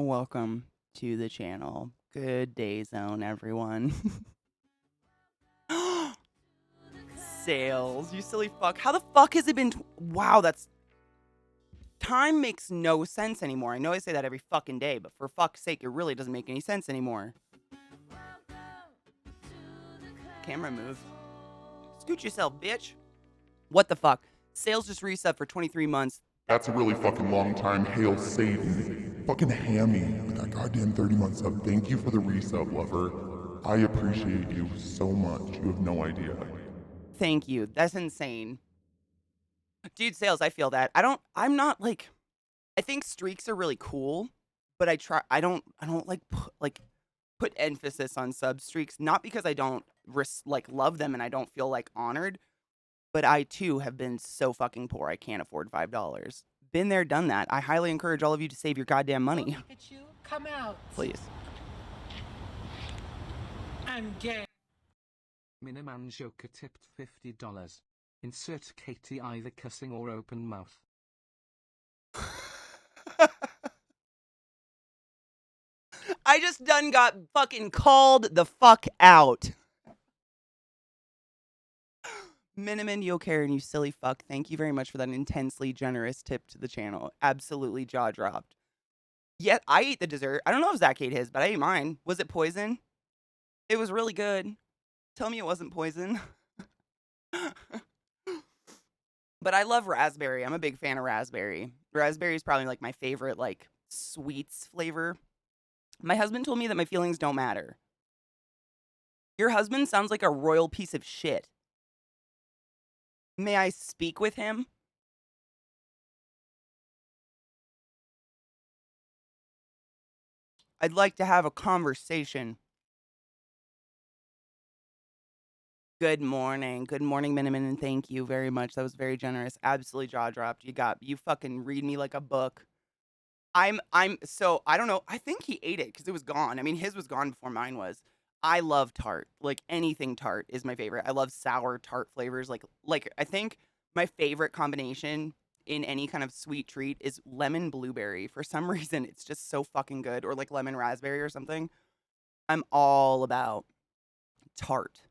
Welcome to the channel. Good day zone, everyone. Sales, you silly fuck. How the fuck has it been? Wow, that's... Time makes no sense anymore. I know I say that every fucking day, but for fuck's sake, it really doesn't make any sense anymore. Camera move. Scoot yourself, bitch. What the fuck? Sales just reset for 23 months. That's a really fucking long time. Hail Satan. Fucking hammy with that goddamn 30-month sub. Thank you for the resub, lover. I appreciate you so much. You have no idea. Thank you. That's insane. Dude, Sales, I feel that. I'm not like... I think streaks are really cool, but I don't like put emphasis on sub streaks, not because I don't love them and I don't feel like honored, but I too have been so fucking poor I can't afford $5. Been there, done that. I highly encourage all of you to save your goddamn money. Pikachu, come out. Please. I'm gay. Miniman Joker tipped $50. Insert Katie either cussing or open mouth. I just done got fucking called the fuck out. Miniman, you Karen, you silly fuck. Thank you very much for that intensely generous tip to the channel. Absolutely jaw dropped. Yet I ate the dessert. I don't know if Zach ate his, but I ate mine. Was it poison? It was really good. Tell me it wasn't poison. But I love raspberry. I'm a big fan of raspberry. Raspberry is probably like my favorite like sweets flavor. My husband told me that my feelings don't matter. Your husband sounds like a royal piece of shit. May I speak with him? I'd like to have a conversation. Good morning, Miniman, and thank you very much. That was very generous. Absolutely jaw dropped. You fucking read me like a book. So I don't know. I think he ate it because it was gone. I mean, his was gone before mine was. I love tart. Like anything tart is my favorite. I love sour tart flavors. Like I think my favorite combination in any kind of sweet treat is lemon blueberry. For some reason, it's just so fucking good. Or like lemon raspberry or something. I'm all about tart.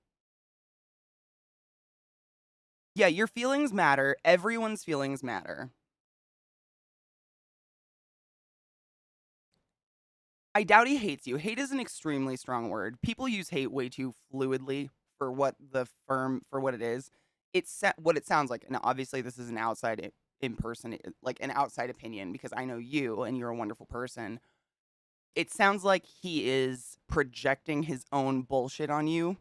Yeah, your feelings matter. Everyone's feelings matter. I doubt he hates you. Hate is an extremely strong word. People use hate way too fluidly for what it is. It's what it sounds like. And obviously this is an outside like an outside opinion because I know you and you're a wonderful person. It sounds like he is projecting his own bullshit on you.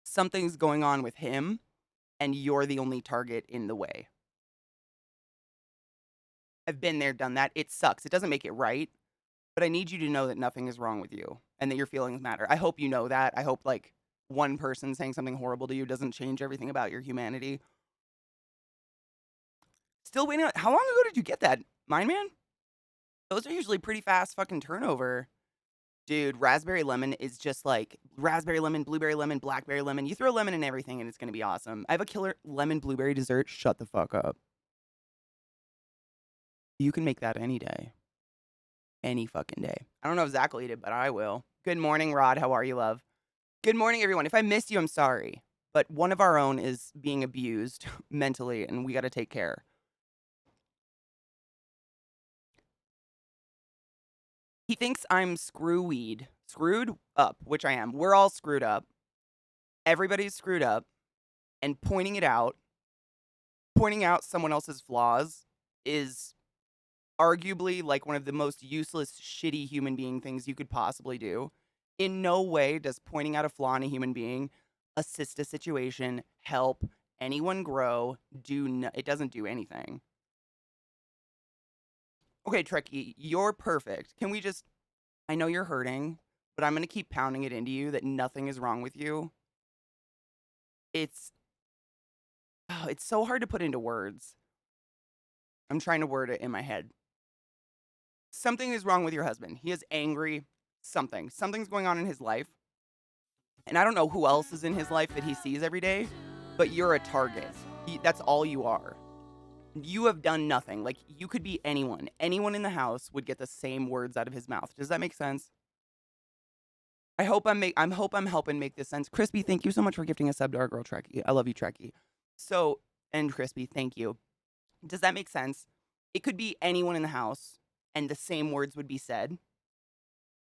Something's going on with him and you're the only target in the way. I've been there, done that. It sucks. It doesn't make it right. But I need you to know that nothing is wrong with you and that your feelings matter. I hope you know that. I hope like one person saying something horrible to you doesn't change everything about your humanity. Still waiting. How long ago did you get that, Mind Man? Those are usually pretty fast fucking turnover. Dude, raspberry lemon is just like raspberry lemon, blueberry lemon, blackberry lemon. You throw lemon in everything and it's going to be awesome. I have a killer lemon blueberry dessert. Shut the fuck up. You can make that any day. Any fucking day. I don't know if Zach will eat it, but I will. Good morning, Rod. How are you, love? Good morning, everyone. If I missed you, I'm sorry. But one of our own is being abused mentally, and we got to take care. He thinks I'm screwed up, which I am. We're all screwed up. Everybody's screwed up. And pointing out someone else's flaws is arguably like one of the most useless, shitty human being things you could possibly do. In no way does pointing out a flaw in a human being assist a situation, help anyone grow, it doesn't do anything. Okay, Trekkie, you're perfect. Can we just, I know you're hurting, but I'm going to keep pounding it into you that nothing is wrong with you. It's so hard to put into words. I'm trying to word it in my head. Something is wrong with your husband. He is angry. Something's going on in his life. And I don't know who else is in his life that he sees every day, but you're a target. That's all you are. You have done nothing. Like, you could be anyone. Anyone in the house would get the same words out of his mouth. Does that make sense? I'm helping make this sense. Crispy, thank you so much for gifting a sub to our girl Trekkie. I love you, Trekkie. So, and Crispy, thank you. Does that make sense? It could be anyone in the house and the same words would be said.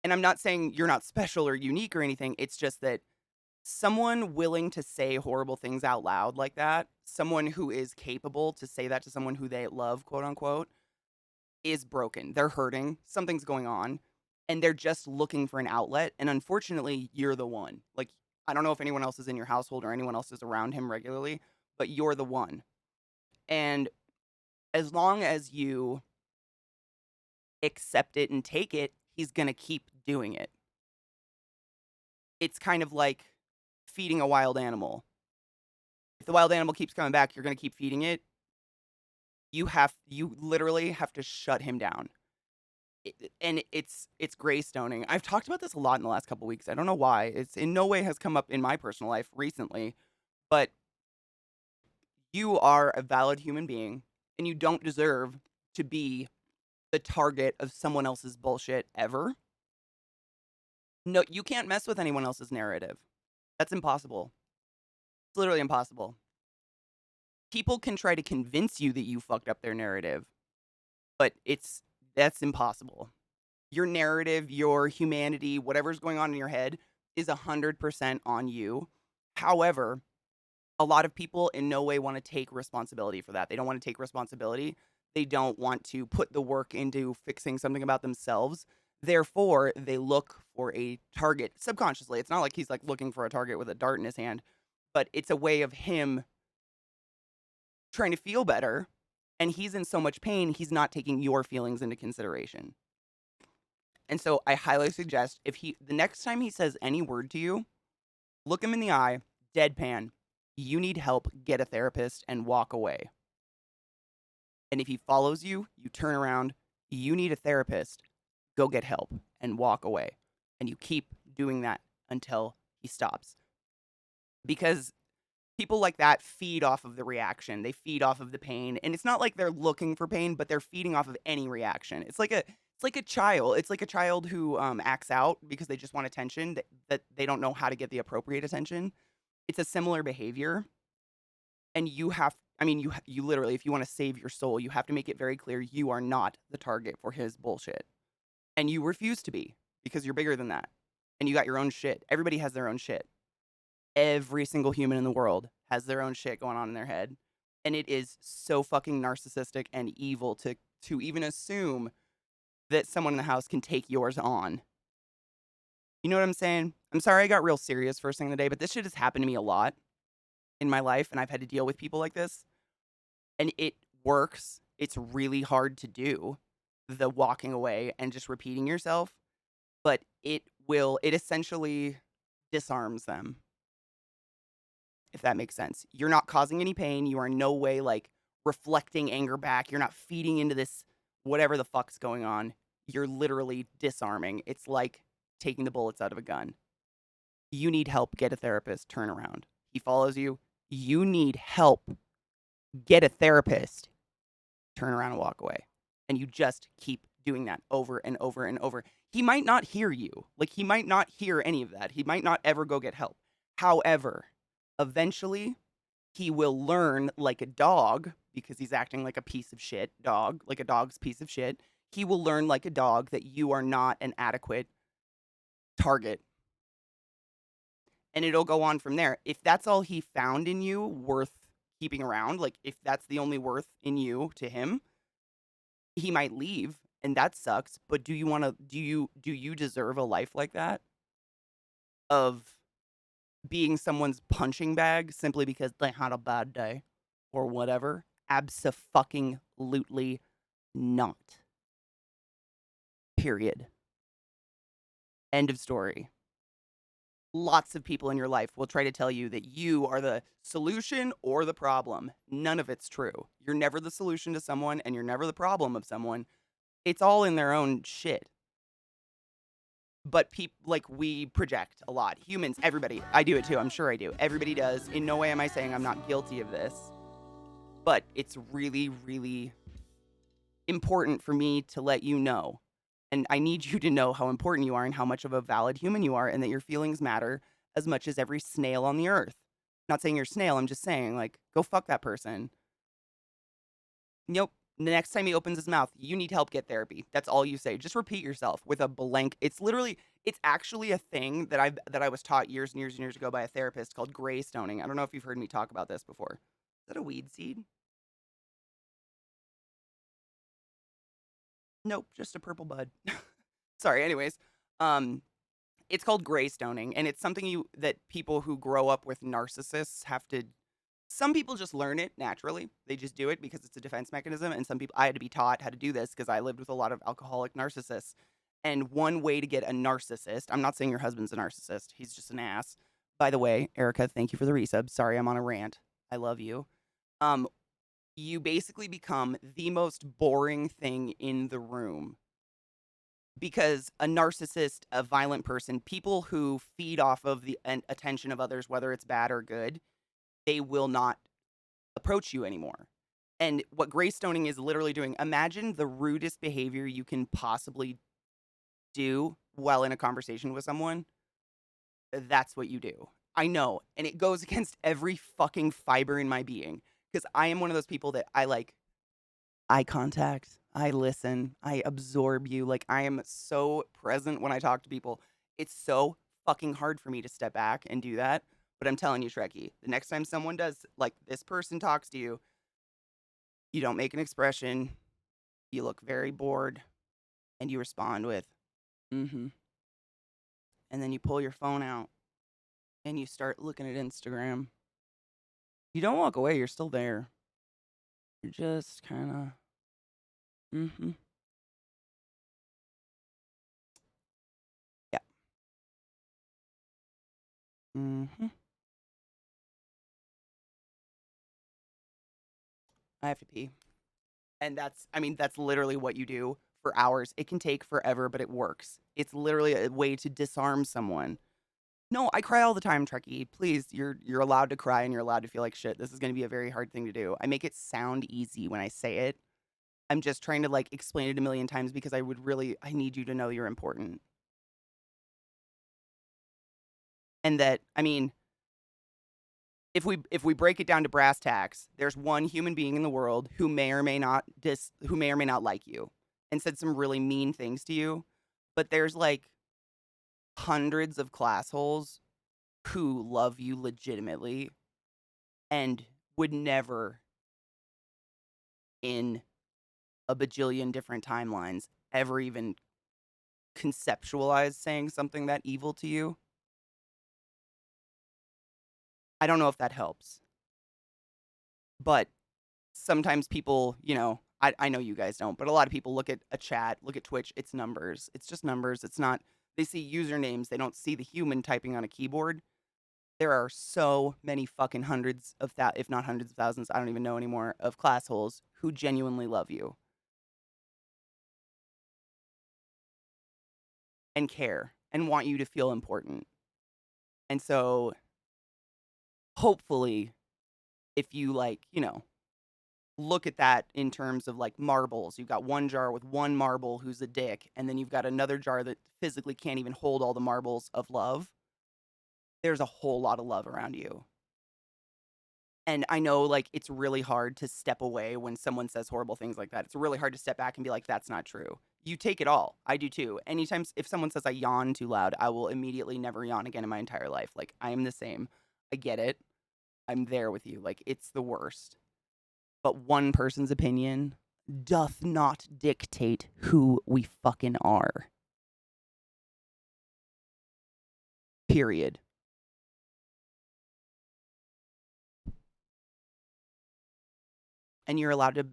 And I'm not saying you're not special or unique or anything. It's just that someone willing to say horrible things out loud like that, someone who is capable to say that to someone who they love, quote unquote, is broken. They're hurting. Something's going on. And they're just looking for an outlet. And unfortunately, you're the one. Like, I don't know if anyone else is in your household or anyone else is around him regularly, but you're the one. And as long as you accept it and take it, he's going to keep doing it. It's kind of like feeding a wild animal. If the wild animal keeps coming back, you're going to keep feeding it. You literally have to shut him down. And it's graystoning. I've talked about this a lot in the last couple weeks. I don't know why. It's in no way has come up in my personal life recently, but you are a valid human being and you don't deserve to be the target of someone else's bullshit ever. No, you can't mess with anyone else's narrative. That's impossible. It's literally impossible. People can try to convince you that you fucked up their narrative, but that's impossible. Your narrative, your humanity, whatever's going on in your head is 100% on you. However, a lot of people in no way want to take responsibility for that. They don't want to take responsibility. They don't want to put the work into fixing something about themselves. Therefore, they look for a target subconsciously. It's not like he's like looking for a target with a dart in his hand, but it's a way of him trying to feel better. And he's in so much pain, he's not taking your feelings into consideration. And so I highly suggest the next time he says any word to you, look him in the eye, deadpan. You need help, get a therapist, and walk away. And if he follows you, you turn around, you need a therapist, go get help, and walk away. And you keep doing that until he stops. Because people like that feed off of the reaction. They feed off of the pain. And it's not like they're looking for pain, but they're feeding off of any reaction. It's like a child. It's like a child who acts out because they just want attention, that they don't know how to get the appropriate attention. It's a similar behavior. And you literally, if you want to save your soul, you have to make it very clear you are not the target for his bullshit. And you refuse to be because you're bigger than that. And you got your own shit. Everybody has their own shit. Every single human in the world has their own shit going on in their head. And it is so fucking narcissistic and evil to even assume that someone in the house can take yours on. You know what I'm saying? I'm sorry I got real serious first thing of the day, but this shit has happened to me a lot in my life, and I've had to deal with people like this. And it works. It's really hard to do, the walking away and just repeating yourself, but it essentially disarms them. If that makes sense. You're not causing any pain. You are in no way like reflecting anger back. You're not feeding into this whatever the fuck's going on. You're literally disarming. It's like taking the bullets out of a gun. You need help, get a therapist, turn around. He follows you. You need help, get a therapist, turn around and walk away. And you just keep doing that over and over and over. He might not hear you. Like, he might not hear any of that. He might not ever go get help. However, eventually, he will learn like a dog, because he's acting like a piece of shit dog, like a dog's piece of shit. He will learn like a dog that you are not an adequate target. And it'll go on from there. If that's all he found in you worth keeping around, like if that's the only worth in you to him, he might leave, and that sucks. But do you deserve a life like that? Of being someone's punching bag simply because they had a bad day or whatever? Abso-fucking-lutely not. Period. End of story. Lots of people in your life will try to tell you that you are the solution or the problem. None of it's true. You're never the solution to someone, and you're never the problem of someone. It's all in their own shit. But we project a lot. Humans, everybody. I do it too. I'm sure I do. Everybody does. In no way am I saying I'm not guilty of this. but it's really, really important for me to let you know. And I need you to know how important you are and how much of a valid human you are and that your feelings matter as much as every snail on the earth. Not saying you're a snail, I'm just saying, like, go fuck that person. Nope. The next time he opens his mouth, you need help, get therapy. That's all you say. Just repeat yourself with a blank. It's actually a thing that I was taught years and years and years ago by a therapist called gray stoning. I don't know if you've heard me talk about this before. Is that a weed seed? Nope, just a purple bud. Sorry, anyways. Um, it's called gray stoning, and it's something that people who grow up with narcissists have to. Some people just learn it naturally. They just do it because it's a defense mechanism. And some people, I had to be taught how to do this because I lived with a lot of alcoholic narcissists. And one way to get a narcissist, I'm not saying your husband's a narcissist, he's just an ass. By the way, Erica, thank you for the resub. Sorry, I'm on a rant. I love you. Um, you basically become the most boring thing in the room because a narcissist, a violent person, people who feed off of the attention of others, whether it's bad or good, they will not approach you anymore. And what graystoning is literally doing, imagine the rudest behavior you can possibly do while in a conversation with someone. That's what you do. I know. And it goes against every fucking fiber in my being because I am one of those people that I like eye contact. I listen. I absorb you. Like, I am so present when I talk to people. It's so fucking hard for me to step back and do that. But I'm telling you, Shrekky, the next time someone does, like, this person talks to you, you don't make an expression. You look very bored and you respond with, mm hmm. And then you pull your phone out and you start looking at Instagram. You don't walk away. You're still there. You're just kind of, mm hmm. Yeah. Mm hmm. I have to pee. And that's literally what you do for hours. It can take forever, but it works. It's literally a way to disarm someone. No, I cry all the time, Trekkie. Please, you're allowed to cry and you're allowed to feel like shit. This is going to be a very hard thing to do. I make it sound easy when I say it. I'm just trying to like explain it a million times because I need you to know you're important. And that, I mean, if we break it down to brass tacks, there's one human being in the world who may or may not like you and said some really mean things to you, but there's like hundreds of class holes who love you legitimately and would never in a bajillion different timelines ever even conceptualize saying something that evil to you. I don't know if that helps, but sometimes people, I know you guys don't, but a lot of people look at a chat, look at Twitch, it's numbers. It's just numbers. It's not, they see usernames, they don't see the human typing on a keyboard. There are so many fucking hundreds of that, if not hundreds of thousands, I don't even know anymore, of class holes who genuinely love you and care and want you to feel important. And so hopefully, if you like, look at that in terms of like marbles. You've got one jar with one marble who's a dick, and then you've got another jar that physically can't even hold all the marbles of love. There's a whole lot of love around you. And I know like it's really hard to step away when someone says horrible things like that. It's really hard to step back and be like, that's not true. You take it all. I do too. Anytime if someone says I yawn too loud, I will immediately never yawn again in my entire life. Like I am the same. I get it. I'm there with you. Like it's the worst. But one person's opinion doth not dictate who we fucking are. Period. And you're allowed to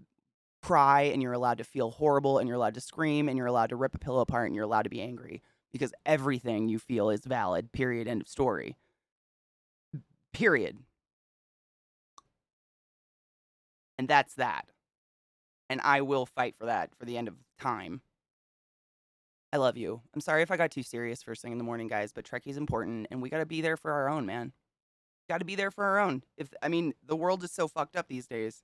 cry and you're allowed to feel horrible and you're allowed to scream and you're allowed to rip a pillow apart and you're allowed to be angry because everything you feel is valid. Period. End of story. Period. And that's that. And I will fight for that for the end of time. I love you. I'm sorry if I got too serious first thing in the morning, guys, but Trekkie's important and we got to be there for our own, man. Got to be there for our own. The world is so fucked up these days.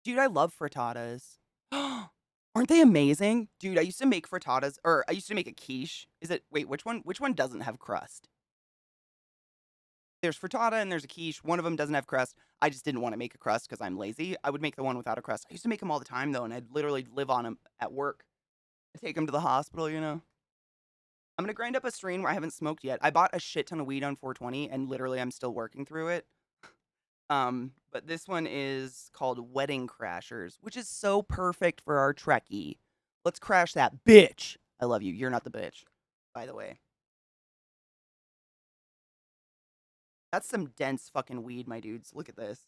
Dude, I love frittatas. Aren't they amazing? Dude, I used to make frittatas, or I used to make a quiche. Wait, which one doesn't have crust? There's frittata and there's a quiche. One of them doesn't have crust. I just didn't want to make a crust because I'm lazy. I would make the one without a crust. I used to make them all the time though, and I'd literally live on them at work. I take them to the hospital, you know. I'm gonna grind up a strain where I haven't smoked yet. I bought a shit ton of weed on 420, and literally I'm still working through it. But this one is called Wedding Crashers, which is so perfect for our Trekkie. Let's crash that bitch. I love you. You're not the bitch, by the way. That's some dense fucking weed, my dudes. Look at this.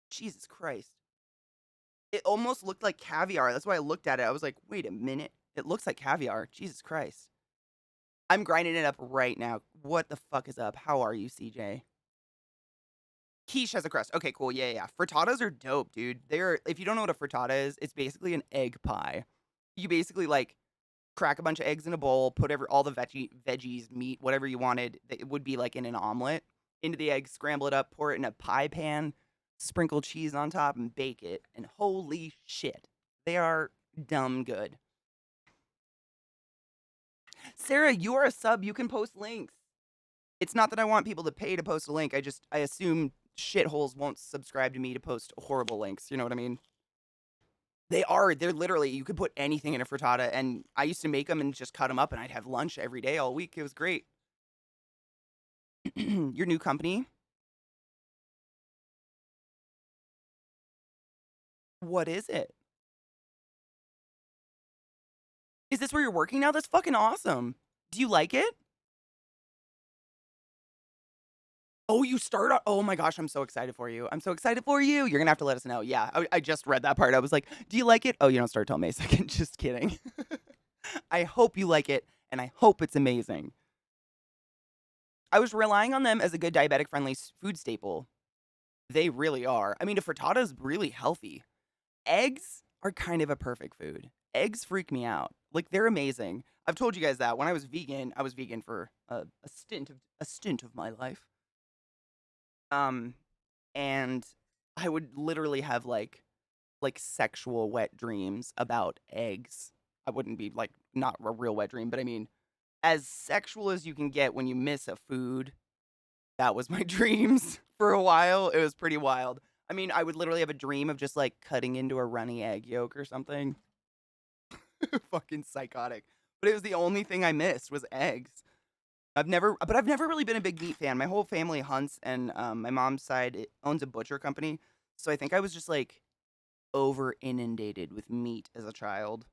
Jesus Christ. It almost looked like caviar. That's why I looked at it. I was like, wait a minute. It looks like caviar. Jesus Christ. I'm grinding it up right now. What the fuck is up? How are you, CJ? Quiche has a crust. Okay, cool. Yeah, yeah. Frittatas are dope, dude. They're if you don't know what a frittata is, it's basically an egg pie. You basically like crack a bunch of eggs in a bowl, put all the veggies, meat, whatever you wanted. It would be like in an omelet into the egg, scramble it up, pour it in a pie pan, sprinkle cheese on top, and bake it. And holy shit, they are dumb good. Sarah, you are a sub. You can post links. It's not that I want people to pay to post a link. I assume shitholes won't subscribe to me to post horrible links. You know what I mean? They're literally, you could put anything in a frittata, and I used to make them and just cut them up, and I'd have lunch every day all week. It was great. Your new company? What is it? Is this where you're working now? That's fucking awesome. Do you like it? Oh, you start out. Oh my gosh, I'm so excited for you. I'm so excited for you. You're gonna have to let us know. Yeah, I just read that part. I was like, do you like it? Oh, you don't start till May 2nd. Just kidding. I hope you like it, and I hope it's amazing. I was relying on them as a good diabetic friendly food staple. They really are. I mean, a frittata is really healthy. Eggs are kind of a perfect food. Eggs freak me out. Like they're amazing. I've told you guys that when I was vegan for a stint of my life. Um, and I would literally have like sexual wet dreams about eggs. I wouldn't be like not a real wet dream, but I mean as sexual as you can get when you miss a food. That was my dreams for a while. It was pretty wild. I mean, I would literally have a dream of just like cutting into a runny egg yolk or something. Fucking psychotic. But it was the only thing I missed was eggs. I've never really been a big meat fan. My whole family hunts, and my mom's side owns a butcher company. So I think I was just like over inundated with meat as a child.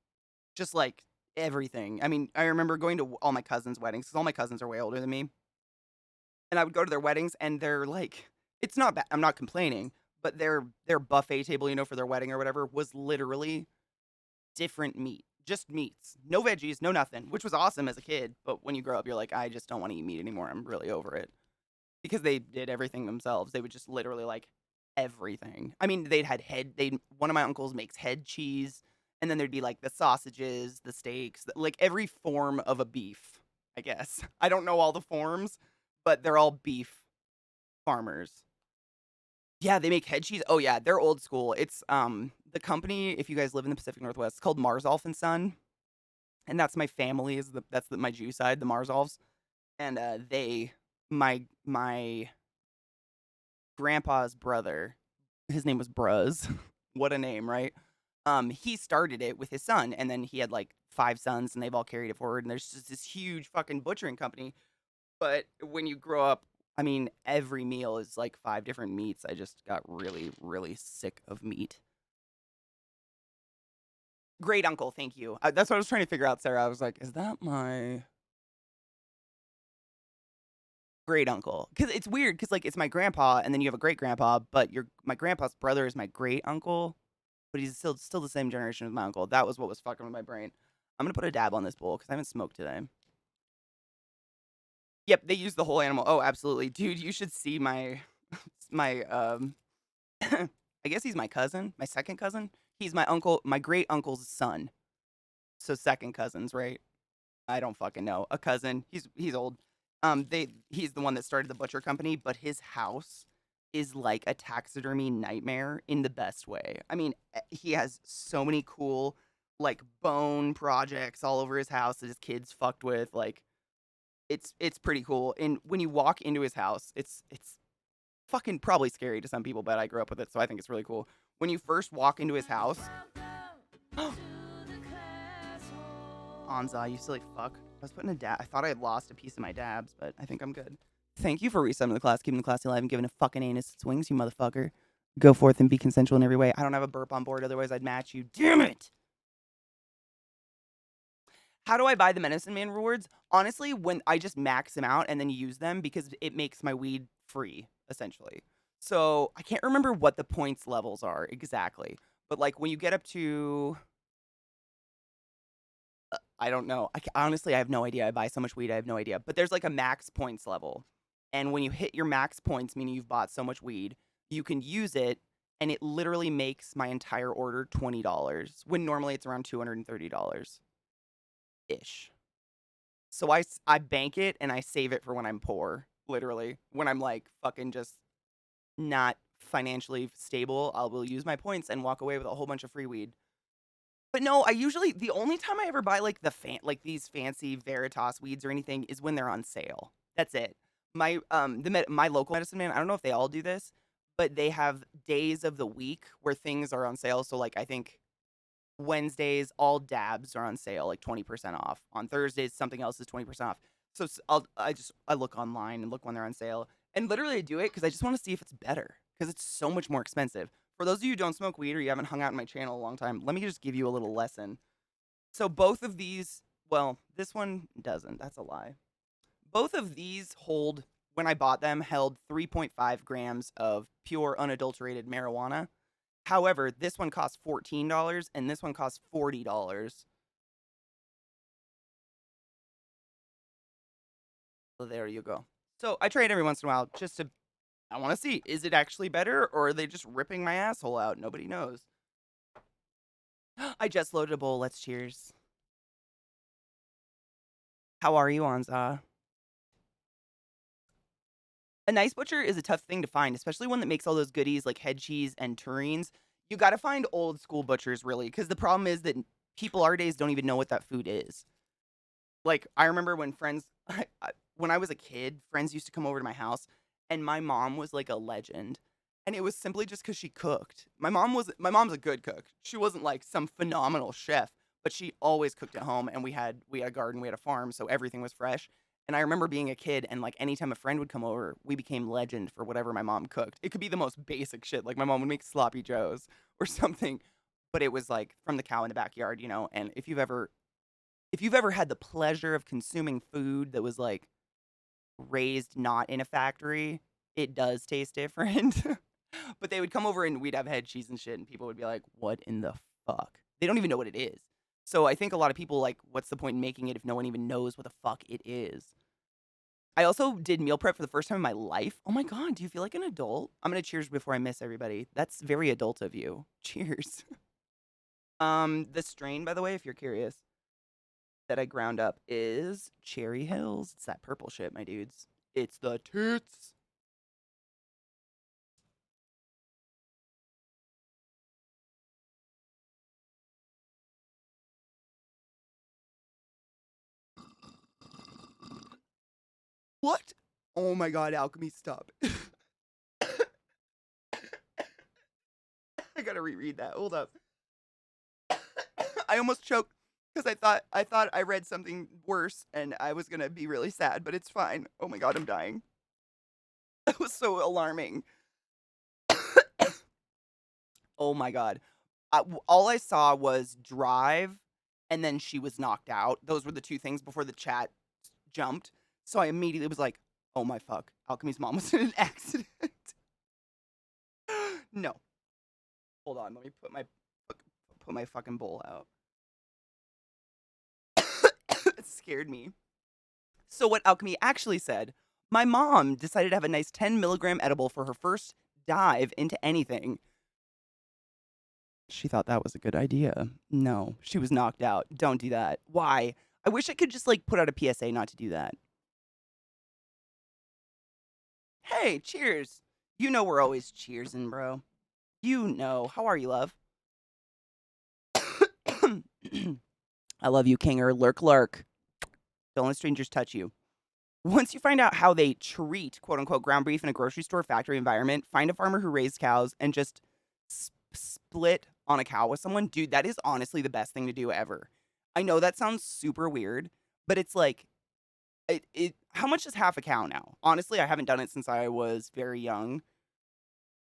Just like everything. I mean, I remember going to all my cousins' weddings because all my cousins are way older than me. And I would go to their weddings, and they're like, it's not bad. I'm not complaining, but their buffet table, for their wedding or whatever, was literally different meat, just meats, no veggies, no nothing, which was awesome as a kid. But when you grow up, you're like, I just don't want to eat meat anymore. I'm really over it because they did everything themselves. They would just literally like everything. I mean, they'd had head. They one of my uncles makes head cheese, and then there'd be like the sausages, the steaks, like every form of a beef. I guess I don't know all the forms, but they're all beef farmers. Yeah, they make head cheese. Oh yeah, they're old school. It's the company. If you guys live in the Pacific Northwest, it's called Marzolf and Son, and that's my family. My Jew side, the Marzolfs, and my grandpa's brother. His name was Bruz. What a name, right? He started it with his son, and then he had like 5 sons, and they've all carried it forward. And there's just this huge fucking butchering company. But when you grow up, I mean, every meal is like 5 different meats. I just got really, really sick of meat. Great uncle, thank you. That's what I was trying to figure out, Sarah. I was like, is that my great uncle? Because it's weird, because like it's my grandpa, and then you have a great grandpa, but my grandpa's brother is my great uncle, but he's still the same generation as my uncle. That was what was fucking with my brain. I'm gonna put a dab on this bowl because I haven't smoked today. Yep, they use the whole animal. Oh, absolutely, dude. You should see my I guess he's my cousin, my second cousin. He's my great uncle's son. So second cousins, right? I don't fucking know. A cousin. He's old. He's the one that started the butcher company, but his house is like a taxidermy nightmare in the best way. I mean, he has so many cool like bone projects all over his house that his kids fucked with. Like it's pretty cool. And when you walk into his house, it's fucking probably scary to some people, but I grew up with it, so I think it's really cool. When you first walk into his house, Anza, you silly fuck. I was putting a dab. I thought I had lost a piece of my dabs, but I think I'm good. Thank you for resetting the class, keeping the class alive, and giving a fucking anus its wings, you motherfucker. Go forth and be consensual in every way. I don't have a burp on board, otherwise I'd match you. Damn it! How do I buy the Medicine Man rewards? Honestly, when I just max them out and then use them because it makes my weed free, essentially. So I can't remember what the points levels are exactly. But like when you get up to I don't know. Honestly, I have no idea. I buy so much weed, I have no idea. But there's like a max points level. And when you hit your max points, meaning you've bought so much weed, you can use it and it literally makes my entire order $20 when normally it's around $230 ish. So I bank it and I save it for when I'm poor, literally. When I'm like fucking just not financially stable, I will use my points and walk away with a whole bunch of free weed. But no, I usually the only time I ever buy like like these fancy Veritas weeds or anything is when they're on sale. That's it. My local medicine man, I don't know if they all do this, but they have days of the week where things are on sale. So like I think Wednesdays all dabs are on sale, like 20% off. On Thursdays something else is 20% off. So I look online and look when they're on sale. And literally I do it because I just want to see if it's better because it's so much more expensive. For those of you who don't smoke weed or you haven't hung out in my channel a long time, let me just give you a little lesson. So both of these, well, this one doesn't. That's a lie. Both of these hold, when I bought them, held 3.5 grams of pure unadulterated marijuana. However, this one costs $14 and this one costs $40. So there you go. So I trade every once in a while just to, I want to see, is it actually better or are they just ripping my asshole out? Nobody knows. I just loaded a bowl. Let's cheers. How are you, Anza? A nice butcher is a tough thing to find, especially one that makes all those goodies like head cheese and turines. You got to find old school butchers, really, because the problem is that people our days don't even know what that food is. Like, I remember when when I was a kid, friends used to come over to my house, and my mom was like a legend. And it was simply just because she cooked. My mom's a good cook. She wasn't like some phenomenal chef, but she always cooked at home. And we had a garden, we had a farm, so everything was fresh. And I remember being a kid, and like anytime a friend would come over, we became legend for whatever my mom cooked. It could be the most basic shit, like my mom would make sloppy joes or something, but it was like from the cow in the backyard, you know. And if you've ever had the pleasure of consuming food that was like raised not in a factory, it does taste different. But they would come over and we'd have head cheese and shit, and people would be like, "What in the fuck?" They don't even know what it is. So I think a lot of people like, "What's the point in making it if no one even knows what the fuck it is?" I also did meal prep for the first time in my life. Oh my god, do you feel like an adult? I'm gonna cheers before I miss everybody. That's very adult of you. Cheers. The strain, by the way, if you're curious, that I ground up is Cherry Hills. It's that purple shit, my dudes. It's the toots. What? Oh my god, Alchemy, stop. I gotta reread that. Hold up. I almost choked because I thought I read something worse and I was gonna be really sad, but it's fine. Oh my god, I'm dying. That was so alarming. Oh my god. All I saw was drive and then she was knocked out. Those were the two things before the chat jumped. So I immediately was like, oh my fuck. Alchemy's mom was in an accident. No. Hold on, let me put my fucking bowl out. It scared me. So what Alchemy actually said, my mom decided to have a nice 10 milligram edible for her first dive into anything. She thought that was a good idea. No, she was knocked out. Don't do that. Why? I wish I could just like put out a PSA not to do that. Hey, cheers. You know we're always cheersing, bro. You know. How are you, love? I love you, Kinger. Lurk, lurk. Don't let strangers touch you. Once you find out how they treat quote unquote ground beef in a grocery store factory environment, find a farmer who raised cows and just split on a cow with someone. Dude, that is honestly the best thing to do ever. I know that sounds super weird, but it's like, how much is half a cow now? Honestly, I haven't done it since I was very young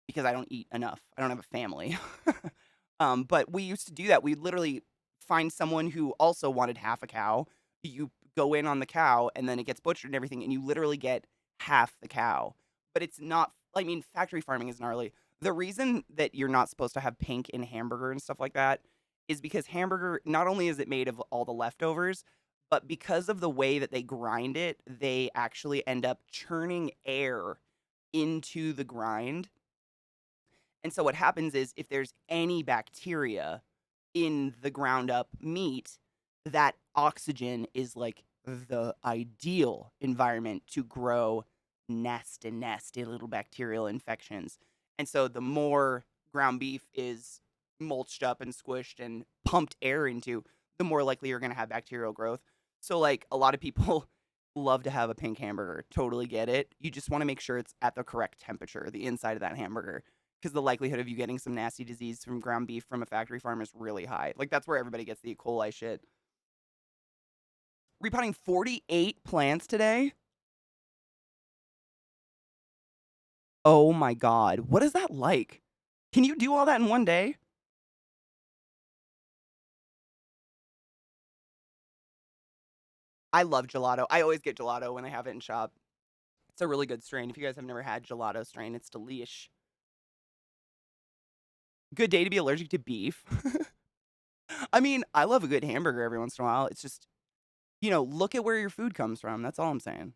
because I don't eat enough. I don't have a family. But we used to do that. We literally find someone who also wanted half a cow. You go in on the cow and then it gets butchered and everything, and you literally get half the cow. But it's not, I mean, factory farming is gnarly. The reason that you're not supposed to have pink in hamburger and stuff like that is because hamburger, not only is it made of all the leftovers, but because of the way that they grind it, they actually end up churning air into the grind. And so what happens is if there's any bacteria in the ground up meat, that oxygen is like the ideal environment to grow nasty, nasty little bacterial infections. And so the more ground beef is mulched up and squished and pumped air into, the more likely you're going to have bacterial growth. So, like, a lot of people love to have a pink hamburger. Totally get it. You just want to make sure it's at the correct temperature, the inside of that hamburger, because the likelihood of you getting some nasty disease from ground beef from a factory farm is really high. Like, that's where everybody gets the E. coli shit. Repotting 48 plants today? Oh my God. What is that like? Can you do all that in one day? I love gelato. I always get gelato when I have it in shop. It's a really good strain. If you guys have never had gelato strain, it's delish. Good day to be allergic to beef. I mean, I love a good hamburger every once in a while. It's just, look at where your food comes from. That's all I'm saying.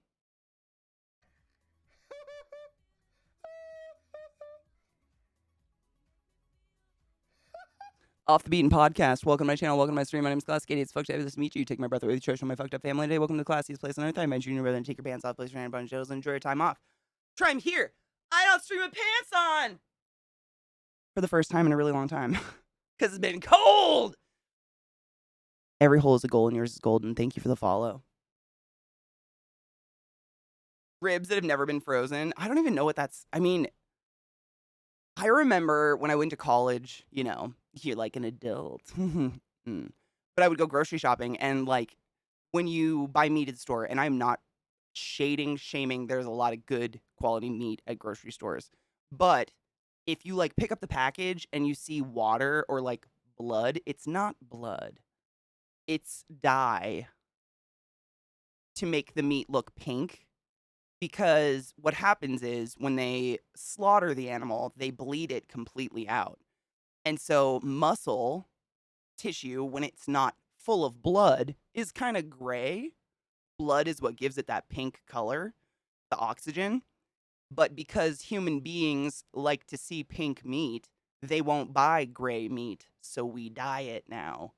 Off the Beaten Podcast. Welcome to my channel. Welcome to my stream. My name is ClassyKatie. It's fucked up to meet you. Take my breath away with the from my fucked up family today. Welcome to the classiest place on earth. I invite you to brother and take your pants off, place your hand on shows, and enjoy your time off. Try I'm here. I don't stream with pants on for the first time in a really long time because it's been cold. Every hole is a goal and yours is golden. Thank you for the follow. Ribs that have never been frozen. I don't even know what that's. I mean, I remember when I went to college, you're like an adult. But I would go grocery shopping and like when you buy meat at the store, and I'm not shaming, there's a lot of good quality meat at grocery stores. But if you like pick up the package and you see water or like blood, it's not blood. It's dye to make the meat look pink. Because what happens is when they slaughter the animal, they bleed it completely out. And so muscle tissue, when it's not full of blood, is kind of gray. Blood is what gives it that pink color, the oxygen. But because human beings like to see pink meat, they won't buy gray meat. So we dye it now.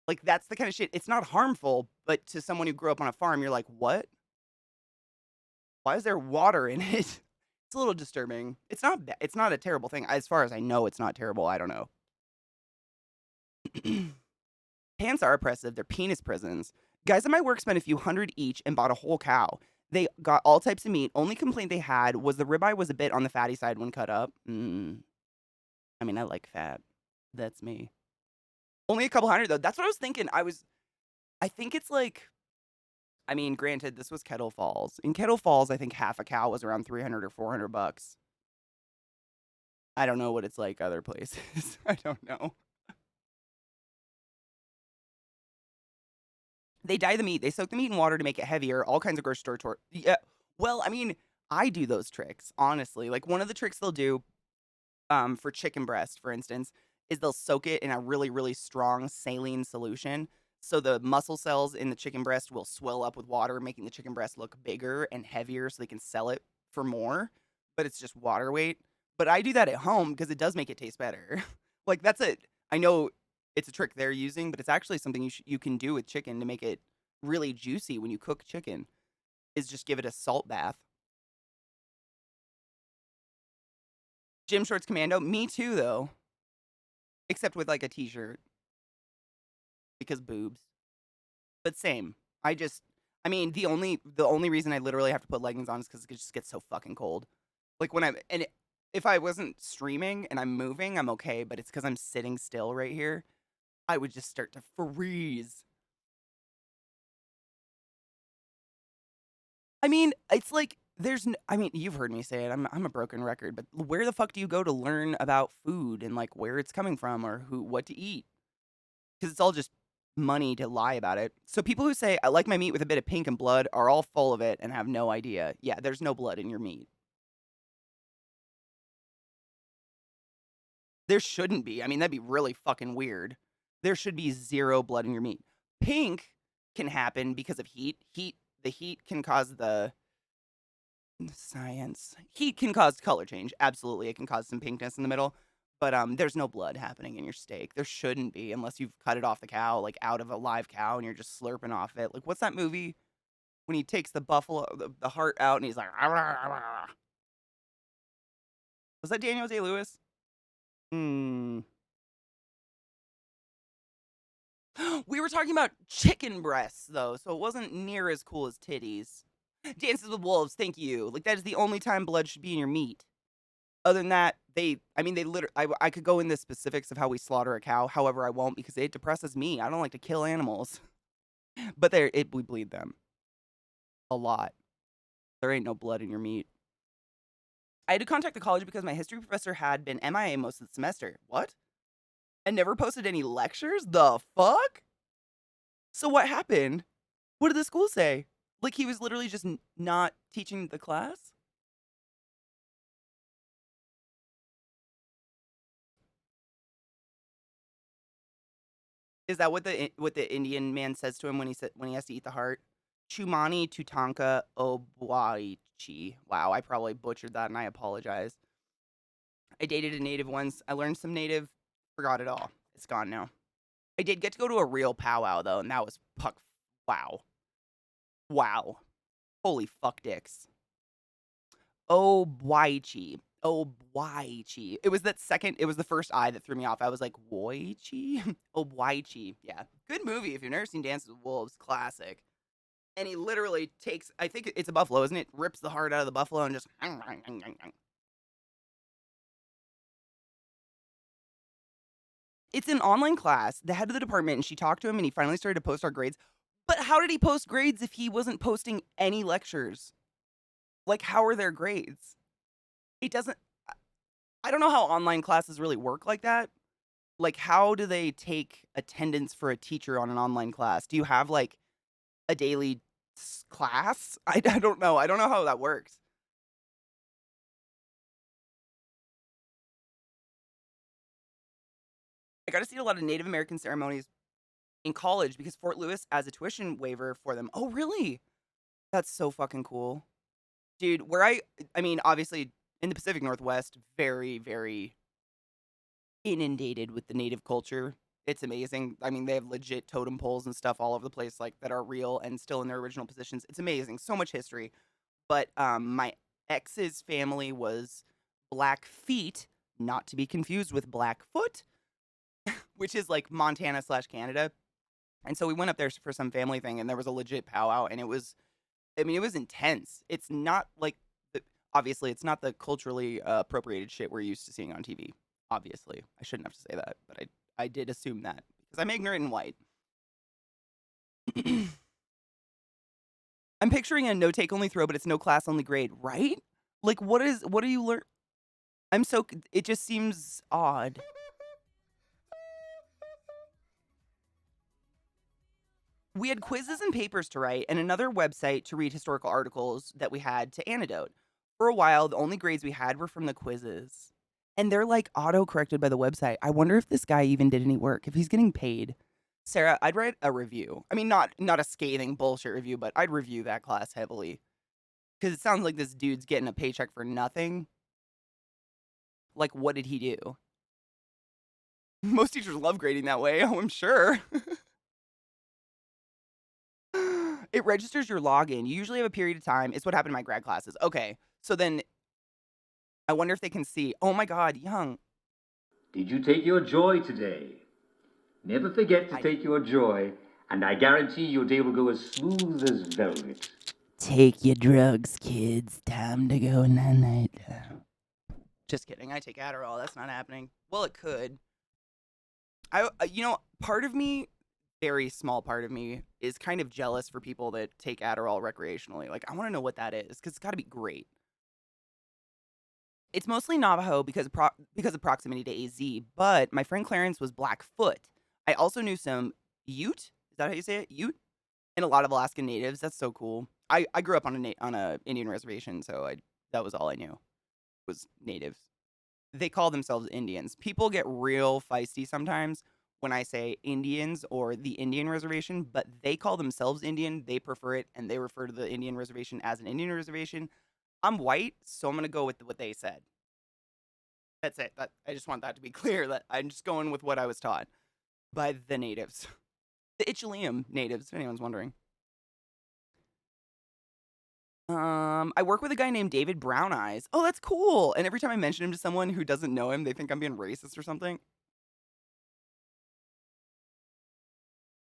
Like, that's the kind of shit. It's not harmful, but to someone who grew up on a farm, you're like, what? Why is there water in it? It's a little disturbing. It's not a terrible thing. As far as I know, it's not terrible. I don't know. Pants are oppressive. They're penis prisons. Guys at my work spent a few hundred each and bought a whole cow. They got all types of meat. Only complaint they had was the ribeye was a bit on the fatty side when cut up. I mean, I like fat. That's me. Only a couple hundred, though. That's what I was thinking. I think it's like, I mean, granted, this was Kettle Falls. In Kettle Falls, I think half a cow was around 300 or $400. I don't know what it's like other places. I don't know. They dye the meat. They soak the meat in water to make it heavier. All kinds of grocery store. Yeah. Well, I mean, I do those tricks, honestly. Like, one of the tricks they'll do for chicken breast, for instance, is they'll soak it in a really, really strong saline solution. So the muscle cells in the chicken breast will swell up with water, making the chicken breast look bigger and heavier so they can sell it for more. But it's just water weight. But I do that at home because it does make it taste better. Like, that's it. I know it's a trick they're using, but it's actually something you can do with chicken to make it really juicy when you cook chicken, is just give it a salt bath. Gym shorts commando. Me too, though. Except with like a t-shirt because boobs. But same. I mean, the only reason I literally have to put leggings on is because it just gets so fucking cold. Like when if I wasn't streaming and I'm moving, I'm okay. But it's because I'm sitting still right here. I would just start to freeze. I mean, it's like I mean, you've heard me say it. I'm a broken record, but where the fuck do you go to learn about food and like where it's coming from or what to eat? Because it's all just money to lie about it. So people who say I like my meat with a bit of pink and blood are all full of it and have no idea. Yeah, there's no blood in your meat. There shouldn't be. I mean, that'd be really fucking weird. There should be zero blood in your meat. Pink can happen because of heat. The heat can cause the science. Heat can cause color change. Absolutely, it can cause some pinkness in the middle. But there's no blood happening in your steak. There shouldn't be unless you've cut it off the cow, like out of a live cow, and you're just slurping off it. Like what's that movie when he takes the buffalo, the heart out, and he's like, "Arr, arr, arr, arr." Was that Daniel Day Lewis? Hmm. We were talking about chicken breasts though, so it wasn't near as cool as titties. Dances with Wolves, thank you. Like that is the only time blood should be in your meat. Other than that, I mean, they literally, I could go into specifics of how we slaughter a cow. However, I won't because it depresses me. I don't like to kill animals, but we bleed them a lot. There ain't no blood in your meat. I had to contact the college because my history professor had been MIA most of the semester. What? And never posted any lectures? The fuck? So what happened? What did the school say? Like he was literally just not teaching the class? Is that what the Indian man says to him when he has to eat the heart? Chumani Tutanka Obwaichi. Wow, I probably butchered that and I apologize. I dated a native once. I learned some native, forgot it all. It's gone now. I did get to go to a real powwow though, and that was puck. Wow. Wow. Holy fuck dicks. Obwaichi. Obwaichi. It was that second, it was the first I that threw me off. I was like, Woichi? Obwaichi. Yeah. Good movie. If you've never seen Dances with Wolves, classic. And he literally takes, I think it's a buffalo, isn't it? Rips the heart out of the buffalo and just. It's an online class. The head of the department, and she talked to him, and he finally started to post our grades. But how did he post grades if he wasn't posting any lectures? Like, how are their grades? It doesn't. I don't know how online classes really work like that. Like, how do they take attendance for a teacher on an online class? Do you have like a daily class? I don't know. I don't know how that works. I got to see a lot of Native American ceremonies in college because Fort Lewis has a tuition waiver for them. Oh, really? That's so fucking cool. Dude, I mean, obviously in the Pacific Northwest, very, very inundated with the native culture. It's amazing. I mean, they have legit totem poles and stuff all over the place, like that are real and still in their original positions. It's amazing. So much history. But my ex's family was Blackfeet, not to be confused with Blackfoot, which is like Montana slash Canada. And so we went up there for some family thing, and there was a legit powwow, and it was, I mean, it was intense. It's not like, obviously, it's not the culturally appropriated shit we're used to seeing on TV. Obviously, I shouldn't have to say that, but I did assume that because I'm ignorant and white. I'm picturing a no take only throw, but it's no class only grade, right? Like, what do you learn? It just seems odd. We had quizzes and papers to write and another website to read historical articles that we had to annotate. For a while, the only grades we had were from the quizzes. And they're like auto corrected by the website. I wonder if this guy even did any work, if he's getting paid. Sarah, I'd write a review. I mean, not a scathing bullshit review, but I'd review that class heavily. Because it sounds like this dude's getting a paycheck for nothing. Like, what did he do? Most teachers love grading that way, oh, I'm sure. It registers your login. You usually have a period of time. It's what happened in my grad classes. Okay. So then I wonder if they can see. Oh my God, Young. Did you take your joy today? Never forget to I take your joy, and I guarantee your day will go as smooth as velvet. take your drugs, kids. Time to go night night. Just kidding. I take Adderall. That's not happening. Well, it could. Part of me, very small part of me, is kind of jealous for people that take Adderall recreationally. Like, I want to know what that is because it's got to be great. It's mostly Navajo because of proximity to AZ, but my friend Clarence was Blackfoot. I also knew some Ute. Is that how you say it? Ute? And a lot of Alaskan Natives. That's so cool. I grew up on a Indian reservation, so that was all I knew was natives. They call themselves Indians. People get real feisty sometimes when I say Indians or the Indian reservation, but they call themselves Indian. They prefer it, and they refer to the Indian reservation as an Indian reservation. I'm white, so I'm gonna go with what they said. That's it. I just want that to be clear. That I'm just going with what I was taught by the natives, the Ichilium natives. If anyone's wondering. I work with a guy named David Brown Eyes. Oh, that's cool. And every time I mention him to someone who doesn't know him, they think I'm being racist or something.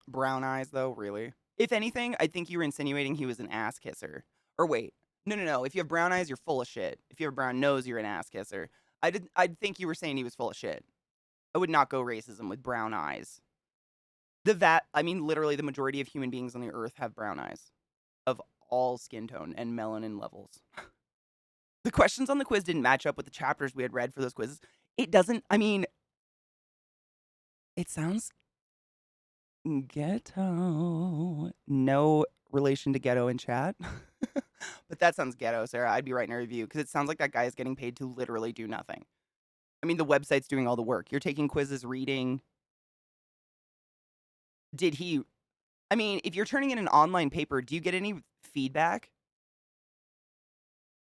Brown eyes, though, really. If anything, I think you were insinuating he was an ass kisser. Or wait, no. If you have brown eyes, you're full of shit. If you have a brown nose, you're an ass kisser. I'd think you were saying he was full of shit. I would not go racism with brown eyes. I mean, literally, the majority of human beings on the earth have brown eyes of all skin tone and melanin levels. The questions on the quiz didn't match up with the chapters we had read for those quizzes. It doesn't, I mean, it sounds ghetto. No relation to ghetto in chat. But that sounds ghetto, Sarah. I'd be writing a review because it sounds like that guy is getting paid to literally do nothing. I mean, the website's doing all the work. You're taking quizzes, reading. I mean, if you're turning in an online paper, do you get any feedback?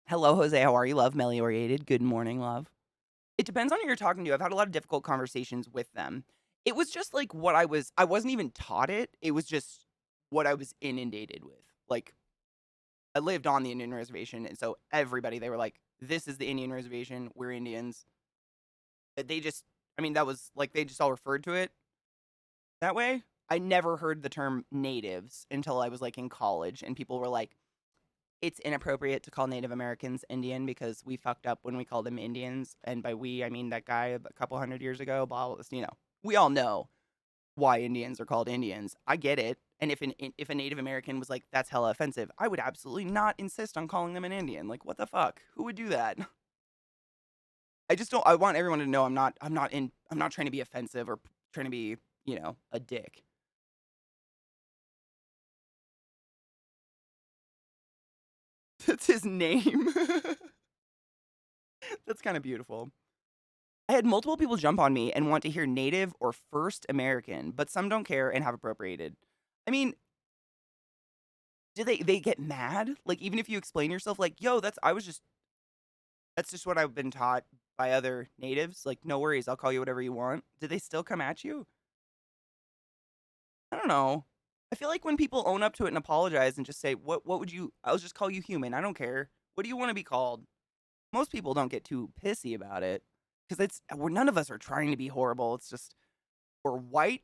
Hello, Jose. How are you, love? Melioriated. Good morning, love. It depends on who you're talking to. I've had a lot of difficult conversations with them. It was just like I wasn't even taught it. It was just what I was inundated with. Like, I lived on the Indian reservation, and so they were like, this is the Indian reservation. We're Indians. That was like, they just all referred to it that way. I never heard the term natives until I was like in college, and people were like, it's inappropriate to call Native Americans Indian because we fucked up when we called them Indians. And by we, I mean that guy a couple hundred years ago, blah, blah, blah. We all know why Indians are called Indians. I get it. And if a Native American was like, that's hella offensive, I would absolutely not insist on calling them an Indian. Like, what the fuck? Who would do that? I just don't. I want everyone to know I'm not trying to be offensive or trying to be, a dick. That's his name. That's kind of beautiful. I had multiple people jump on me and want to hear Native or First American, but some don't care and have appropriated. I mean, do they get mad? Like, even if you explain yourself, like, yo, that's just what I've been taught by other natives. Like, no worries, I'll call you whatever you want. Do they still come at you? I don't know. I feel like when people own up to it and apologize and just say, what would you, I'll just call you human. I don't care. What do you want to be called? Most people don't get too pissy about it because none of us are trying to be horrible. It's just, we're white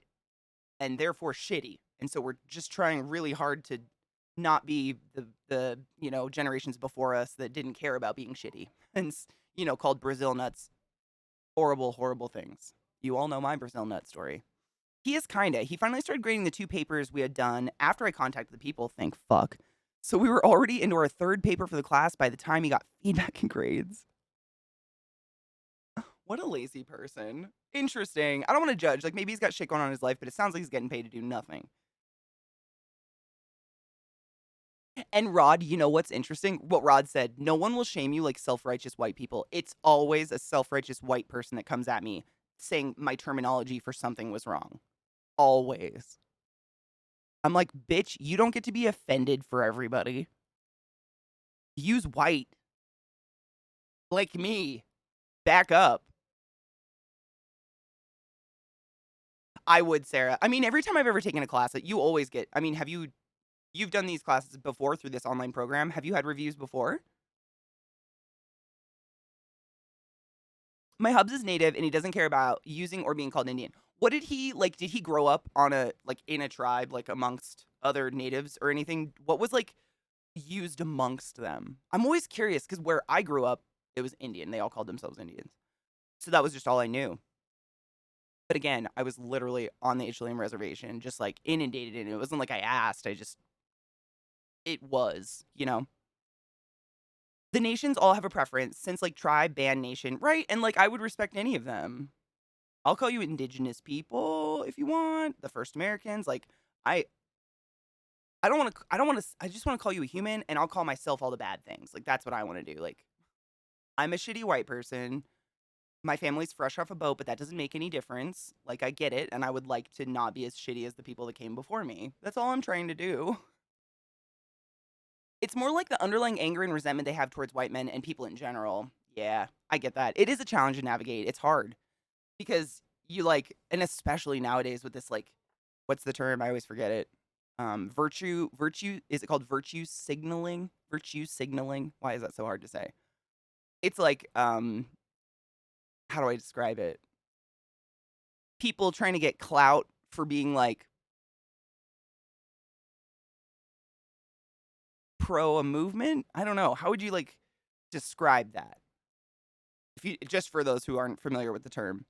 and therefore shitty. And so we're just trying really hard to not be the generations before us that didn't care about being shitty and, called Brazil nuts horrible, horrible things. You all know my Brazil nut story. He is kinda. He finally started grading the 2 papers we had done after I contacted the people, thank fuck. So we were already into our 3rd paper for the class by the time he got feedback and grades. What a lazy person. Interesting. I don't wanna judge, like, maybe he's got shit going on in his life, but it sounds like he's getting paid to do nothing. And Rod, you know what's interesting? What Rod said, no one will shame you like self-righteous white people. It's always a self-righteous white person that comes at me saying my terminology for something was wrong. Always. I'm like, bitch, you don't get to be offended for everybody. Use white. Like me. Back up. I would, Sarah. I mean, every time I've ever taken a class, you always get, I mean, you've done these classes before through this online program. Have you had reviews before? My hubs is native and he doesn't care about using or being called Indian. What did he like? Did he grow up on a like in a tribe like amongst other natives or anything? What was like used amongst them? I'm always curious because where I grew up, it was Indian. They all called themselves Indians. So that was just all I knew. But again, I was literally on the Itchlame reservation, just like inundated in it. It wasn't like I asked. It was, you know? The nations all have a preference since like tribe, band, nation, right? And like I would respect any of them. I'll call you indigenous people if you want, the first Americans. Like I I don't want to I just want to call you a human and I'll call myself all the bad things. Like that's what I want to do. Like I'm a shitty white person. My family's fresh off a boat, but that doesn't make any difference. Like I get it and I would like to not be as shitty as the people that came before me. That's all I'm trying to do. It's more like the underlying anger and resentment they have towards white men and people in general. Yeah, I get that. It is a challenge to navigate. It's hard because you like, and especially nowadays with this like, what's the term? I always forget it. Virtue. Is it called virtue signaling? Virtue signaling. Why is that so hard to say? It's like, how do I describe it? People trying to get clout for being like pro a movement. I don't know. How would you like describe that? If you just for those who aren't familiar with the term.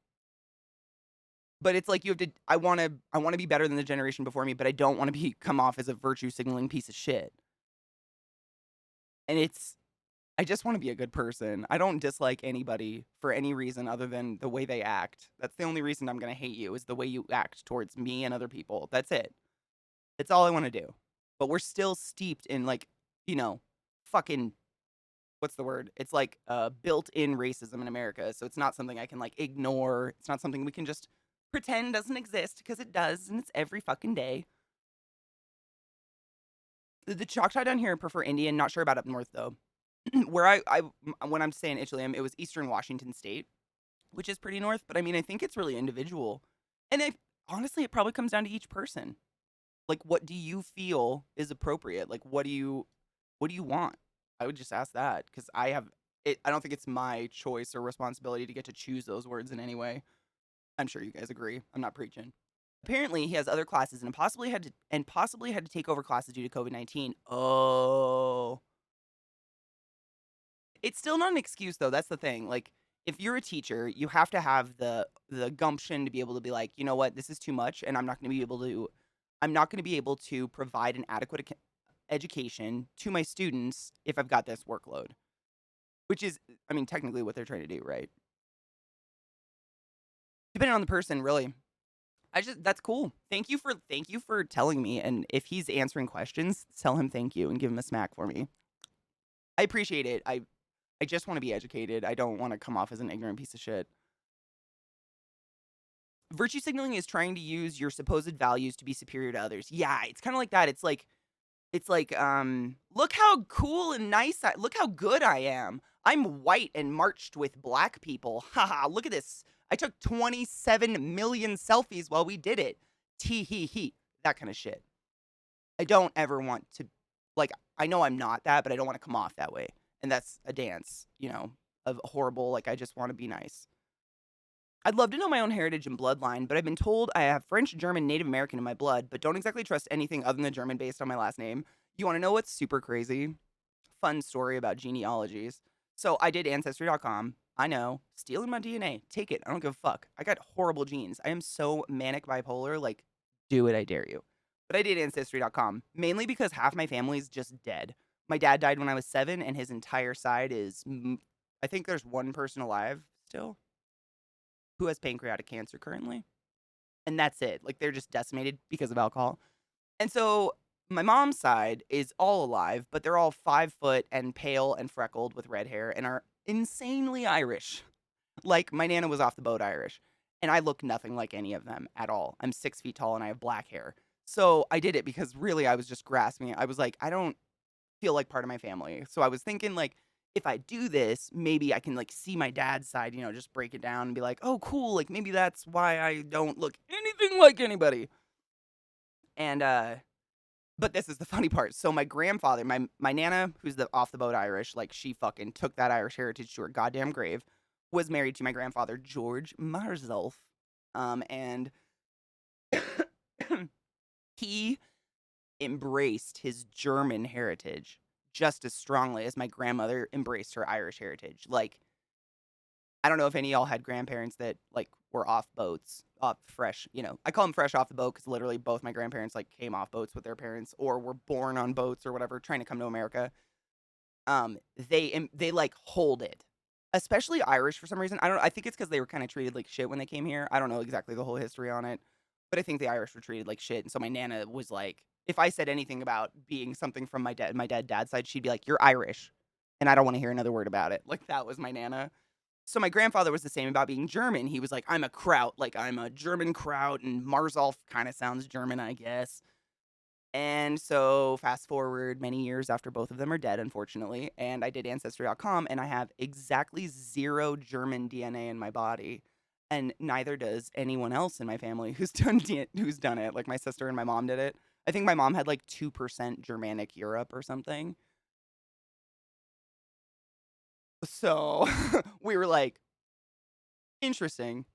But it's like you have to I want to be better than the generation before me, but I don't want to be come off as a virtue signaling piece of shit. And it's I just want to be a good person. I don't dislike anybody for any reason other than the way they act. That's the only reason I'm going to hate you is the way you act towards me and other people. That's it. It's all I want to do. But we're still steeped in like, you know, fucking what's the word? It's like built-in racism in America. So it's not something I can like ignore. It's not something we can just pretend doesn't exist because it does and it's every fucking day. The Choctaw down here prefer Indian, not sure about up north though. Where I when I'm saying Italy, it was Eastern Washington State, which is pretty north, but I mean I think it's really individual. And honestly it probably comes down to each person. Like what do you feel is appropriate? Like what do you want? I would just ask that cuz I don't think it's my choice or responsibility to get to choose those words in any way. I'm sure you guys agree. I'm not preaching. Apparently, he has other classes and possibly had to take over classes due to COVID-19. Oh. It's still not an excuse though. That's the thing. Like if you're a teacher, you have to have the gumption to be able to be like, "You know what? This is too much and I'm not going to be able to provide an adequate education to my students if I've got this workload." Which is I mean, technically what they're trying to do, right? Depending on the person, really. I just that's cool. Thank you for telling me. And if he's answering questions, tell him thank you and give him a smack for me. I appreciate it. I just want to be educated. I don't want to come off as an ignorant piece of shit. Virtue signaling is trying to use your supposed values to be superior to others. Yeah, it's kind of like that. It's like look how cool and nice look how good I am. I'm white and marched with black people. Haha, look at this. I took 27 million selfies while we did it. Tee hee hee. That kind of shit. I don't ever want to like I know I'm not that, but I don't want to come off that way. And that's a dance, you know, of horrible like I just want to be nice. I'd love to know my own heritage and bloodline, but I've been told I have French, German, Native American in my blood, but don't exactly trust anything other than German based on my last name. You want to know what's super crazy? Fun story about genealogies. So I did Ancestry.com. I know. Stealing my DNA. Take it. I don't give a fuck. I got horrible genes. I am so manic bipolar. Like, do it, I dare you. But I did Ancestry.com, mainly because half my family's just dead. My dad died when I was 7, and his entire side is. I think there's one person alive still who has pancreatic cancer currently. And that's it. Like they're just decimated because of alcohol. And so my mom's side is all alive, but they're all 5 foot and pale and freckled with red hair and are insanely Irish. Like my nana was off the boat Irish. And I look nothing like any of them at all. I'm 6 feet tall and I have black hair. So I did it because really I was just grasping it. I was like, I don't feel like part of my family. So I was thinking like if I do this, maybe I can like see my dad's side, you know, just break it down and be like, "Oh, cool, like maybe that's why I don't look anything like anybody." And but this is the funny part. So my grandfather, my nana who's the off the boat Irish, like she fucking took that Irish heritage to her goddamn grave, was married to my grandfather, George Marzolf. And he embraced his German heritage just as strongly as my grandmother embraced her Irish heritage. Like, I don't know if any of y'all had grandparents that like were off boats, off fresh. I call them fresh off the boat because literally both my grandparents like came off boats with their parents or were born on boats or whatever, trying to come to America. They like hold it, especially Irish for some reason. I don't. I think it's because they were kind of treated like shit when they came here. I don't know exactly the whole history on it, but I think the Irish were treated like shit. And so my nana was like, if I said anything about being something from my dad's side, she'd be like, "You're Irish," and I don't want to hear another word about it. Like that was my nana. So my grandfather was the same about being German. He was like, "I'm a Kraut, like I'm a German Kraut," and Marzolf kind of sounds German, I guess. And so fast forward many years after both of them are dead, unfortunately, and I did Ancestry.com, and I have exactly 0 German DNA in my body, and neither does anyone else in my family who's done it. Like my sister and my mom did it. I think my mom had like 2% Germanic Europe or something. So we were like, interesting.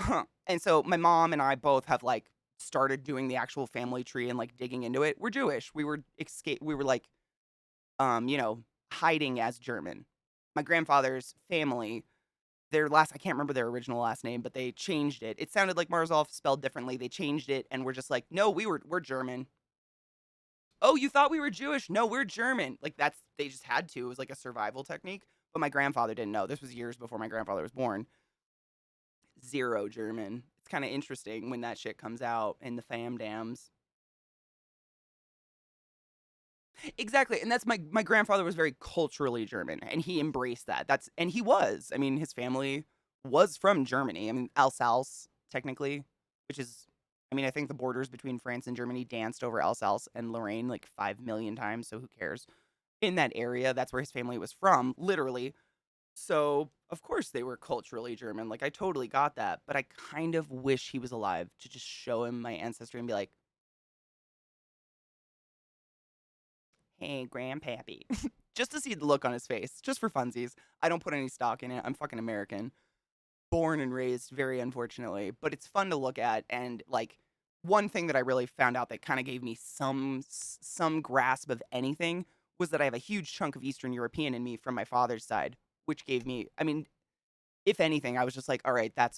Huh. And so my mom and I both have like started doing the actual family tree and like digging into it. We're Jewish. We were like hiding as German. My grandfather's family, I can't remember their original last name, but they changed it. It sounded like Marzolf spelled differently. They changed it and we're just like, "No, we're German." "Oh, you thought we were Jewish?" "No, we're German." Like they just had to. It was like a survival technique. But my grandfather didn't know. This was years before my grandfather was born. 0 German. It's kind of interesting when that shit comes out in the fam dams. Exactly, and that's my grandfather was very culturally German, and he embraced that. And he was. I mean, his family was from Germany. I mean, Alsace technically, which is, I mean, I think the borders between France and Germany danced over Alsace and Lorraine like 5 million times. So who cares? In that area, that's where his family was from, literally. So of course they were culturally German. Like I totally got that, but I kind of wish he was alive to just show him my ancestry and be like, "Hey, grandpappy." Just to see the look on his face, just for funsies. I don't put any stock in it. I'm fucking American. Born and raised, very unfortunately. But it's fun to look at. And, like, one thing that I really found out that kind of gave me some grasp of anything was that I have a huge chunk of Eastern European in me from my father's side, which gave me, I mean, if anything, I was just like, all right, that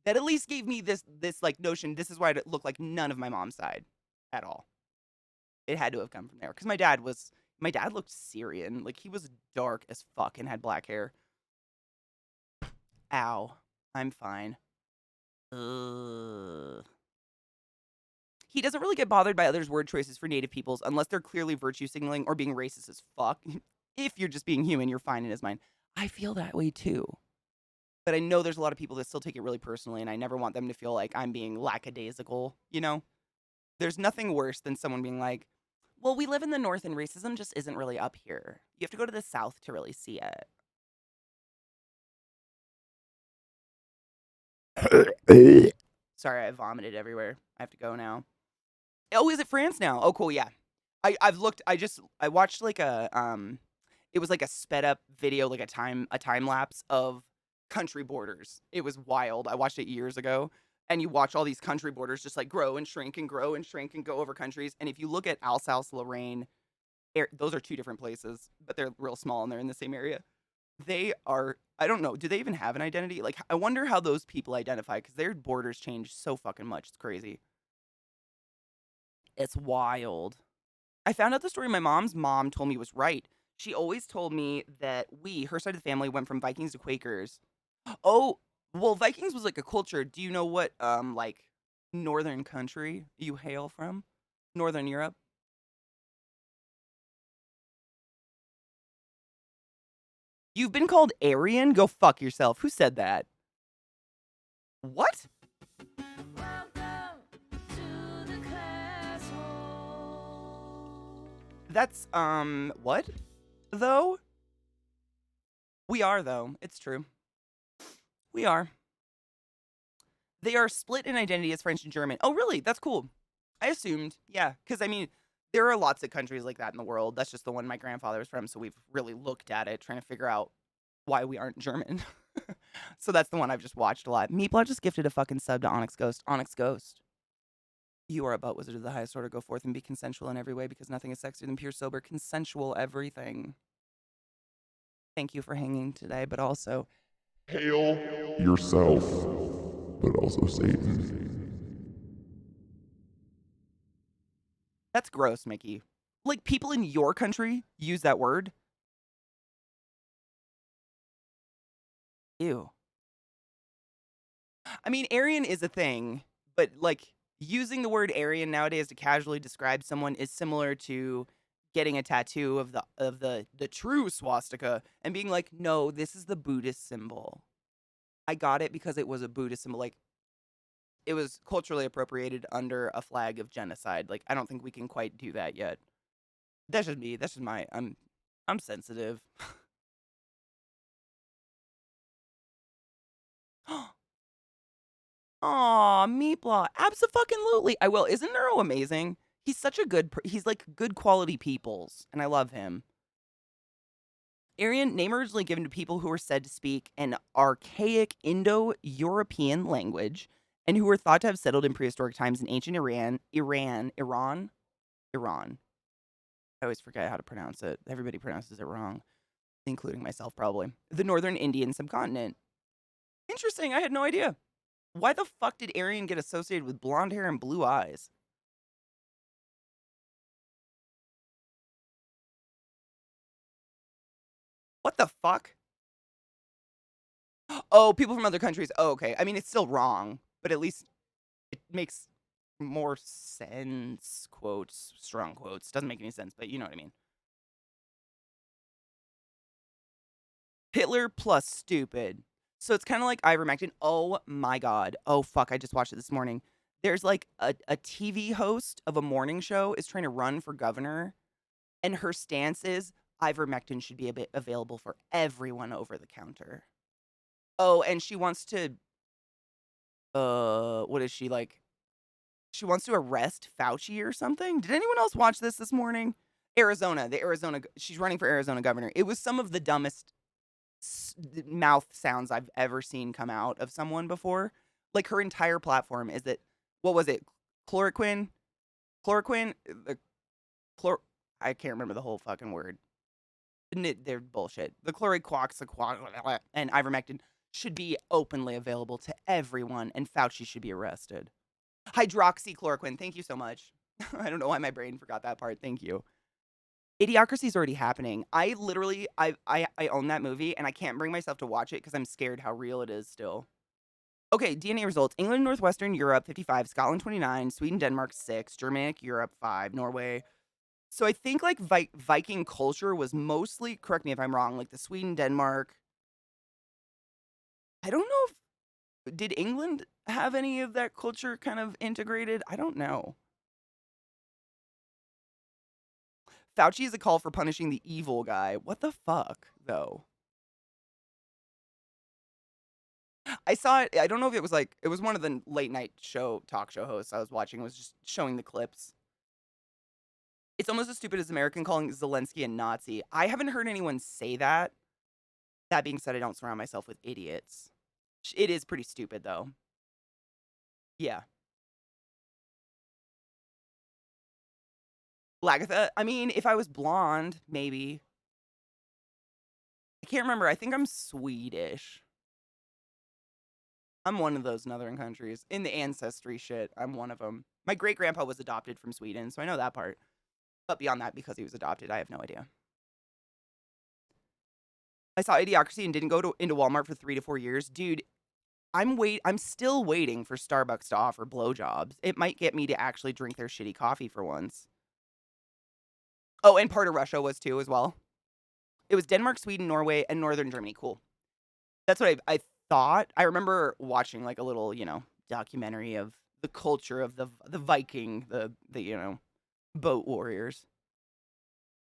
at least gave me this like notion. This is why it looked like none of my mom's side at all. It had to have come from there because my dad looked Syrian. Like he was dark as fuck and had black hair. Ow. I'm fine. Ugh. He doesn't really get bothered by others' word choices for native peoples unless they're clearly virtue signaling or being racist as fuck. If you're just being human, you're fine in his mind. I feel that way too. But I know there's a lot of people that still take it really personally, and I never want them to feel like I'm being lackadaisical, you know? There's nothing worse than someone being like, "Well, we live in the North and racism just isn't really up here. You have to go to the South to really see it." Sorry, I vomited everywhere. I have to go now. Oh, is it France now? Oh, cool, yeah. I've looked. I watched like it was like a sped up video, like a time lapse of country borders. It was wild. I watched it years ago, and you watch all these country borders just like grow and shrink and grow and shrink and go over countries. And if you look at Alsace Lorraine, those are 2 different places, but they're real small and they're in the same area. They are. I don't know. Do they even have an identity? Like, I wonder how those people identify because their borders change so fucking much. It's crazy. It's wild. I found out the story my mom's mom told me was right. She always told me that her side of the family, went from Vikings to Quakers. Oh, well, Vikings was like a culture. Do you know what, like, northern country you hail from? Northern Europe? You've been called Aryan? Go fuck yourself. Who said that? What? That's, what? Though? We are, though. It's true. We are. They are split in identity as French and German. Oh, really? That's cool. I assumed. Yeah. Because, I mean, there are lots of countries like that in the world. That's just the one my grandfather was from. So we've really looked at it, trying to figure out why we aren't German. So that's the one I've just watched a lot. Meatball just gifted a fucking sub to Onyx Ghost. Onyx Ghost. You are a butt wizard of the highest order. Go forth and be consensual in every way because nothing is sexier than pure, sober, consensual everything. Thank you for hanging today, but also Hail yourself, but also Satan. that's gross, Mickey. Like people in your country use that word. Ew. I mean, Aryan is a thing, but like using the word Aryan nowadays to casually describe someone is similar to getting a tattoo of the true swastika and being like, "No, this is the Buddhist symbol. I got it because it was a Buddhist symbol. Like it was culturally appropriated under a flag of genocide. Like I don't think we can quite do that yet. That's just me. That's just my I'm sensitive." Aw, Meatball. Abso-fucking-lutely. I will. Isn't Neuro amazing? He's such a he's like good quality peoples, and I love him. Aryan, name originally given to people who were said to speak an archaic Indo-European language and who were thought to have settled in prehistoric times in ancient Iran. I always forget how to pronounce it. Everybody pronounces it wrong, including myself probably. The northern Indian subcontinent. Interesting. I had no idea. Why the fuck did Aryan get associated with blonde hair and blue eyes? What the fuck? Oh, people from other countries. Oh, okay. I mean, it's still wrong, but at least it makes more sense. Quotes, strong quotes. Doesn't make any sense, but you know what I mean. Hitler plus stupid. So it's kind of like ivermectin. Oh my God. Oh, fuck. I just watched it this morning. There's like a TV host of a morning show is trying to run for governor, and her stance is ivermectin should be available for everyone over the counter. Oh, and she wants to, what is she like? She wants to arrest Fauci or something. Did anyone else watch this morning? She's running for Arizona governor. It was some of the dumbest mouth sounds I've ever seen come out of someone before. Like her entire platform is that, what was it? Chloroquine? Chloroquine? The chlor, I can't remember the whole fucking word. They're bullshit. The chloroquine and ivermectin should be openly available to everyone, and Fauci should be arrested. Hydroxychloroquine. Thank you so much. I don't know why my brain forgot that part. Thank you. Idiocracy is already happening. I literally, I own that movie, and I can't bring myself to watch it because I'm scared how real it is still. Okay, DNA results. England, Northwestern Europe, 55. Scotland, 29. Sweden, Denmark, 6. Germanic Europe, 5. Norway. So I think, like, Viking culture was mostly, correct me if I'm wrong, like the Sweden, Denmark. I don't know if, did England have any of that culture kind of integrated? I don't know. Fauci is a call for punishing the evil guy. What the fuck, though? I saw it. I don't know if it was like, it was one of the late night talk show hosts I was watching. It was just showing the clips. It's almost as stupid as American calling Zelensky a Nazi. I haven't heard anyone say that. That being said, I don't surround myself with idiots. It is pretty stupid, though. Yeah. Lagatha, I mean, if I was blonde, maybe. I can't remember. I think I'm Swedish. I'm one of those northern countries. In the ancestry shit, I'm one of them. My great grandpa was adopted from Sweden, so I know that part. But beyond that, because he was adopted, I have no idea. I saw Idiocracy and didn't go into Walmart for 3 to 4 years. Dude, I'm still waiting for Starbucks to offer blowjobs. It might get me to actually drink their shitty coffee for once. Oh, and part of Russia was too as well. It was Denmark, Sweden, Norway, and northern Germany. Cool. That's what I thought. I remember watching like a little, documentary of the culture of the Viking, the boat warriors.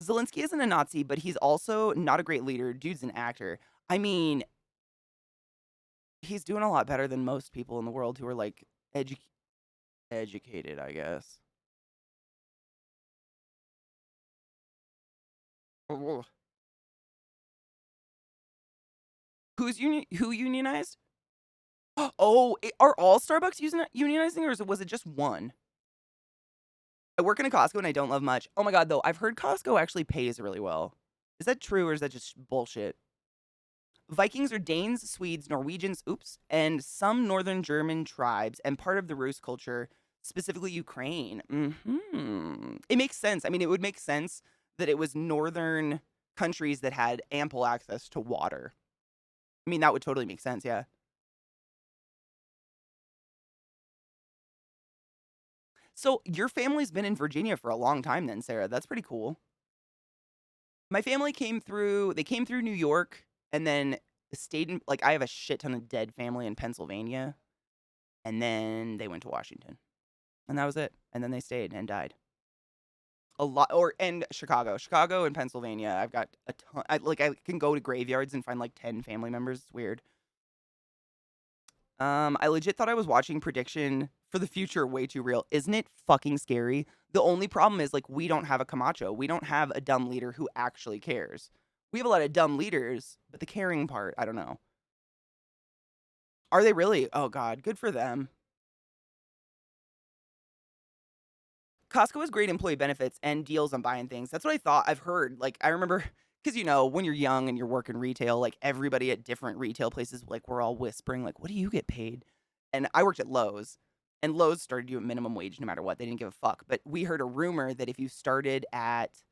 Zelensky isn't a Nazi, but he's also not a great leader. Dude's an actor. I mean, he's doing a lot better than most people in the world who are like educated, I guess. Ugh. Who unionized? Oh, are all Starbucks unionizing, or was it just one? I work in a Costco and I don't love much. Oh my god, though, I've heard Costco actually pays really well. Is that true or is that just bullshit? Vikings are Danes, Swedes, Norwegians, and some northern German tribes and part of the Rus culture, specifically Ukraine. It makes sense. I mean, it would make sense that it was northern countries that had ample access to water. I mean, that would totally make sense, yeah. So your family's been in Virginia for a long time then, Sarah. That's pretty cool. My family they came through New York and then stayed in, like, I have a shit ton of dead family in Pennsylvania, and then they went to Washington. And that was it. And then they stayed and died. A lot, and Chicago and Pennsylvania. I've got a ton. I can go to graveyards and find like 10 family members. It's weird. I legit thought I was watching prediction for the future way too real. Isn't it fucking scary? The only problem is like we don't have a Camacho. We don't have a dumb leader who actually cares. We have a lot of dumb leaders, but the caring part, I don't know. Are they really? Oh god, good for them. Costco has great employee benefits and deals on buying things. That's what I thought. I've heard. Like, I remember, because, when you're young and you're working retail, like, everybody at different retail places, like, we're all whispering, like, what do you get paid? And I worked at Lowe's, and Lowe's started you at minimum wage no matter what. They didn't give a fuck. But we heard a rumor that if you started at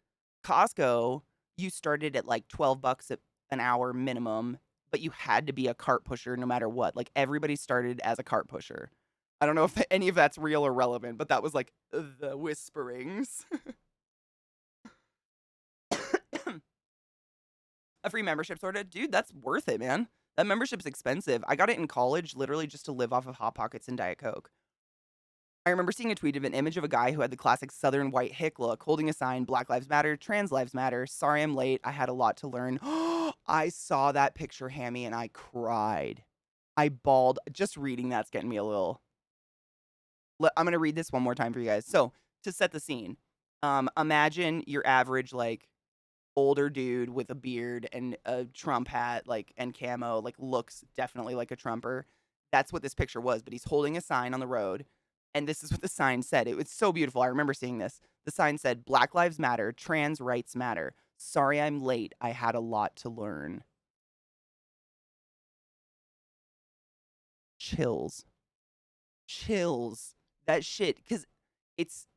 Costco, you started at, like, $12 an hour minimum, but you had to be a cart pusher no matter what. Like, everybody started as a cart pusher. I don't know if any of that's real or relevant, but that was like the whisperings. A free membership sorted? Dude, that's worth it, man. That membership's expensive. I got it in college literally just to live off of Hot Pockets and Diet Coke. I remember seeing a tweet of an image of a guy who had the classic southern white hick look, holding a sign, Black Lives Matter, Trans Lives Matter, sorry I'm late, I had a lot to learn. I saw that picture, Hammy, and I cried. I bawled. Just reading that's getting me a little... I'm going to read this one more time for you guys. So, to set the scene, imagine your average, like, older dude with a beard and a Trump hat, like, and camo, like, looks definitely like a Trumper. That's what this picture was, but he's holding a sign on the road, and this is what the sign said. It was so beautiful. I remember seeing this. The sign said, Black Lives Matter, Trans Rights Matter. Sorry I'm late. I had a lot to learn. Chills. Chills. That shit, because it's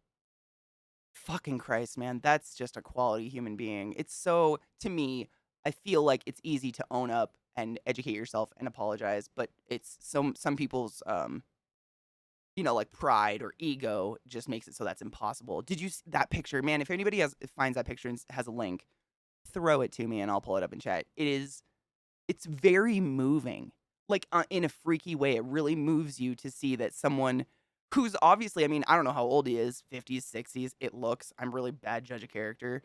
fucking Christ, man. That's just a quality human being. It's so, to me, I feel like it's easy to own up and educate yourself and apologize, but it's some people's like pride or ego just makes it so that's impossible. Did you see that picture? Man, if anybody finds that picture and has a link, throw it to me and I'll pull it up in chat. It's very moving. Like in a freaky way. It really moves you to see that someone who's obviously, I mean, I don't know how old he is, 50s, 60s, it looks. I'm really bad judge of character,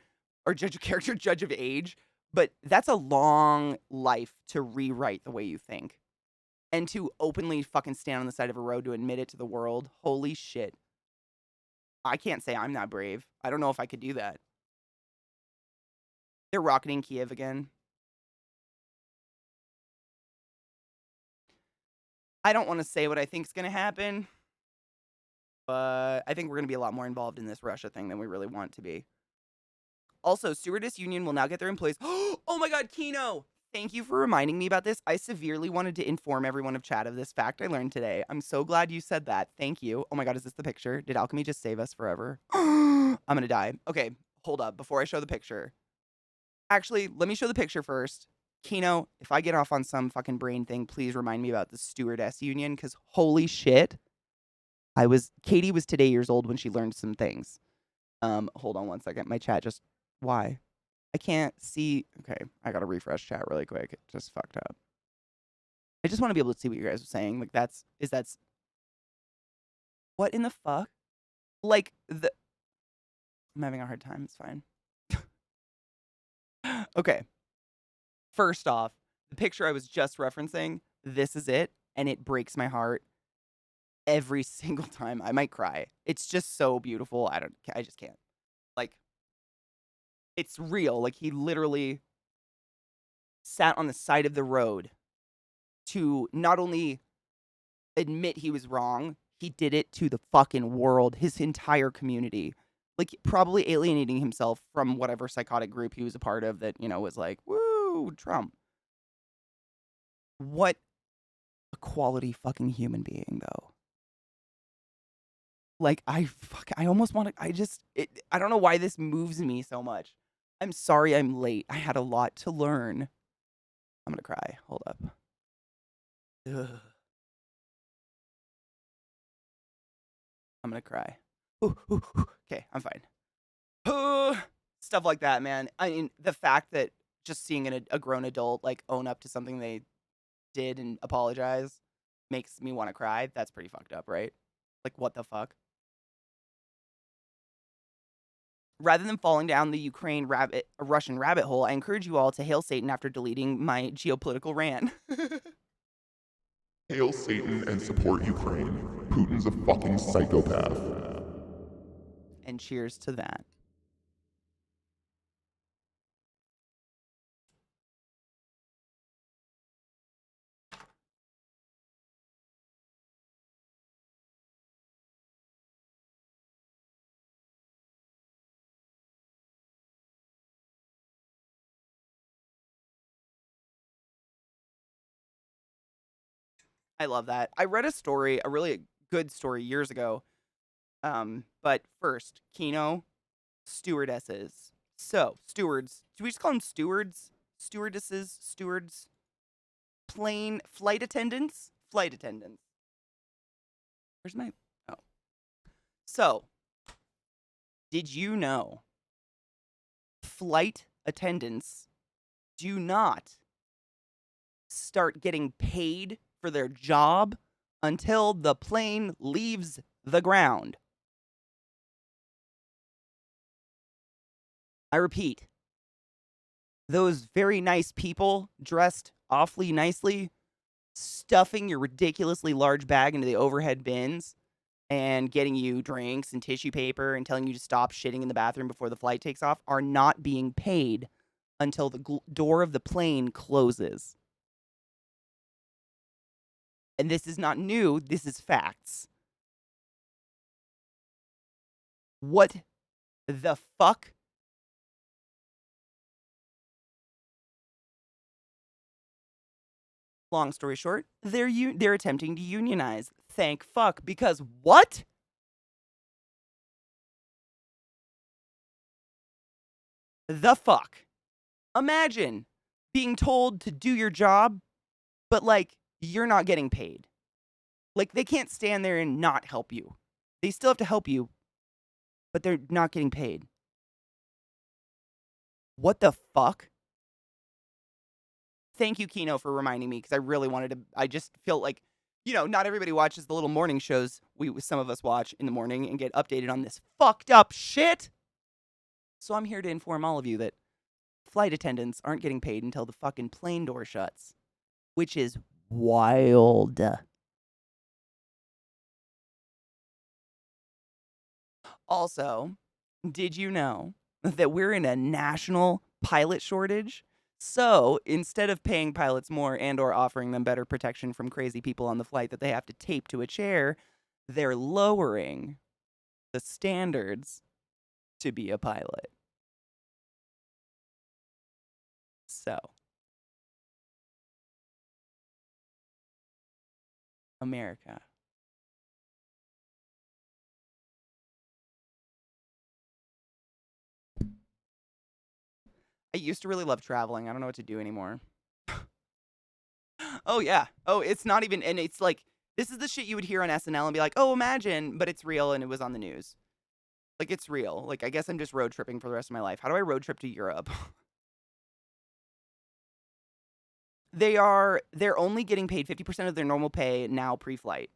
judge of age, but that's a long life to rewrite the way you think and to openly fucking stand on the side of a road to admit it to the world. Holy shit. I can't say I'm not brave. I don't know if I could do that. They're rocketing Kiev again. I don't want to say what I think is going to happen, but I think we're going to be a lot more involved in this Russia thing than we really want to be. Also, Stewardess Union will now get their employees. Oh my god, Kino! Thank you for reminding me about this. I severely wanted to inform everyone of chat of this fact I learned today. I'm so glad you said that. Thank you. Oh my god, is this the picture? Did alchemy just save us forever? I'm gonna die. Okay, hold up. Before I show the picture. Actually, let me show the picture first. Kino, if I get off on some fucking brain thing, please remind me about the Stewardess Union, because holy shit. Katie was today years old when she learned some things. Hold on one second. My chat just, why? I can't see. Okay, I gotta refresh chat really quick. It just fucked up. I just want to be able to see what you guys are saying. Like that's what in the fuck? Like I'm having a hard time. It's fine. Okay. First off, the picture I was just referencing, this is it, and it breaks my heart every single time. I might cry. It's just so beautiful. I just can't. Like, it's real. Like, he literally sat on the side of the road to not only admit he was wrong, he did it to the fucking world, his entire community. Like, probably alienating himself from whatever psychotic group he was a part of that, was like, woo, Trump. What a quality fucking human being, though. Like, I almost want to, I don't know why this moves me so much. I'm sorry I'm late. I had a lot to learn. I'm gonna cry. Hold up. Ugh. I'm gonna cry. Okay, I'm fine. Stuff like that, man. I mean, the fact that just seeing a grown adult like own up to something they did and apologize makes me want to cry. That's pretty fucked up, right? Like, what the fuck? Rather than falling down the Russian rabbit hole, I encourage you all to hail Satan after deleting my geopolitical rant. Hail Satan and support Ukraine. Putin's a fucking psychopath. And cheers to that. I love that. I read a story, a really good story years ago. But first, Kino, stewardesses. So, stewards. Do we just call them stewards? Stewardesses? Stewards? Plane flight attendants? Flight attendants. Where's my... Oh. So, did you know flight attendants do not start getting paid for their job until the plane leaves the ground? I repeat, those very nice people dressed awfully nicely, stuffing your ridiculously large bag into the overhead bins and getting you drinks and tissue paper and telling you to stop shitting in the bathroom before the flight takes off are not being paid until the door of the plane closes. And this is not new, this is facts. What the fuck? Long story short, they're attempting to unionize. Thank fuck, because what? The fuck? Imagine being told to do your job, but like you're not getting paid. Like they can't stand there and not help you. They still have to help you, but they're not getting paid. What the fuck? Thank you, Kino, for reminding me because I really wanted to. I just feel like, not everybody watches the little morning shows some of us watch in the morning and get updated on this fucked up shit. So I'm here to inform all of you that flight attendants aren't getting paid until the fucking plane door shuts, which is wild. Also, did you know that we're in a national pilot shortage? So instead of paying pilots more and or offering them better protection from crazy people on the flight that they have to tape to a chair, they're lowering the standards to be a pilot. So, America. I used to really love traveling. I don't know what to do anymore. Oh, yeah. Oh, it's not even, and it's like, this is the shit you would hear on SNL and be like, oh, imagine, but it's real and it was on the news. Like, it's real. Like, I guess I'm just road tripping for the rest of my life. How do I road trip to Europe? They're only getting paid 50% of their normal pay now pre-flight.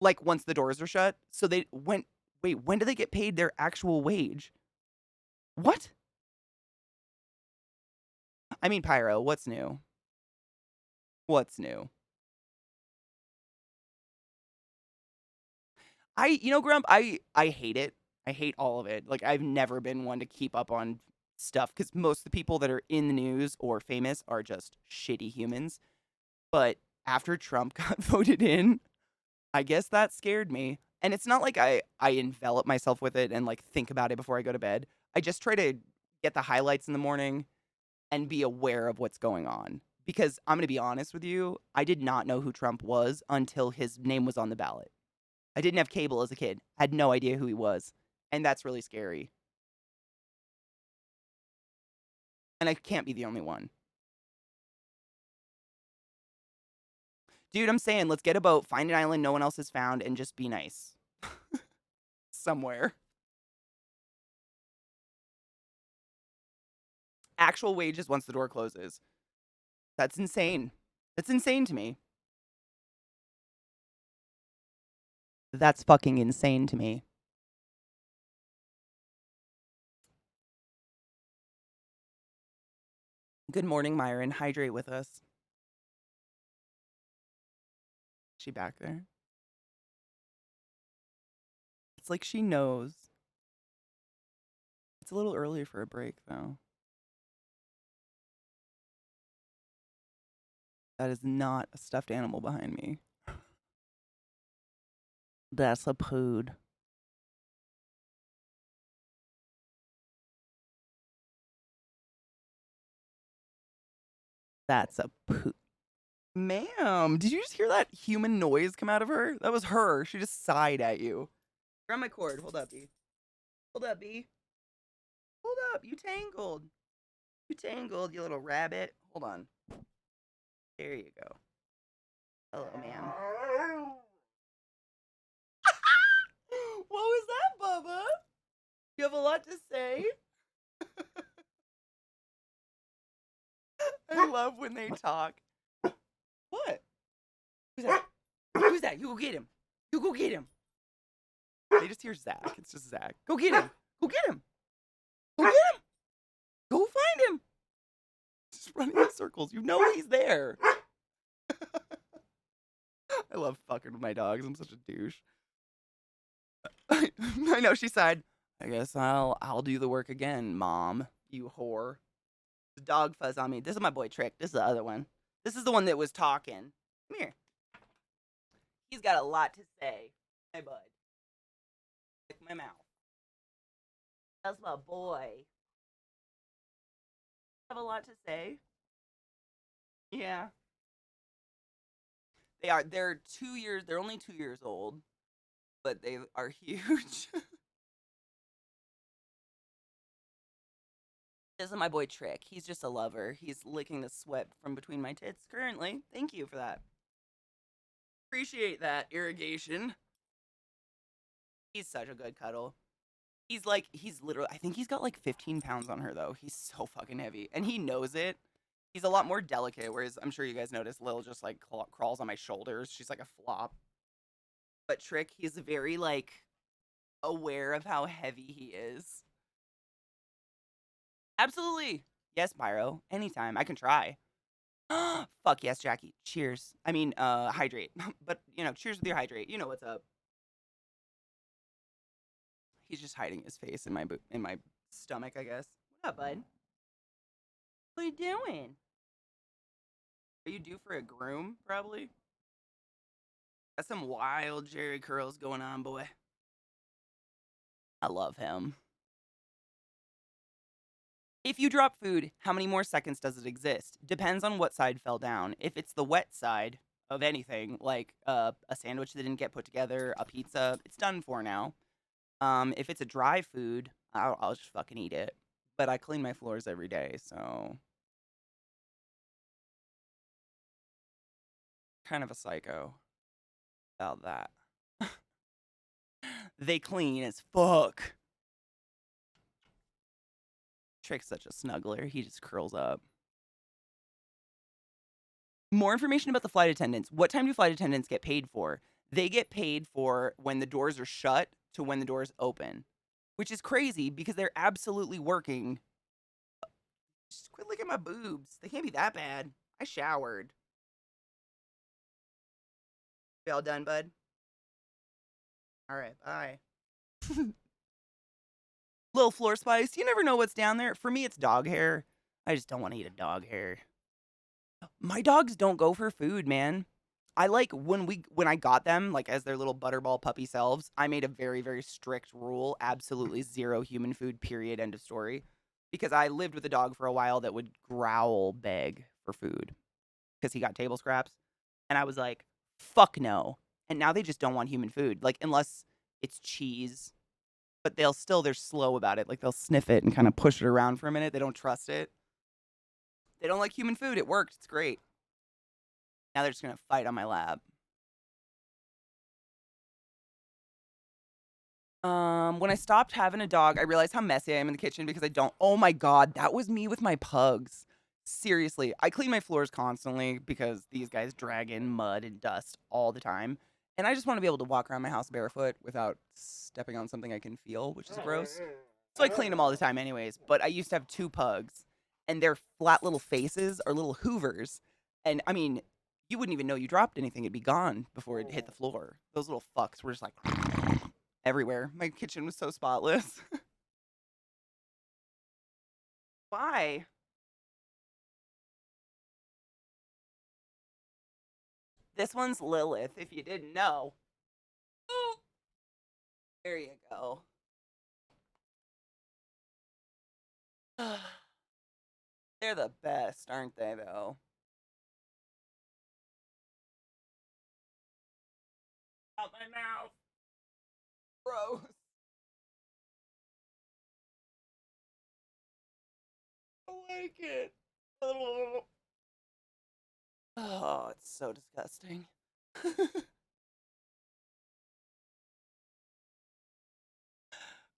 Like, once the doors are shut. So when do they get paid their actual wage? What? I mean, Pyro, what's new? What's new? Grump, I hate it. I hate all of it. Like, I've never been one to keep up on stuff because most of the people that are in the news or famous are just shitty humans. But after Trump got voted in, I guess that scared me. And it's not like I envelop myself with it and like think about it before I go to bed. I just try to get the highlights in the morning and be aware of what's going on. Because I'm going to be honest with you, I did not know who Trump was until his name was on the ballot. I didn't have cable as a kid. I had no idea who he was. And that's really scary. And I can't be the only one. Dude, I'm saying let's get a boat, find an island no one else has found, and just be nice. Somewhere. Actual wages once the door closes. That's insane. That's insane to me. That's fucking insane to me. Good morning, Myron. Hydrate with us. Is she back there? It's like she knows. It's a little early for a break, though. That is not a stuffed animal behind me. That's a pood. That's a pood. Ma'am, did you just hear that human noise come out of her? That was her. She just sighed at you. Grab my cord. Hold up, B. Hold up, B. Hold up. You tangled. You tangled, you little rabbit. Hold on. There you go. Hello, ma'am. What was that, Bubba? You have a lot to say? I love when they talk. What? Who's that? Who's that? You go get him. You go get him. They just hear Zach. It's just Zach. Go get him. Go get him. Go get him. Go find him. Just running in circles. You know he's there. I love fucking with my dogs. I'm such a douche. I know, she sighed. I guess I'll do the work again, Mom. You whore. The dog fuzz on me. This is my boy Trick. This is the other one. This is the one that was talking. Come here. He's got a lot to say. Hey, bud. Lick my mouth. That's my boy. Have a lot to say. Yeah. They are. They're 2 years. They're only 2 years old, but they are huge. This is my boy Trick. He's just a lover. He's licking the sweat from between my tits currently. Thank you for that. Appreciate that, irrigation. He's such a good cuddle. He's literally, I think he's got like 15 pounds on her though. He's so fucking heavy. And he knows it. He's a lot more delicate, whereas I'm sure you guys noticed Lil just like crawls on my shoulders. She's like a flop. But Trick, he's very like aware of how heavy he is. Absolutely. Yes, Pyro. Anytime. I can try. Fuck yes, Jackie. Cheers. I mean, hydrate. But, cheers with your hydrate. You know what's up. He's just hiding his face in my stomach, I guess. What up, bud? What are you doing? Are you due for a groom, probably? Got some wild Jerry curls going on, boy. I love him. If you drop food, how many more seconds does it exist? Depends on what side fell down. If it's the wet side of anything, like a sandwich that didn't get put together, a pizza, it's done for now. If it's a dry food, I'll just fucking eat it. But I clean my floors every day, so kind of a psycho about that. They clean as fuck. Trick's such a snuggler. He just curls up. More information about the flight attendants. What time do flight attendants get paid for? They get paid for when the doors are shut to when the doors open, which is crazy because they're absolutely working. Just quit looking at my boobs. They can't be that bad. I showered. We all done, bud? All right, bye. Little floor spice. You never know what's down there. For me, it's dog hair. I just don't want to eat a dog hair. My dogs don't go for food, man. I like when I got them, like as their little butterball puppy selves, I made a very, very strict rule. Absolutely zero human food, period, end of story. Because I lived with a dog for a while that would growl beg for food because he got table scraps. And I was like, fuck no. And now they just don't want human food. Like, unless it's cheese, but they're slow about it. Like, they'll sniff it and kind of push it around for a minute. They don't trust it. They don't like human food. It worked. It's great. Now they're just going to fight on my lap. When I stopped having a dog, I realized how messy I am in the kitchen because I don't. Oh my God, that was me with my pugs. Seriously, I clean my floors constantly because these guys drag in mud and dust all the time. And I just want to be able to walk around my house barefoot without stepping on something I can feel, which is gross. So I clean them all the time, anyways. But I used to have two pugs, and their flat little faces are little hoovers. And I mean, you wouldn't even know you dropped anything, it'd be gone before it hit the floor. Those little fucks were just like everywhere. My kitchen was so spotless. Why? This one's Lilith, if you didn't know. Ooh, there you go. They're the best, aren't they, though? Out my mouth. Gross. I like it. Oh, it's so disgusting.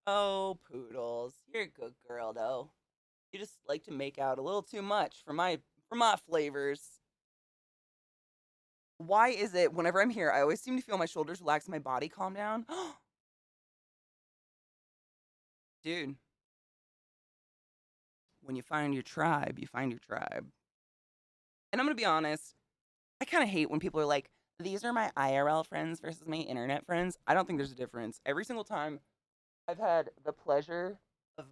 Oh, poodles. You're a good girl, though. You just like to make out a little too much for my flavors. Why is it whenever I'm here, I always seem to feel my shoulders relax and my body calm down? Dude, when you find your tribe, you find your tribe. And I'm gonna be honest, I kind of hate when people are like, these are my IRL friends versus my internet friends. I don't think there's a difference. Every single time I've had the pleasure of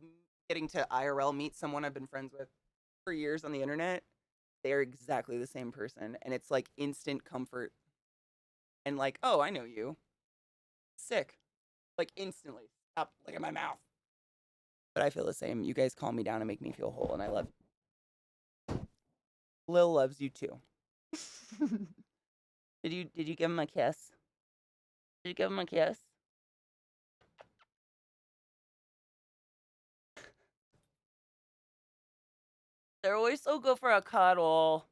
getting to IRL meet someone I've been friends with for years on the internet, they're exactly the same person. And it's like instant comfort and like, oh, I know you. Sick. Like instantly. Stop licking my mouth. But I feel the same. You guys calm me down and make me feel whole, and I love Lil loves you too. Did you give him a kiss? Did you give him a kiss? They're always so good for a cuddle.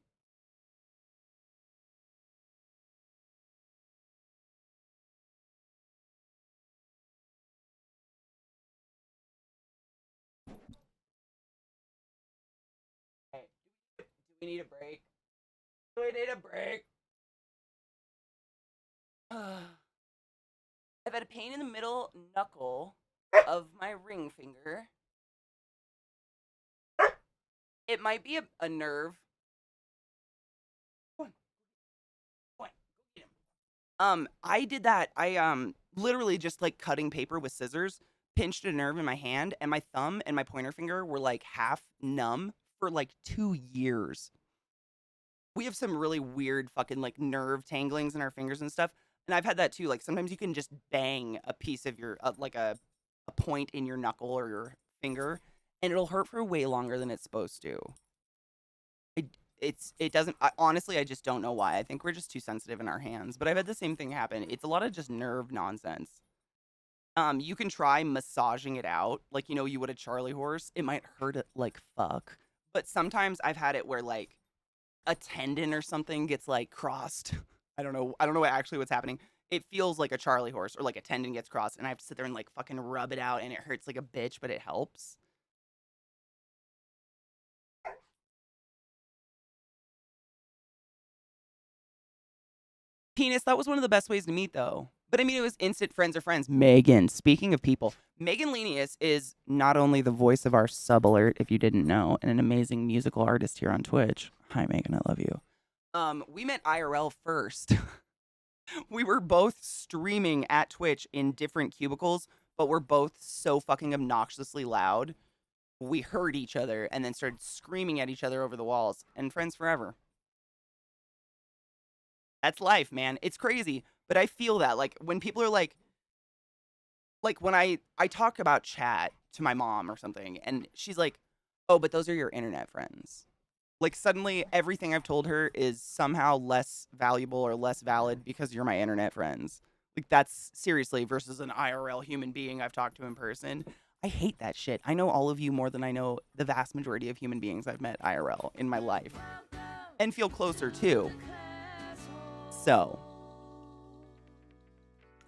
Hey, do we need a break? Do we need a break? I've had a pain in the middle knuckle of my ring finger. It might be a nerve. Go on, go on, go get him. I did that. I literally just like cutting paper with scissors, pinched a nerve in my hand, and my thumb and my pointer finger were like half numb for like 2 years. We have some really weird fucking like nerve tanglings in our fingers and stuff. And I've had that too. Like sometimes you can just bang a piece of your like a point in your knuckle or your finger, and it'll hurt for way longer than it's supposed to. It doesn't. Honestly, I just don't know why. I think we're just too sensitive in our hands. But I've had the same thing happen. It's a lot of just nerve nonsense. You can try massaging it out, like you would a Charlie horse. It might hurt it like fuck, but sometimes I've had it where like a tendon or something gets like crossed. I don't know. I don't know actually what's happening. It feels like a Charlie horse or like a tendon gets crossed, and I have to sit there and like fucking rub it out, and it hurts like a bitch, but it helps. Penis, that was one of the best ways to meet, though. But I mean, it was instant friends are friends. Megan, speaking of people, Megan Lenius is not only the voice of our sub alert, if you didn't know, and an amazing musical artist here on Twitch. Hi, Megan, I love you. We met IRL first. We were both streaming at Twitch in different cubicles, but we're both so fucking obnoxiously loud. We heard each other and then started screaming at each other over the walls, and friends forever. That's life, man. It's crazy, but I feel that like when people are like when I talk about chat to my mom or something, and she's like, "Oh, but those are your internet friends." Like suddenly everything I've told her is somehow less valuable or less valid because you're my internet friends. Like that's seriously versus an IRL human being I've talked to in person. I hate that shit. I know all of you more than I know the vast majority of human beings I've met IRL in my life and feel closer to. So,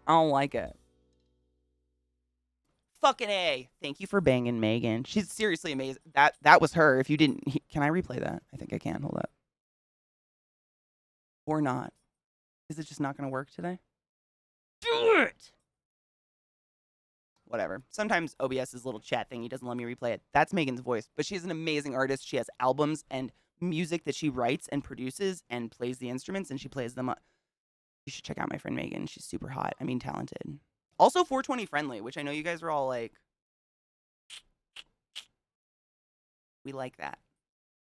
I don't like it. Fucking A. Thank you for banging Megan. She's seriously amazing. That was her. If you didn't, can I replay that? I think I can. Hold up. Or not. Is it just not going to work today? Do it. Whatever. Sometimes OBS's little chat thingy doesn't let me replay it. That's Megan's voice, but she's an amazing artist. She has albums and music that she writes and produces and plays the instruments, and she plays them. You should check out my friend Megan. She's super hot. I mean, talented. Also 420 friendly, which I know you guys are all like, we like that.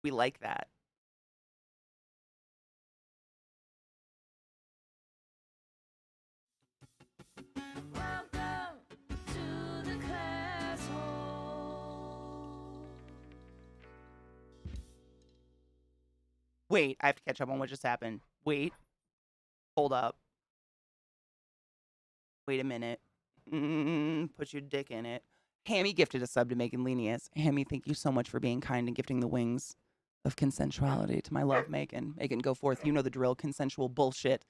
We like that. Welcome to the class hole. Wait, I have to catch up on what just happened. Wait. Hold up. Wait a minute. Put your dick in it. Hammy gifted a sub to Megan Lenius. Hammy, thank you so much for being kind and gifting the wings of consensuality to my love, Megan. Megan, go forth. You know the drill. Consensual bullshit.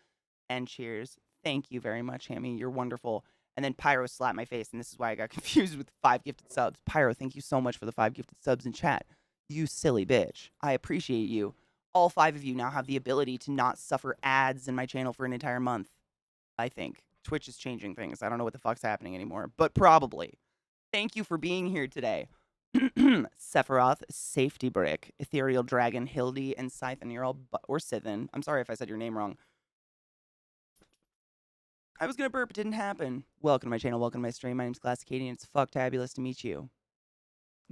And cheers. Thank you very much, Hammy. You're wonderful. And then Pyro slapped my face, and this is why I got confused with 5 gifted subs. Pyro, thank you so much for the 5 gifted subs in chat. You silly bitch. I appreciate you. All 5 of you now have the ability to not suffer ads in my channel for an entire month. I think. Twitch is changing things. I don't know what the fuck's happening anymore, but probably. Thank you for being here today. Sephiroth, Safety Brick, Ethereal Dragon, Hildy, and Scythen. You're all, or Scythen. I'm sorry if I said your name wrong. I was gonna burp, it didn't happen. Welcome to my channel, welcome to my stream. My name's ClassyKatie, and it's fucktabulous to meet you.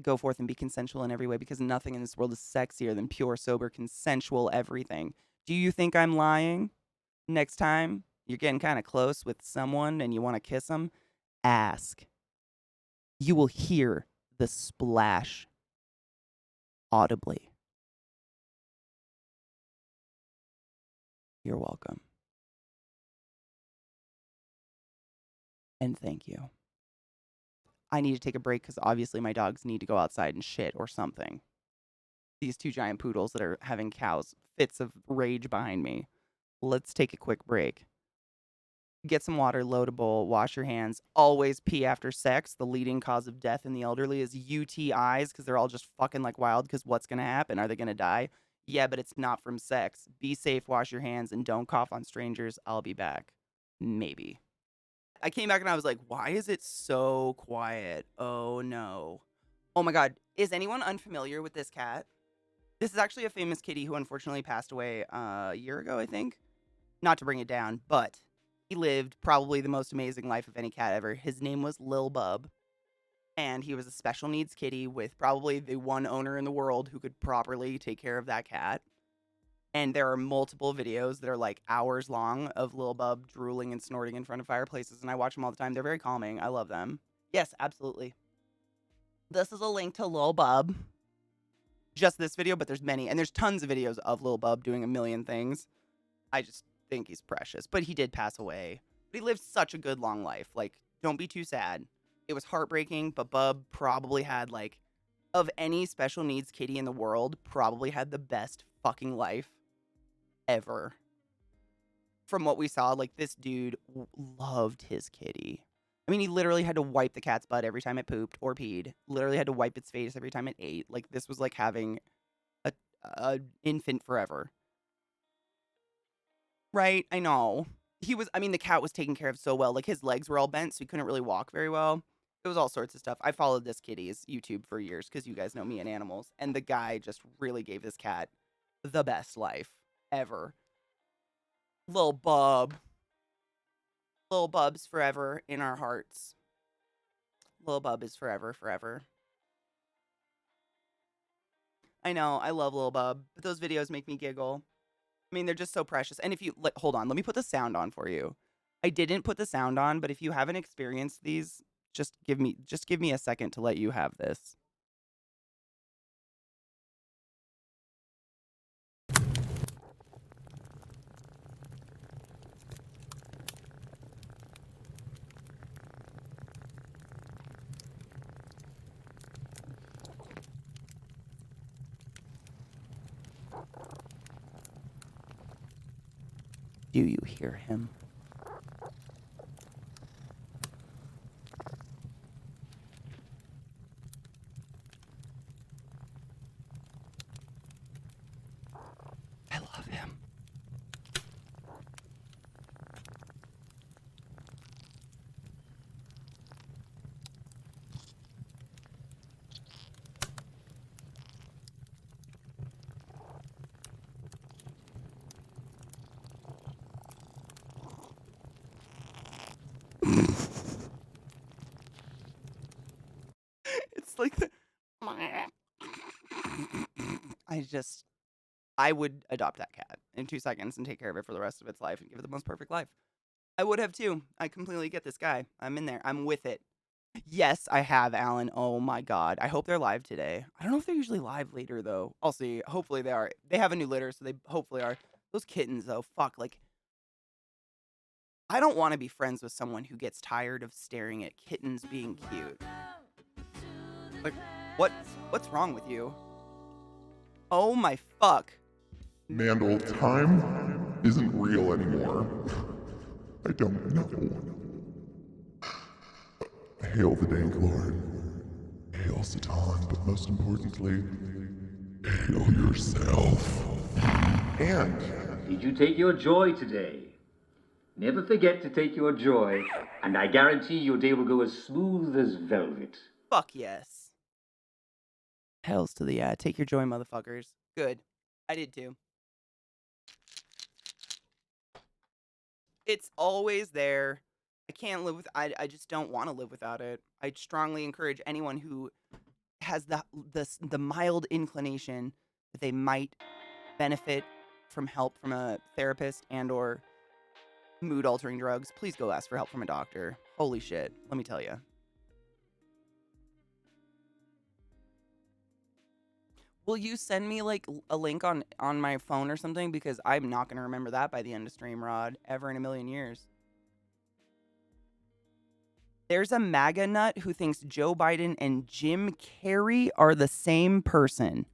Go forth and be consensual in every way, because nothing in this world is sexier than pure, sober, consensual everything. Do you think I'm lying? Next time you're getting kind of close with someone and you want to kiss them, ask. You will hear the splash audibly. You're welcome. And thank you. I need to take a break because obviously my dogs need to go outside and shit or something. These 2 giant poodles that are having cows fits of rage behind me. Let's take a quick break. Get some water, load a bowl, wash your hands. Always pee after sex. The leading cause of death in the elderly is UTIs because they're all just fucking like wild because what's going to happen? Are they going to die? Yeah, but it's not from sex. Be safe, wash your hands, and don't cough on strangers. I'll be back. Maybe. I came back and I was like, why is it so quiet? Oh no. Oh my God. Is anyone unfamiliar with this cat? This is actually a famous kitty who unfortunately passed away a year ago, I think. Not to bring it down, but he lived probably the most amazing life of any cat ever. His name was Lil Bub, and he was a special needs kitty with probably the one owner in the world who could properly take care of that cat. And there are multiple videos that are like hours long of Lil Bub drooling and snorting in front of fireplaces, and I watch them all the time. They're very calming. I love them. Yes, absolutely. This is a link to Lil Bub. Just this video, but there's many, and there's tons of videos of Lil Bub doing a million things. I just think he's precious, but he did pass away. But he lived such a good long life. Like, don't be too sad. It was heartbreaking, but Bub probably had like, of any special needs kitty in the world, probably had the best fucking life ever. From what we saw, like this dude loved his kitty. I mean, he literally had to wipe the cat's butt every time it pooped or peed. Literally had to wipe its face every time it ate. Like this was like having a infant forever. Right? I know. I mean, the cat was taken care of so well. Like his legs were all bent, so he couldn't really walk very well. It was all sorts of stuff. I followed this kitty's YouTube for years because you guys know me and animals. And the guy just really gave this cat the best life ever. Lil Bub. Lil Bub's forever in our hearts. Lil Bub is forever, forever. I know, I love Lil Bub, but those videos make me giggle. I mean, they're just so precious. And if you like, hold on, let me put the sound on for you. I didn't put the sound on, but if you haven't experienced these, just give me a second to let you have this. Do you hear him? I love him. It's like the I would adopt that cat in 2 seconds and take care of it for the rest of its life and give it the most perfect life. I would have too. I completely get this guy. I'm in there. I'm with it. Yes, I have, Alan. Oh my god. I hope they're live today. I don't know if they're usually live later though. I'll see. Hopefully they are. They have a new litter, so they hopefully are. Those kittens though, fuck, like I don't want to be friends with someone who gets tired of staring at kittens being cute. Like, what's wrong with you? Oh my fuck. Mandel, time isn't real anymore. I don't know. Hail the Dank Lord. Hail Satan, but most importantly, hail yourself. And Did you take your joy today? Never forget to take your joy, and I guarantee your day will go as smooth as velvet. Fuck yes. Hells to the yeah. Take your joy, motherfuckers. Good. I did too. It's always there. I can't live with I just don't want to live without it. I strongly encourage anyone who has the mild inclination that they might benefit from help from a therapist and or mood altering drugs, please go ask for help from a doctor. Holy shit, let me tell you. Will you send me like a link on my phone or something, because I'm not going to remember that by the end of stream, Rod, ever in a million years. There's a MAGA nut who thinks Joe Biden and Jim Carrey are the same person.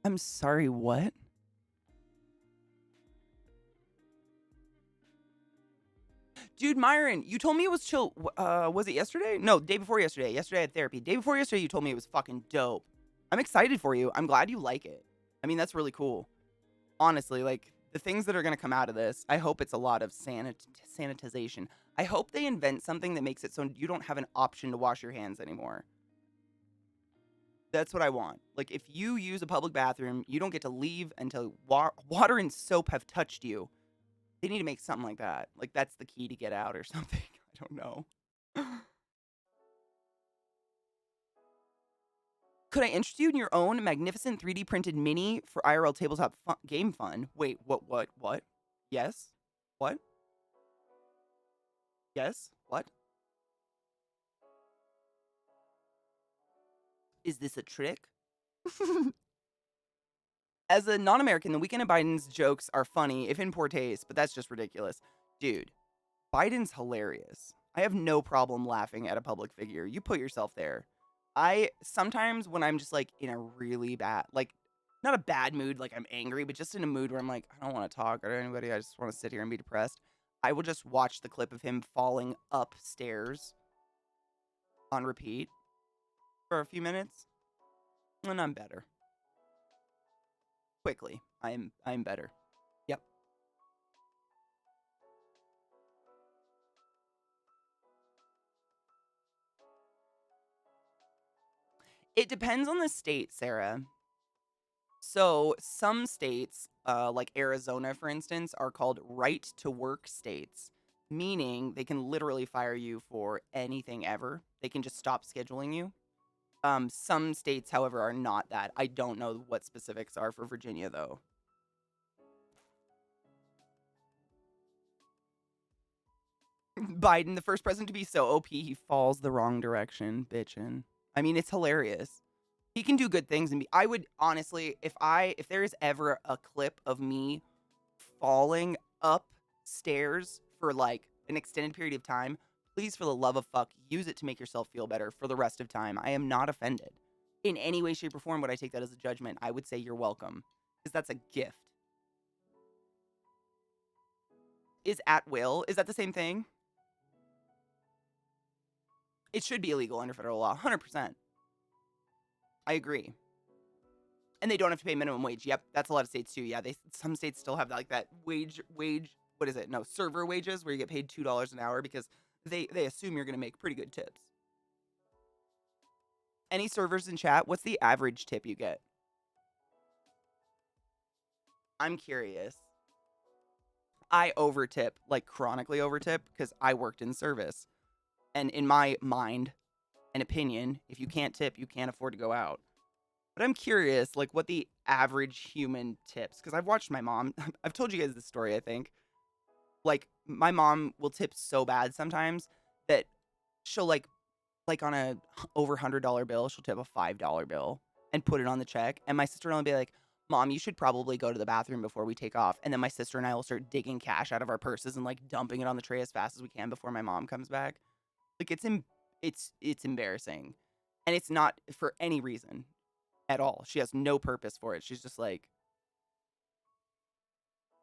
I'm sorry, what? Dude, Myron, you told me it was chill. Was it yesterday? No, day before yesterday. Yesterday I had therapy. Day before yesterday, you told me it was fucking dope. I'm excited for you. I'm glad you like it. I mean, that's really cool. Honestly, like, the things that are going to come out of this, I hope it's a lot of sanitization. I hope they invent something that makes it so you don't have an option to wash your hands anymore. That's what I want. Like, if you use a public bathroom, you don't get to leave until water and soap have touched you. They need to make something like that. Like, that's the key to get out or something. I don't know. Could I interest you in your own magnificent 3D printed mini for IRL tabletop game fun? Wait, what? Yes? What? Yes? What? Is this a trick? As a non-American, the Weekend of Biden's jokes are funny, if in poor taste, but that's just ridiculous. Dude, Biden's hilarious. I have no problem laughing at a public figure. You put yourself there. I sometimes when I'm just like in a really bad, like not a bad mood, like I'm angry, but just in a mood where I'm like, I don't want to talk to anybody. I just want to sit here and be depressed. I will just watch the clip of him falling upstairs on repeat for a few minutes, and I'm better. Quickly, I'm better. Yep. It depends on the state, Sarah. So some states, like Arizona, for instance, are called right to work states. meaning they can literally fire you for anything ever. They can just stop scheduling you. Some states, however, are not that. I don't know what specifics are for Virginia, though. Biden, the first president to be so OP, he falls the wrong direction, bitchin'. I mean, it's hilarious. He can do good things, and I would honestly, if there is ever a clip of me falling upstairs for like an extended period of time, please, for the love of fuck, use it to make yourself feel better for the rest of time. I am not offended in any way, shape, or form. Would I take that as a judgment? I would say you're welcome, because that's a gift. Is at will? Is that the same thing? It should be illegal under federal law, 100%. I agree. And they don't have to pay minimum wage. Yep, that's a lot of states too. Yeah, some states still have like that wage. What is it? No, server wages where you get paid $2 an hour because they assume you're going to make pretty good tips. Any servers in chat? What's the average tip you get? I'm curious. I overtip, like chronically overtip, because I worked in service. And in my mind and opinion, if you can't tip, you can't afford to go out. But I'm curious, like, what the average human tips. Because I've watched my mom. I've told you guys this story, I think. Like, my mom will tip so bad sometimes that she'll, like on a over $100 bill, she'll tip a $5 bill and put it on the check. And my sister will be like, Mom, you should probably go to the bathroom before we take off. And then my sister and I will start digging cash out of our purses and, like, dumping it on the tray as fast as we can before my mom comes back. Like, it's embarrassing. And it's not for any reason at all. She has no purpose for it. She's just like,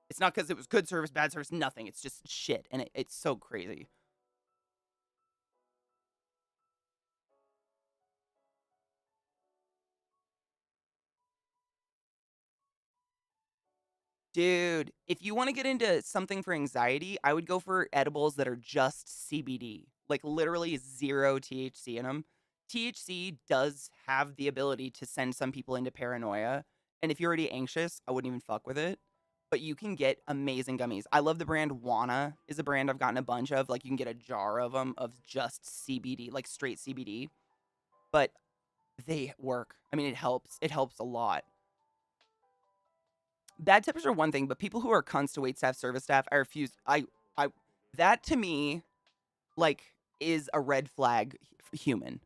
it's not because it was good service, bad service, nothing. It's just shit. And it's so crazy. Dude, if you want to get into something for anxiety, I would go for edibles that are just CBD. Like literally zero THC in them. THC does have the ability to send some people into paranoia. And if you're already anxious, I wouldn't even fuck with it. But you can get amazing gummies. I love the brand Wana is a brand I've gotten a bunch of. Like you can get a jar of them of just CBD, like straight CBD. But they work. I mean, it helps. It helps a lot. Bad tippers are one thing, but people who are cunts to wait staff, service staff, I refuse. I, that to me, like, is a red flag human.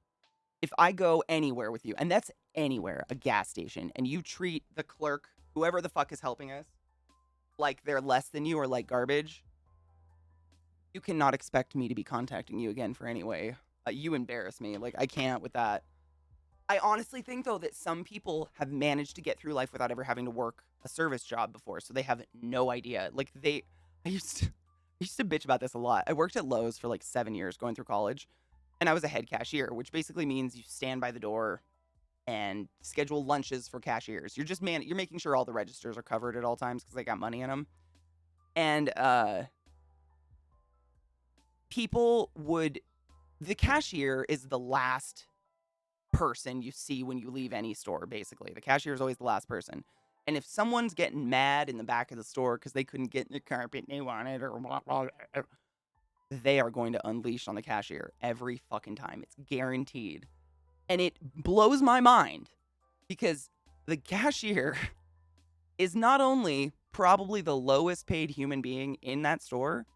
If I go anywhere with you, and that's anywhere, a gas station, and you treat the clerk, whoever the fuck is helping us, like they're less than you or like garbage, you cannot expect me to be contacting you again for any way. You embarrass me. Like, I can't with that. I honestly think, though, that some people have managed to get through life without ever having to work a service job before, so they have no idea. Like, I used to bitch about this a lot. I worked at Lowe's for like 7 years going through college, and I was a head cashier, which basically means you stand by the door and schedule lunches for cashiers. You're making sure all the registers are covered at all times because they got money in them. And the cashier is the last person you see when you leave any store, basically. The cashier is always the last person. And if someone's getting mad in the back of the store because they couldn't get in the carpet they wanted, or blah, blah, blah, they are going to unleash on the cashier every fucking time. It's guaranteed. And it blows my mind because the cashier is not only probably the lowest paid human being in that store,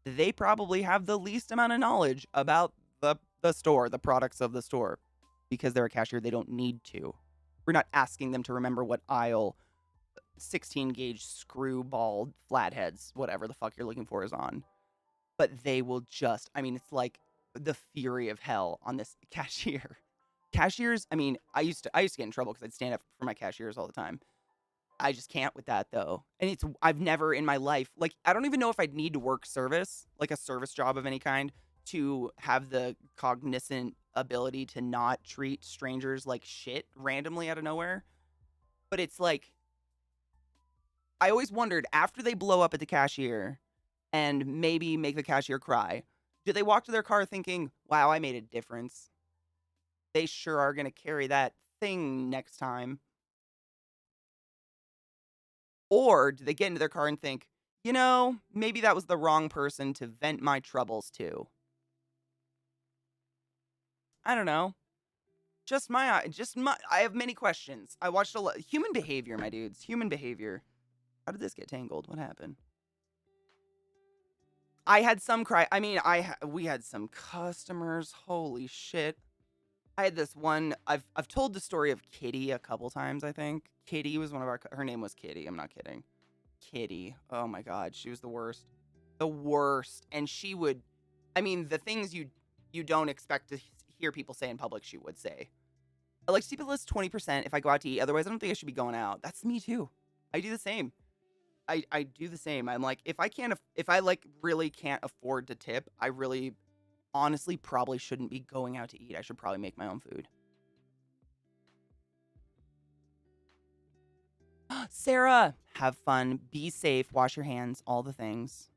they probably have the least amount of knowledge about the store, the products of the store. Because they're a cashier, they don't need to. We're not asking them to remember what aisle 16 gauge screw ball flatheads, whatever the fuck you're looking for, is on. But they will just, I mean, it's like the fury of hell on this cashier. Cashiers, I mean, I used to get in trouble because I'd stand up for my cashiers all the time. I just can't with that though. And I've never in my life, like, I don't even know if I'd need to work service, like a service job of any kind, to have the cognizant ability to not treat strangers like shit randomly out of nowhere. But it's like, I always wondered, after they blow up at the cashier and maybe make the cashier cry, do they walk to their car thinking, wow, I made a difference? They sure are going to carry that thing next time. Or do they get into their car and think, You know, maybe that was the wrong person to vent my troubles to. I don't know. I have many questions. I watched a lot. Human behavior, my dudes. Human behavior. How did this get tangled? What happened? I had some cry. I mean, we had some customers. Holy shit. I had this one. I've told the story of Kitty a couple times, I think. Kitty was one of her name was Kitty. I'm not kidding. Kitty. Oh my god, she was the worst. The worst. And she would, I mean, the things you don't expect to hear people say in public, she would say. I like to keep it list 20% if I go out to eat. Otherwise, I don't think I should be going out. That's me too. I do the same. I do the same. I'm like, if I like really can't afford to tip, I really honestly probably shouldn't be going out to eat. I should probably make my own food. Sarah, have fun, be safe, wash your hands, all the things.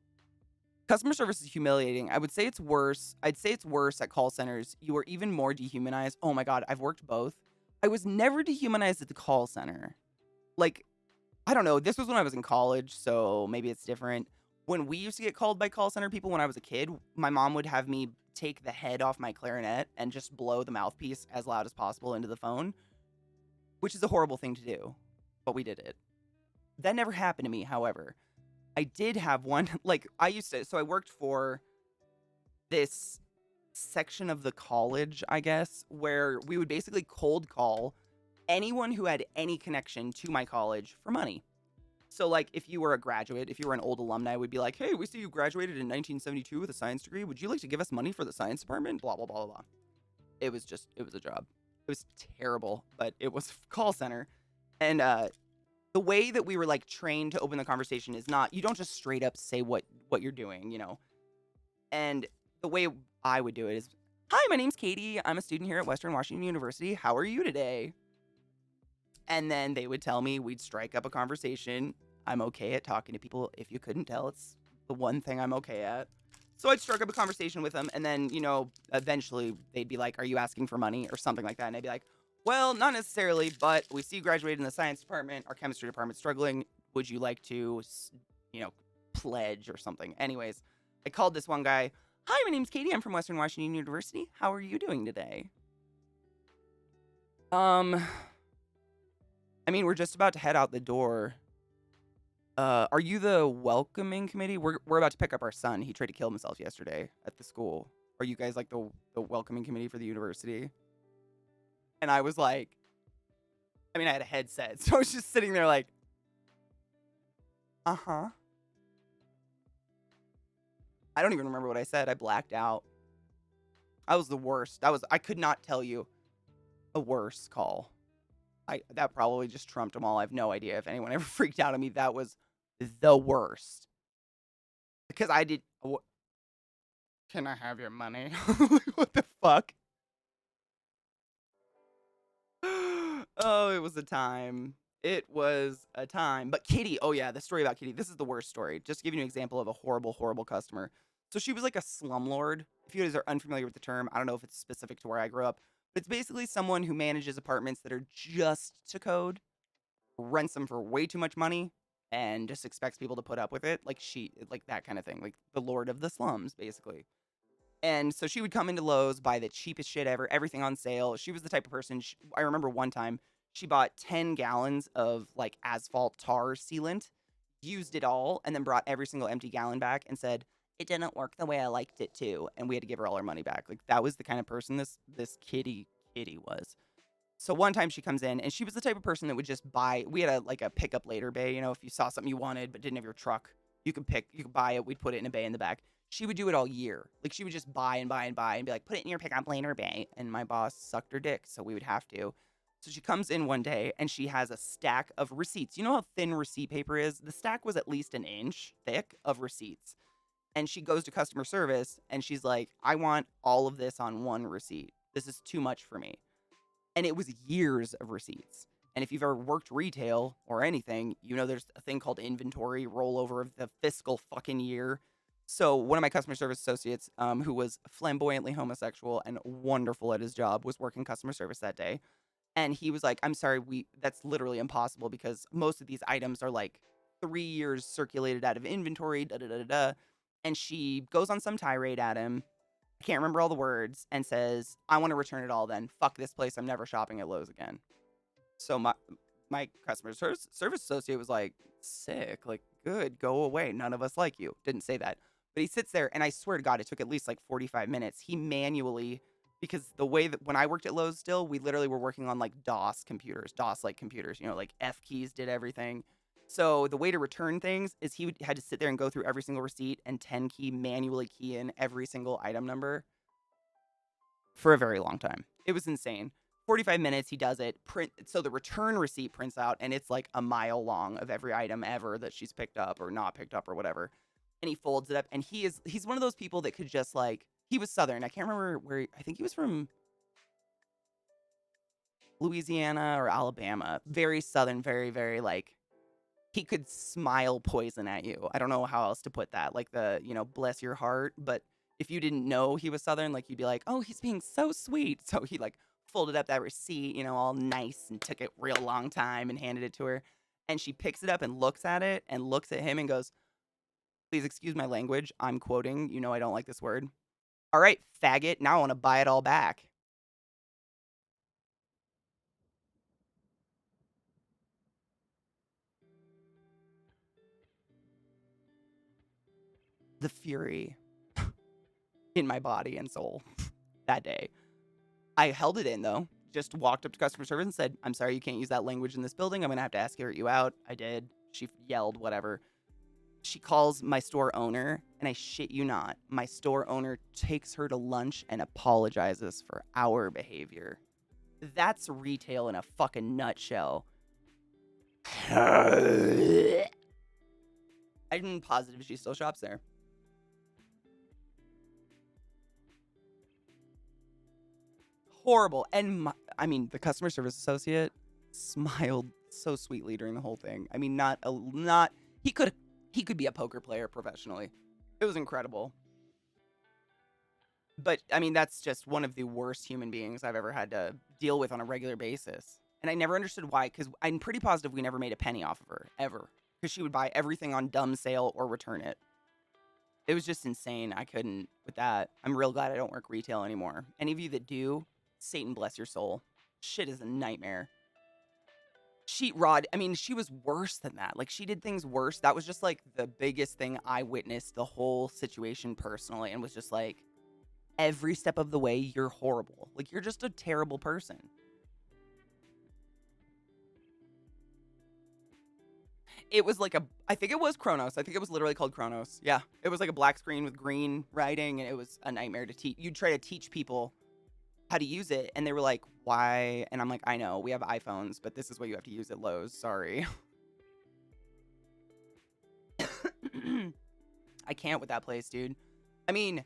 Customer service is humiliating. I would say it's worse. I'd say it's worse at call centers. You are even more dehumanized. Oh my God, I've worked both. I was never dehumanized at the call center. Like, I don't know. This was when I was in college, so maybe it's different. When we used to get called by call center people when I was a kid, my mom would have me take the head off my clarinet and just blow the mouthpiece as loud as possible into the phone, which is a horrible thing to do, but we did it. That never happened to me, however. I did have one, like, so I worked for this section of the college, I guess, where we would basically cold call anyone who had any connection to my college for money. So, like, if you were a graduate, if you were an old alumni, we'd be like, hey, we see you graduated in 1972 with a science degree. Would you like to give us money for the science department? Blah, blah, blah, blah, blah. It was a job. It was terrible, but it was a call center. And the way that we were, like, trained to open the conversation is not, you don't just straight up say what you're doing, you know? And the way I would do it is, hi, my name's Katie. I'm a student here at Western Washington University. How are you today? And then they would tell me, we'd strike up a conversation. I'm okay at talking to people. If you couldn't tell, it's the one thing I'm okay at. So I'd strike up a conversation with them. And then, you know, eventually they'd be like, are you asking for money or something like that? And I'd be like, well, not necessarily, but we see you graduated in the science department. Our chemistry department's struggling. Would you like to, you know, pledge or something? Anyways, I called this one guy. Hi, my name's Katie. I'm from Western Washington University. How are you doing today? I mean, we're just about to head out the door. Are you the welcoming committee? We're about to pick up our son. He tried to kill himself yesterday at the school. Are you guys like the welcoming committee for the university? And I was like, I mean, I had a headset, so I was just sitting there like, uh-huh. I don't even remember what I said. I blacked out. I was the worst. I could not tell you a worse call. That probably just trumped them all. I have no idea if anyone ever freaked out on me. That was the worst. Because I did. Can I have your money? What the fuck? Oh, it was a time. It was a time. But Kitty, oh yeah, the story about Kitty. This is the worst story. Just to give you an example of a horrible, horrible customer. So she was like a slumlord. If you guys are unfamiliar with the term, I don't know if it's specific to where I grew up. But it's basically someone who manages apartments that are just to code, rents them for way too much money, and just expects people to put up with it. Like that kind of thing. Like the lord of the slums, basically. And so she would come into Lowe's, buy the cheapest shit ever, everything on sale. She was the type of person, I remember one time, she bought 10 gallons of like asphalt tar sealant, used it all, and then brought every single empty gallon back and said, it didn't work the way I liked it to. And we had to give her all our money back. Like that was the kind of person this kitty was. So one time she comes in and she was the type of person that would just buy, we had a pick up later bay, you know, if you saw something you wanted but didn't have your truck, you could buy it, we'd put it in a bay in the back. She would do it all year. Like she would just buy and buy and buy and be like, put it in your pick up later bay. And my boss sucked her dick, so we would have to. So she comes in one day and she has a stack of receipts. You know how thin receipt paper is? The stack was at least an inch thick of receipts. And she goes to customer service and she's like, I want all of this on one receipt. This is too much for me. And it was years of receipts. And if you've ever worked retail or anything, you know there's a thing called inventory rollover of the fiscal fucking year. So one of my customer service associates, who was flamboyantly homosexual and wonderful at his job, was working customer service that day. And he was like, I'm sorry, that's literally impossible because most of these items are like 3 years circulated out of inventory, da da da da da. And she goes on some tirade at him. I can't remember all the words, and says, "I want to return it all then. Fuck this place. I'm never shopping at Lowe's again." So my customer service associate was like, "Sick. Like, good. Go away. None of us like you." Didn't say that. But he sits there, and I swear to God, it took at least like 45 minutes. He manually, because the way that when I worked at Lowe's still, we literally were working on like DOS computers, DOS like computers, like F keys did everything. So the way to return things is had to sit there and go through every single receipt and 10 key manually key in every single item number for a very long time. It was insane. 45 minutes, he does it. So the return receipt prints out, and it's like a mile long of every item ever that she's picked up or not picked up or whatever. And he folds it up, and he's one of those people that could just like, he was Southern. I can't remember where, I think he was from Louisiana or Alabama. Very Southern, very, very like, he could smile poison at you. I don't know how else to put that. Like the, bless your heart. But if you didn't know he was Southern, like you'd be like, oh, he's being so sweet. So he like folded up that receipt, all nice, and took it real long time and handed it to her. And she picks it up and looks at it and looks at him and goes, "Please excuse my language. I'm quoting. I don't like this word. All right, faggot. Now I want to buy it all back." The fury in my body and soul that day. I held it in though. Just walked up to customer service and said, "I'm sorry, you can't use that language in this building. I'm going to have to escort you out." I did. She yelled, whatever. She calls my store owner, and I shit you not, my store owner takes her to lunch and apologizes for our behavior. That's retail in a fucking nutshell. I'm positive she still shops there. Horrible. And the customer service associate smiled so sweetly during the whole thing. I mean, he could be a poker player professionally. It was incredible. But that's just one of the worst human beings I've ever had to deal with on a regular basis. And I never understood why, because I'm pretty positive we never made a penny off of her, ever. Because she would buy everything on dumb sale or return it. It was just insane. I couldn't with that. I'm real glad I don't work retail anymore. Any of you that do, Satan bless your soul. Shit is a nightmare. She was worse than that. Like, she did things worse. That was just like the biggest thing I witnessed the whole situation personally, and was just like, every step of the way, you're horrible. Like, you're just a terrible person. It was like I think it was Chronos. I think it was literally called Chronos. Yeah. It was like a black screen with green writing, and it was a nightmare to teach. You'd try to teach people how to use it, and they were like, "Why?" And I'm like, "I know, we have iPhones, but this is what you have to use at Lowe's. Sorry." I can't with that place, dude. I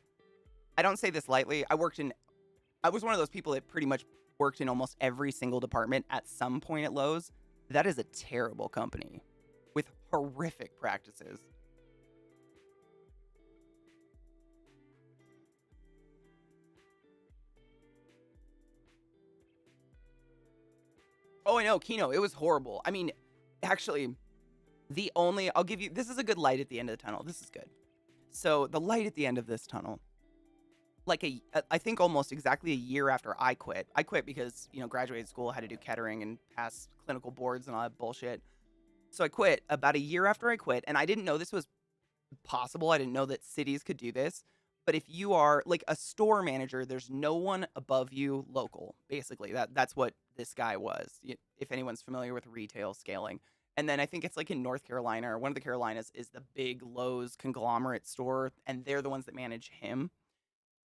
don't say this lightly. I was one of those people that pretty much worked in almost every single department at some point at Lowe's. That is a terrible company with horrific practices. Oh, I know, Kino. It was horrible. Actually, I'll give you, this is a good light at the end of the tunnel. This is good. So the light at the end of this tunnel, I think almost exactly a year after I quit because, graduated school, had to do Kettering and pass clinical boards and all that bullshit. So I quit about a year after I quit, and I didn't know this was possible. I didn't know that cities could do this. But if you are like a store manager, there's no one above you local, basically. That's what this guy was, if anyone's familiar with retail scaling. And then I think it's like in North Carolina or one of the Carolinas is the big Lowe's conglomerate store, and they're the ones that manage him.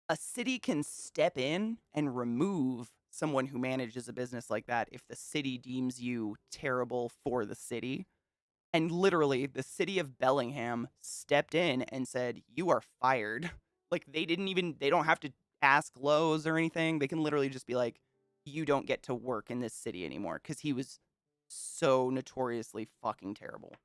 A city can step in and remove someone who manages a business like that if the city deems you terrible for the city. And literally, the city of Bellingham stepped in and said, "You are fired." Like, they don't have to ask Lowe's or anything. They can literally just be like, "You don't get to work in this city anymore," because he was so notoriously fucking terrible.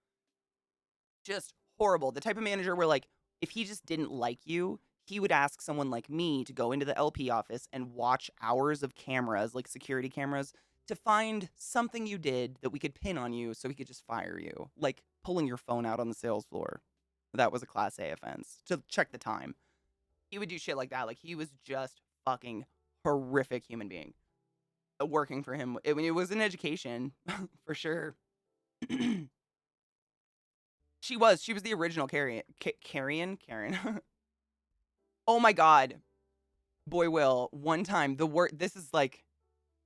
Just horrible. The type of manager where, like, if he just didn't like you, he would ask someone like me to go into the LP office and watch hours of cameras, like security cameras, to find something you did that we could pin on you so we could just fire you, like pulling your phone out on the sales floor. That was a Class A offense. To check the time. He would do shit like that. Like, he was just fucking horrific human being. Working for him, it was an education, for sure. She was the original Karen. Karen. Oh my God. Boy, Will, one time, this is like,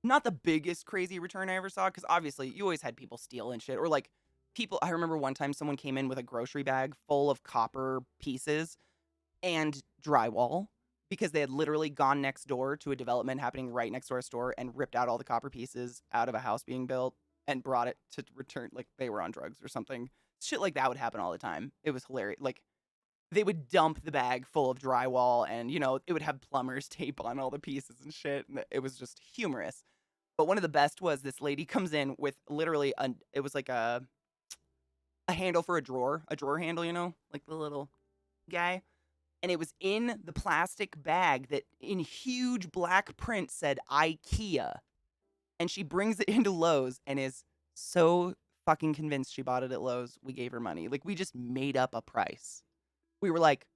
not the biggest crazy return I ever saw, because obviously you always had people steal and shit, or like I remember one time someone came in with a grocery bag full of copper pieces and drywall, because they had literally gone next door to a development happening right next to our store and ripped out all the copper pieces out of a house being built and brought it to return, like they were on drugs or something. Shit like that would happen all the time. It was hilarious. Like, they would dump the bag full of drywall and, it would have plumber's tape on all the pieces and shit. And it was just humorous. But one of the best was this lady comes in with literally it was like a handle for a drawer handle, like the little guy. And it was in the plastic bag that in huge black print said IKEA. And she brings it into Lowe's and is so fucking convinced she bought it at Lowe's. We gave her money. Like, we just made up a price. We were like,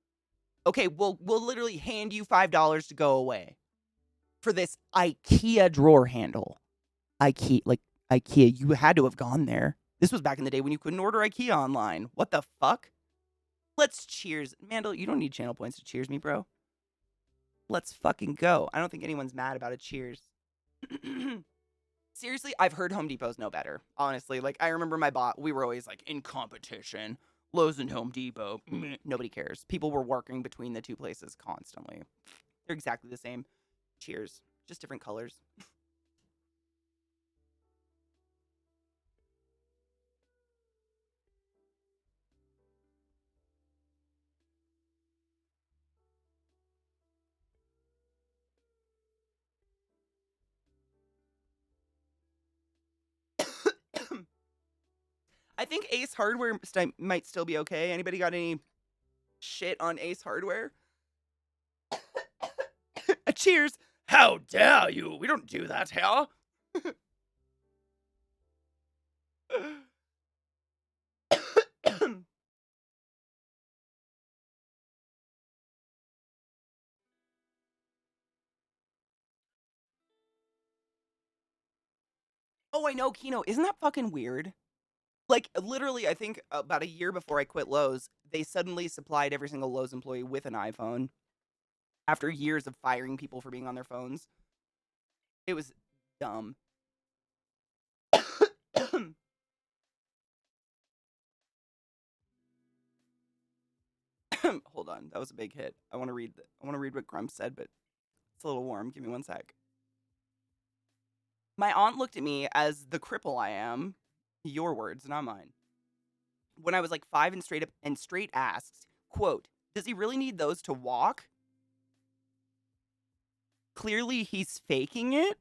okay, we'll literally hand you $5 to go away for this IKEA drawer handle. IKEA, you had to have gone there. This was back in the day when you couldn't order IKEA online. What the fuck? Let's cheers. Mandel, you don't need channel points to cheers me, bro. Let's fucking go. I don't think anyone's mad about a cheers. Seriously, I've heard Home Depots know better. Honestly, like, I remember we were always like in competition. Lowe's and Home Depot. Nobody cares. People were working between the two places constantly. They're exactly the same. Cheers. Just different colors. I think Ace Hardware might still be okay. Anybody got any shit on Ace Hardware? Cheers. How dare you? We don't do that here. Oh, I know, Kino. Isn't that fucking weird? Like, literally, I think about a year before I quit Lowe's, they suddenly supplied every single Lowe's employee with an iPhone after years of firing people for being on their phones. It was dumb. Hold on, that was a big hit. I want to read what Grump said, but it's a little warm. Give me one sec. My aunt looked at me as the cripple I am. Your words, not mine. When I was like 5 and straight asked, quote, "Does he really need those to walk?" Clearly he's faking it.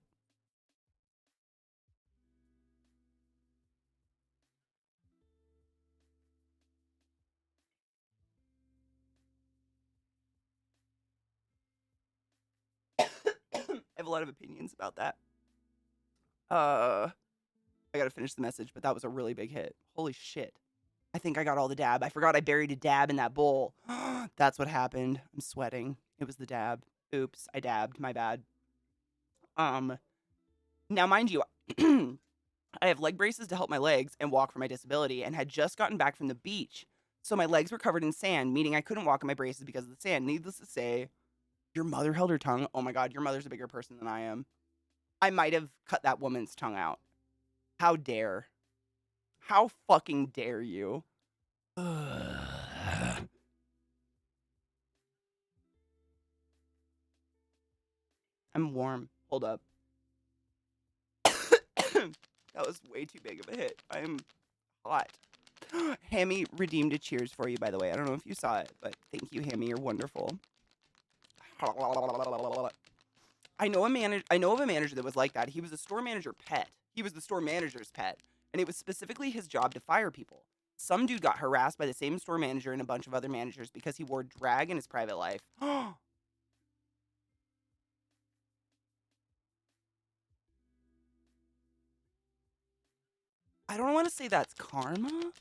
I have a lot of opinions about that. I gotta finish the message, but that was a really big hit. Holy shit. I think I got all the dab. I forgot I buried a dab in that bowl. That's what happened. I'm sweating. It was the dab. Oops, I dabbed. My bad. Now mind you, I have leg braces to help my legs and walk for my disability and had just gotten back from the beach. So my legs were covered in sand, meaning I couldn't walk in my braces because of the sand. Needless to say, your mother held her tongue. Oh my God, your mother's a bigger person than I am. I might have cut that woman's tongue out. How dare. How fucking dare you? I'm warm. Hold up. That was way too big of a hit. I'm hot. Hammy redeemed a cheers for you, by the way. I don't know if you saw it, but thank you, Hammy. You're wonderful. I know of a manager that was like that. He was a store manager pet. He was the store manager's pet, and it was specifically his job to fire people. Some dude got harassed by the same store manager and a bunch of other managers because he wore drag in his private life. I don't want to say that's karma.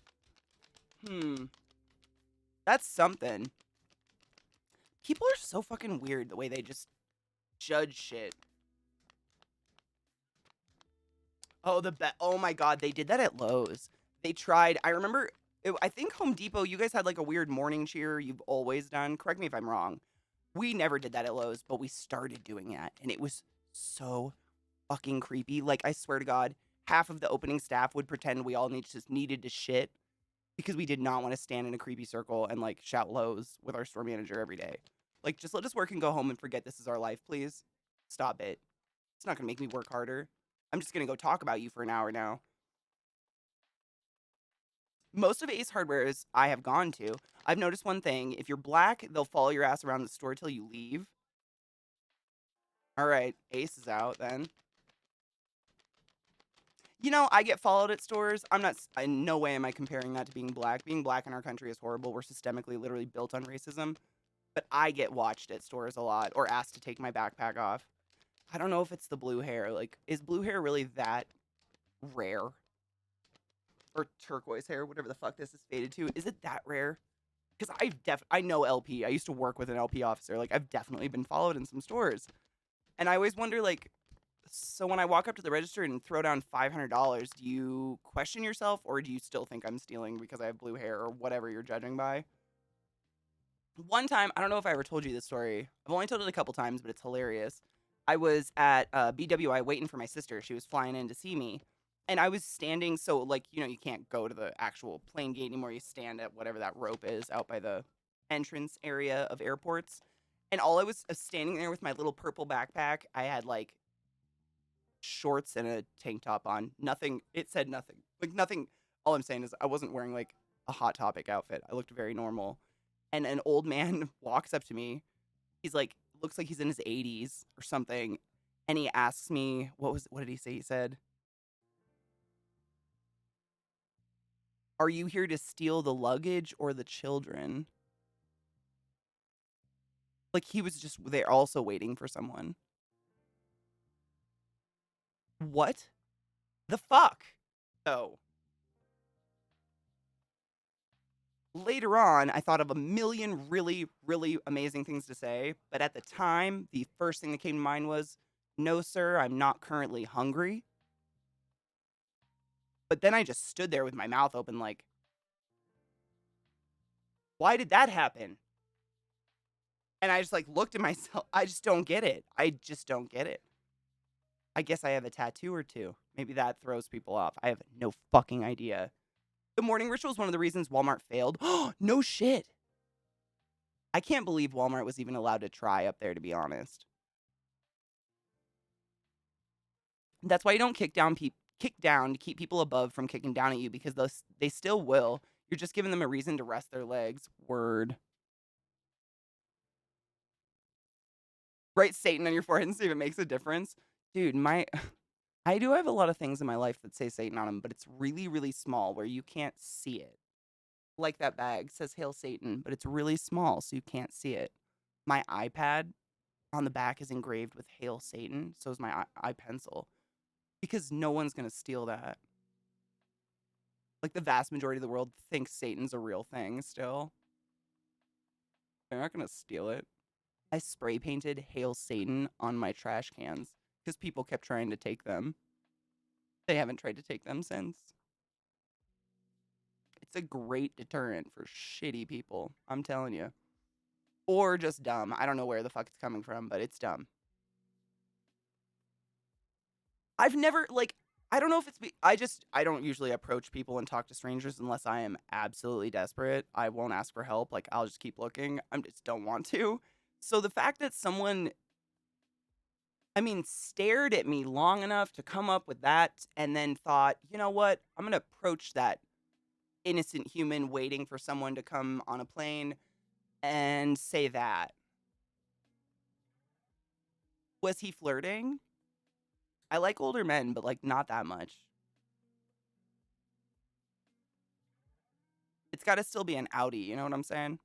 That's something. People are so fucking weird the way they just judge shit. Oh, oh my God, they did that at Lowe's. They tried. I remember, I think Home Depot, you guys had like a weird morning cheer you've always done. Correct me if I'm wrong. We never did that at Lowe's, but we started doing that. And it was so fucking creepy. Like, I swear to God, half of the opening staff would pretend we all just needed to shit because we did not want to stand in a creepy circle and like shout Lowe's with our store manager every day. Like, just let us work and go home and forget this is our life, please. Stop it. It's not gonna make me work harder. I'm just gonna go talk about you for an hour now. Most of Ace Hardware's I have gone to, I've noticed one thing. If you're black, they'll follow your ass around the store till you leave. All right, Ace is out then. You know, I get followed at stores. I'm not, in no way am I comparing that to being black. Being black in our country is horrible. We're systemically literally built on racism. But I get watched at stores a lot or asked to take my backpack off. I don't know if it's the blue hair. Like, is blue hair really that rare? Or turquoise hair, whatever the fuck this is faded to. Is it that rare? Because I know LP. I used to work with an LP officer. Like, I've definitely been followed in some stores. And I always wonder, like, so when I walk up to the register and throw down $500, do you question yourself or do you still think I'm stealing because I have blue hair or whatever you're judging by? One time, I don't know if I ever told you this story. I've only told it a couple times, but it's hilarious. I was at BWI waiting for my sister. She was flying in to see me. And I was standing, so, like, you know, you can't go to the actual plane gate anymore. You stand at whatever that rope is out by the entrance area of airports. And all I was standing there with my little purple backpack. I had, like, shorts and a tank top on. Nothing. It said nothing. Like, nothing. All I'm saying is I wasn't wearing, like, a Hot Topic outfit. I looked very normal. And an old man walks up to me. He's like, looks like he's in his 80s or something. And he asks me, what did he say? He said, "Are you here to steal the luggage or the children?" Like, he was just there also waiting for someone. What the fuck? So later on, I thought of a million really, really amazing things to say. But at the time, the first thing that came to mind was, "No, sir, I'm not currently hungry." But then I just stood there with my mouth open like, why did that happen? And I just like looked at myself. I just don't get it. I just don't get it. I guess I have a tattoo or two. Maybe that throws people off. I have no fucking idea. The morning ritual is one of the reasons Walmart failed. No shit. I can't believe Walmart was even allowed to try up there, to be honest. That's why you don't kick down to keep people above from kicking down at you because they still will. You're just giving them a reason to rest their legs. Word. Write Satan on your forehead and see if it makes a difference. Dude, I do have a lot of things in my life that say Satan on them, but it's really, really small where you can't see it. Like that bag says Hail Satan, but it's really small, so you can't see it. My iPad on the back is engraved with Hail Satan, so is my iPencil. Because no one's going to steal that. Like, the vast majority of the world thinks Satan's a real thing still. They're not going to steal it. I spray painted Hail Satan on my trash cans because people kept trying to take them. They haven't tried to take them since. It's a great deterrent for shitty people, I'm telling you. Or just dumb. I don't know where the fuck it's coming from, but it's dumb. I've never, like, I don't know if it's, I don't usually approach people and talk to strangers unless I am absolutely desperate. I won't ask for help. Like, I'll just keep looking. I just don't want to. So the fact that someone, stared at me long enough to come up with that and then thought, you know what? I'm going to approach that innocent human waiting for someone to come on a plane and say that. Was he flirting? I like older men, but like not that much. It's got to still be an Audi, you know what I'm saying?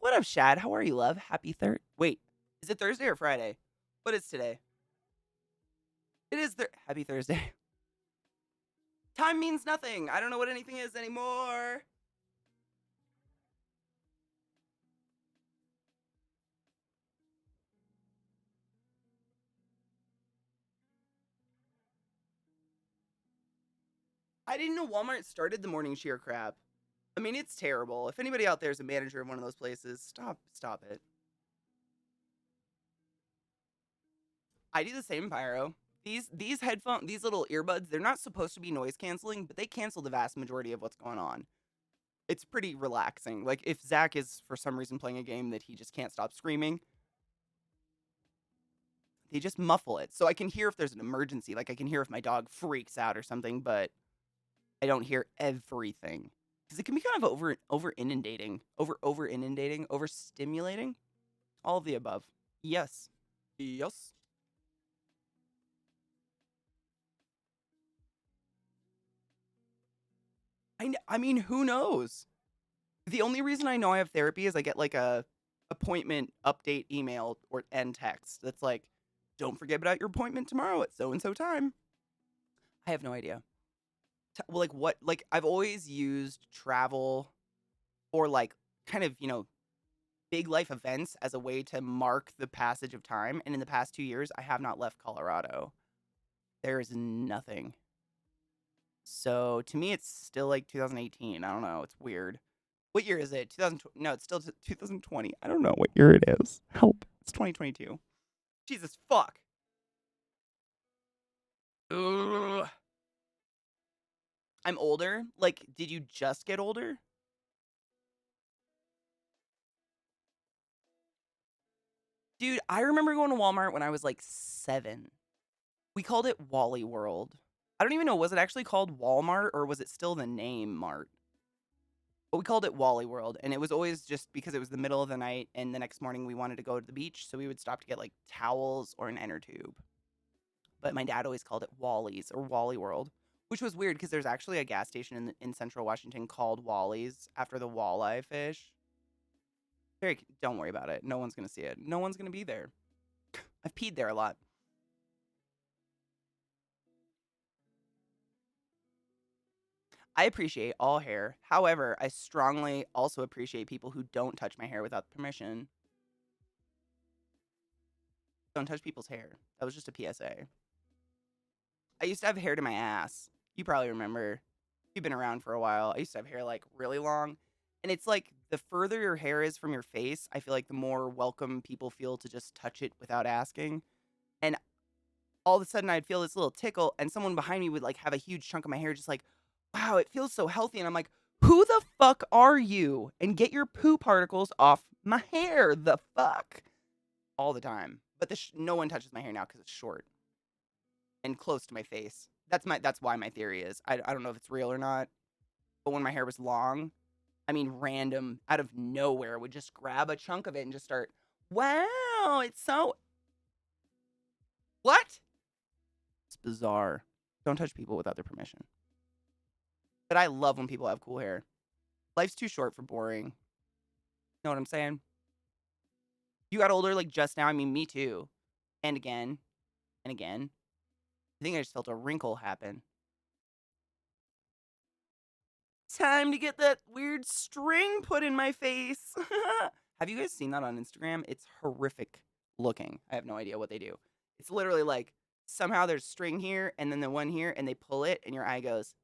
What up, Shad? How are you, love? Happy Wait, is it Thursday or Friday? What is today? It is Happy Thursday. Time Time means nothing. I don't know what anything is anymore. I didn't know Walmart started the morning cheer crap. I mean, it's terrible. If anybody out there is a manager of one of those places, stop it. I do the same, Pyro. These headphones, these little earbuds, they're not supposed to be noise canceling, but they cancel the vast majority of what's going on. It's pretty relaxing. Like if Zach is for some reason playing a game that he just can't stop screaming, they just muffle it. So I can hear if there's an emergency. Like I can hear if my dog freaks out or something, but I don't hear everything. Because it can be kind of over inundating, overstimulating. All of the above. Yes. Yes. I mean, who knows? The only reason I know I have therapy is I get like a appointment update email or and text that's like, don't forget about your appointment tomorrow at so and so time. I have no idea. Well, like what? Like I've always used travel or like kind of big life events as a way to mark the passage of time. And in the past 2 years, I have not left Colorado. There is nothing. So to me, it's still like 2018. I don't know. It's weird. What year is it? 2020? No, it's still 2020. I don't know what year it is. Help. It's 2022. Jesus fuck. Ugh. I'm older. Like, did you just get older? Dude, I remember going to Walmart when I was like 7. We called it Wally World. I don't even know, was it actually called Walmart or was it still the name Mart? But we called it Wally World, and it was always just because it was the middle of the night, and the next morning we wanted to go to the beach, so we would stop to get like towels or an inner tube. But my dad always called it Wally's or Wally World, which was weird because there's actually a gas station in Central Washington called Wally's after the walleye fish. Don't worry about it. No one's gonna see it. No one's gonna be there. I've peed there a lot. I appreciate all hair. However, I strongly also appreciate people who don't touch my hair without permission. Don't touch people's hair. That was just a PSA. I used to have hair to my ass. You probably remember. You've been around for a while. I used to have hair like really long. And it's like the further your hair is from your face, I feel like the more welcome people feel to just touch it without asking. And all of a sudden I'd feel this little tickle and someone behind me would like have a huge chunk of my hair just like, wow, it feels so healthy. And I'm like, who the fuck are you? And get your poo particles off my hair. The fuck? All the time. But no one touches my hair now because it's short and close to my face. That's why my theory is. I don't know if it's real or not. But when my hair was long, I mean random, out of nowhere, would just grab a chunk of it and just start, wow, it's so... What? It's bizarre. Don't touch people without their permission. But I love when people have cool hair. Life's too short for boring. Know what I'm saying? You got older like just now. I mean, me too. And again. And again. I think I just felt a wrinkle happen. Time to get that weird string put in my face. Have you guys seen that on Instagram? It's horrific looking. I have no idea what they do. It's literally like somehow there's string here and then the one here and they pull it and your eye goes.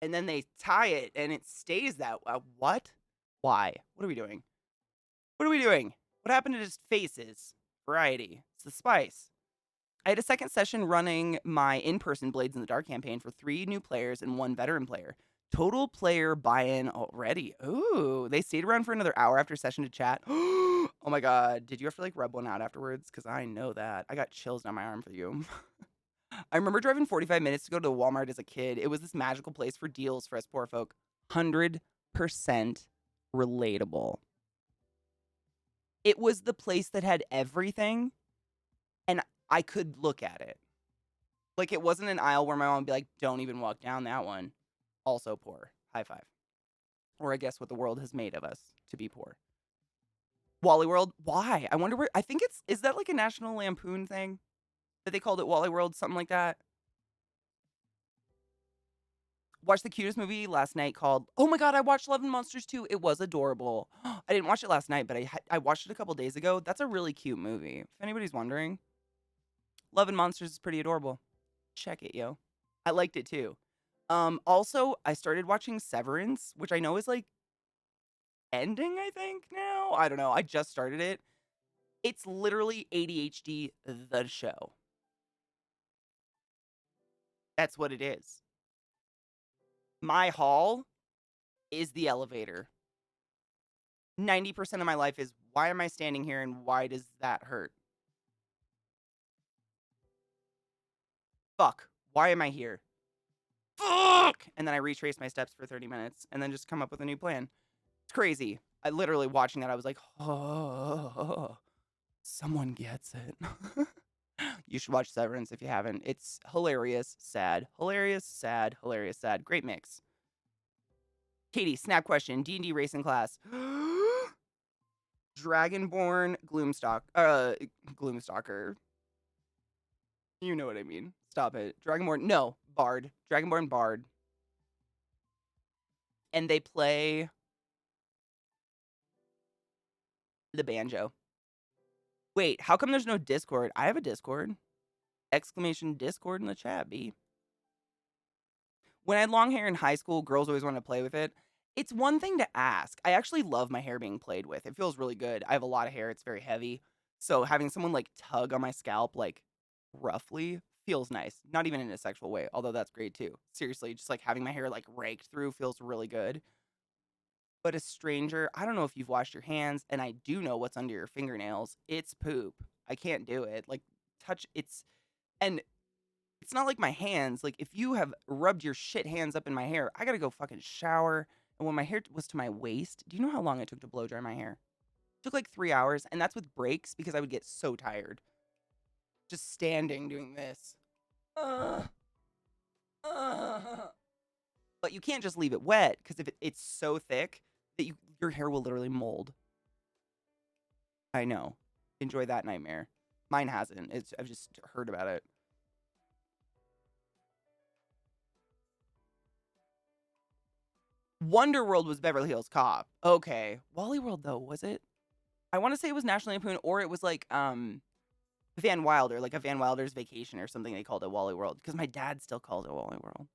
And then they tie it and it stays that way. What? Why? What are we doing? What are we doing? What happened to just faces? Variety. It's the spice. I had a second session running my in-person Blades in the Dark campaign for 3 new players and 1 veteran player. Total player buy-in already. Ooh, they stayed around for another hour after session to chat. Oh my god, did you have to like rub one out afterwards? Because I know that. I got chills down my arm for you. I remember driving 45 minutes to go to the Walmart as a kid. It was this magical place for deals for us poor folk. 100% relatable. It was the place that had everything, and I could look at it. Like, it wasn't an aisle where my mom would be like, don't even walk down that one. Also poor. High five. Or I guess what the world has made of us to be poor. Wally World? Why? I wonder where... I think is that like a National Lampoon thing? That they called it Wally World? Something like that? Watched the cutest movie last night called oh my god, I watched Love and Monsters 2. It was adorable. I didn't watch it last night, but I watched it a couple days ago. That's a really cute movie. If anybody's wondering, Love and Monsters is pretty adorable. Check it, yo. I liked it too. Also, I started watching Severance, which I know is like ending, I think now. I don't know. I just started it. It's literally ADHD the show. That's what it is. My hall is the elevator. 90% of my life is why am I standing here and why does that hurt? Fuck. Why am I here? Fuck. And then I retrace my steps for 30 minutes and then just come up with a new plan. It's crazy. I literally watching that, I was like, oh, someone gets it. You should watch Severance if you haven't. It's hilarious, sad, hilarious, sad, hilarious, sad. Great mix. Katie, snap question. D&D racing class. Dragonborn Gloomstalker. You know what I mean. Stop it. Dragonborn, no, Bard. Dragonborn Bard. And they play the banjo. Wait, how come there's no Discord? I have a Discord. Exclamation Discord in the chat, B. When I had long hair in high school, girls always wanted to play with it. It's one thing to ask. I actually love my hair being played with. It feels really good. I have a lot of hair. It's very heavy. So having someone like tug on my scalp, like roughly, feels nice. Not even in a sexual way, although that's great too. Seriously, just like having my hair like raked through feels really good. But a stranger, I don't know if you've washed your hands, and I do know what's under your fingernails. It's poop. I can't do it. Like, touch it's, and it's not like my hands. Like, if you have rubbed your shit hands up in my hair, I gotta go fucking shower. And when my hair was to my waist, do you know how long it took to blow dry my hair? It took like 3 hours, and that's with breaks because I would get so tired. Just standing doing this. Uh, uh. But you can't just leave it wet because if it's so thick that your hair will literally mold. I know. Enjoy that nightmare. Mine hasn't. I've just heard about it. Wonder World was Beverly Hills Cop. Okay. Wally World though, was it? I want to say it was National Lampoon or it was like Van Wilder, like a Van Wilder's Vacation or something they called it Wally World because my dad still calls it Wally World.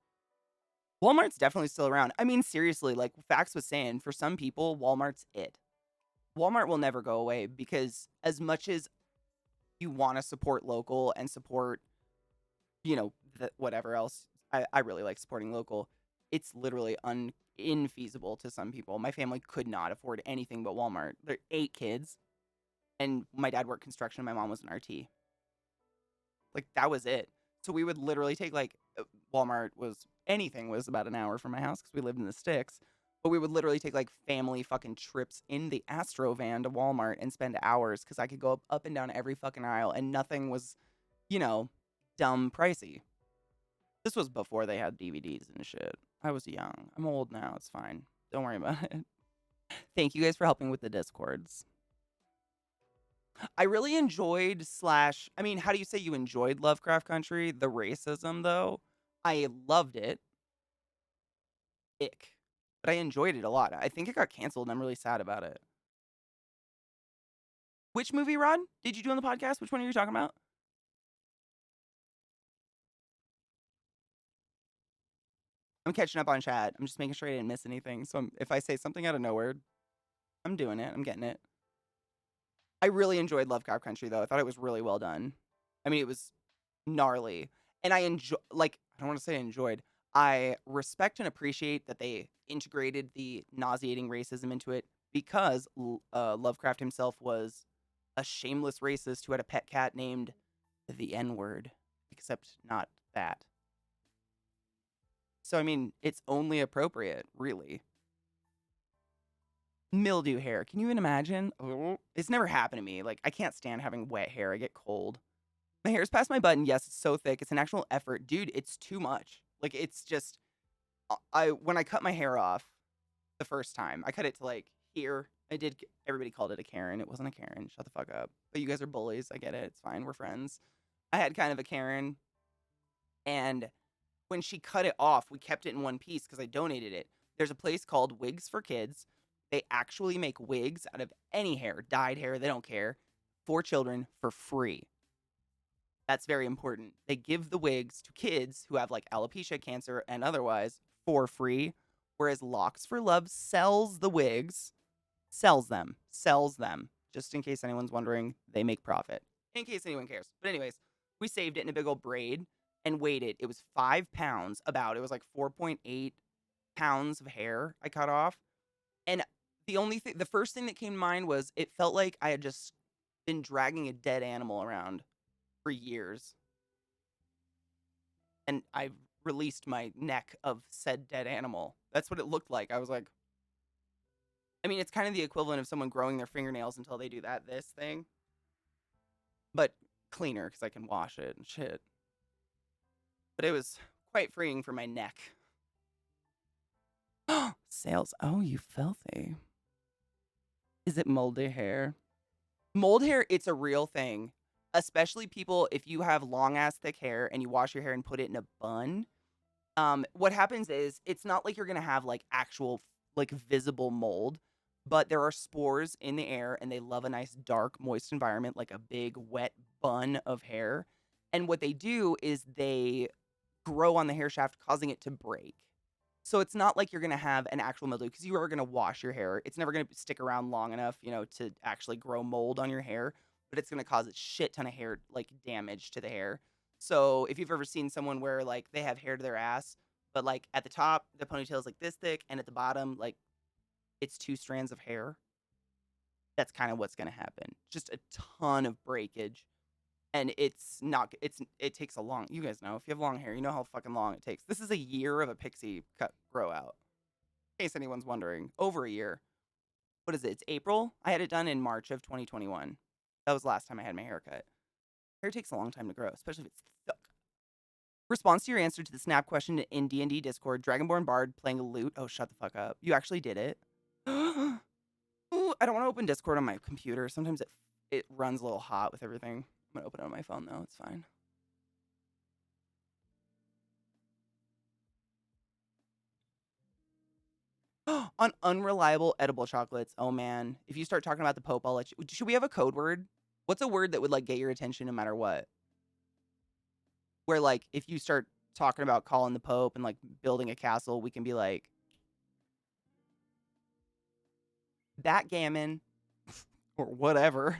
Walmart's definitely still around. I mean, seriously, like Fax was saying, for some people, Walmart's it. Walmart will never go away because as much as you want to support local and support, whatever else, I really like supporting local. It's literally infeasible to some people. My family could not afford anything but Walmart. They're 8 kids, and my dad worked construction, and my mom was an RT. Like, that was it. So we would literally take, like, Walmart was about an hour from my house because we lived in the sticks. But we would literally take, like, family fucking trips in the Astro van to Walmart and spend hours because I could go up and down every fucking aisle, and nothing was, dumb pricey. This was before they had DVDs and shit. I was young. I'm old now. It's fine. Don't worry about it. Thank you guys for helping with the Discords. I really enjoyed how do you say you enjoyed Lovecraft Country? The racism, though. I loved it. Ick. But I enjoyed it a lot. I think it got canceled, and I'm really sad about it. Which movie, Rod, did you do on the podcast? Which one are you talking about? I'm catching up on chat. I'm just making sure I didn't miss anything. So if I say something out of nowhere, I'm doing it. I'm getting it. I really enjoyed Lovecraft Country, though. I thought it was really well done. I mean, it was gnarly. And I don't want to say enjoyed. I respect and appreciate that they integrated the nauseating racism into it because Lovecraft himself was a shameless racist who had a pet cat named the N-word, except not that. So, I mean, it's only appropriate, really. Mildew hair. Can you even imagine? Oh, it's never happened to me. Like, I can't stand having wet hair. I get cold. My hair's past my button. Yes, it's so thick. It's an actual effort. Dude, it's too much. Like, it's just, when I cut my hair off the first time, I cut it to like here. Everybody called it a Karen. It wasn't a Karen. Shut the fuck up. But you guys are bullies. I get it. It's fine. We're friends. I had kind of a Karen. And when she cut it off, we kept it in one piece because I donated it. There's a place called Wigs for Kids. They actually make wigs out of any hair, dyed hair, they don't care, for children for free. That's very important. They give the wigs to kids who have like alopecia, cancer, and otherwise for free, whereas Locks for Love sells the wigs, sells them. Just in case anyone's wondering, they make profit. In case anyone cares. But anyways, we saved it in a big old braid and weighed it. It was 5 pounds, about. It was like 4.8 pounds of hair I cut off. And the first thing that came to mind was it felt like I had just been dragging a dead animal around for years. And I released my neck of said dead animal. That's what it looked like. I was like, I mean, it's kind of the equivalent of someone growing their fingernails until they do this thing, but cleaner because I can wash it and shit. But it was quite freeing for my neck. Sales. Oh, you filthy. Is it moldy hair? Mold hair, it's a real thing. Especially people, if you have long ass thick hair and you wash your hair and put it in a bun, what happens is it's not like you're gonna have like actual like visible mold, but there are spores in the air and they love a nice dark moist environment like a big wet bun of hair. And what they do is they grow on the hair shaft, causing it to break. So it's not like you're gonna have an actual mildew because you are gonna wash your hair. It's never gonna stick around long enough, to actually grow mold on your hair, but it's gonna cause a shit ton of hair like damage to the hair. So if you've ever seen someone where like they have hair to their ass, but like at the top the ponytail is like this thick, and at the bottom like it's two strands of hair, that's kind of what's gonna happen. Just a ton of breakage. And it takes a long, you guys know, if you have long hair, you know how fucking long it takes. This is a year of a pixie cut grow out. In case anyone's wondering, over a year. What is it? It's April. I had it done in March of 2021. That was the last time I had my hair cut. Hair takes a long time to grow, especially if it's thick. Response to your answer to the snap question in D&D Discord, Dragonborn Bard playing a lute. Oh, shut the fuck up. You actually did it. Ooh, I don't want to open Discord on my computer. Sometimes it runs a little hot with everything. I'm going to open it on my phone, though. It's fine. On unreliable edible chocolates. Oh, man. If you start talking about the Pope, I'll let you. Should we have a code word? What's a word that would, like, get your attention no matter what? Where, like, if you start talking about calling the Pope and, like, building a castle, we can be like, backgammon or whatever.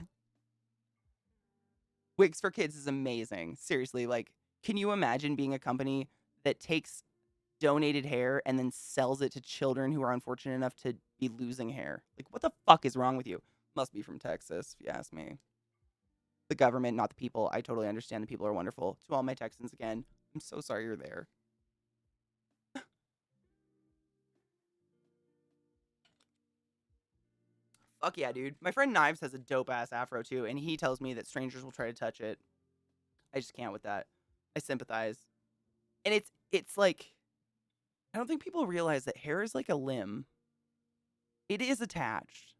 Wigs for Kids is amazing. Seriously, like, can you imagine being a company that takes donated hair and then sells it to children who are unfortunate enough to be losing hair? Like, what the fuck is wrong with you? Must be from Texas, if you ask me. The government, not the people. I totally understand the people are wonderful. To all my Texans again, I'm so sorry you're there. Fuck yeah, dude. My friend Knives has a dope ass afro too, and he tells me that strangers will try to touch it. I just can't with that. I sympathize. And it's like, I don't think people realize that hair is like a limb. It is attached.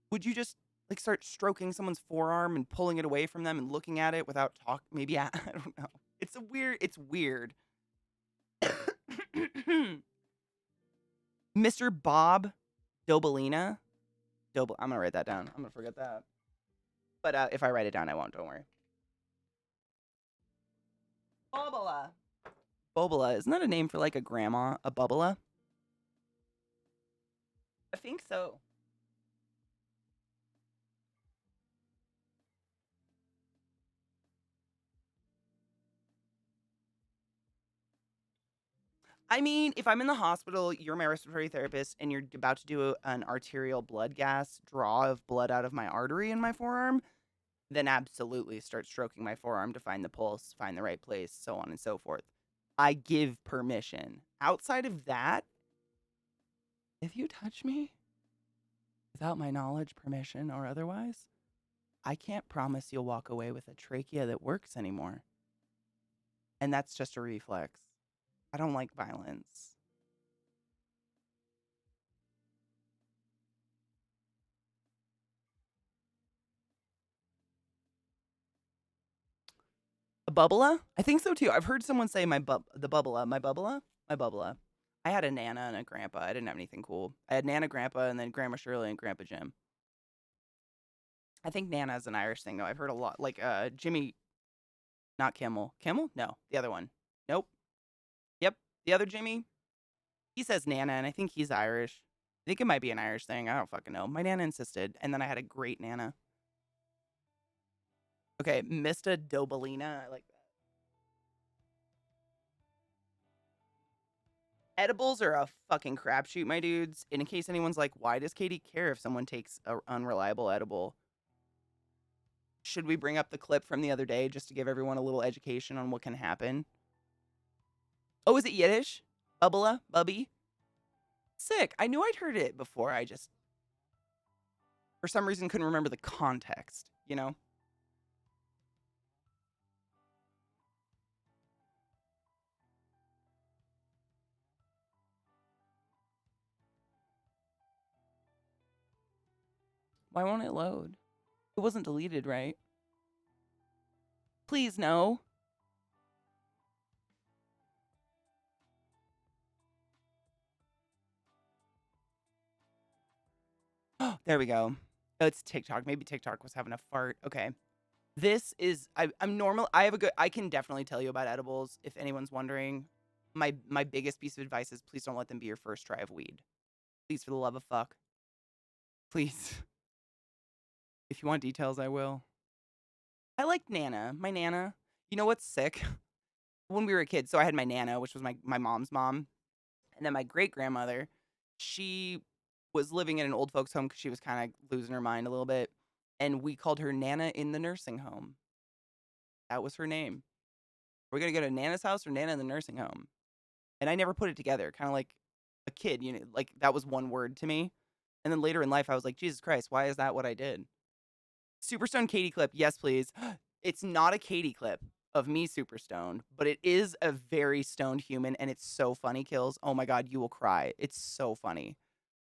Would you just like start stroking someone's forearm and pulling it away from them and looking at it without talk? Maybe I don't know. It's weird. Mr. Bob Dobalina. I'm gonna write that down. I'm gonna forget that. But if I write it down, I won't. Don't worry. Bobola. Bobola. Isn't that a name for like a grandma? A bubala? I think so. I mean, if I'm in the hospital, you're my respiratory therapist, and you're about to do an arterial blood gas draw of blood out of my artery in my forearm, then absolutely start stroking my forearm to find the pulse, find the right place, so on and so forth. I give permission. Outside of that, if you touch me without my knowledge, permission, or otherwise, I can't promise you'll walk away with a trachea that works anymore. And that's just a reflex. I don't like violence. A bubbla? I think so too. I've heard someone say the bubbla, my bubbla, my bubbla. I had a Nana and a grandpa. I didn't have anything cool. I had Nana, grandpa, and then Grandma Shirley and Grandpa Jim. I think Nana's an Irish thing though. I've heard a lot. Like Jimmy, not Kimmel. Kimmel? No, the other one. Nope. Yep, the other Jimmy. He says Nana, and I think he's Irish. I think it might be an Irish thing. I don't fucking know. My Nana insisted, and then I had a great Nana. Okay, Mista Dobalina. I like that. Edibles are a fucking crapshoot, my dudes. And in case anyone's like, why does Katie care if someone takes an unreliable edible? Should we bring up the clip from the other day just to give everyone a little education on what can happen? Oh, is it Yiddish? Bubbla? Bubby? Sick. I knew I'd heard it before. I just, for some reason, couldn't remember the context, you know? Why won't it load? It wasn't deleted, right? Please, no. There we go. Oh, it's TikTok. Maybe TikTok was having a fart. Okay. This is I'm normal. I can definitely tell you about edibles if anyone's wondering. My biggest piece of advice is please don't let them be your first try of weed. Please, for the love of fuck. Please. If you want details, I will. I like Nana. My Nana. You know what's sick? When we were kids, so I had my Nana, which was my mom's mom, and then my great grandmother. She was living in an old folks home because she was kind of losing her mind a little bit, and we called her Nana in the nursing home. That was her name. We're gonna go to Nana's house or Nana in the nursing home, and I never put it together. Kind of like a kid, you know, like that was one word to me. And then later in life, I was like, Jesus Christ, why is that what I did? Superstone Katie clip, yes, please. It's not a Katie clip of me super stoned, but it is a very stoned human, and it's so funny, Kills. Oh my God, you will cry. It's so funny.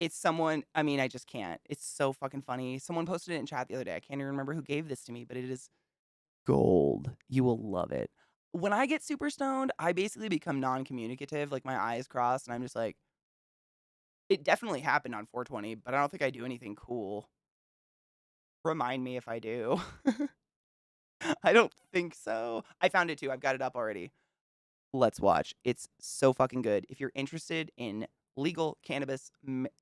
It's someone, I mean, I just can't. It's so fucking funny. Someone posted it in chat the other day. I can't even remember who gave this to me, but it is gold. You will love it. When I get super stoned, I basically become non-communicative. Like my eyes cross, and I'm just like, it definitely happened on 420, but I don't think I do anything cool. Remind me if I do. I don't think so. I found it too. I've got it up already. Let's watch. It's so fucking good. If you're interested in legal cannabis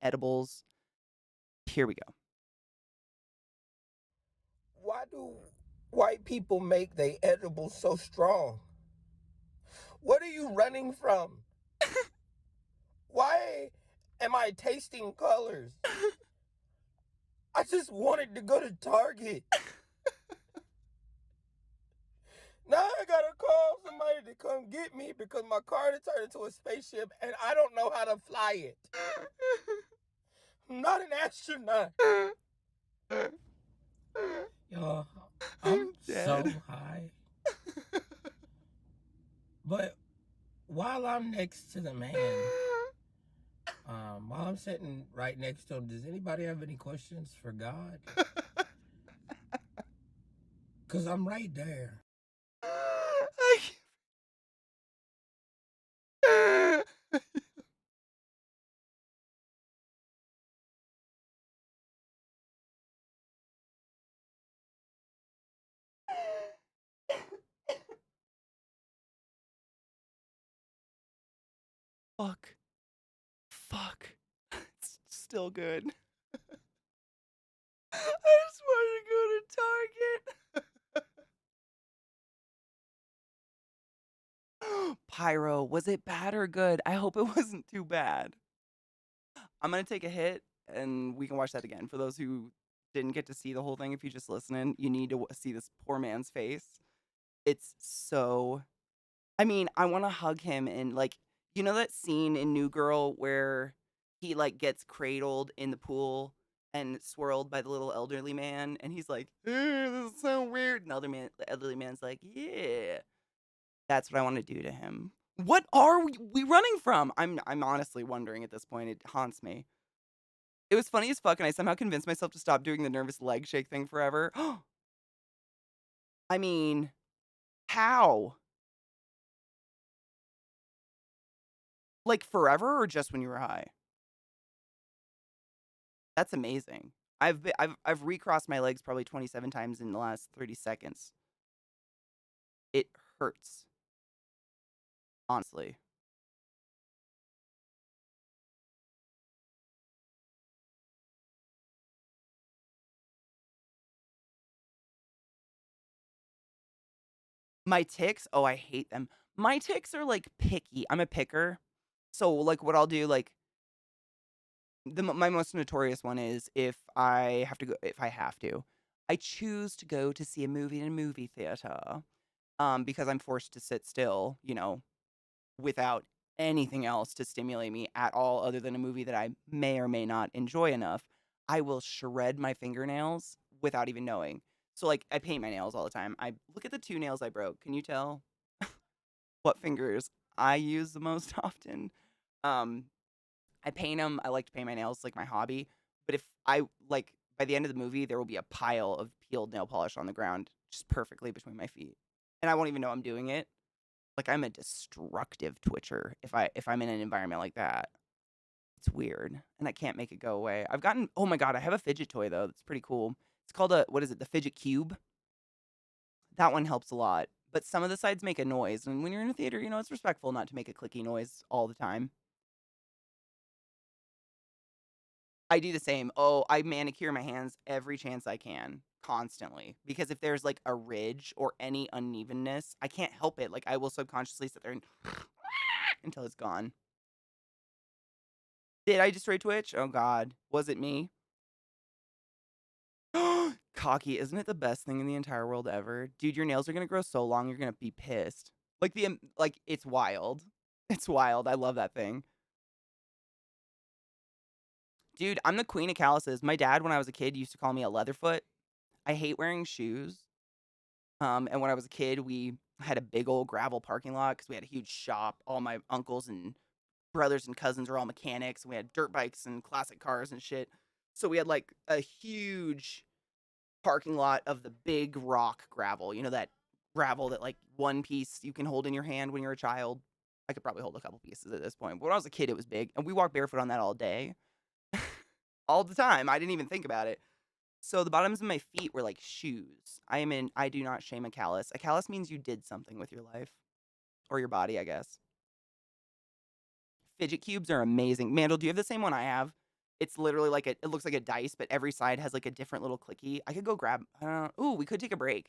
edibles, here we go. Why do white people make their edibles so strong? What are you running from? Why am I tasting colors? I just wanted to go to Target. Now I gotta call somebody to come get me because my car turned into a spaceship and I don't know how to fly it. I'm not an astronaut. Yo, I'm so high. But while I'm next to the man, while I'm sitting right next to him, does anybody have any questions for God? Because I'm right there. Fuck. Fuck. It's still good. I just wanted to go to Target. Pyro, was it bad or good? I hope it wasn't too bad. I'm going to take a hit and we can watch that again. For those who didn't get to see the whole thing, if you're just listening, you need to see this poor man's face. It's so, I mean, I want to hug him and like, you know that scene in New Girl where he like gets cradled in the pool and swirled by the little elderly man and he's like, this is so weird. And the elderly man's like, yeah. That's what I want to do to him. What are we running from? I'm honestly wondering at this point. It haunts me. It was funny as fuck, and I somehow convinced myself to stop doing the nervous leg shake thing forever. I mean, How? Like, forever or just when you were high? That's amazing. I've recrossed my legs probably 27 times in the last 30 seconds. It hurts, honestly. My ticks, oh, I hate them. My ticks are, like, picky. I'm a picker. So, like, what I'll do, like, my most notorious one is if I have to, I choose to go to see a movie in a movie theater, because I'm forced to sit still, without anything else to stimulate me at all other than a movie that I may or may not enjoy enough. I will shred my fingernails without even knowing. So, like, I paint my nails all the time. I look at the 2 nails I broke. Can you tell what fingers I use the most often? Um, I paint them. I like to paint my nails, like my hobby. But if I like by the end of the movie, there will be a pile of peeled nail polish on the ground, just perfectly between my feet, and I won't even know I'm doing it. Like I'm a destructive twitcher if I'm in an environment like that. It's weird, and I can't make it go away. Oh my god, I have a fidget toy though. That's pretty cool. It's called a what is it? The fidget cube. That one helps a lot. But some of the sides make a noise, and when you're in a theater, it's respectful not to make a clicky noise all the time. I do the same. Oh, I manicure my hands every chance I can, constantly. Because if there's like a ridge or any unevenness, I can't help it. Like I will subconsciously sit there and until it's gone. Did I destroy Twitch? Oh God, was it me? Cocky, isn't it the best thing in the entire world ever? Dude, your nails are gonna grow so long, you're gonna be pissed. Like it's wild. It's wild. I love that thing. Dude, I'm the queen of calluses. My dad, when I was a kid, used to call me a leatherfoot. I hate wearing shoes. And when I was a kid, we had a big old gravel parking lot because we had a huge shop. All my uncles and brothers and cousins were all mechanics. And we had dirt bikes and classic cars and shit. So we had like a huge parking lot of the big rock gravel. You know, that gravel that like one piece you can hold in your hand when you're a child. I could probably hold a couple pieces at this point. But when I was a kid, it was big. And we walked barefoot on that all day, all the time. I didn't even think about it. So the bottoms of my feet were like shoes. I do not shame a callus. A callus means you did something with your life or your body, I guess. Fidget cubes are amazing. Mandel, do you have the same one I have? It's literally like it looks like a dice, but every side has like a different little clicky. I could go grab, ooh, we could take a break.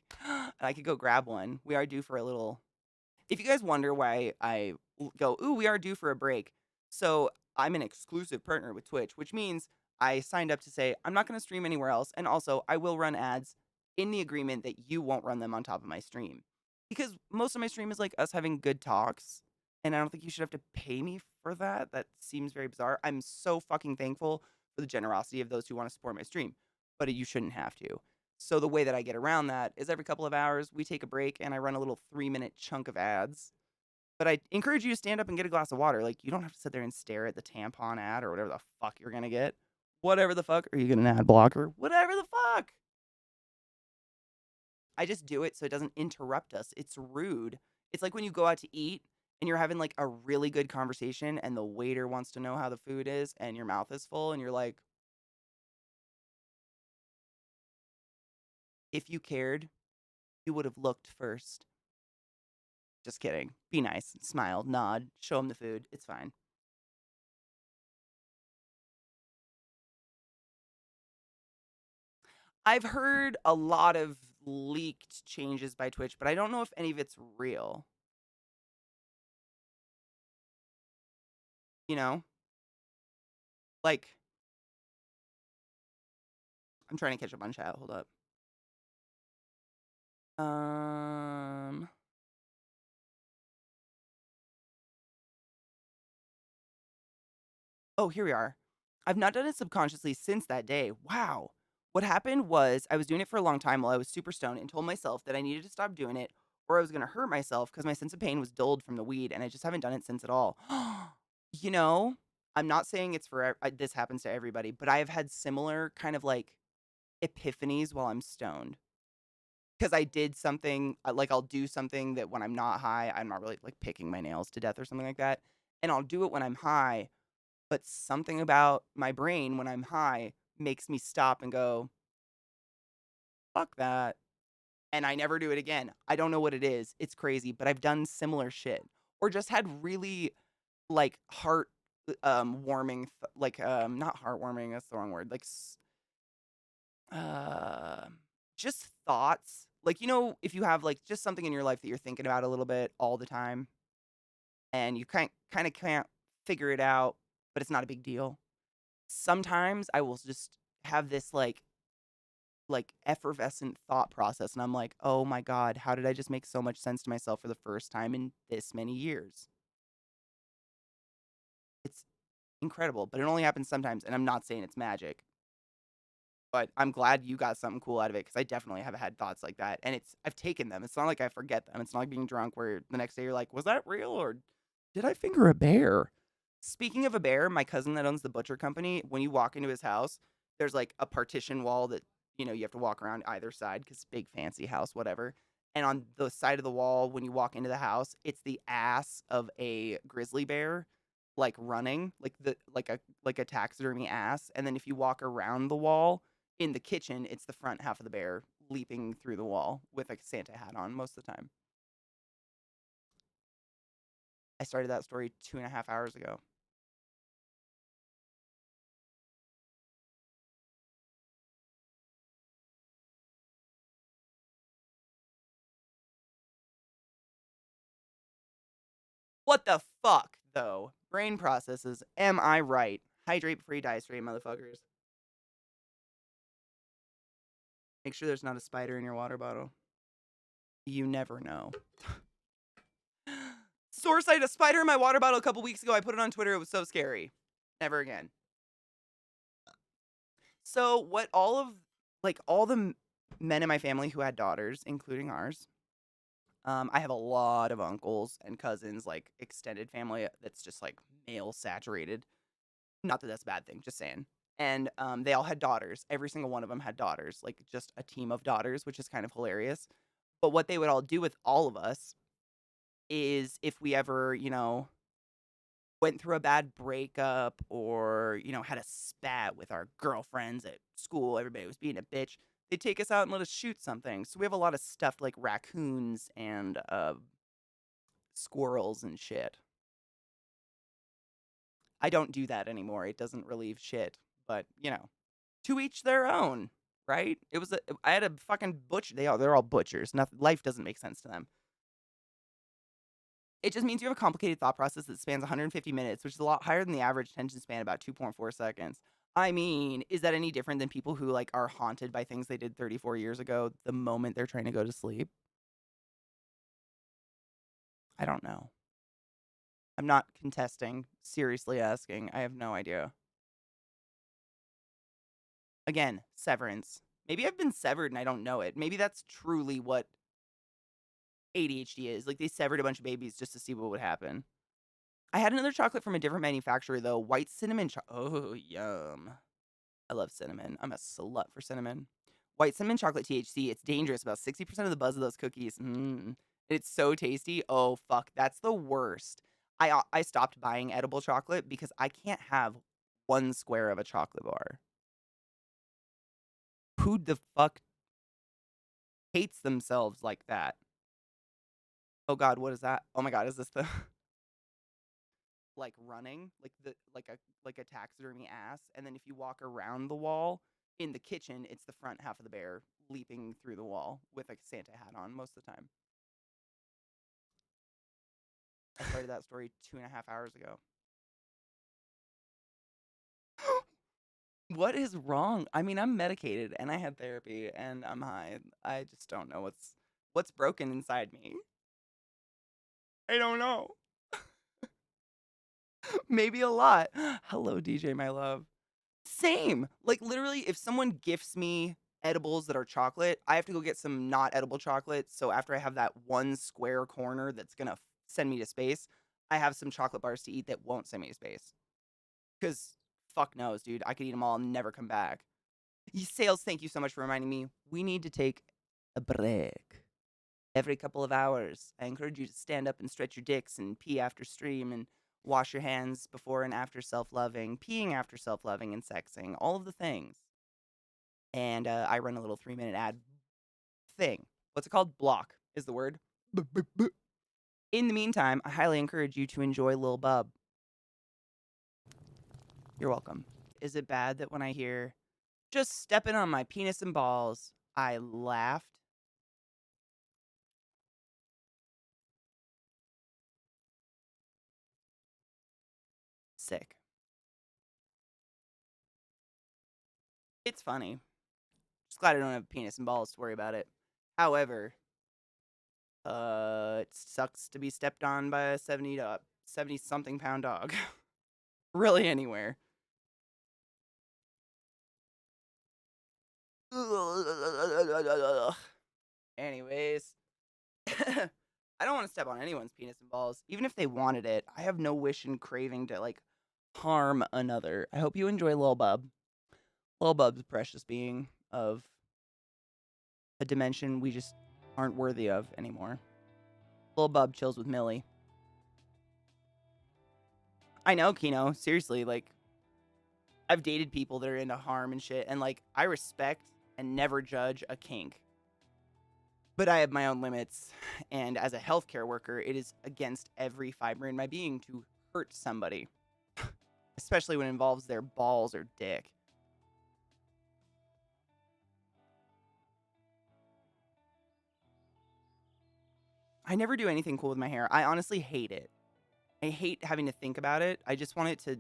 I could go grab one. We are due for a little if you guys wonder why go, ooh, we are due for a break. So I'm an exclusive partner with Twitch, which means I signed up to say I'm not going to stream anywhere else. And also, I will run ads in the agreement that you won't run them on top of my stream. Because most of my stream is like us having good talks. And I don't think you should have to pay me for that. That seems very bizarre. I'm so fucking thankful for the generosity of those who want to support my stream, but you shouldn't have to. So the way that I get around that is every couple of hours we take a break and I run a little 3-minute chunk of ads. But I encourage you to stand up and get a glass of water. Like you don't have to sit there and stare at the tampon ad or whatever the fuck you're gonna get. Whatever the fuck, are you getting an ad blocker? Whatever the fuck. I just do it so it doesn't interrupt us. It's rude. It's like when you go out to eat and you're having like a really good conversation and the waiter wants to know how the food is and your mouth is full and you're like, if you cared, you would have looked first. Just kidding. Be nice. Smile, nod, show them the food. It's fine. I've heard a lot of leaked changes by Twitch, but I don't know if any of it's real. You know? Like, I'm trying to catch up on chat. Hold up. Um. Oh, here we are. I've not done it subconsciously since that day. Wow. What happened was I was doing it for a long time while I was super stoned and told myself that I needed to stop doing it or I was going to hurt myself because my sense of pain was dulled from the weed and I just haven't done it since at all. you know, I'm not saying it's for this happens to everybody, but I have had similar kind of like epiphanies while I'm stoned. 'Cause I did something like, I'll do something that when I'm not high, I'm not really, like, picking my nails to death or something like that, and I'll do it when I'm high, but something about my brain when I'm high makes me stop and go, "Fuck that," and I never do it again. I don't know what it is. It's crazy, but I've done similar shit or just had really, like, warming, like, not heartwarming, that's the wrong word, like, just thoughts. Like, if you have, like, just something in your life that you're thinking about a little bit all the time and you kinda can't figure it out, but it's not a big deal. Sometimes I will just have this, like, effervescent thought process, and I'm like, "Oh my god, how did I just make so much sense to myself for the first time in this many years?" It's incredible, but it only happens sometimes, and I'm not saying it's magic. But I'm glad you got something cool out of it because I definitely have had thoughts like that, and I've taken them. It's not like I forget them. It's not like being drunk where the next day you're like, "Was that real or did I finger a bear?" Speaking of a bear, my cousin that owns the butcher company, when you walk into his house, there's like a partition wall that, you have to walk around either side because big fancy house, whatever. And on the side of the wall, when you walk into the house, it's the ass of a grizzly bear, like running, like a taxidermy ass. And then if you walk around the wall, in the kitchen, it's the front half of the bear leaping through the wall with, like, a Santa hat on most of the time. I started that story 2.5 hours ago. What the fuck, though? Brain processes, am I right? Hydrate before you die straight, motherfuckers. Make sure there's not a spider in your water bottle. You never know. Source, I had a spider in my water bottle a couple weeks ago. I put it on Twitter. It was so scary. Never again. So, what all the men in my family who had daughters, including ours, I have a lot of uncles and cousins, like extended family that's just like male saturated. Not that that's a bad thing, just saying. And they all had daughters. Every single one of them had daughters, like just a team of daughters, which is kind of hilarious. But what they would all do with all of us is if we ever, went through a bad breakup or, had a spat with our girlfriends at school, everybody was being a bitch. They'd take us out and let us shoot something. So we have a lot of stuff like raccoons and squirrels and shit. I don't do that anymore. It doesn't relieve shit, but to each their own, right? I had a fucking butcher. They're all butchers. Nothing. Life doesn't make sense to them. It just means you have a complicated thought process that spans 150 minutes, which is a lot higher than the average attention span, about 2.4 seconds. I mean, is that any different than people who like are haunted by things they did 34 years ago the moment they're trying to go to sleep? I don't know. I'm not contesting, seriously asking. I have no idea. Again, severance. Maybe I've been severed and I don't know it. Maybe that's truly what ADHD is. Like they severed a bunch of babies just to see what would happen. I had another chocolate from a different manufacturer though. White cinnamon oh, yum. I love cinnamon. I'm a slut for cinnamon. White cinnamon chocolate THC. It's dangerous. About 60% of the buzz of those cookies. It's so tasty. Oh fuck, that's the worst. I stopped buying edible chocolate because I can't have one square of a chocolate bar. Who the fuck hates themselves like that? Oh god, what is that? Oh my god, is this the like running? Like a taxidermy ass, and then if you walk around the wall in the kitchen, it's the front half of the bear leaping through the wall with like a Santa hat on most of the time. I started that story 2.5 hours ago. What is wrong? I mean, I'm medicated and I had therapy and I'm high. I just don't know what's broken inside me. I don't know. Maybe a lot. Hello, DJ, my love. Same. Like literally, if someone gifts me edibles that are chocolate, I have to go get some not edible chocolate. So after I have that one square corner that's gonna send me to space, I have some chocolate bars to eat that won't send me to space. Because fuck knows, dude. I could eat them all and never come back. Sales, thank you so much for reminding me. We need to take a break. Every couple of hours, I encourage you to stand up and stretch your dicks and pee after stream and wash your hands before and after self-loving, peeing after self-loving and sexing, all of the things. And I run a little 3-minute ad thing. What's it called? Block is the word. In the meantime, I highly encourage you to enjoy Lil Bub. You're welcome. Is it bad that when I hear just stepping on my penis and balls, I laughed? Sick. It's funny. Just glad I don't have penis and balls to worry about it. However, it sucks to be stepped on by a 70 something pound dog. Really anywhere. Anyways, I don't want to step on anyone's penis and balls, even if they wanted it. I have no wish and craving to like harm another. I hope you enjoy Lil Bub. Lil Bub's a precious being of a dimension we just aren't worthy of anymore. Lil Bub chills with Millie. I know, Kino. Seriously, like, I've dated people that are into harm and shit, and like, I respect and never judge a kink. But I have my own limits, and as a healthcare worker, it is against every fiber in my being to hurt somebody, especially when it involves their balls or dick. I never do anything cool with my hair. I honestly hate it. I hate having to think about it. I just want it to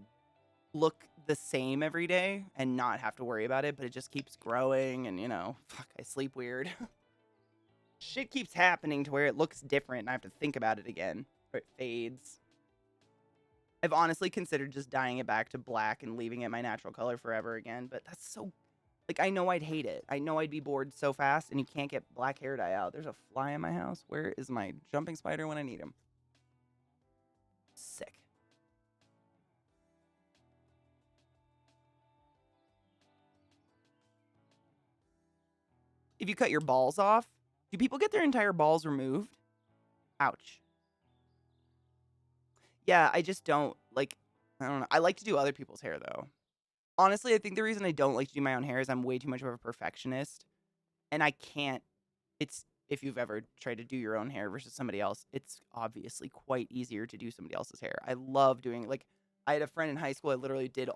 look the same every day and not have to worry about it, but it just keeps growing and, fuck, I sleep weird. Shit keeps happening to where it looks different and I have to think about it again, or it fades. I've honestly considered just dyeing it back to black and leaving it my natural color forever again, but that's so, like, I know I'd hate it. I know I'd be bored so fast, and you can't get black hair dye out. There's a fly in my house. Where is my jumping spider when I need him? Sick. If you cut your balls off, do people get their entire balls removed? Ouch. Yeah, I just don't, like, I don't know. I like to do other people's hair, though. Honestly, I think the reason I don't like to do my own hair is I'm way too much of a perfectionist, and I can't, if you've ever tried to do your own hair versus somebody else, it's obviously quite easier to do somebody else's hair. I love doing, like, I had a friend in high school, I did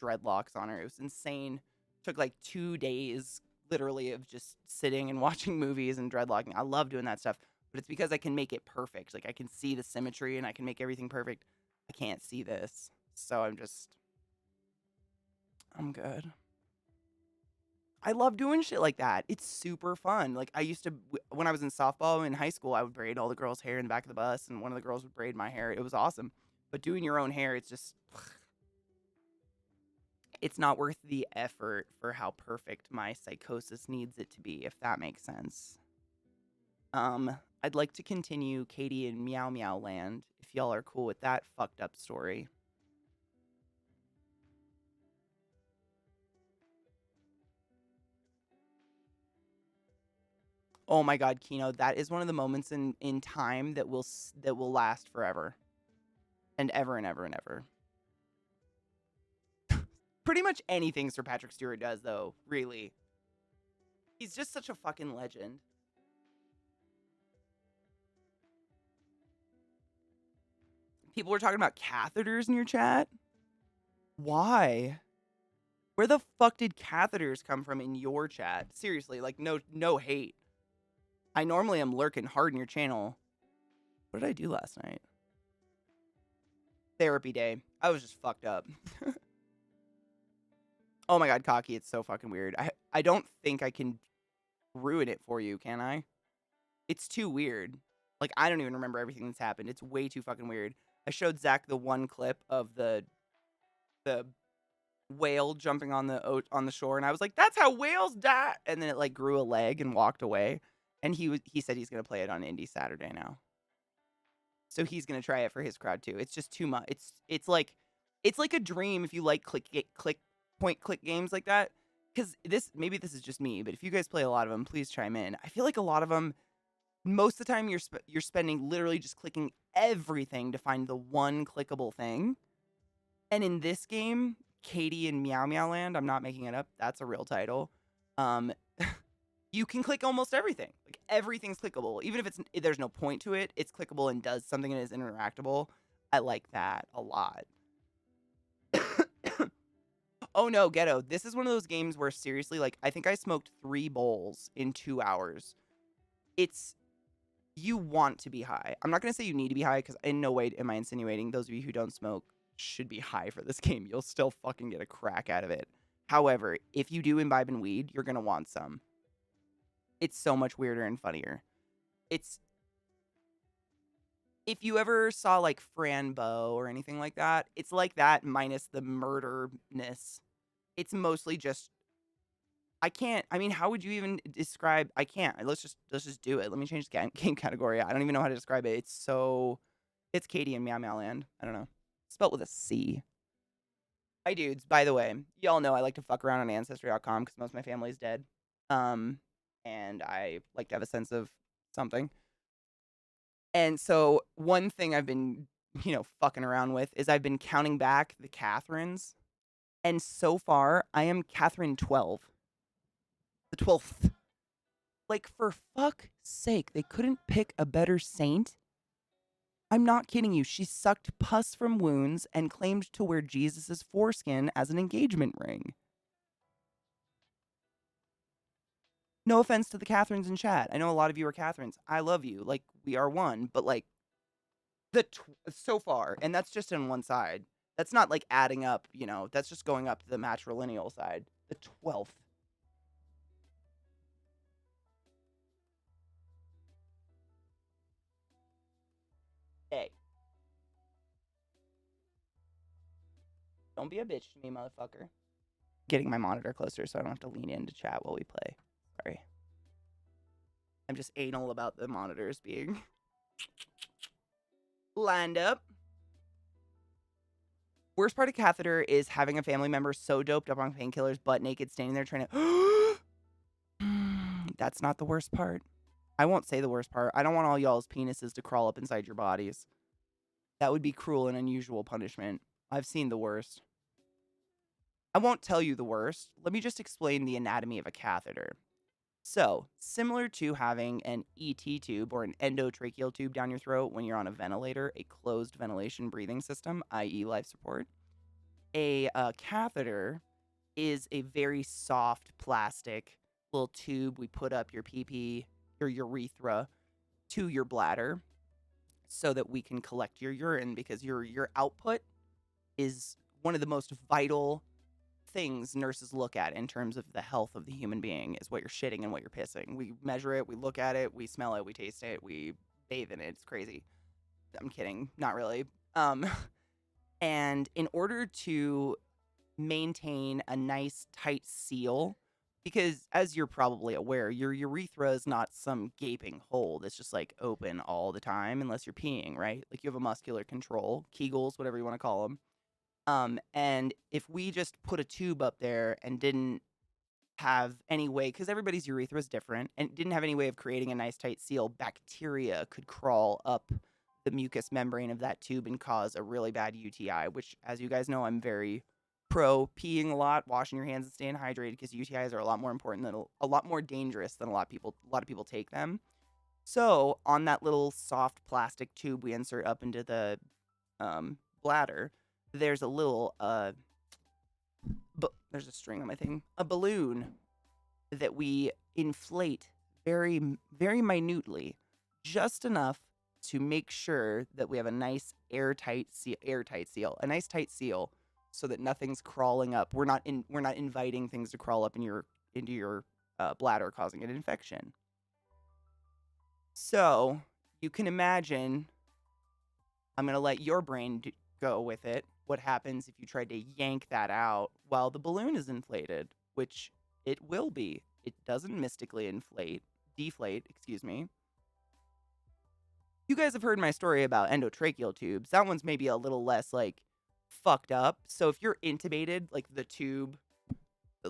dreadlocks on her. It was insane. Took like 2 days, literally, of just sitting and watching movies and dreadlocking. I love doing that stuff, but it's because I can make it perfect. Like, I can see the symmetry and I can make everything perfect. I can't see this, so I'm good. I love doing shit like that. It's super fun. Like, I used to, when I was in softball in high school, I would braid all the girls' hair in the back of the bus, and one of the girls would braid my hair. It was awesome. But doing your own hair, it's just, it's not worth the effort for how perfect my psychosis needs it to be, if that makes sense. I'd like to continue Katie in Meow Meow Land, if y'all are cool with that fucked up story. Oh my god, Kino, that is one of the moments in time that will last forever. And ever and ever and ever. Pretty much anything Sir Patrick Stewart does, though, really. He's just such a fucking legend. People were talking about catheters in your chat? Why? Where the fuck did catheters come from in your chat? Seriously, like, no hate. I normally am lurking hard in your channel. What did I do last night? Therapy day. I was just fucked up. Oh my god, Cocky, it's so fucking weird. I don't think I can ruin it for you, can I? It's too weird. Like, I don't even remember everything that's happened. It's way too fucking weird. I showed Zach the one clip of the whale jumping on the shore, and I was like, "That's how whales die." And then it like grew a leg and walked away. And he said he's gonna play it on Indie Saturday now. So he's gonna try it for his crowd too. It's just too much. It's like a dream if you like click point click games like that. because maybe this is just me, but if you guys play a lot of them, please chime in. I feel like a lot of them, most of the time, you're spending literally just clicking everything to find the one clickable thing. And in this game, Katie in Meow Meow Land, I'm not making it up. That's a real title. Um, you can click almost everything. Like everything's clickable, even if there's no point to it. It's clickable and does something and is interactable. I like that a lot. Oh no, Ghetto. This is one of those games where seriously, like, I think I smoked 3 bowls in 2 hours. You want to be high. I'm not going to say you need to be high because in no way am I insinuating those of you who don't smoke should be high for this game. You'll still fucking get a crack out of it. However, if you do imbibe in weed, you're going to want some. It's so much weirder and funnier. It's if you ever saw like Franbo or anything like that, it's like that minus the murderness. It's mostly just I mean, how would you even describe I can't. Let's just do it. Let me change the game category. I don't even know how to describe it. It's Katie in Meow Meow Land. I don't know. Spelled with a C. Hi dudes, by the way. Y'all know I like to fuck around on ancestry.com because most of my family's dead. And I like to have a sense of something. And so one thing I've been, fucking around with is I've been counting back the Catherines. And so far, I am Catherine 12. The 12th. Like, for fuck's sake, they couldn't pick a better saint? I'm not kidding you. She sucked pus from wounds and claimed to wear Jesus' foreskin as an engagement ring. No offense to the Catherines in chat. I know a lot of you are Catherines. I love you. Like, we are one. But, like, so far, and that's just on one side. That's not, like, adding up, That's just going up to the matrilineal side. The 12th. Hey. Don't be a bitch to me, motherfucker. Getting my monitor closer so I don't have to lean in to chat while we play. Sorry. I'm just anal about the monitors being lined up. Worst part of catheter is having a family member so doped up on painkillers, butt naked, standing there trying to. That's not the worst part. I won't say the worst part. I don't want all y'all's penises to crawl up inside your bodies. That would be cruel and unusual punishment. I've seen the worst. I won't tell you the worst. Let me just explain the anatomy of a catheter. So, similar to having an ET tube or an endotracheal tube down your throat when you're on a ventilator, a closed ventilation breathing system, i.e. life support, a catheter is a very soft plastic little tube we put up your pee-pee, your urethra, to your bladder so that we can collect your urine because your output is one of the most vital things nurses look at in terms of the health of the human being is what you're shitting and what you're pissing. We measure it, we look at it, we smell it, we taste it, we bathe in it. It's crazy. I'm kidding. Not really. And in order to maintain a nice tight seal, because as you're probably aware, your urethra is not some gaping hole that's just like open all the time unless you're peeing, right? Like you have a muscular control, Kegels, whatever you want to call them. And if we just put a tube up there and didn't have any way, because everybody's urethra is different, and didn't have any way of creating a nice tight seal, bacteria could crawl up the mucous membrane of that tube and cause a really bad UTI, which, as you guys know, I'm very pro peeing a lot, washing your hands and staying hydrated because UTIs are a lot more important than a lot more dangerous than a lot of people take them. So on that little soft plastic tube we insert up into the bladder, there's a little there's a string on my thing, a balloon that we inflate very, very minutely, just enough to make sure that we have a nice airtight seal, a nice tight seal, so that nothing's crawling up. We're not inviting things to crawl up into your bladder, causing an infection. So you can imagine. I'm gonna let your brain go with it. What happens if you try to yank that out while the balloon is inflated, which it will be. It doesn't mystically deflate, excuse me. You guys have heard my story about endotracheal tubes. That one's maybe a little less, like, fucked up. So if you're intubated, like, the tube,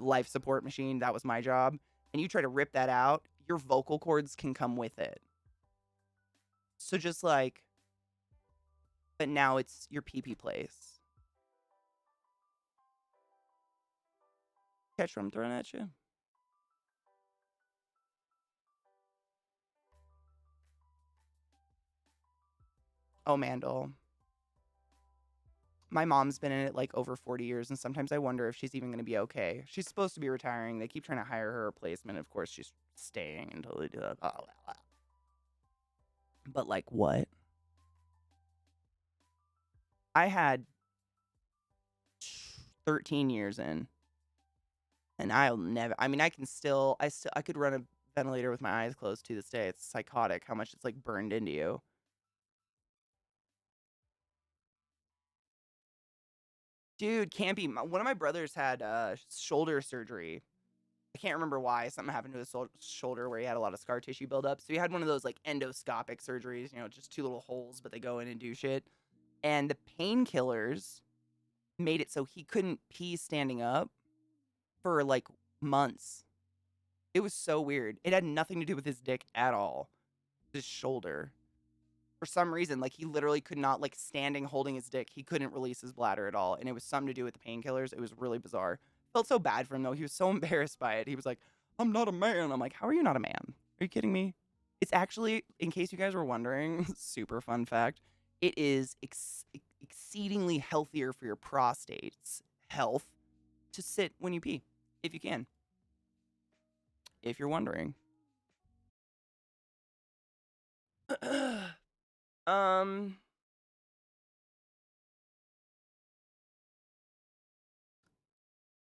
life support machine. That was my job. And you try to rip that out, your vocal cords can come with it. So just like, but now it's your pee place. Catch what I'm throwing at you? Oh, Mandel. My mom's been in it like over 40 years, and sometimes I wonder if she's even going to be okay. She's supposed to be retiring. They keep trying to hire her replacement. Of course, she's staying until they do that. But like, what? I had 13 years in, and I'll never. I mean, I could run a ventilator with my eyes closed to this day. It's psychotic how much it's like burned into you. Dude, can't be. One of my brothers had shoulder surgery. I can't remember why. Something happened to his shoulder where he had a lot of scar tissue buildup. So he had one of those like endoscopic surgeries, just two little holes, but they go in and do shit. And the painkillers made it so he couldn't pee standing up for like months. It was so weird. It had nothing to do with his dick at all. His shoulder. For some reason, like he literally could not, like standing holding his dick, he couldn't release his bladder at all. And it was something to do with the painkillers. It was really bizarre. Felt so bad for him though. He was so embarrassed by it. He was like, I'm not a man. I'm like, how are you not a man? Are you kidding me? It's actually, in case you guys were wondering, super fun fact, it is exceedingly healthier for your prostate's health to sit when you pee, if you can. If you're wondering. Um,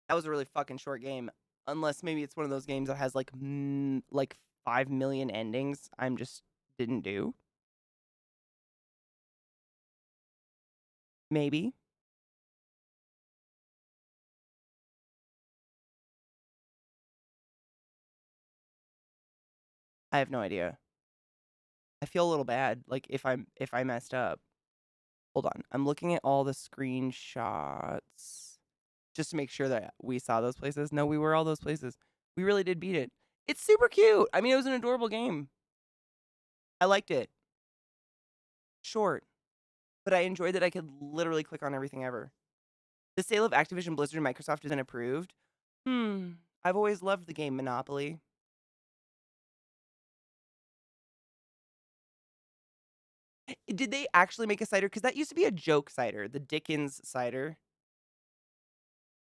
that was a really fucking short game. Unless maybe it's one of those games that has like 5 million endings. I'm just didn't do. Maybe. I have no idea. I feel a little bad. Like if I messed up. Hold on. I'm looking at all the screenshots just to make sure that we saw those places. No, we were all those places. We really did beat it. It's super cute. I mean, it was an adorable game. I liked it. Short. But I enjoyed that I could literally click on everything ever. The sale of Activision Blizzard and Microsoft has been approved. I've always loved the game Monopoly. Did they actually make a cider? Because that used to be a joke cider, the Dickens cider.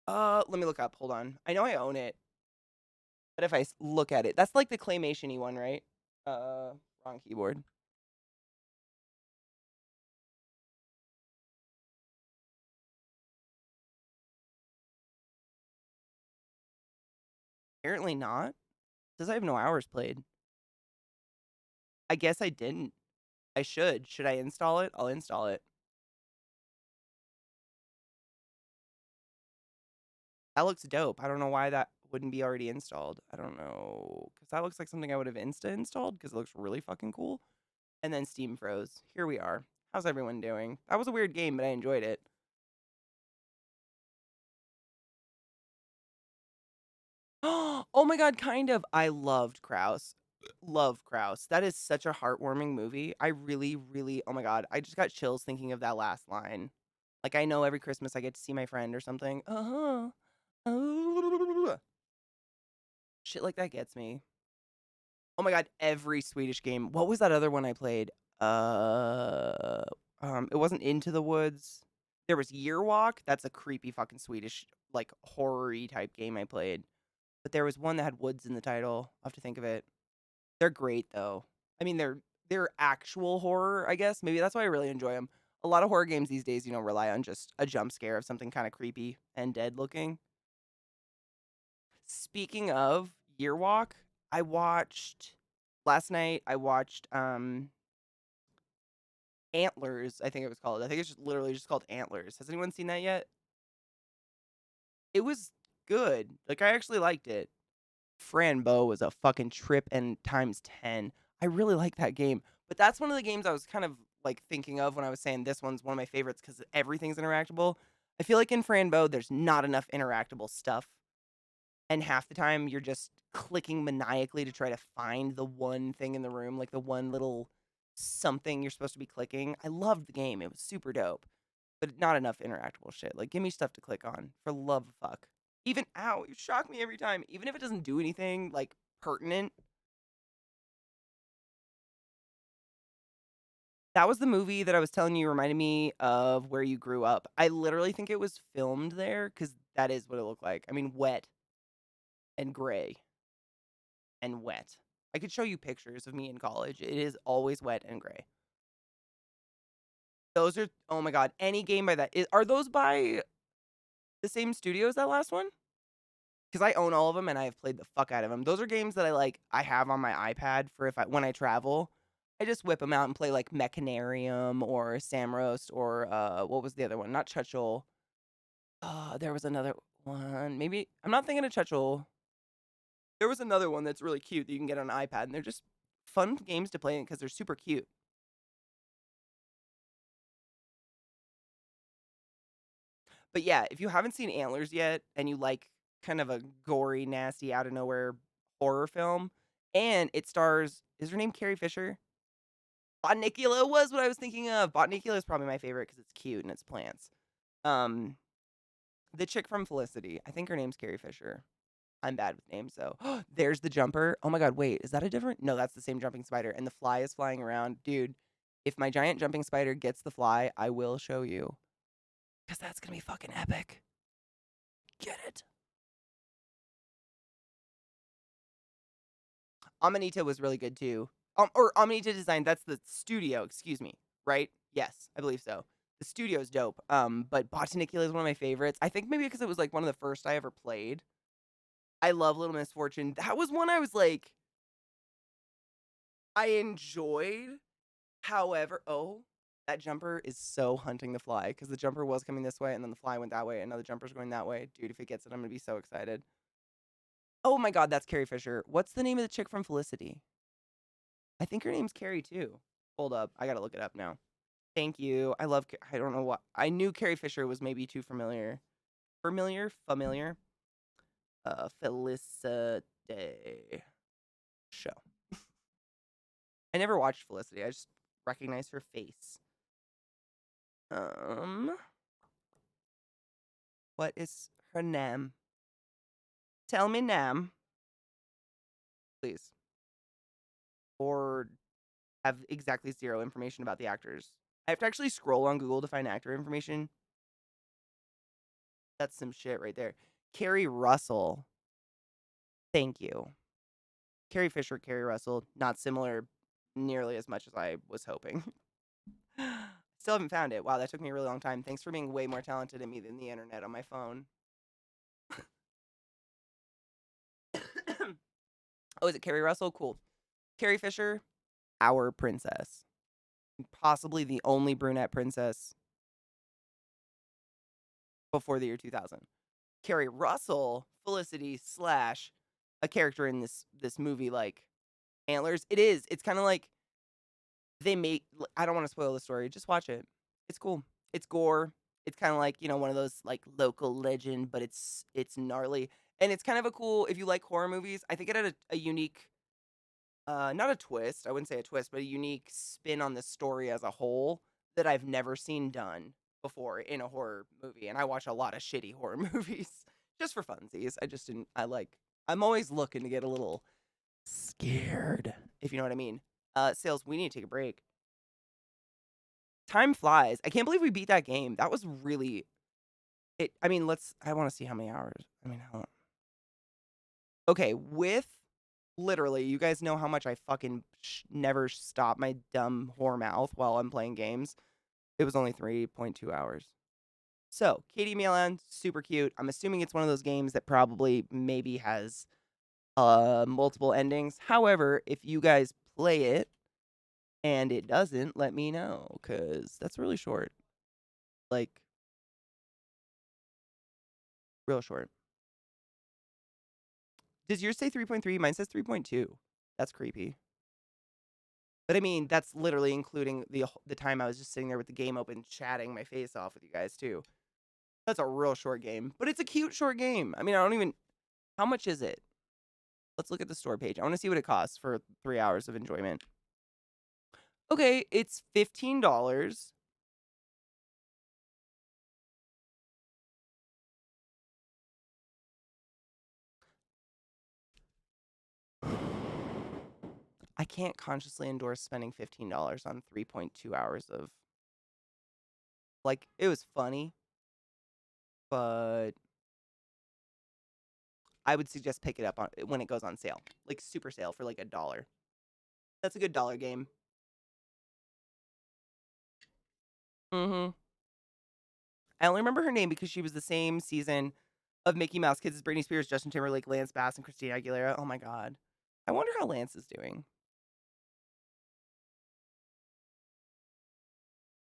Let me look up. Hold on. I know I own it. But if I look at it, that's like the claymation-y one, right? Wrong keyboard. Apparently not. It says I have no hours played. I guess I didn't. I should. Should I install it? I'll install it. That looks dope. I don't know why that wouldn't be already installed. I don't know. Because that looks like something I would have installed because it looks really fucking cool. And then Steam froze. Here we are. How's everyone doing? That was a weird game, but I enjoyed it. Oh my god, kind of. I loved Kraus. Love Kraus. That is such a heartwarming movie. I really, really, oh my god, I just got chills thinking of that last line. Like I know every Christmas I get to see my friend or something. Shit like that gets me. Oh my god, every Swedish game. What was that other one I played? It wasn't Into the Woods. There was Year Walk. That's a creepy fucking Swedish, like horror-y type game I played. But there was one that had woods in the title. I'll have to think of it. They're great though. I mean, they're actual horror, I guess. Maybe that's why I really enjoy them. A lot of horror games these days, rely on just a jump scare of something kind of creepy and dead looking. Speaking of Year Walk, I watched last night. I watched Antlers. I think it was called. I think it's just literally just called Antlers. Has anyone seen that yet? It was good. Like I actually liked it. Frambo was a fucking trip and times 10. I really like that game. But that's one of the games I was kind of like thinking of when I was saying this one's one of my favorites because everything's interactable. I feel like in Frambo, there's not enough interactable stuff. and half the time you're just clicking maniacally to try to find the one thing in the room, like the one little something you're supposed to be clicking. I loved the game. It was super dope. But not enough interactable shit. Like, give me stuff to click on. For love of fuck. Even, ow, you shock me every time. Even if it doesn't do anything, like, pertinent. That was the movie that I was telling you reminded me of where you grew up. I literally think it was filmed there, because that is what it looked like. I mean, wet and gray and wet. I could show you pictures of me in college. It is always wet and gray. Those are, oh my god, any game by that. Are those by the same studio as that last one? Because I own all of them and I have played the fuck out of them. Those are games that I have on my iPad for when I travel. I just whip them out and play like Mechanarium or Samrost or what was the other one? Not Chutchel. There was another one. Maybe I'm not thinking of Chutchel. There was another one that's really cute that you can get on an iPad, and they're just fun games to play because they're super cute. But yeah, if you haven't seen Antlers yet and you like kind of a gory, nasty, out of nowhere horror film, and it stars, is her name Carrie Fisher? Botanicula was what I was thinking of. Botanicula is probably my favorite because it's cute and it's plants. Um, the chick from Felicity, I think her name's Carrie Fisher. I'm bad with names, so there's the jumper. Oh my god, wait, is that a different? No, that's the same jumping spider, and the fly is flying around, dude. If my giant jumping spider gets the fly, I will show you, because that's gonna be fucking epic. Get it? Amanita was really good too. Or Amanita Design, that's the studio, excuse me, right? Yes, I believe so. The studio's dope. But Botanicula is one of my favorites. I think maybe because it was like one of the first I ever played. I love Little Misfortune. That was one I was like, I enjoyed. However, oh, that jumper is so hunting the fly because the jumper was coming this way and then the fly went that way and now the jumper's going that way. Dude, if it gets it, I'm gonna be so excited. Oh my god, that's Carrie Fisher. What's the name of the chick from Felicity? I think her name's Carrie too. Hold up, I gotta look it up now. Thank you. I love. I don't know what. I knew Carrie Fisher was maybe too familiar. Familiar. Felicity show. I never watched Felicity. I just recognize her face. What is her name? Tell me name, please. Or have exactly zero information about the actors. I have to actually scroll on Google to find actor information. That's some shit right there. Carrie Russell. Thank you. Carrie Fisher, Carrie Russell, not similar nearly as much as I was hoping. Still haven't found it. Wow, that took me a really long time. Thanks for being way more talented than me than the internet on my phone. Oh, is it Carrie Russell? Cool. Carrie Fisher, our princess. Possibly the only brunette princess before the year 2000. Carrie Russell, Felicity slash a character in this movie like Antlers. It is. It's kind of like they make. I don't want to spoil the story. Just watch it. It's cool. It's gore. It's kind of like one of those like local legend, but it's gnarly and it's kind of a cool. If you like horror movies, I think it had a unique, not a twist. I wouldn't say a twist, but a unique spin on the story as a whole that I've never seen done before in a horror movie. And I watch a lot of shitty horror movies just for funsies. I just didn't. I'm always looking to get a little scared, if you know what I mean. Sales, we need to take a break. Time flies. I can't believe we beat that game. That was really it. I mean, I want to see how many hours. I mean, how okay, with literally, you guys know how much I fucking never stop my dumb whore mouth while I'm playing games. It was only 3.2 hours. So, Katie Milan, super cute. I'm assuming it's one of those games that probably maybe has multiple endings. However, if you guys play it and it doesn't, let me know, because that's really short. Like, real short. Does yours say 3.3? Mine says 3.2. That's creepy. But I mean, that's literally including the time I was just sitting there with the game open, chatting my face off with you guys too. That's a real short game, but it's a cute short game. I mean, How much is it? Let's look at the store page. I want to see what it costs for 3 hours of enjoyment. Okay, it's $15. I can't consciously endorse spending $15 on 3.2 hours of, like, it was funny, but I would suggest pick it up on when it goes on sale, like super sale for like $1. That's a good dollar game. Mm-hmm. I only remember her name because she was the same season of Mickey Mouse Kids as Britney Spears, Justin Timberlake, Lance Bass, and Christina Aguilera. Oh my god. I wonder how Lance is doing.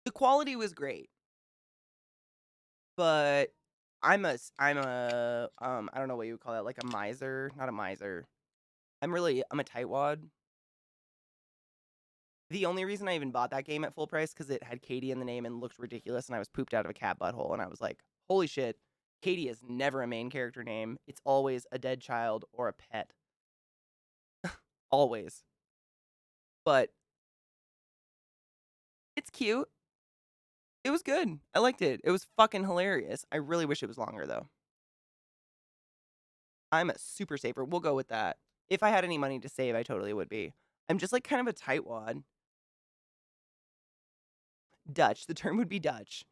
The quality was great, but I don't know what you would call that, like a miser, not a miser. I'm a tightwad. The only reason I even bought that game at full price because it had Katie in the name and looked ridiculous, and I was pooped out of a cat butthole, and I was like, holy shit, Katie is never a main character name. It's always a dead child or a pet. Always. But it's cute. It was good. I liked it. It was fucking hilarious. I really wish it was longer, though. I'm a super saver. We'll go with that. If I had any money to save, I totally would be. I'm just like kind of a tightwad. Dutch. The term would be Dutch.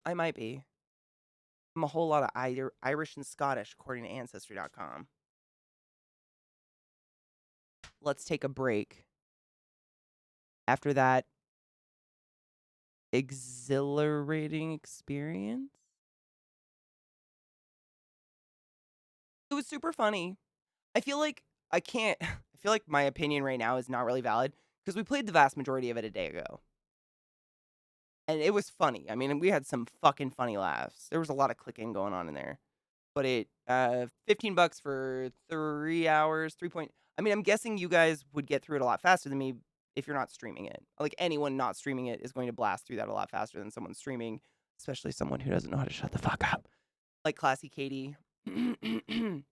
I might be. I'm a whole lot of Irish and Scottish, according to Ancestry.com. Let's take a break. After that exhilarating experience, it was super funny. I feel like I can't. I feel like my opinion right now is not really valid because we played the vast majority of it a day ago. And it was funny. I mean, we had some fucking funny laughs. There was a lot of clicking going on in there. But $15 for 3 hours, 3 point. I mean, I'm guessing you guys would get through it a lot faster than me if you're not streaming it. Like anyone not streaming it is going to blast through that a lot faster than someone streaming, especially someone who doesn't know how to shut the fuck up. Like ClassyKatie. It's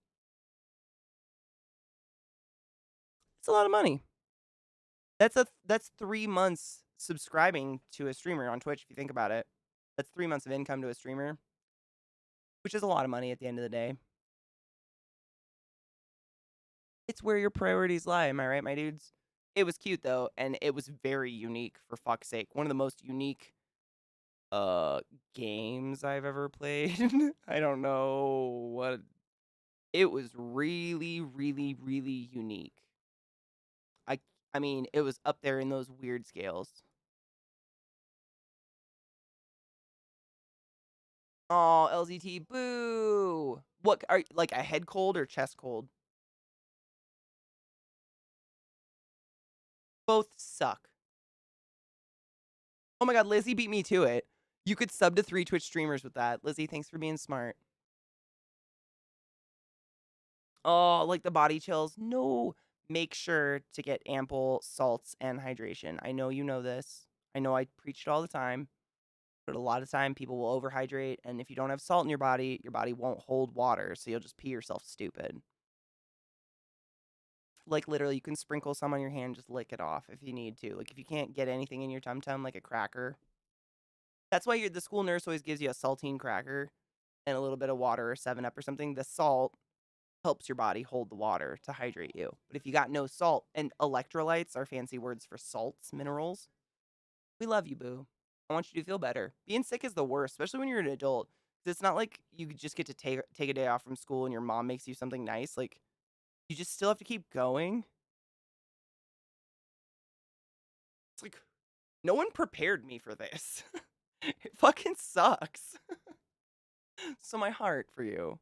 a lot of money. That's 3 months subscribing to a streamer on Twitch if you think about it. That's 3 months of income to a streamer, which is a lot of money at the end of the day. It's where your priorities lie, am I right, my dudes? It was cute though, and it was very unique for fuck's sake. One of the most unique games I've ever played. I don't know what it was really, really, really unique. I mean, it was up there in those weird scales. Oh, LZT, boo! What are like a head cold or chest cold? Both suck. Oh my god, Lizzie beat me to it. You could sub to 3 Twitch streamers with that. Lizzie, thanks for being smart. Oh, like the body chills. No. Make sure to get ample salts and hydration. I know you know this. I know I preach it all the time. But a lot of time people will overhydrate, and if you don't have salt in your body won't hold water, so you'll just pee yourself stupid. Like literally, you can sprinkle some on your hand, just lick it off if you need to. Like if you can't get anything in your tum tum, like a cracker. That's why the school nurse always gives you a saltine cracker and a little bit of water or 7-Up or something. The salt helps your body hold the water to hydrate you. But if you got no salt, and electrolytes are fancy words for salts, minerals, we love you, boo. I want you to feel better. Being sick is the worst, especially when you're an adult. It's not like you just get to take a day off from school and your mom makes you something nice. Like, you just still have to keep going. It's like, no one prepared me for this. It fucking sucks. So my heart for you.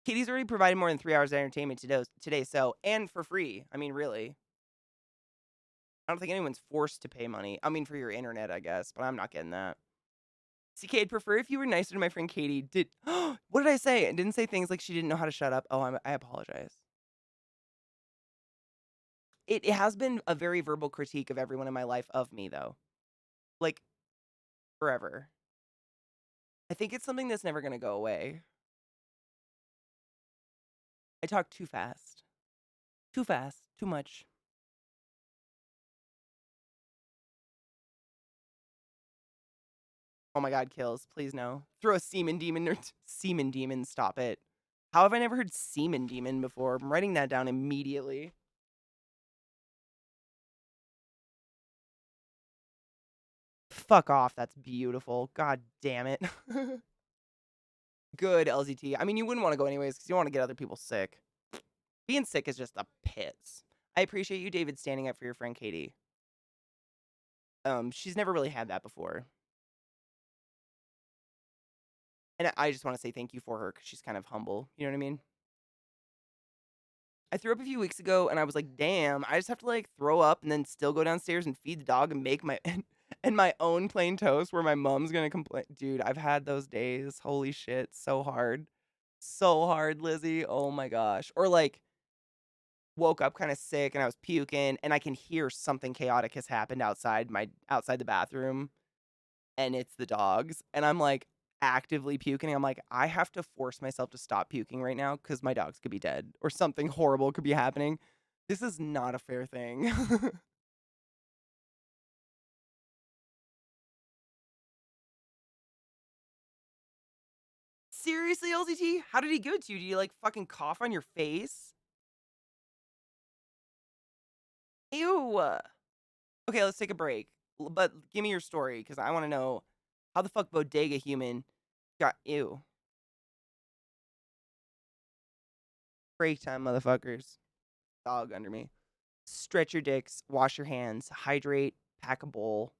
Katie's already provided more than 3 hours of entertainment today, so, and for free. I mean, really. I don't think anyone's forced to pay money. I mean, for your internet, I guess, but I'm not getting that. CK, I'd prefer if you were nicer to my friend Katie. What did I say? I didn't say things like she didn't know how to shut up. Oh, I apologize. It has been a very verbal critique of everyone in my life of me, though. Like, forever. I think it's something that's never gonna go away. I talk too fast. Too fast. Too much. Oh my god, kills. Please no. Throw a semen demon or semen demon, stop it. How have I never heard semen demon before? I'm writing that down immediately. Fuck off, that's beautiful. God damn it. Good, LZT. I mean, you wouldn't want to go anyways because you don't want to get other people sick. Being sick is just a pits. I appreciate you, David, standing up for your friend Katie. She's never really had that before. And I just want to say thank you for her because she's kind of humble. You know what I mean? I threw up a few weeks ago and I was like, damn, I just have to like throw up and then still go downstairs and feed the dog and make my and my own plain toast where my mom's gonna complain. Dude, I've had those days. Holy shit, so hard. So hard, Lizzie. Oh my gosh. Or like woke up kind of sick and I was puking and I can hear something chaotic has happened outside the bathroom and it's the dogs and I'm like actively puking. I'm like, I have to force myself to stop puking right now because my dogs could be dead or something horrible could be happening. This is not a fair thing. Seriously, LZT? How did he give it to you? Did you like fucking cough on your face? Ew. Okay, let's take a break. But give me your story because I want to know how the fuck Bodega Human got ew. Break time, motherfuckers. Dog under me. Stretch your dicks, wash your hands, hydrate, pack a bowl.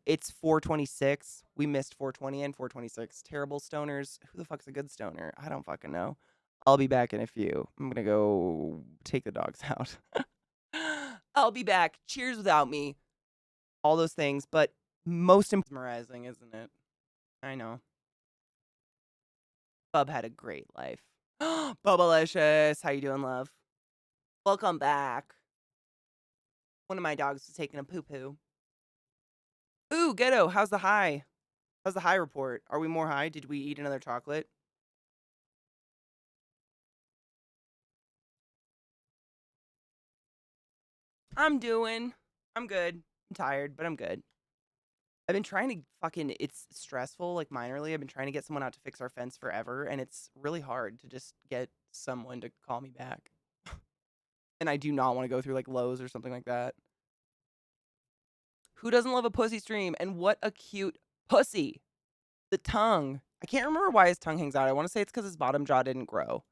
It's 426. We missed 420 and 426. Terrible stoners. Who the fuck's a good stoner? I don't fucking know. I'll be back in a few. I'm gonna go take the dogs out. I'll be back. Cheers without me. All those things, but most mesmerizing, isn't it? I know. Bub had a great life. Bubblicious. How you doing, love? Welcome back. One of my dogs was taking a poo-poo. Ooh, Ghetto, how's the high? How's the high report? Are we more high? Did we eat another chocolate? I'm good. I'm tired, but I'm good. I've been trying to it's stressful, like minorly. I've been trying to get someone out to fix our fence forever, and it's really hard to just get someone to call me back. And I do not want to go through like Lowe's or something like that. Who doesn't love a pussy stream? And what a cute pussy. The tongue. I can't remember why his tongue hangs out. I want to say it's because his bottom jaw didn't grow.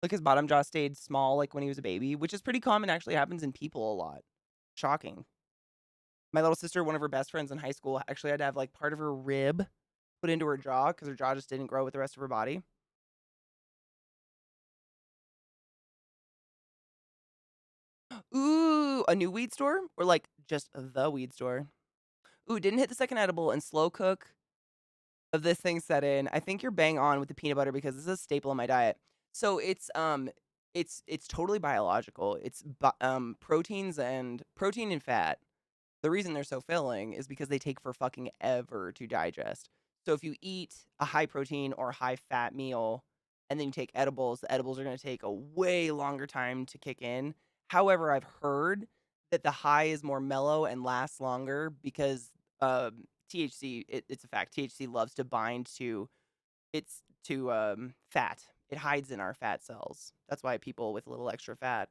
Like his bottom jaw stayed small like when he was a baby, which is pretty common, actually happens in people a lot. Shocking. My little sister, one of her best friends in high school, actually had to have like part of her rib put into her jaw because her jaw just didn't grow with the rest of her body. Ooh, a new weed store? Or like just the weed store? Ooh, didn't hit the second edible and slow cook of this thing set in. I think you're bang on with the peanut butter because this is a staple in my diet. So it's totally biological. It's protein and fat. The reason they're so filling is because they take for fucking ever to digest. So if you eat a high protein or high fat meal and then you take edibles, the edibles are going to take a way longer time to kick in. However, I've heard that the high is more mellow and lasts longer because THC, it's a fact. THC loves to bind to fat. It hides in our fat cells. That's why people with a little extra fat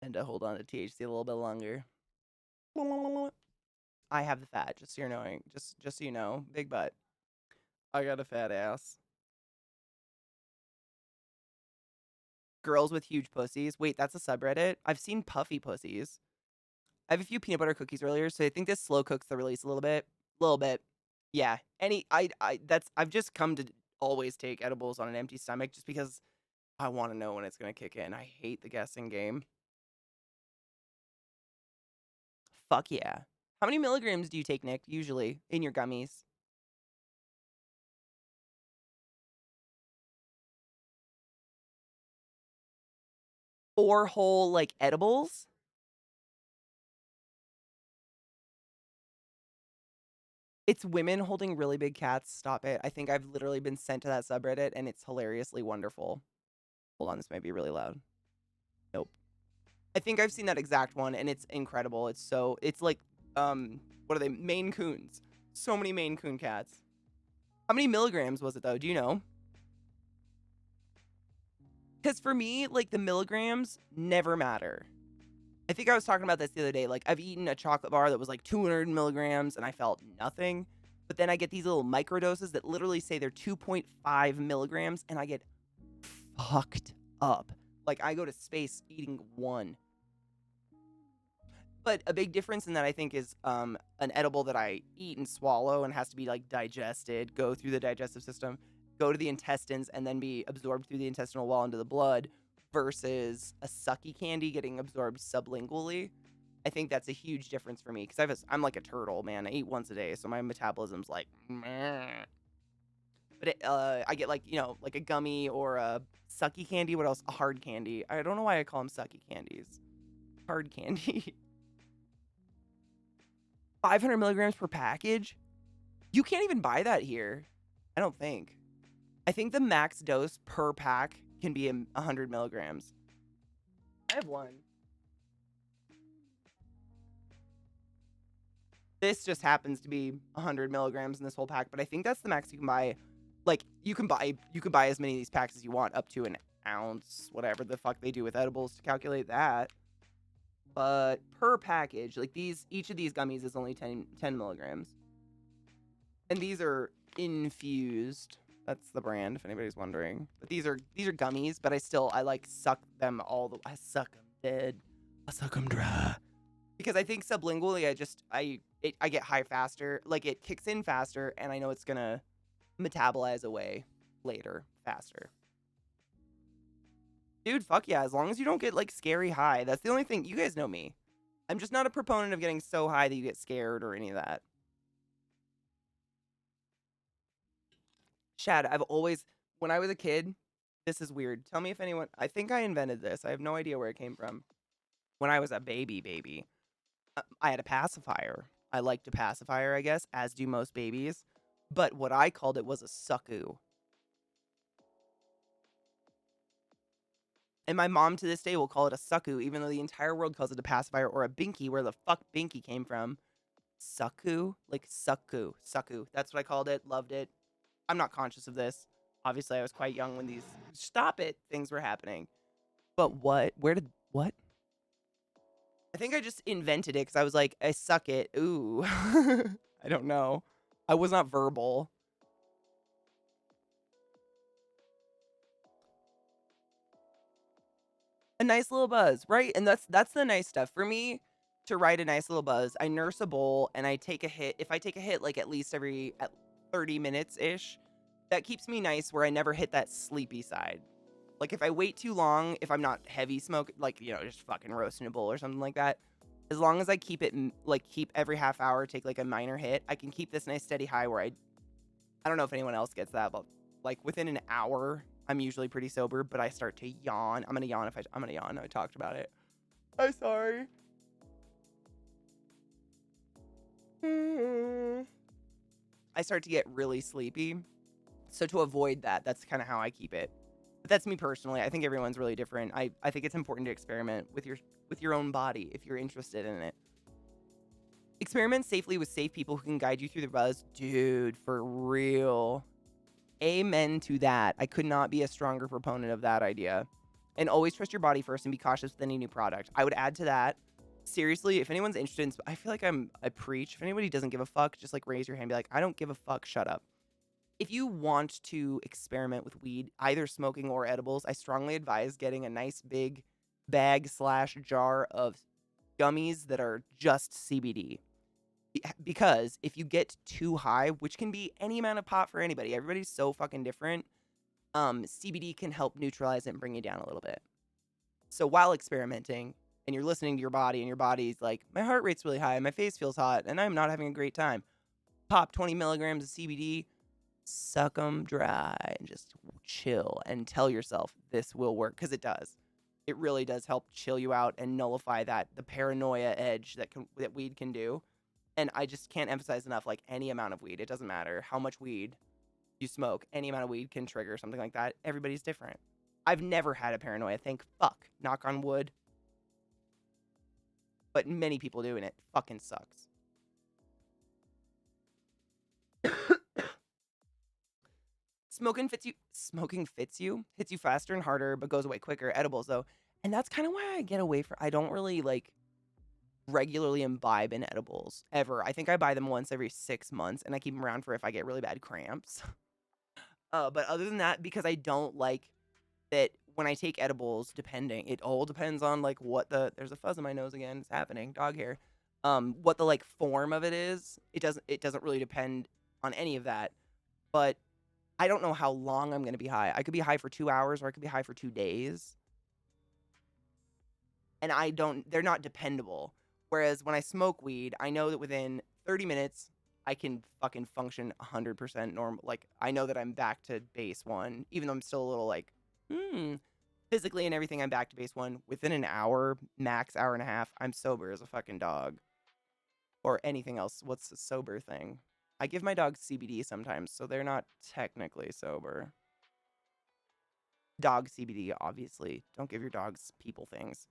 tend to hold on to THC a little bit longer. I have the fat, just so you're knowing. Just so you know, big butt. I got a fat ass. Girls with huge pussies. Wait, that's a subreddit? I've seen puffy pussies. I have a few peanut butter cookies earlier, so I think this slow cooks the release a little bit. Little bit. Yeah. I've just come to always take edibles on an empty stomach just because I want to know when it's gonna kick in. I hate the guessing game. Fuck yeah. How many milligrams do you take, Nick, usually, in your gummies? 4 whole, like, edibles? It's women holding really big cats. Stop it. I think I've literally been sent to that subreddit, and it's hilariously wonderful. Hold on, this might be really loud. Nope. I think I've seen that exact one, and it's incredible. It's like, what are they? Maine Coons. So many Maine Coon cats. How many milligrams was it, though? Do you know? Because for me, like, the milligrams never matter. I think I was talking about this the other day. Like, I've eaten a chocolate bar that was like 200 milligrams, and I felt nothing. But then I get these little microdoses that literally say they're 2.5 milligrams, and I get fucked up. Like, I go to space eating one. But a big difference in that, I think, is an edible that I eat and swallow and has to be like digested, go through the digestive system, go to the intestines, and then be absorbed through the intestinal wall into the blood, versus a sucky candy getting absorbed sublingually. I think that's a huge difference for me because I'm like a turtle, man. I eat once a day, so my metabolism's like, meh. But I get like, like a gummy or a sucky candy. What else? A hard candy. I don't know why I call them sucky candies. Hard candy. 500 milligrams per package? You can't even buy that here. I don't think. I think the max dose per pack can be 100 milligrams. I have one. This just happens to be 100 milligrams in this whole pack, but I think that's the max you can buy. Like, you can buy as many of these packs as you want, up to an ounce, whatever the fuck they do with edibles to calculate that. But per package, like each of these gummies is only 10 milligrams. And these are infused. That's the brand, if anybody's wondering. But these are gummies, but I like suck them I suck them dead. I suck them dry. Because I think sublingually, I get high faster. Like, it kicks in faster, and I know it's gonna metabolize away later faster. Dude, fuck yeah. As long as you don't get, like, scary high. That's the only thing. You guys know me. I'm just not a proponent of getting so high that you get scared or any of that. Shad, when I was a kid, this is weird. Tell me if anyone, I think I invented this. I have no idea where it came from. When I was a baby, I had a pacifier. I liked a pacifier, I guess, as do most babies. But what I called it was a sucku. And my mom to this day will call it a sucku, even though the entire world calls it a pacifier or a binky, where the fuck binky came from. Sucku? Like sucku. Sucku. That's what I called it. Loved it. I'm not conscious of this. Obviously, I was quite young when these stop it things were happening. But what? What? I think I just invented it because I was like, I suck it. Ooh. I don't know. I was not verbal. A nice little buzz, right? And that's the nice stuff. For me to write a nice little buzz, I nurse a bowl and I take a hit. If I take a hit like at least every 30 minutes-ish, that keeps me nice where I never hit that sleepy side. Like, if I wait too long, if I'm not heavy smoke, like, just fucking roasting a bowl or something like that, as long as I keep it, keep every half hour, take, like, a minor hit, I can keep this nice steady high where I don't know if anyone else gets that, but, like, within an hour, I'm usually pretty sober, but I start to yawn. I'm gonna yawn I talked about it. I'm sorry. I start to get really sleepy. So to avoid that, that's kind of how I keep it. But that's me personally. I think everyone's really different. I think it's important to experiment with your own body if you're interested in it. Experiment safely with safe people who can guide you through the buzz. Dude, for real. Amen to that. I could not be a stronger proponent of that idea. And always trust your body first and be cautious with any new product. I would add to that. Seriously, if anyone's interested in, I feel like I preach. If anybody doesn't give a fuck, just like raise your hand and be like, I don't give a fuck, shut up. If you want to experiment with weed, either smoking or edibles, I strongly advise getting a nice big bag/jar of gummies that are just CBD. Because if you get too high, which can be any amount of pot for anybody, everybody's so fucking different, CBD can help neutralize it and bring you down a little bit. So while experimenting, and you're listening to your body, and your body's like, my heart rate's really high, my face feels hot, and I'm not having a great time, pop 20 milligrams of CBD, suck them dry, and just chill, and tell yourself this will work, because it does. It really does help chill you out and nullify the paranoia edge that weed can do. And I just can't emphasize enough, like, any amount of weed. It doesn't matter how much weed you smoke. Any amount of weed can trigger something like that. Everybody's different. I've never had a paranoia. Thank fuck. Knock on wood. But many people do, and it fucking sucks. Smoking fits you, hits you faster and harder, but goes away quicker. Edibles, though. And that's kind of why I get away from, I don't really, like, regularly imbibe in edibles, ever. I think I buy them once every 6 months, and I keep them around for if I get really bad cramps. But other than that, because I don't like that when I take edibles, it all depends on, like, what there's a fuzz in my nose again, it's happening, dog hair. What the, like, form of it is. It doesn't really depend on any of that. But I don't know how long I'm gonna be high. I could be high for 2 hours, or I could be high for 2 days. And they're not dependable. Whereas when I smoke weed, I know that within 30 minutes, I can fucking function 100% normal. Like, I know that I'm back to base one, even though I'm still a little like, physically and everything, I'm back to base one. Within an hour, max hour and a half, I'm sober as a fucking dog. Or anything else. What's the sober thing? I give my dogs CBD sometimes, so they're not technically sober. Dog CBD, obviously. Don't give your dogs people things.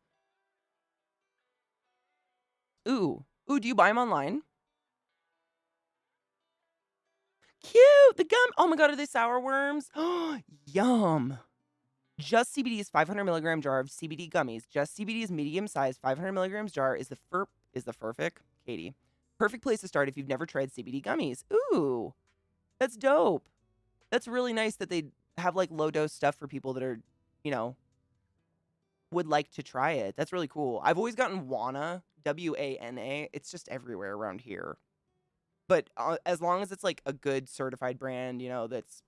Ooh, do you buy them online? Cute, the gum. Oh my god, are they sour worms? Yum. Just CBD's 500 milligram jar of CBD gummies. Just CBD's medium sized 500 milligrams jar is the perfect, Katie. Perfect place to start if you've never tried CBD gummies. Ooh, that's dope. That's really nice that they have like low dose stuff for people that are, would like to try it. That's really cool. I've always gotten Wana, WANA. It's just everywhere around here. But as long as it's like a good certified brand, that's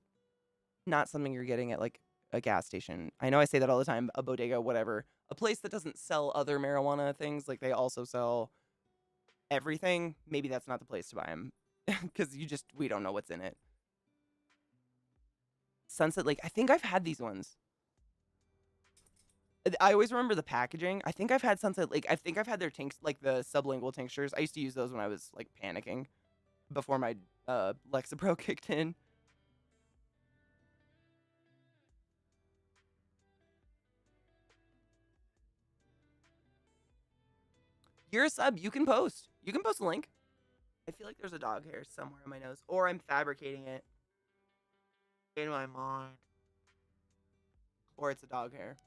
not something you're getting at like a gas station. I know I say that all the time, a bodega, whatever. A place that doesn't sell other marijuana things, like they also sell everything. Maybe that's not the place to buy them because we don't know what's in it. Sunset Lake. I think I've had these ones. I always remember the packaging. I think I've had Sunset Lake. I think I've had their like the sublingual tinctures. I used to use those when I was like panicking before my Lexapro kicked in. You're a sub. You can post. You can post a link. I feel like there's a dog hair somewhere in my nose, or I'm fabricating it in my mind, or it's a dog hair.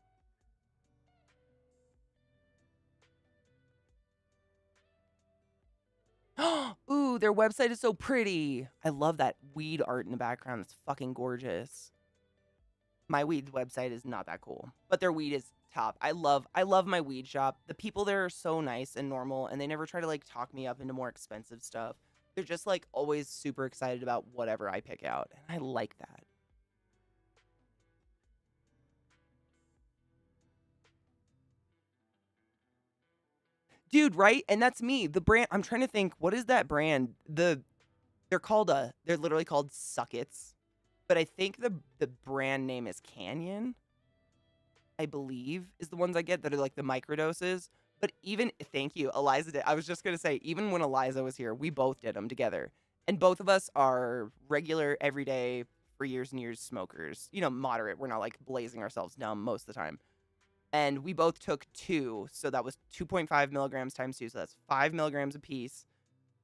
Ooh, their website is so pretty. I love that weed art in the background. It's fucking gorgeous. My weed website is not that cool, but their weed is top. I love my weed shop. The people there are so nice and normal, and they never try to like talk me up into more expensive stuff. They're just like always super excited about whatever I pick out, and I like that. Dude, right? And that's me. The brand, I'm trying to think, what is that brand? They're literally called Suckets. But I think the brand name is Canyon, I believe, is the ones I get that are like the microdoses. But thank you, Eliza did. I was just going to say, even when Eliza was here, we both did them together. And both of us are regular, everyday, for years and years smokers. Moderate. We're not like blazing ourselves dumb most of the time. And we both took 2. So that was 2.5 milligrams times 2. So that's 5 milligrams a piece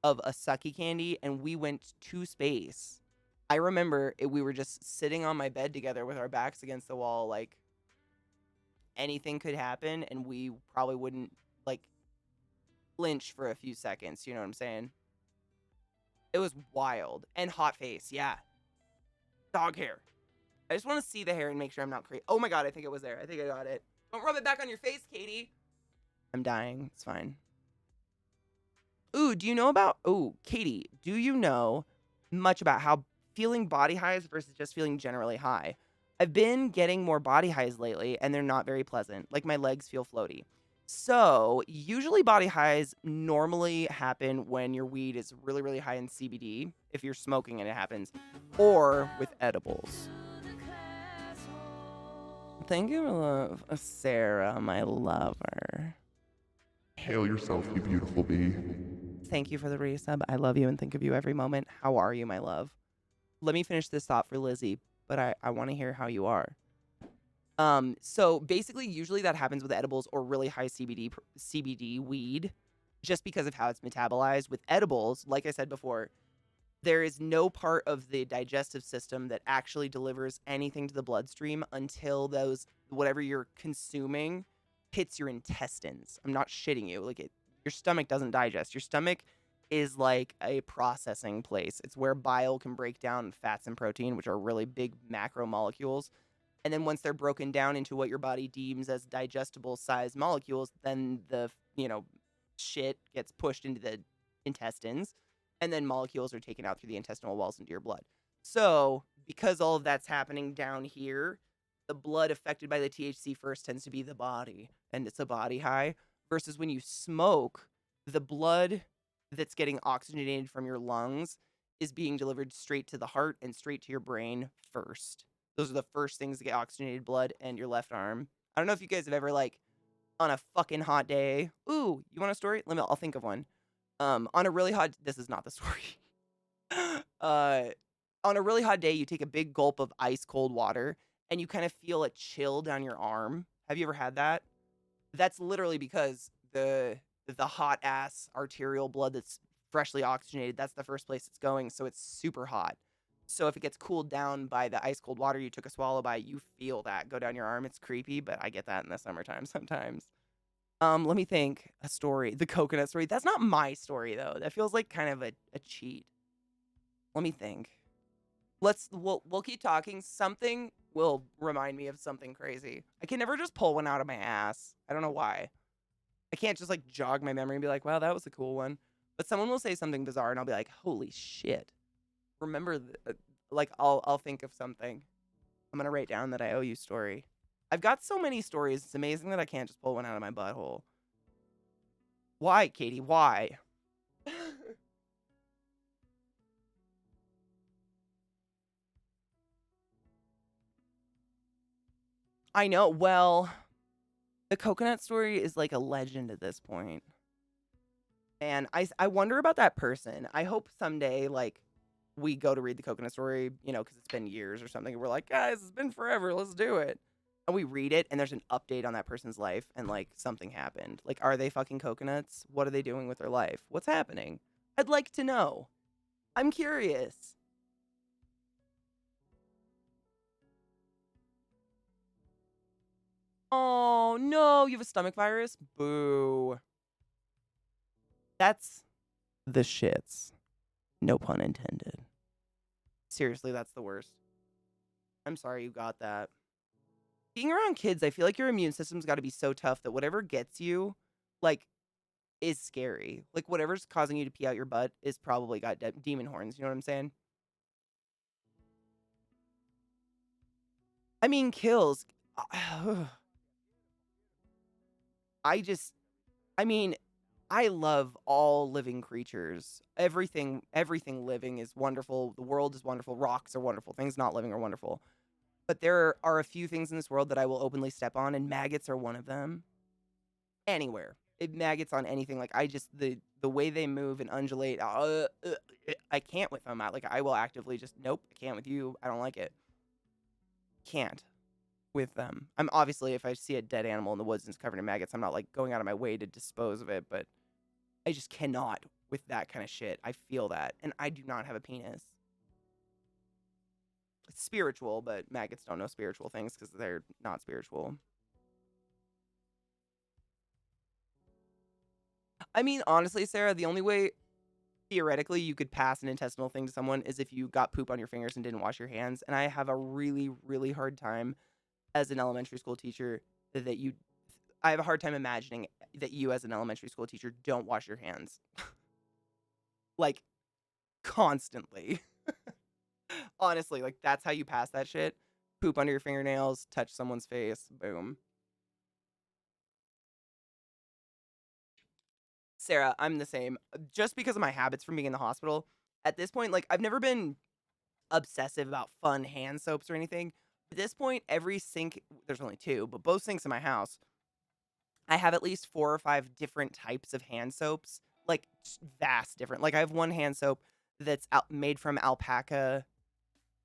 of a sucky candy. And we went to space. I remember we were just sitting on my bed together with our backs against the wall, like anything could happen, and we probably wouldn't like flinch for a few seconds. You know what I'm saying? It was wild. And hot face, yeah. Dog hair. I just want to see the hair and make sure I'm not crazy. Oh my god, I think it was there. I think I got it. Don't rub it back on your face, Katie. I'm dying. It's fine. Ooh, Katie, do you know much about how feeling body highs versus just feeling generally high? I've been getting more body highs lately, and they're not very pleasant. Like, my legs feel floaty. So, usually body highs normally happen when your weed is really, really high in CBD, if you're smoking and it happens, or with edibles. Thank you, Sarah, my lover. Hail yourself, you beautiful bee. Thank you for the resub. I love you and think of you every moment. How are you, my love? Let me finish this thought for Lizzie, but I want to hear how you are. So basically, usually that happens with edibles or really high CBD weed, just because of how it's metabolized. With edibles, like I said before, there is no part of the digestive system that actually delivers anything to the bloodstream until those whatever you're consuming hits your intestines. I'm not shitting you. Your stomach doesn't digest. Your stomach is like a processing place. It's where bile can break down fats and protein, which are really big macromolecules. And then once they're broken down into what your body deems as digestible size molecules, then the shit gets pushed into the intestines, and then molecules are taken out through the intestinal walls into your blood. So, because all of that's happening down here, the blood affected by the THC first tends to be the body, and it's a body high. Versus when you smoke, the blood that's getting oxygenated from your lungs is being delivered straight to the heart and straight to your brain first. Those are the first things to get oxygenated blood, and your left arm. I don't know if you guys have ever, like, on a fucking hot day. Ooh, you want a story? I'll think of one. On a really hot, this is not the story. uh, on a really hot day, you take a big gulp of ice cold water and you kind of feel a chill down your arm. Have you ever had that? That's literally because the hot ass arterial blood that's freshly oxygenated, that's the first place it's going, so it's super hot. So if it gets cooled down by the ice cold water you took a swallow by, you feel that go down your arm. It's creepy, but I get that in the summertime sometimes. Let me think. A story. The coconut story. That's not my story though. That feels like kind of a cheat. Let me think. We'll keep talking. Something will remind me of something crazy. I can never just pull one out of my ass. I don't know why. I can't just like jog my memory and be like, wow, that was a cool one. But someone will say something bizarre and I'll be like, holy shit. Remember, like I'll think of something. I'm gonna write down that I owe you story. I've got so many stories. It's amazing that I can't just pull one out of my butthole. Why, Katie? Why? I know. Well, the coconut story is like a legend at this point. And I wonder about that person. I hope someday, like, we go to read the coconut story, because it's been years or something. And we're like, guys, it's been forever. Let's do it. And we read it, and there's an update on that person's life, and like something happened. Like, are they fucking coconuts? What are they doing with their life? What's happening? I'd like to know. I'm curious. Oh, no, you have a stomach virus? Boo. That's the shits. No pun intended. Seriously, that's the worst. I'm sorry you got that. Being around kids, I feel like your immune system's got to be so tough that whatever gets you, like, is scary. Like, whatever's causing you to pee out your butt is probably got demon horns. You know what I'm saying? I mean, kills. I just, I mean, I love all living creatures. Everything living is wonderful. The world is wonderful. Rocks are wonderful. Things not living are wonderful. But there are a few things in this world that I will openly step on, and maggots are one of them. Anywhere. Maggots on anything. Like, the way they move and undulate, I can't with them. Like, I will actively just, nope, I can't with you. I don't like it. Can't with them. I'm obviously, if I see a dead animal in the woods and it's covered in maggots, I'm not like going out of my way to dispose of it, but I just cannot with that kind of shit. I feel that. And I do not have a penis. It's spiritual, but maggots don't know spiritual things because they're not spiritual. I mean, honestly, Sarah, the only way theoretically you could pass an intestinal thing to someone is if you got poop on your fingers and didn't wash your hands. And I have a really, really hard time as an elementary school teacher that you I have a hard time imagining that you as an elementary school teacher don't wash your hands. Like, constantly. Honestly, like, that's how you pass that shit. Poop under your fingernails, touch someone's face, boom. Sarah, I'm the same. Just because of my habits from being in the hospital, at this point, like, I've never been obsessive about fun hand soaps or anything. At this point, every sink, there's only two, but both sinks in my house, I have at least 4 or 5 different types of hand soaps, like vast different. Like I have one hand soap that's made from alpaca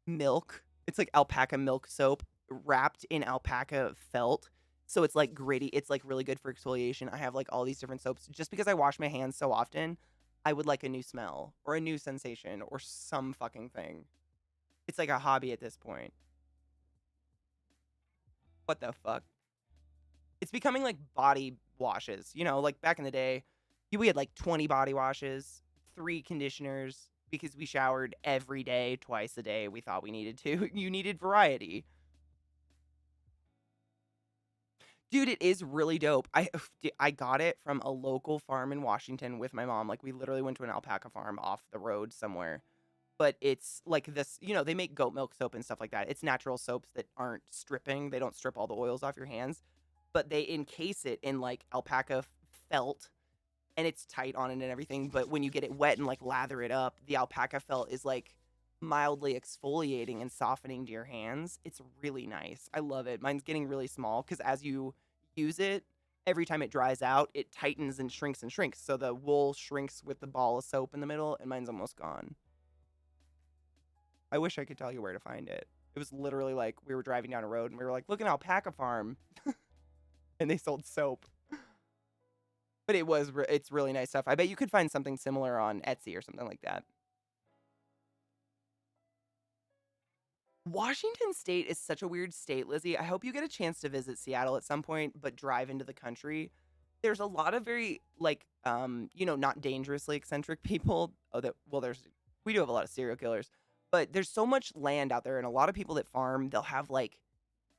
milk. It's like alpaca milk soap wrapped in alpaca felt. So it's like gritty. It's like really good for exfoliation. I have like all these different soaps. Just because I wash my hands so often, I would like a new smell or a new sensation or some fucking thing. It's like a hobby at this point. What the fuck? It's becoming like body washes. You know, like back in the day, we had like 20 body washes, 3 conditioners because we showered every day, twice a day. We thought we needed to. You needed variety. Dude, it is really dope. I got it from a local farm in Washington with my mom. Like we literally went to an alpaca farm off the road somewhere. But it's like this, you know, they make goat milk soap and stuff like that. It's natural soaps that aren't stripping. They don't strip all the oils off your hands, but they encase it in like alpaca felt and it's tight on it and everything. But when you get it wet and like lather it up, the alpaca felt is like mildly exfoliating and softening to your hands. It's really nice. I love it. Mine's getting really small because as you use it, every time it dries out, it tightens and shrinks and shrinks. So the wool shrinks with the ball of soap in the middle, and mine's almost gone. I wish I could tell you where to find it. It was literally like we were driving down a road and we were like, look at alpaca farm. And they sold soap. But it's really nice stuff. I bet you could find something similar on Etsy or something like that. Washington State is such a weird state, Lizzie. I hope you get a chance to visit Seattle at some point, but drive into the country. There's a lot of very like you know, not dangerously eccentric people. We do have a lot of serial killers, but there's so much land out there and a lot of people that farm, they'll have like,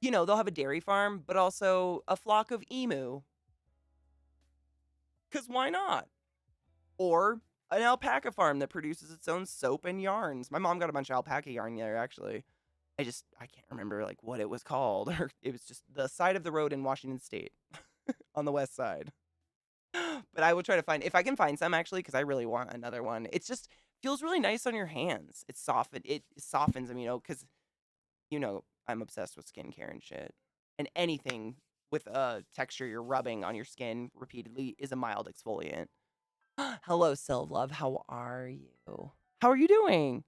you know, they'll have a dairy farm, but also a flock of emu. Cause why not? Or an alpaca farm that produces its own soap and yarns. My mom got a bunch of alpaca yarn there actually. I can't remember like what it was called, or it was just the side of the road in Washington State on the west side. But I will try to find if I can find some actually because I really want another one. It's just feels really nice on your hands. It softens them, you know, because you know I'm obsessed with skincare and shit. And anything with a texture you're rubbing on your skin repeatedly is a mild exfoliant. Hello, Sylv Love. How are you? How are you doing?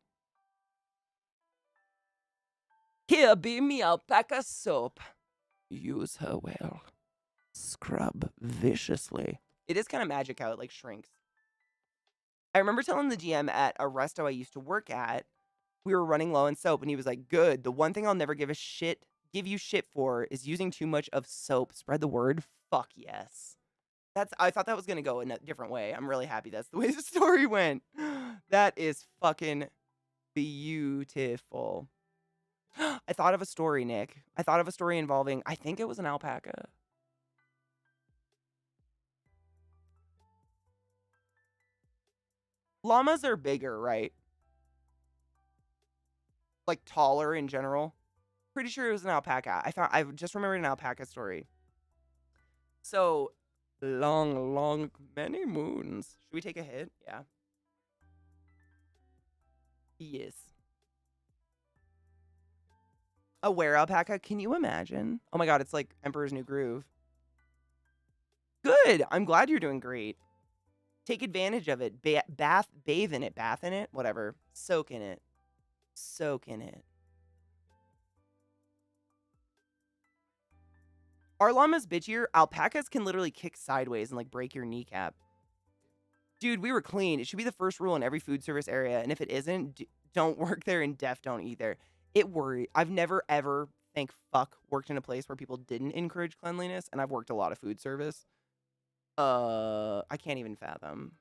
Here, be me alpaca soap. Use her well. Scrub viciously. It is kind of magic how it like shrinks. I remember telling the GM at a resto I used to work at, we were running low on soap, and he was like, "Good. The one thing I'll never give you shit for is using too much of soap. Spread the word. Fuck yes." I thought that was gonna go in a different way. I'm really happy that's the way the story went. That is fucking beautiful. I thought of a story, Nick. I thought of a story involving, I think it was an alpaca. Llamas are bigger, right? Like taller in general. Pretty sure it was an alpaca. I just remembered an alpaca story. So long, many moons. Should we take a hit? Yeah. Yes. A were alpaca? Can you imagine? Oh my god, it's like Emperor's New Groove. Good. I'm glad you're doing great. Take advantage of it. Bathe in it, whatever. Soak in it. Soak in it. Are llamas bitchier? Alpacas can literally kick sideways and like break your kneecap. Dude, we were clean. It should be the first rule in every food service area. And if it isn't, don't work there, and deaf don't either. I've never ever, thank fuck, worked in a place where people didn't encourage cleanliness. And I've worked a lot of food service. I can't even fathom.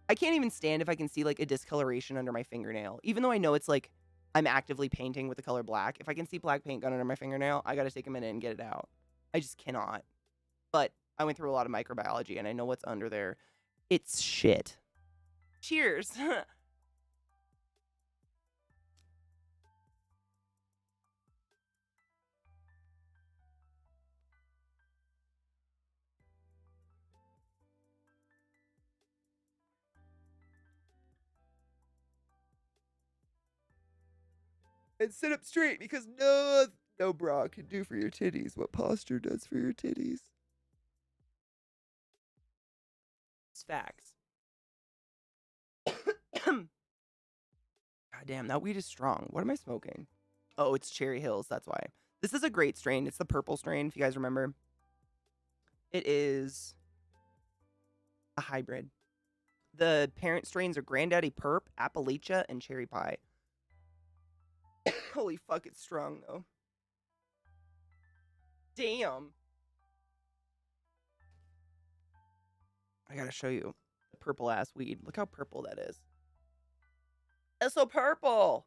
I can't even stand if I can see like a discoloration under my fingernail. Even though I know it's like I'm actively painting with the color black. If I can see black paint gun under my fingernail, I gotta take a minute and get it out. I just cannot. But I went through a lot of microbiology and I know what's under there. It's shit. Cheers. And sit up straight because no bra can do for your titties what posture does for your titties. It's facts. God damn, that weed is strong. What am I smoking? Oh, it's Cherry Hills. That's why. This is a great strain. It's the purple strain, if you guys remember. It is a hybrid. The parent strains are Granddaddy Perp, Appalachia, and Cherry Pie. Holy fuck, it's strong, though. Damn. I gotta show you the purple ass weed. Look how purple that is. It's so purple.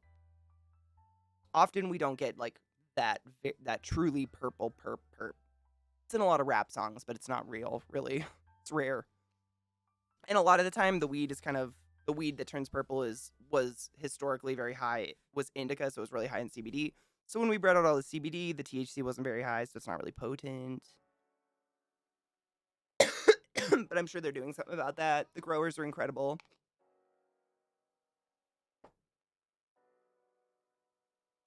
Often we don't get like that truly purple perp. It's in a lot of rap songs, but it's not real, really. It's rare. And a lot of the time the weed is kind of the weed that turns purple was historically very high, was indica, so it was really high in CBD. So when we bred out all the CBD, the THC wasn't very high, so it's not really potent. But I'm sure they're doing something about that. The growers are incredible.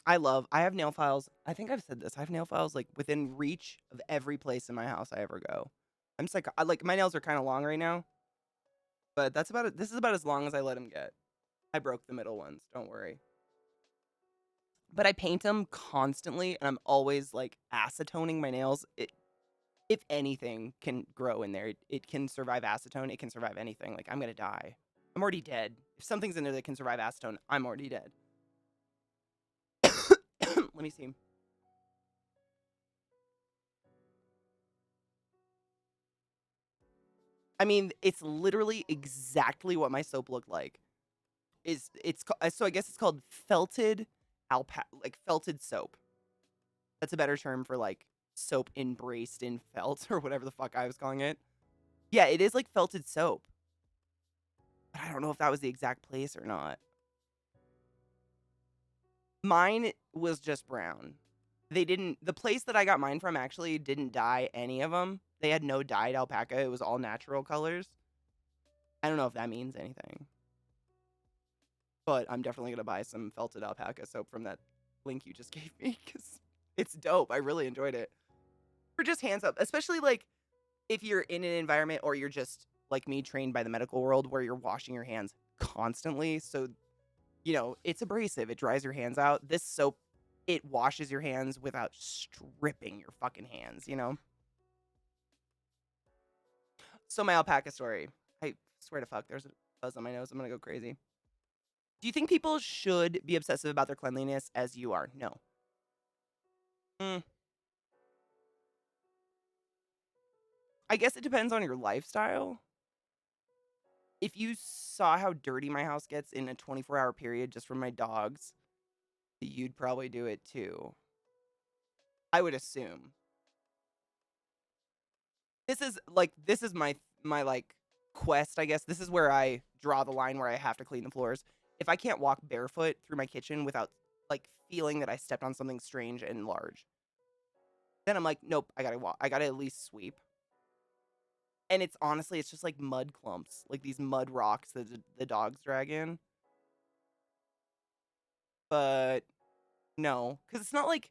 I have nail files. I think I've said this. I have nail files like within reach of every place in my house I ever go. I'm like my nails are kind of long right now, but that's about it. This is about as long as I let them get. I broke the middle ones. Don't worry. But I paint them constantly, and I'm always like acetoning my nails. If anything can grow in there, it can survive acetone. It can survive anything. Like I'm gonna die. I'm already dead. If something's in there that can survive acetone, I'm already dead. Let me see. I mean, it's literally exactly what my soap looked like. So I guess it's called felted felted soap. That's a better term for like soap embraced in felt or whatever the fuck I was calling it. Yeah, it is like felted soap. But I don't know if that was the exact place or not. Mine was just brown. The place that I got mine from actually didn't dye any of them. They had no dyed alpaca. It was all natural colors. I don't know if that means anything. But I'm definitely going to buy some felted alpaca soap from that link you just gave me because it's dope. I really enjoyed it. For just hands up, especially like if you're in an environment or you're just like me trained by the medical world where you're washing your hands constantly. So, it's abrasive. It dries your hands out. This soap, it washes your hands without stripping your fucking hands, So my alpaca story. I swear to fuck, there's a buzz on my nose. I'm going to go crazy. Do you think people should be obsessive about their cleanliness as you are? No. I guess it depends on your lifestyle. If you saw how dirty my house gets in a 24-hour period just from my dogs, you'd probably do it too. I would assume. This is my like quest, I guess. This is where I draw the line where I have to clean the floors. If I can't walk barefoot through my kitchen without like feeling that I stepped on something strange and large, then I'm like, nope, I gotta walk. I gotta at least sweep. And it's just like mud clumps, like these mud rocks that the dogs drag in. But no, because it's not like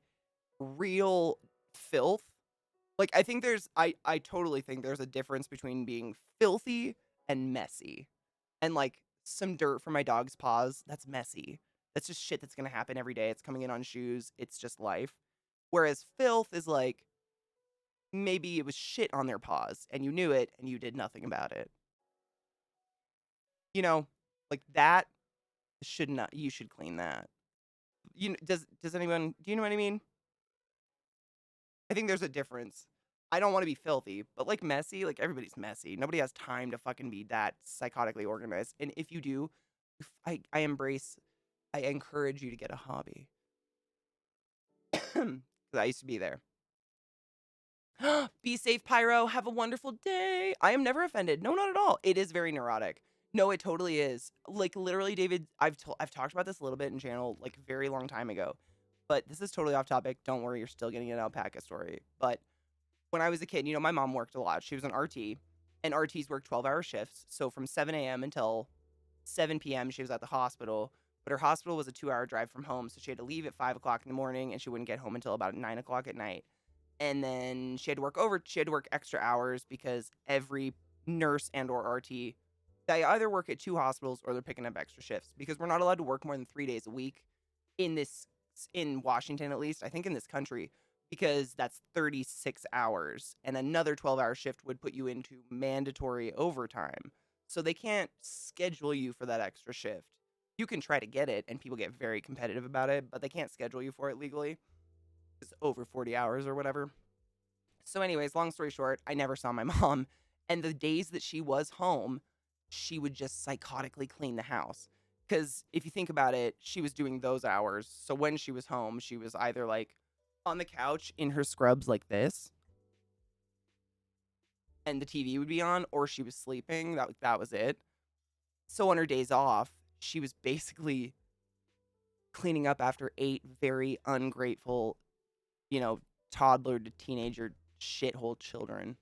real filth. Like I totally think there's a difference between being filthy and messy. And like some dirt from my dog's paws, that's messy. That's just shit that's gonna happen every day. It's coming in on shoes. It's just life. Whereas filth is like maybe it was shit on their paws and you knew it and you did nothing about it. Like that should not you should clean that. Does anyone do you know what I mean? I think there's a difference. I don't want to be filthy, but like messy, like everybody's messy. Nobody has time to fucking be that psychotically organized. And if you do, I encourage you to get a hobby. Because I used to be there. Be safe, Pyro. Have a wonderful day. I am never offended. No, not at all. It is very neurotic. No, it totally is. Like literally, David, I've talked about this a little bit in channel like very long time ago. But this is totally off topic. Don't worry, you're still getting an alpaca story. But when I was a kid, my mom worked a lot. She was an RT, and RTs work 12-hour shifts. So from 7 a.m. until 7 p.m., she was at the hospital. But her hospital was a 2-hour drive from home, so she had to leave at 5 o'clock in the morning, and she wouldn't get home until about 9 o'clock at night. And then she had to work extra hours because every nurse and or RT, they either work at 2 hospitals or they're picking up extra shifts because we're not allowed to work more than 3 days a week in this in Washington, at least, I think in this country, because that's 36 hours, and another 12-hour shift would put you into mandatory overtime. So they can't schedule you for that extra shift. You can try to get it, and people get very competitive about it, but they can't schedule you for it legally. It's over 40 hours or whatever. So, anyways, long story short, I never saw my mom. And the days that she was home, she would just psychotically clean the house. Because if you think about it, she was doing those hours. So when she was home, she was either like on the couch in her scrubs like this, and the TV would be on, or she was sleeping. That was it. So on her days off, she was basically cleaning up after 8 very ungrateful, you know, toddler to teenager shithole children.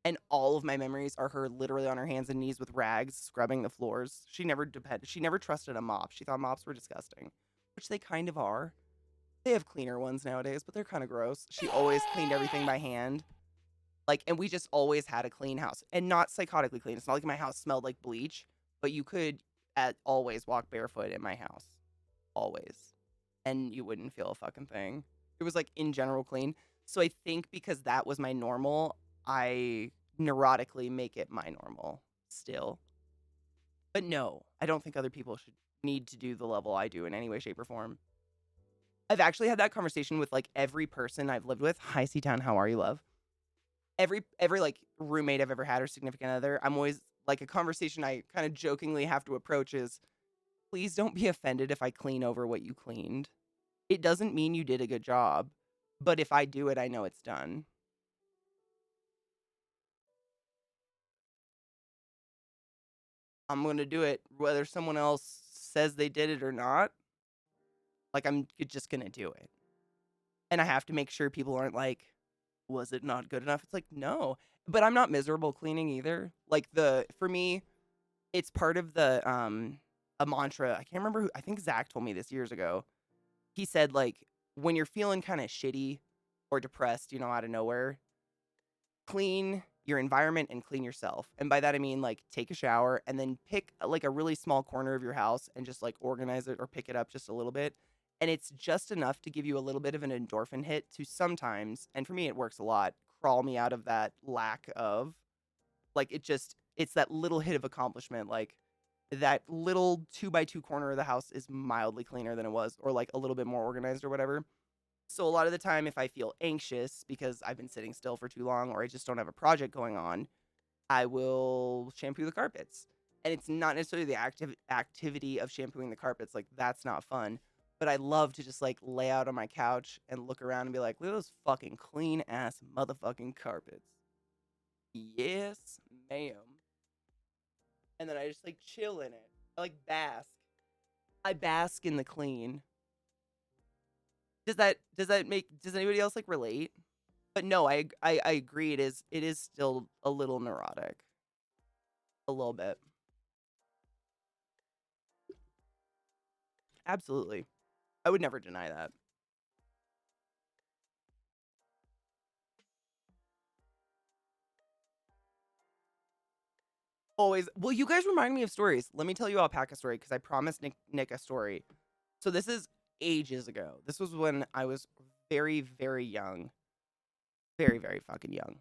And all of my memories are her literally on her hands and knees with rags scrubbing the floors. She never trusted a mop. She thought mops were disgusting, which they kind of are. They have cleaner ones nowadays, but they're kind of gross. She always cleaned everything by hand. Like, and we just always had a clean house, and not psychotically clean. It's not like my house smelled like bleach, but you could always walk barefoot in my house. Always. And you wouldn't feel a fucking thing. It was like in general clean. So I think because that was my normal, I neurotically make it my normal still. But no, I don't think other people should need to do the level I do in any way, shape, or form. I've actually had that conversation with like every person I've lived with. Hi, C-Town, how are you, love? Every like roommate I've ever had or significant other, I'm always like a conversation I kind of jokingly have to approach is, please don't be offended if I clean over what you cleaned. It doesn't mean you did a good job, but if I do it, I know it's done. I'm going to do it whether someone else says they did it or not. Like, I'm just going to do it. And I have to make sure people aren't like, was it not good enough? It's like, no. But I'm not miserable cleaning either. Like, for me, it's part of a mantra. I can't remember I think Zach told me this years ago. He said, like, when you're feeling kind of shitty or depressed, out of nowhere, clean your environment and clean yourself. And by that I mean like take a shower and then pick like a really small corner of your house and just like organize it or pick it up just a little bit. And it's just enough to give you a little bit of an endorphin hit to sometimes, and for me it works a lot, crawl me out of that lack of like it's that little hit of accomplishment. Like that little 2x2 corner of the house is mildly cleaner than it was, or like a little bit more organized or whatever. So a lot of the time, if I feel anxious because I've been sitting still for too long or I just don't have a project going on, I will shampoo the carpets. And it's not necessarily the activity of shampooing the carpets. Like, that's not fun. But I love to just like lay out on my couch and look around and be like, look at those fucking clean ass motherfucking carpets. Yes, ma'am. And then I just like chill in it. I like bask. I bask in the clean. Does anybody else like relate? But no, I agree. It is still a little neurotic, a little bit. Absolutely, I would never deny that. Always. Well, you guys remind me of stories. Let me tell you alpaca story because I promised Nick a story. So this is ages ago. This was when I was very very young, very very fucking young.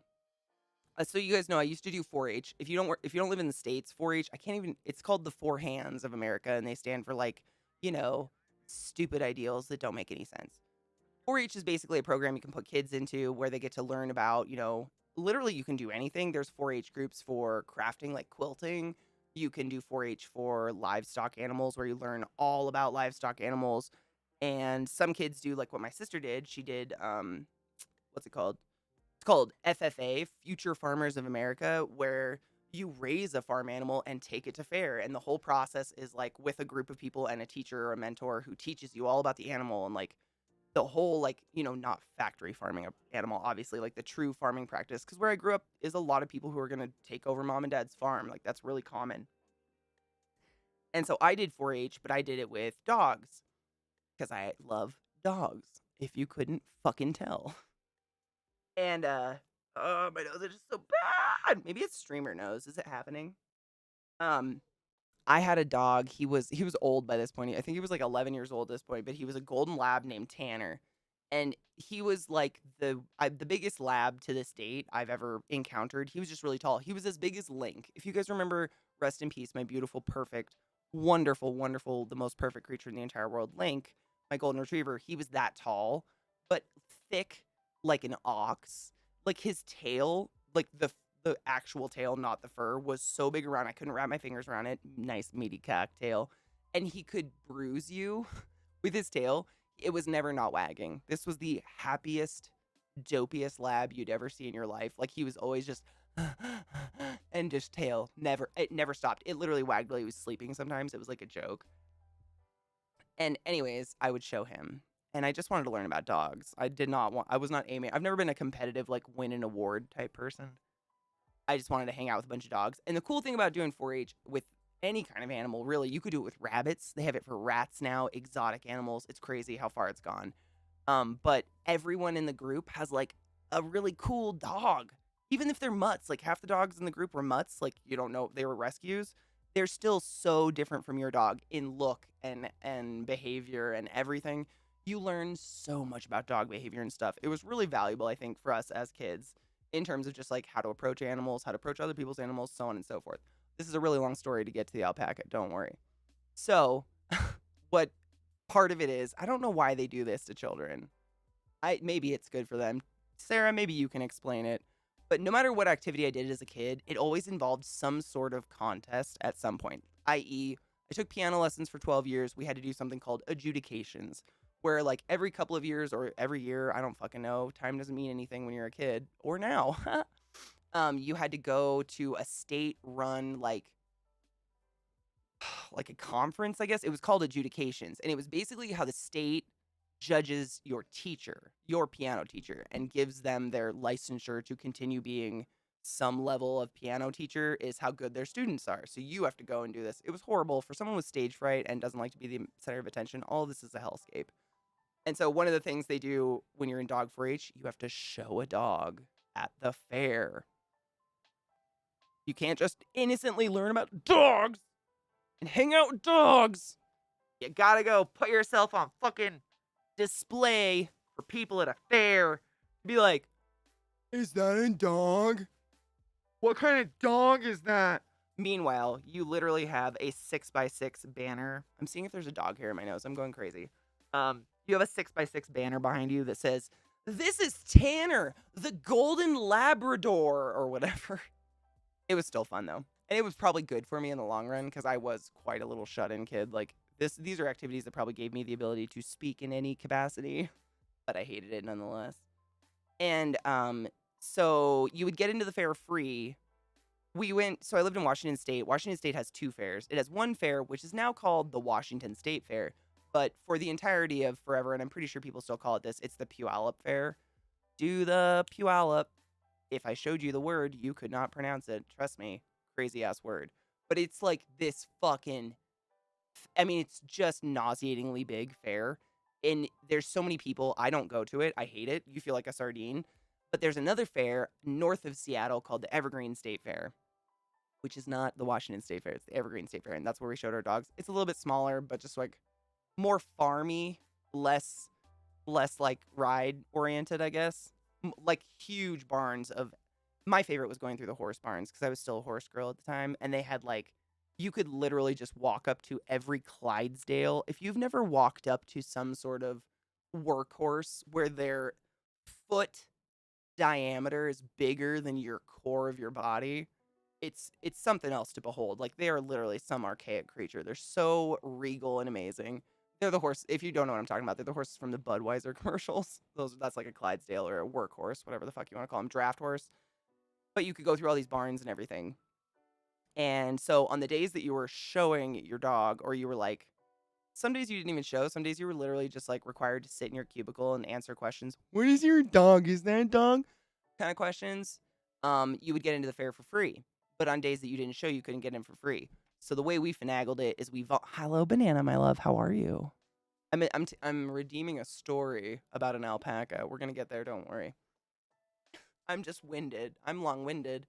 So you guys know I used to do 4-H. If you don't live in the States, 4-H, I can't even, it's called the Four Hands of America, and they stand for like, you know, stupid ideals that don't make any sense. 4-H is basically a program you can put kids into where they get to learn about, literally you can do anything. There's 4-H groups for crafting, like quilting. You can do 4-H for livestock animals where you learn all about livestock animals. And some kids do like what my sister did. She did, what's it called? It's called FFA, Future Farmers of America, where you raise a farm animal and take it to fair. And the whole process is like with a group of people and a teacher or a mentor who teaches you all about the animal and like the whole, like, not factory farming an animal, obviously, like the true farming practice. Because where I grew up is a lot of people who are going to take over mom and dad's farm. Like, that's really common. And so I did 4-H, but I did it with dogs because I love dogs, if you couldn't fucking tell. And Oh, my nose is just so bad. Maybe it's streamer nose. Is it happening? Um, I had a dog. He was old by this point. I think he was like 11 years old at this point, but he was a golden lab named Tanner. And he was like the biggest lab to this date I've ever encountered. He was just really tall. He was as big as Link. If you guys remember, rest in peace, my beautiful, perfect, wonderful, wonderful, the most perfect creature in the entire world, Link, my golden retriever. He was that tall, but thick like an ox. Like his tail, like the actual tail, not the fur, was so big around I couldn't wrap my fingers around it. Nice meaty cocktail. And he could bruise you with his tail. It was never not wagging. This was the happiest, dopiest lab you'd ever see in your life. Like he was always just and just tail. It never stopped. It literally wagged while he was sleeping sometimes. It was like a joke. And anyways, I would show him. And I just wanted to learn about dogs. I was not aiming. I've never been a competitive, like, win an award type person. I just wanted to hang out with a bunch of dogs. And the cool thing about doing 4-H with any kind of animal, really, you could do it with rabbits. They have it for rats now, exotic animals. It's crazy how far it's gone. But everyone in the group has like a really cool dog. Even if they're mutts, like half the dogs in the group were mutts, like you don't know they were rescues. They're still so different from your dog in look and behavior and everything. You learn so much about dog behavior and stuff. It was really valuable, I think, for us as kids in terms of just like how to approach animals, how to approach other people's animals, so on and so forth. This is a really long story to get to the alpaca, don't worry. So, what part of it is, I don't know why they do this to children. Maybe it's good for them. Sarah, maybe you can explain it. But no matter what activity I did as a kid, it always involved some sort of contest at some point. I.e., I took piano lessons for 12 years. We had to do something called adjudications, where like every couple of years or every year, I don't fucking know. Time doesn't mean anything when you're a kid or now. You had to go to a state-run like a conference, I guess. It was called adjudications, and it was basically how the state judges your teacher, your piano teacher, and gives them their licensure to continue being some level of piano teacher is how good their students are. So you have to go and do this. It was horrible for someone with stage fright and doesn't like to be the center of attention. All of this is a hellscape. And so one of the things they do when you're in dog 4-H, you have to show a dog at the fair. You can't just innocently learn about dogs and hang out with dogs. You gotta go put yourself on fucking display for people at a fair. Be like, is that a dog? What kind of dog is that? Meanwhile, you literally have a 6x6 banner. I'm seeing if there's a dog hair in my nose. I'm going crazy. You have a 6x6 banner behind you that says, "This is Tanner, the Golden Labrador," or whatever. It was still fun though. And it was probably good for me in the long run because I was quite a little shut-in kid. Like these are activities that probably gave me the ability to speak in any capacity, but I hated it nonetheless. And so you would get into the fair free. So I lived in Washington State. Washington State has two fairs. It has one fair, which is now called the Washington State Fair. But for the entirety of forever, and I'm pretty sure people still call it this, it's the Puyallup Fair. Do the Puyallup. If I showed you the word, you could not pronounce it. Trust me. Crazy ass word. But it's like this fucking, I mean, it's just nauseatingly big fair. And there's so many people. I don't go to it. I hate it. You feel like a sardine. But there's another fair north of Seattle called the Evergreen State Fair, which is not the Washington State Fair. It's the Evergreen State Fair. And that's where we showed our dogs. It's a little bit smaller, but just like more farmy, less like ride oriented, I guess. Like huge barns of, my favorite was going through the horse barns because I was still a horse girl at the time, and they had like, you could literally just walk up to every Clydesdale. If you've never walked up to some sort of workhorse where their foot diameter is bigger than your core of your body, it's something else to behold. Like they are literally some archaic creature. They're so regal and amazing. They're the horse. If you don't know what I'm talking about, they're the horses from the Budweiser commercials. That's like a Clydesdale or a workhorse, whatever the fuck you want to call them, draft horse. But you could go through all these barns and everything. And so on the days that you were showing your dog, or you were like, some days you didn't even show, some days you were literally just like required to sit in your cubicle and answer questions. What is your dog? Is that a dog? Kind of questions. You would get into the fair for free. But on days that you didn't show, you couldn't get in for free. So the way we finagled it is hello, Banana, my love. How are you? I'm redeeming a story about an alpaca. We're gonna get there. Don't worry. I'm just winded. I'm long-winded.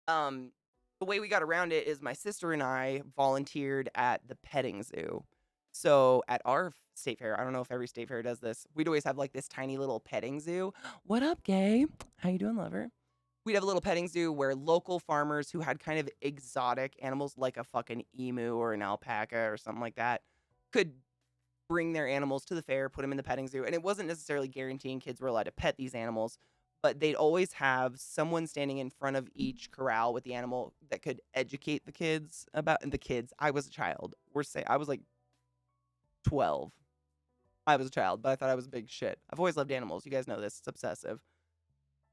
Um, the way we got around it is my sister and I volunteered at the petting zoo. So at our state fair, I don't know if every state fair does this. We'd always have like this tiny little petting zoo. What up, gay? How you doing, lover? We'd have a little petting zoo where local farmers who had kind of exotic animals like a fucking emu or an alpaca or something like that could bring their animals to the fair, put them in the petting zoo. And it wasn't necessarily guaranteeing kids were allowed to pet these animals, but they'd always have someone standing in front of each corral with the animal that could educate the kids about and the kids. I was a child. I was like 12. I was a child, but I thought I was big shit. I've always loved animals. You guys know this. It's obsessive.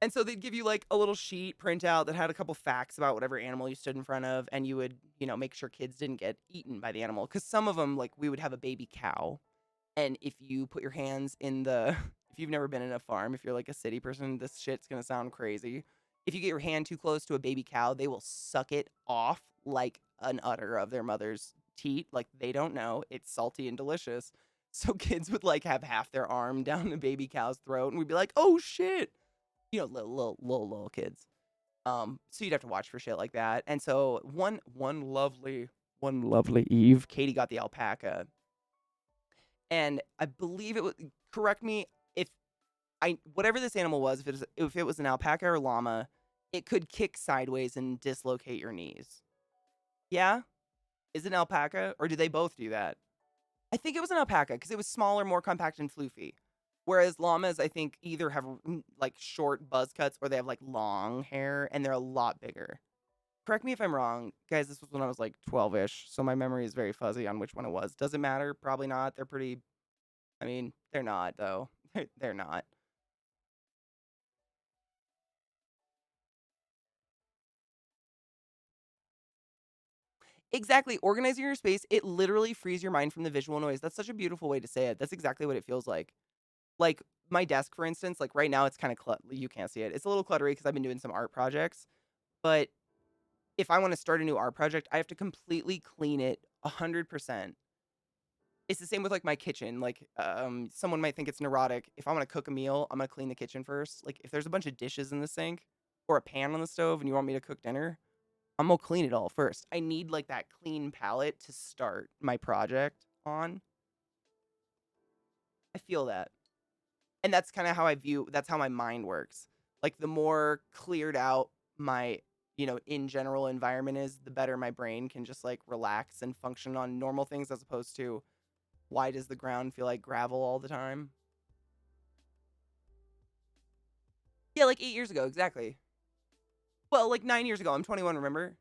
And so they'd give you like a little sheet printout that had a couple facts about whatever animal you stood in front of, and you would, make sure kids didn't get eaten by the animal. Because some of them, like we would have a baby cow, and if you put your hands in the, if you've never been in a farm, if you're like a city person, this shit's gonna sound crazy. If you get your hand too close to a baby cow, they will suck it off like an udder of their mother's teat. Like they don't know. It's salty and delicious. So kids would like have half their arm down the baby cow's throat, and we'd be like, "Oh shit!" Little kids. So you'd have to watch for shit like that. And so one lovely eve, Katie got the alpaca, and I believe it was. Correct me if whatever this animal was, if it was an alpaca or llama, it could kick sideways and dislocate your knees. Yeah, is it an alpaca or do they both do that? I think it was an alpaca because it was smaller, more compact, and floofy. Whereas llamas, I think, either have like short buzz cuts or they have like long hair and they're a lot bigger. Correct me if I'm wrong, guys. This was when I was like 12-ish, so my memory is very fuzzy on which one it was. Does it matter? Probably not. They're pretty. I mean, they're not though. They're not. Exactly. Organizing your space, it literally frees your mind from the visual noise. That's such a beautiful way to say it. That's exactly what it feels like. Like my desk, for instance, like right now it's kind of you can't see it. It's a little cluttery because I've been doing some art projects. But if I want to start a new art project, I have to completely clean it 100%. It's the same with like my kitchen. Like someone might think it's neurotic. If I want to cook a meal, I'm gonna clean the kitchen first. Like if there's a bunch of dishes in the sink or a pan on the stove and you want me to cook dinner, I'm gonna clean it all first. I need like that clean palette to start my project on. I feel that. And that's kind of how that's how my mind works. Like the more cleared out my, in general environment is, the better my brain can just like relax and function on normal things as opposed to why does the ground feel like gravel all the time? Yeah, like 8 years ago, exactly. Well, like 9 years ago. I'm 21, remember?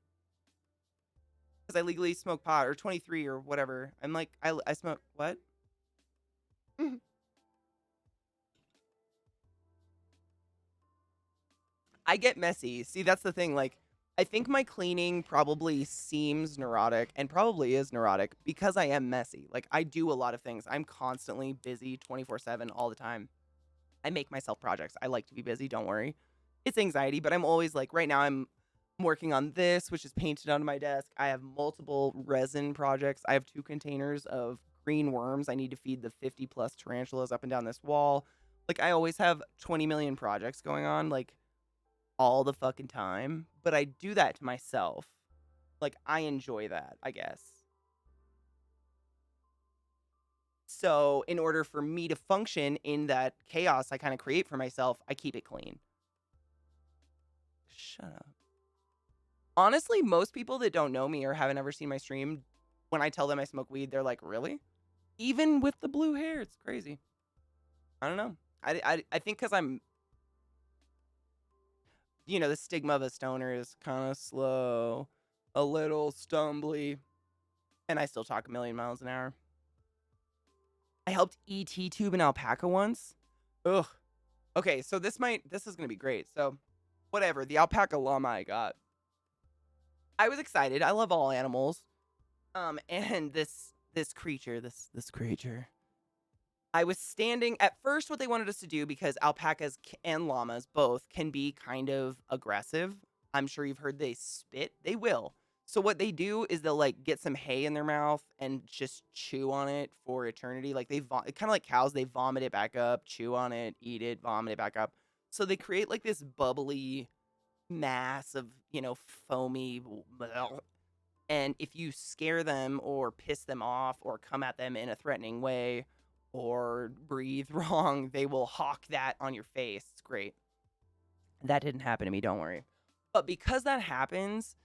Because I legally smoke pot, or 23 or whatever. I'm like, I smoke, what? I get messy. See, that's the thing. Like, I think my cleaning probably seems neurotic and probably is neurotic because I am messy. Like, I do a lot of things. I'm constantly busy 24/7 all the time. I make myself projects. I like to be busy. Don't worry. It's anxiety, but I'm always like, right now, I'm working on this, which is painted onto my desk. I have multiple resin projects. I have 2 containers of green worms. I need to feed the 50 plus tarantulas up and down this wall. Like, I always have 20 million projects going on. Like, all the fucking time, but I do that to myself. Like, I enjoy that, I guess. So, in order for me to function in that chaos I kind of create for myself, I keep it clean. Shut up. Honestly, most people that don't know me or haven't ever seen my stream, when I tell them I smoke weed, they're like, really? Even with the blue hair, it's crazy. I don't know. I think because I'm, the stigma of a stoner is kind of slow, a little stumbly, and I still talk a million miles an hour. I helped ET tube an alpaca once. Ugh. Okay, so this is gonna be great. So, whatever, the alpaca llama I got. I was excited. I love all animals. And this creature, this creature. I was standing at first. What they wanted us to do, because alpacas and llamas both can be kind of aggressive. I'm sure you've heard they spit. They will. So what they do is they'll like get some hay in their mouth and just chew on it for eternity. Like kind of like cows, they vomit it back up, chew on it, eat it, vomit it back up. So they create like this bubbly mass of, foamy. And if you scare them or piss them off or come at them in a threatening way or breathe wrong, they will hawk that on your face. It's great. That didn't happen to me, don't worry. But because that happens,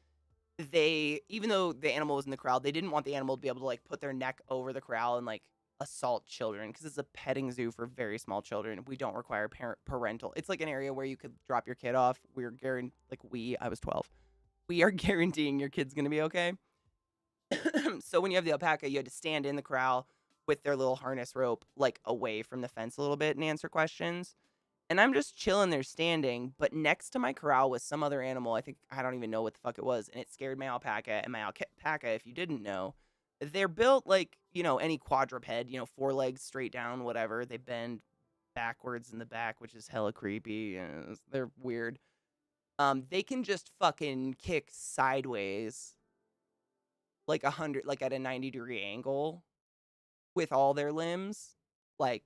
even though the animal was in the crowd, they didn't want the animal to be able to like put their neck over the corral and like assault children because it's a petting zoo for very small children. We don't require parental. It's like an area where you could drop your kid off. We're guaranteed, I was 12. We are guaranteeing your kid's going to be okay. So when you have the alpaca, you had to stand in the corral with their little harness rope, like away from the fence a little bit and answer questions. And I'm just chilling there standing, but next to my corral was some other animal. I don't even know what the fuck it was. And it scared my alpaca. And my alpaca, if you didn't know, they're built like, any quadruped, four legs straight down, whatever. They bend backwards in the back, which is hella creepy. And they're weird. They can just fucking kick sideways like at a 90-degree angle with all their limbs. Like,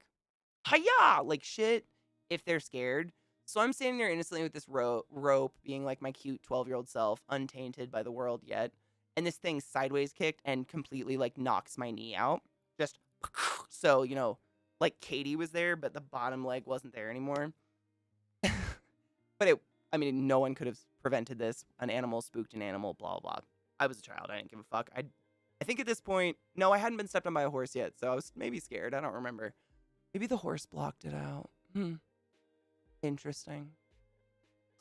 hiya! Like shit if they're scared. So I'm standing there innocently with this rope, being like my cute 12-year-old self, untainted by the world yet. And this thing sideways kicked and completely like knocks my knee out. Just so, like Katie was there, but the bottom leg wasn't there anymore. But no one could have prevented this. An animal spooked an animal, blah, blah. I was a child. I didn't give a fuck. I think at this point, no, I hadn't been stepped on by a horse yet, so I was maybe scared. I don't remember. Maybe the horse blocked it out. Interesting.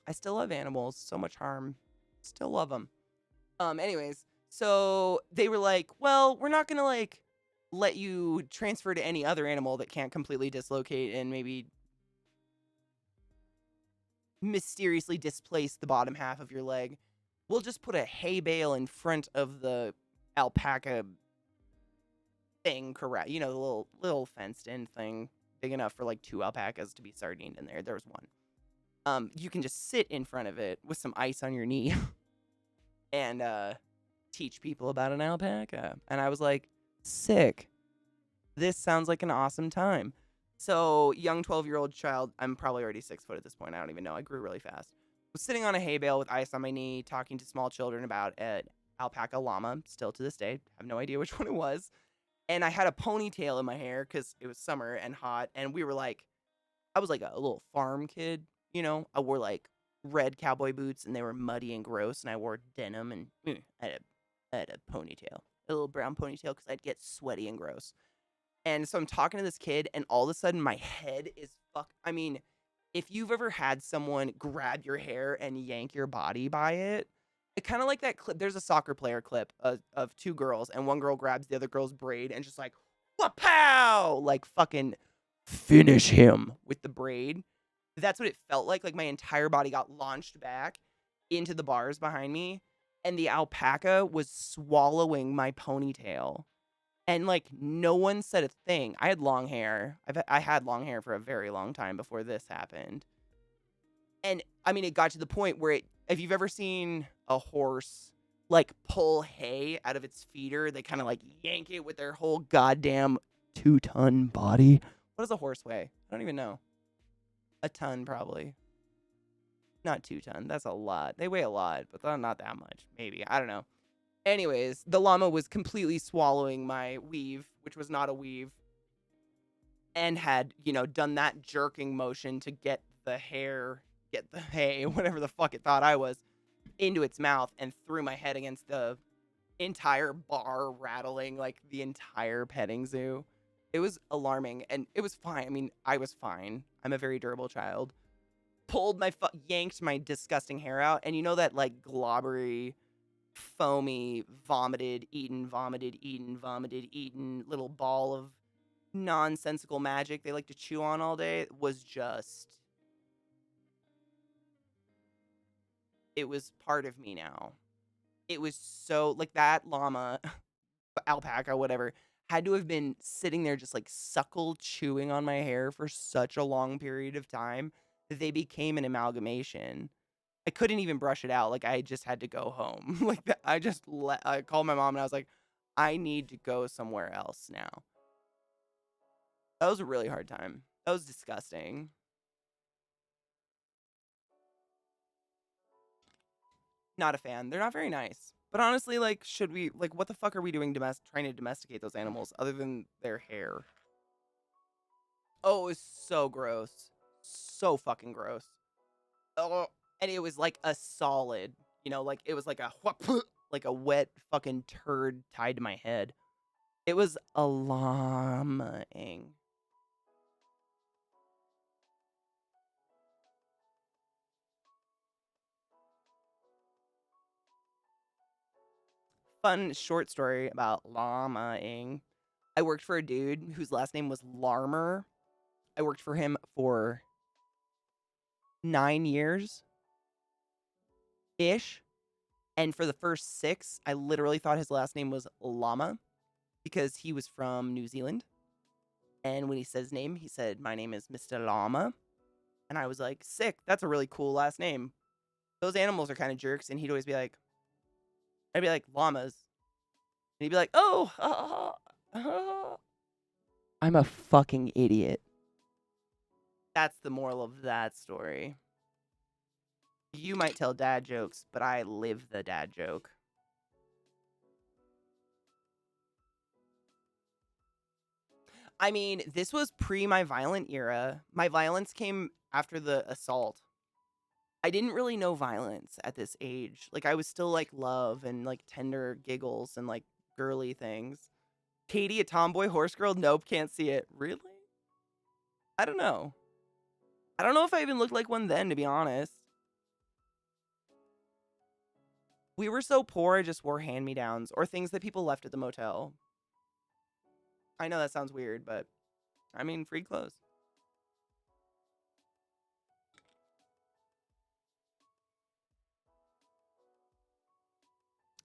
I still love animals. So much harm. Still love them. Anyways, so they were like, well, we're not going to like let you transfer to any other animal that can't completely dislocate and maybe mysteriously displace the bottom half of your leg. We'll just put a hay bale in front of the alpaca thing, correct? The little fenced in thing, big enough for like 2 alpacas to be sardined in there. There was one. You can just sit in front of it with some ice on your knee and teach people about an alpaca. And I was like, sick. This sounds like an awesome time. So, young 12-year-old child, I'm probably already 6 foot at this point. I don't even know. I grew really fast. Was sitting on a hay bale with ice on my knee, talking to small children about an alpaca llama. Still to this day, have no idea which one it was. And I had a ponytail in my hair because it was summer and hot. And we were like, I was like a little farm kid, I wore like red cowboy boots and they were muddy and gross. And I wore denim and I had a ponytail, a little brown ponytail because I'd get sweaty and gross. And so I'm talking to this kid and all of a sudden my head is if you've ever had someone grab your hair and yank your body by it kind of like that clip. There's a soccer player clip of 2 girls, and one girl grabs the other girl's braid and just like, "Wapow!" Like fucking finish him with the braid. That's what it felt like. Like my entire body got launched back into the bars behind me, and the alpaca was swallowing my ponytail. And like no one said a thing. I had long hair. I had long hair for a very long time before this happened. And it got to the point where if you've ever seen a horse like pull hay out of its feeder, they kind of like yank it with their whole goddamn 2-ton body. What does a horse weigh? I don't even know. A ton, probably. Not 2 ton. That's a lot. They weigh a lot, but not that much. Maybe. I don't know. Anyways, the llama was completely swallowing my weave, which was not a weave, and had, done that jerking motion to get the hay, whatever the fuck it thought I was, into its mouth and threw my head against the entire bar, rattling like the entire petting zoo. It was alarming and it was fine. I was fine. I'm a very durable child. Yanked my disgusting hair out, and that like globbery, foamy, eaten little ball of nonsensical magic they like to chew on all day was just, it was part of me now. It was so, like, that llama, alpaca, whatever, had to have been sitting there just, like, suckle chewing on my hair for such a long period of time that they became an amalgamation. I couldn't even brush it out. Like, I just had to go home. Like, I called my mom and I was like, I need to go somewhere else now. That was a really hard time. That was disgusting. Not a fan. They're not very nice. But honestly, like, should we, like, what the fuck are we doing trying to domesticate those animals other than their hair? Oh, it was so gross. So fucking gross. Oh, and it was like a solid, like it was like a like a wet fucking turd tied to my head. It was alarming. Fun short story about llamaing. I worked for a dude whose last name was Larmer. I worked for him for 9 years ish. And for the first 6, I literally thought his last name was Llama because he was from New Zealand. And when he said his name, he said, "My name is Mr. Llama." And I was like, "Sick. That's a really cool last name." Those animals are kind of jerks. And he'd always be like, I'd be like, "Llamas." And he'd be like, "Oh, I'm a fucking idiot." That's the moral of that story. You might tell dad jokes, but I live the dad joke. I mean, this was pre my violent era. My violence came after the assault. I didn't really know violence at this age. Like, I was still like love and like tender giggles and like girly things. Katie, a tomboy horse girl? Nope, can't see it. Really? I don't know. I don't know if I even looked like one then, to be honest. We were so poor, I just wore hand me downs or things that people left at the motel. I know that sounds weird, but I mean, free clothes.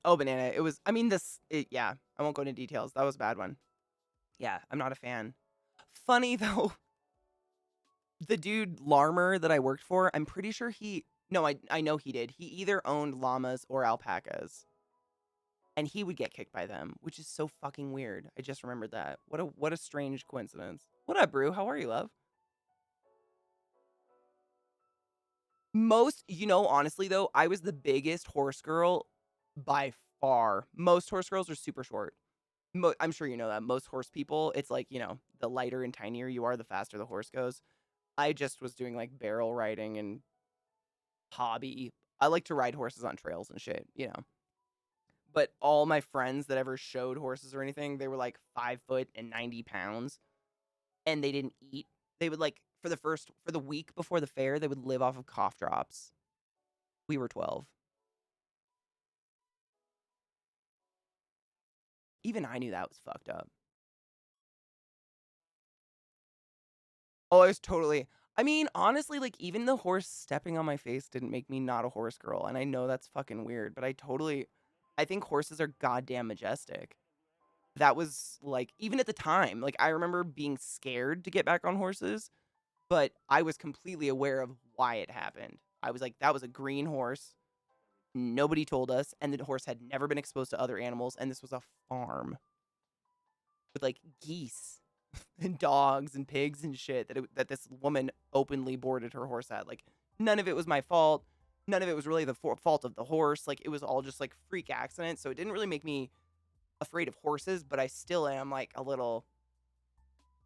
Oh, banana. It was, I mean, yeah, I won't go into details. That was a bad one. Yeah, I'm not a fan. Funny though, the dude Larmer that I worked for, I'm pretty sure no, I know he did. He either owned llamas or alpacas. And he would get kicked by them, which is so fucking weird. I just remembered that. What a strange coincidence. What up, Brew? How are you, love? Honestly though, I was the biggest horse girl by far. Most horse girls are super short. I'm sure you know that. Most horse people, it's like, the lighter and tinier you are, the faster the horse goes. I just was doing like barrel riding and hobby. I like to ride horses on trails and shit. But all my friends that ever showed horses or anything, they were like 5 foot and 90 pounds and they didn't eat. They would like, for the week before the fair, they would live off of cough drops. We were 12. Even I knew that was fucked up. Oh, I was totally. I mean, honestly, like, even the horse stepping on my face didn't make me not a horse girl. And I know that's fucking weird, but I think horses are goddamn majestic. That was like, even at the time, like, I remember being scared to get back on horses, but I was completely aware of why it happened. I was like, that was a green horse. Nobody told us. And the horse had never been exposed to other animals. And this was a farm with like geese and dogs and pigs and shit that this woman openly boarded her horse at. Like, none of it was my fault. None of it was really the fault of the horse. Like, it was all just like freak accident. So it didn't really make me afraid of horses, but I still am like a little,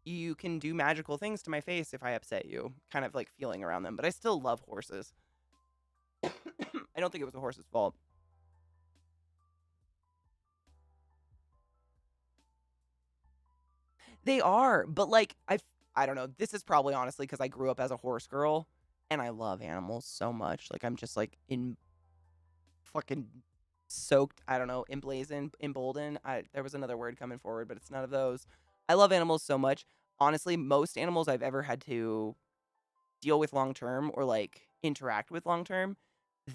you can do magical things to my face if I upset you, kind of like feeling around them. But I still love horses. I don't think it was the horse's fault. They are, but like I don't know. This is probably honestly because I grew up as a horse girl and I love animals so much. Like I'm just like in fucking soaked, I don't know, emboldened. There was another word coming forward, but it's none of those. I love animals so much. Honestly, most animals I've ever had to deal with long term or like interact with long term,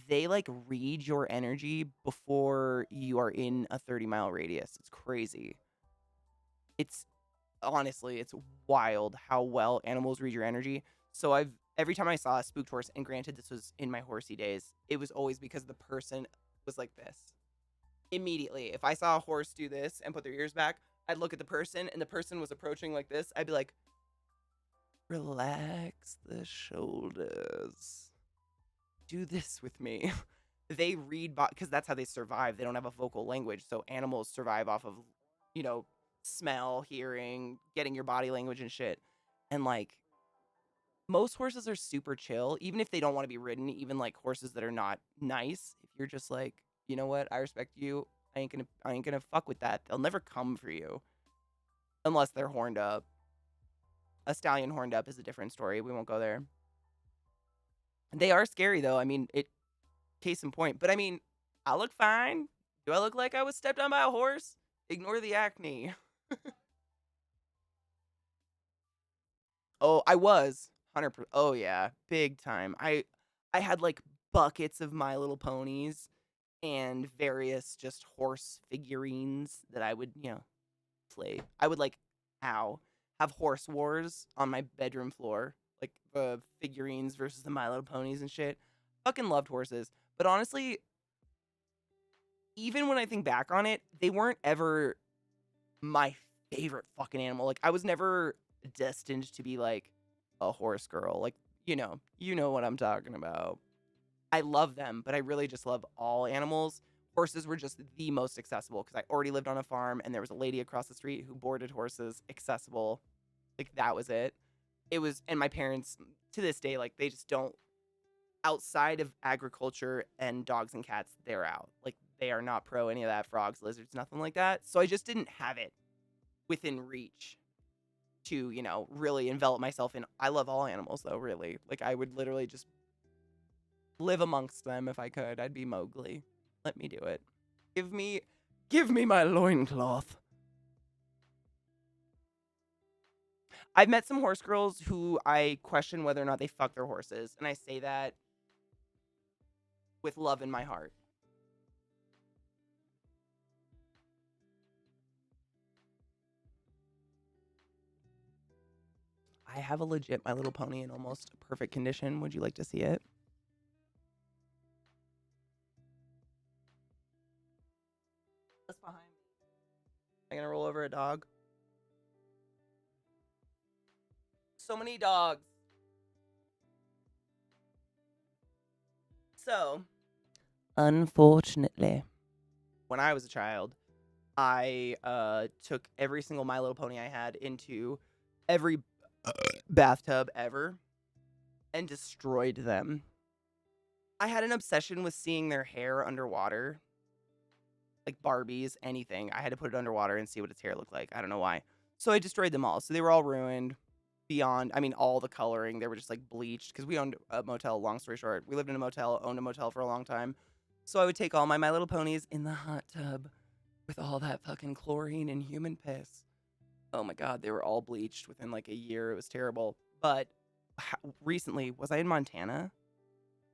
they like read your energy before you are in a 30-mile radius. It's crazy. It's honestly, it's wild how well animals read your energy. So every time I saw a spooked horse, and granted this was in my horsey days, it was always because the person was like this. Immediately, if I saw a horse do this and put their ears back, I'd look at the person and the person was approaching like this. I'd be like, relax the shoulders. Do this with me. they read because that's how they survive. They don't have a vocal language, so animals survive off of, you know, smell, hearing, getting your body language and shit. And like most horses are super chill, even if they don't want to be ridden. Even like horses that are not nice, if you're just like, you know what, I respect you. I ain't gonna fuck with that. They'll never come for you unless they're horned up. A stallion horned up is a different story. We won't go there. They are scary though. I mean, it case in point. But I mean, I look fine. Do I look like I was stepped on by a horse? Ignore the acne. Oh, I was 100%. Oh yeah, big time. I had like buckets of My Little Ponies and various just horse figurines that I would, play. I would like have horse wars on my bedroom floor, like the figurines versus the My Little Ponies and shit. Fucking loved horses. But honestly, even when I think back on it, they weren't ever my favorite fucking animal. Like I was never destined to be like a horse girl. Like, you know what I'm talking about. I love them, but I really just love all animals. Horses were just the most accessible because I already lived on a farm and there was a lady across the street who boarded horses. Accessible. Like that was it. It was, and my parents to this day, like they just don't, outside of agriculture and dogs and cats, they're out. Like they are not pro any of that, frogs, lizards, nothing like that. So I just didn't have it within reach to, really envelop myself in. I love all animals though, really. Like I would literally just live amongst them if I could. I'd be Mowgli. Let me do it. Give me my loincloth. I've met some horse girls who I question whether or not they fuck their horses, and I say that with love in my heart. I have a legit My Little Pony in almost perfect condition. Would you like to see it? Just behind me. I'm gonna roll over a dog. So many dogs. So, unfortunately, when I was a child, I took every single My Little Pony I had into every bathtub ever and destroyed them. I had an obsession with seeing their hair underwater. Like Barbies, anything. I had to put it underwater and see what its hair looked like. I don't know why. So I destroyed them all. So they were all ruined beyond, I mean, all the coloring. They were just like bleached because we owned a motel, long story short. We lived in a motel, owned a motel for a long time. So I would take all My Little Ponies in the hot tub with all that fucking chlorine and human piss. Oh my God, they were all bleached within like a year. It was terrible. But recently, was I in Montana?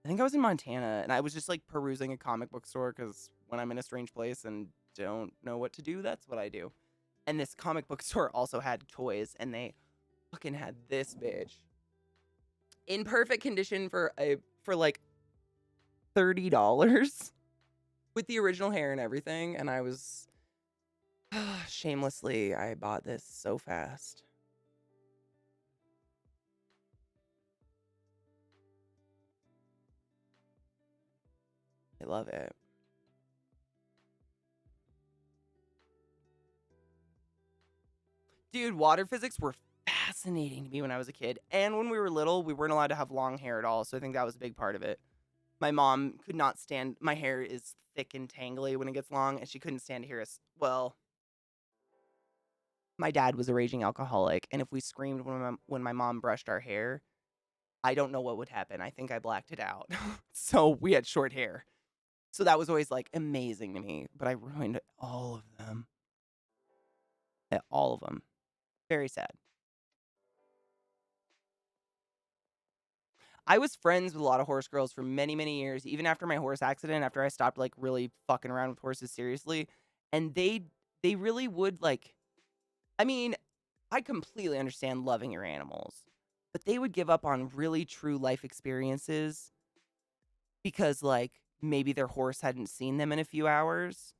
I think I was in Montana and I was just like perusing a comic book store because when I'm in a strange place and don't know what to do, that's what I do. And this comic book store also had toys and they fucking had this bitch in perfect condition for like $30 with the original hair and everything. And I was shamelessly, I bought this so fast. I love it. Dude, water physics were fascinating to me when I was a kid. And when we were little, we weren't allowed to have long hair at all. So I think that was a big part of it. My mom could not stand, my hair is thick and tangly when it gets long, and she couldn't stand to hear us. Well, my dad was a raging alcoholic, and if we screamed when my mom brushed our hair, I don't know what would happen. I think I blacked it out. So we had short hair. So that was always like amazing to me, but I ruined all of them. All of them. Very sad. I was friends with a lot of horse girls for many, many years, even after my horse accident, after I stopped like really fucking around with horses seriously. And they really would like, I mean, I completely understand loving your animals, but they would give up on really true life experiences because like maybe their horse hadn't seen them in a few hours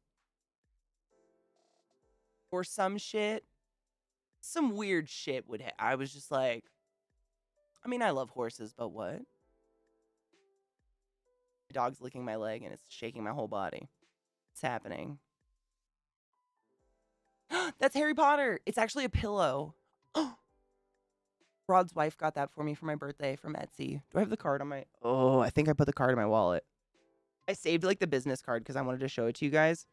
or some shit. Some weird shit I was just like, I mean, I love horses, but what? The dog's licking my leg and it's shaking my whole body. It's happening. That's Harry Potter. It's actually a pillow. Rod's wife got that for me for my birthday from Etsy. Do I have the card on my... Oh, I think I put the card in my wallet. I saved like the business card because I wanted to show it to you guys.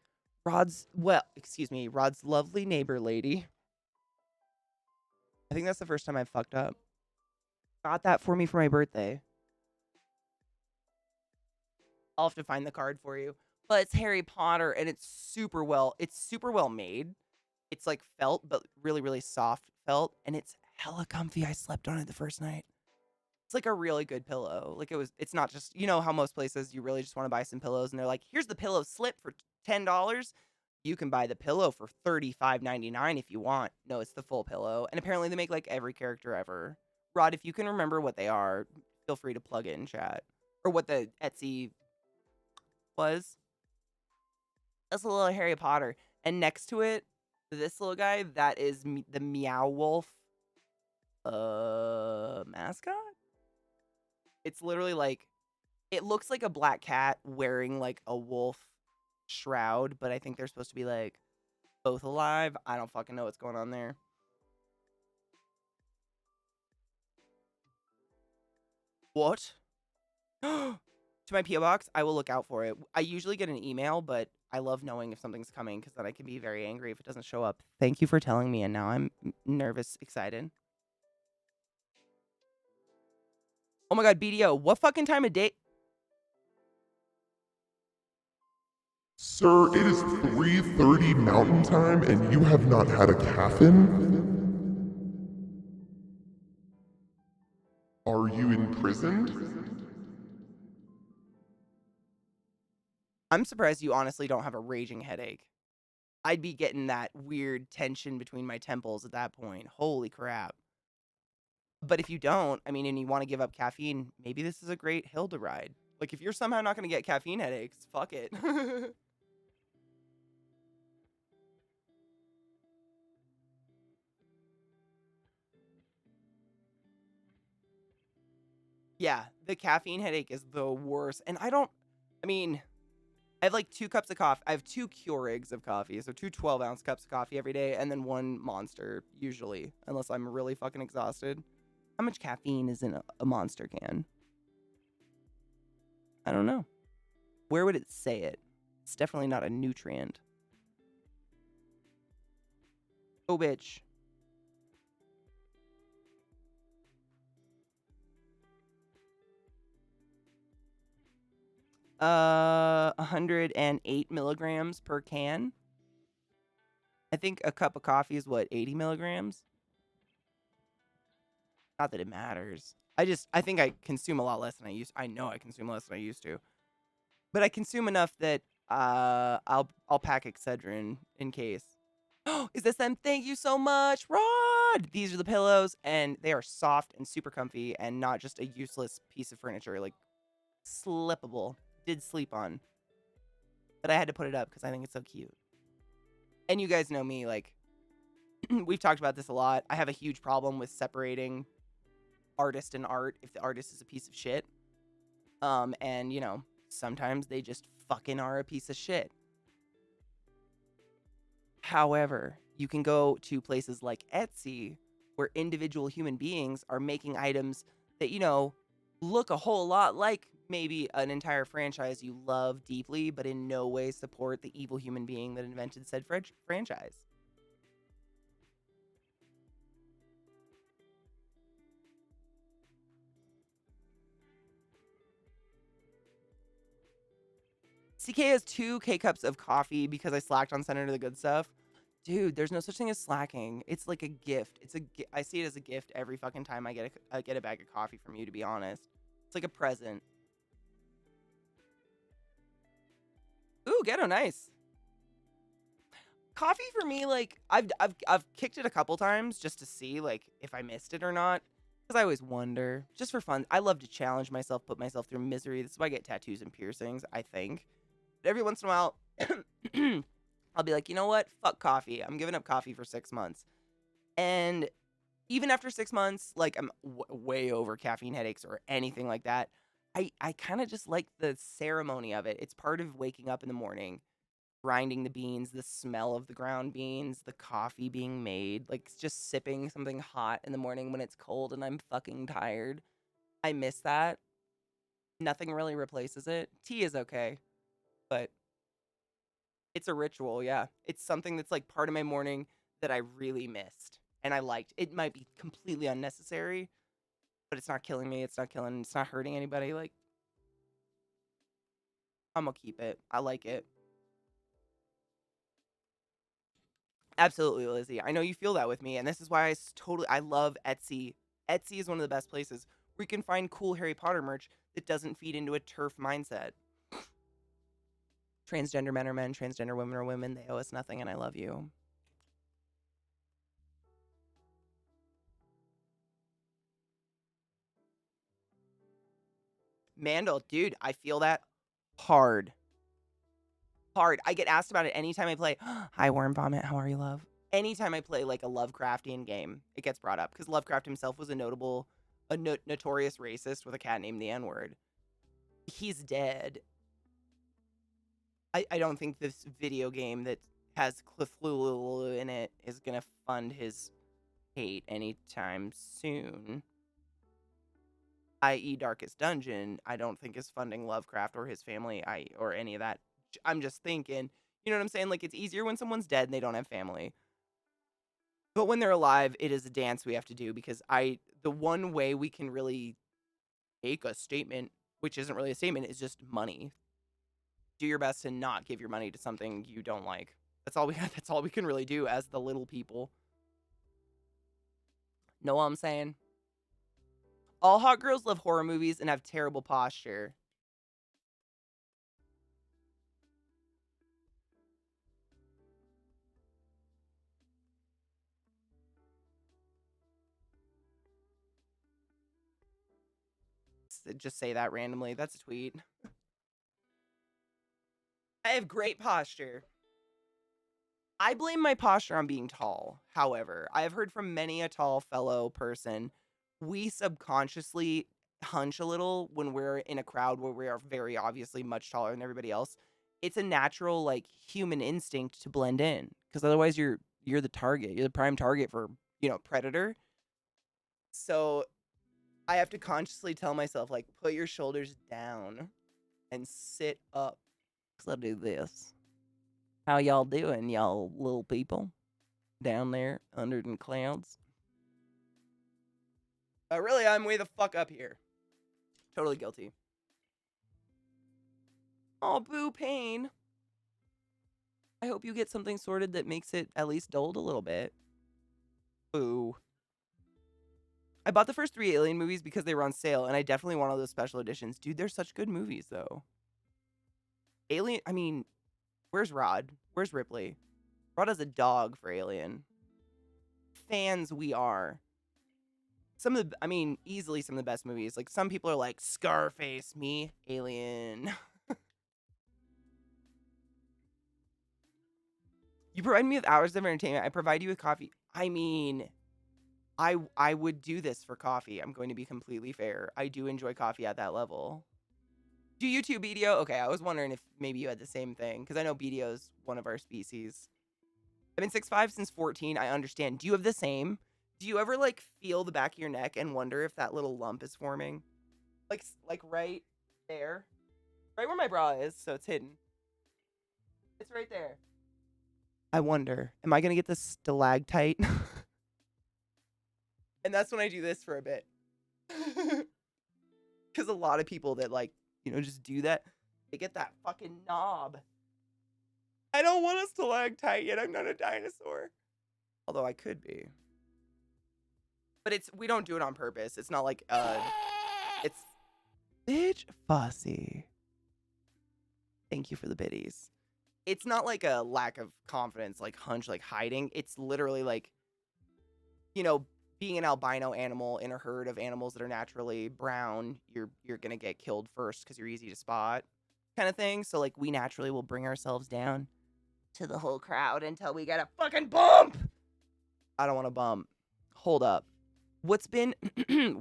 Rod's lovely neighbor lady. I think that's the first time I've fucked up. Got that for me for my birthday. I'll have to find the card for you. But it's Harry Potter and it's super well made. It's like felt, but really, really soft felt. And it's hella comfy. I slept on it the first night. It's like a really good pillow. Like it's not just, you know how most places you really just want to buy some pillows and they're like, here's the pillow slip for $10. You can buy the pillow for $35.99 if you want. No, it's the full pillow. And apparently they make like every character ever. Rod, if you can remember what they are, feel free to plug it in chat. Or what the Etsy was. That's a little Harry Potter. And next to it, this little guy, that is the Meow Wolf mascot? It's literally like, it looks like a black cat wearing like a wolf shroud, but I think they're supposed to be like both alive. I don't fucking know what's going on there. What? To my P.O. box, I will look out for it. I usually get an email, but I love knowing if something's coming because then I can be very angry if it doesn't show up. Thank you for telling me, and now I'm nervous, excited. Oh my god, BDO, what fucking time of day? Sir, it is 3:30 Mountain Time and you have not had a caffeine? Are you imprisoned? I'm surprised you honestly don't have a raging headache. I'd be getting that weird tension between my temples at that point. Holy crap. But if you don't, I mean, and you want to give up caffeine, maybe this is a great hill to ride. Like, if you're somehow not going to get caffeine headaches, fuck it. Yeah, the caffeine headache is the worst. And I have like 2 cups of coffee. I have 2 Keurigs of coffee. So 2 12-ounce cups of coffee every day and then 1 Monster, usually, unless I'm really fucking exhausted. How much caffeine is in a Monster can? I don't know. Where would it say it? It's definitely not a nutrient. Oh, bitch. Uh, 108 milligrams per can. I think a cup of coffee is what, 80 milligrams? Not that it matters. I think I consume a lot less than I used. I know I consume less than I used to. But I consume enough that I'll pack Excedrin in case. Oh, is this them? Thank you so much, Rod. These are the pillows, and they are soft and super comfy, and not just a useless piece of furniture. Like slippable. Did sleep on, but I had to put it up because I think it's so cute. And you guys know me, like we've talked about this a lot. I have a huge problem with separating artist and art if the artist is a piece of shit. And you know, sometimes they just fucking are a piece of shit. However, you can go to places like Etsy where individual human beings are making items that, you know, look a whole lot like maybe an entire franchise you love deeply, but in no way support the evil human being that invented said franchise. CK has 2 K-cups of coffee because I slacked on Senator the Good Stuff. Dude, there's no such thing as slacking. It's like a gift. I see it as a gift every fucking time I get a bag of coffee from you, to be honest. It's like a present. Ooh, ghetto, nice. Coffee for me, like I've kicked it a couple times just to see like if I missed it or not, because I always wonder, just for fun. I love to challenge myself, put myself through misery. That's why I get tattoos and piercings, I think. But every once in a while, I'll be like, you know what? Fuck coffee. I'm giving up coffee for 6 months, and even after 6 months, like I'm way over caffeine headaches or anything like that. I kind of just like the ceremony of it. It's part of waking up in the morning, grinding the beans, the smell of the ground beans, the coffee being made, like just sipping something hot in the morning when it's cold and I'm fucking tired. I miss that. Nothing really replaces it. Tea is okay, but it's a ritual, yeah. It's something that's like part of my morning that I really missed and I liked. It might be completely unnecessary, but it's not killing me. It's not hurting anybody. Like, I'm gonna keep it. I like it. Absolutely, Lizzie. I know you feel that with me, and this is why I love Etsy. Etsy is one of the best places where you can find cool Harry Potter merch that doesn't feed into a turf mindset. Transgender men are men, transgender women are women. They owe us nothing, and I love you. Mandel, dude, I feel that hard. Hard. I get asked about it anytime I play. Hi, Worm Vomit. How are you, love? Anytime I play like a Lovecraftian game, it gets brought up because Lovecraft himself was a notorious racist with a cat named the N word. He's dead. I don't think this video game that has Cthulhu in it is gonna fund his hate anytime soon. I.e., Darkest Dungeon, I don't think is funding Lovecraft or his family, or any of that. I'm just thinking, you know what I'm saying? Like, it's easier when someone's dead and they don't have family. But when they're alive, it is a dance we have to do because the one way we can really make a statement, which isn't really a statement, is just money. Do your best to not give your money to something you don't like. That's all we have. That's all we can really do as the little people. Know what I'm saying? All hot girls love horror movies and have terrible posture. Just say that randomly. That's a tweet. I have great posture. I blame my posture on being tall. However, I have heard from many a tall fellow person, we subconsciously hunch a little when we're in a crowd where we are very obviously much taller than everybody else. It's a natural like human instinct to blend in because otherwise you're the target. You're the prime target for, predator. So I have to consciously tell myself like put your shoulders down and sit up. Cuz I'll do this. How y'all doing, y'all little people down there under the clouds? Really, I'm way the fuck up here. Totally guilty. Oh, boo pain. I hope you get something sorted that makes it at least dulled a little bit. Boo. I bought the first 3 Alien movies because they were on sale, and I definitely want all those special editions. Dude, they're such good movies, though. Where's Rod? Where's Ripley? Rod has a dog for Alien. Fans we are. Easily some of the best movies. Like, some people are like, Scarface, me, Alien. You provide me with hours of entertainment. I provide you with coffee. I would do this for coffee. I'm going to be completely fair. I do enjoy coffee at that level. Do you too, BDO? Okay, I was wondering if maybe you had the same thing, because I know BDO is one of our species. I've been 6'5" since 14. I understand. Do you have the same? Do you ever, like, feel the back of your neck and wonder if that little lump is forming? Like right there? Right where my bra is, so it's hidden. It's right there. I wonder, am I going to get this stalactite? And that's when I do this for a bit. Because a lot of people that, like, just do that, they get that fucking knob. I don't want a stalactite yet. I'm not a dinosaur. Although I could be. But we don't do it on purpose. It's not like, it's, bitch, fussy. Thank you for the biddies. It's not like a lack of confidence, like hunch, like hiding. It's literally like, being an albino animal in a herd of animals that are naturally brown, you're gonna get killed first because you're easy to spot, kind of thing. So like we naturally will bring ourselves down to the whole crowd until we get a fucking bump. I don't want to bump. Hold up. What's been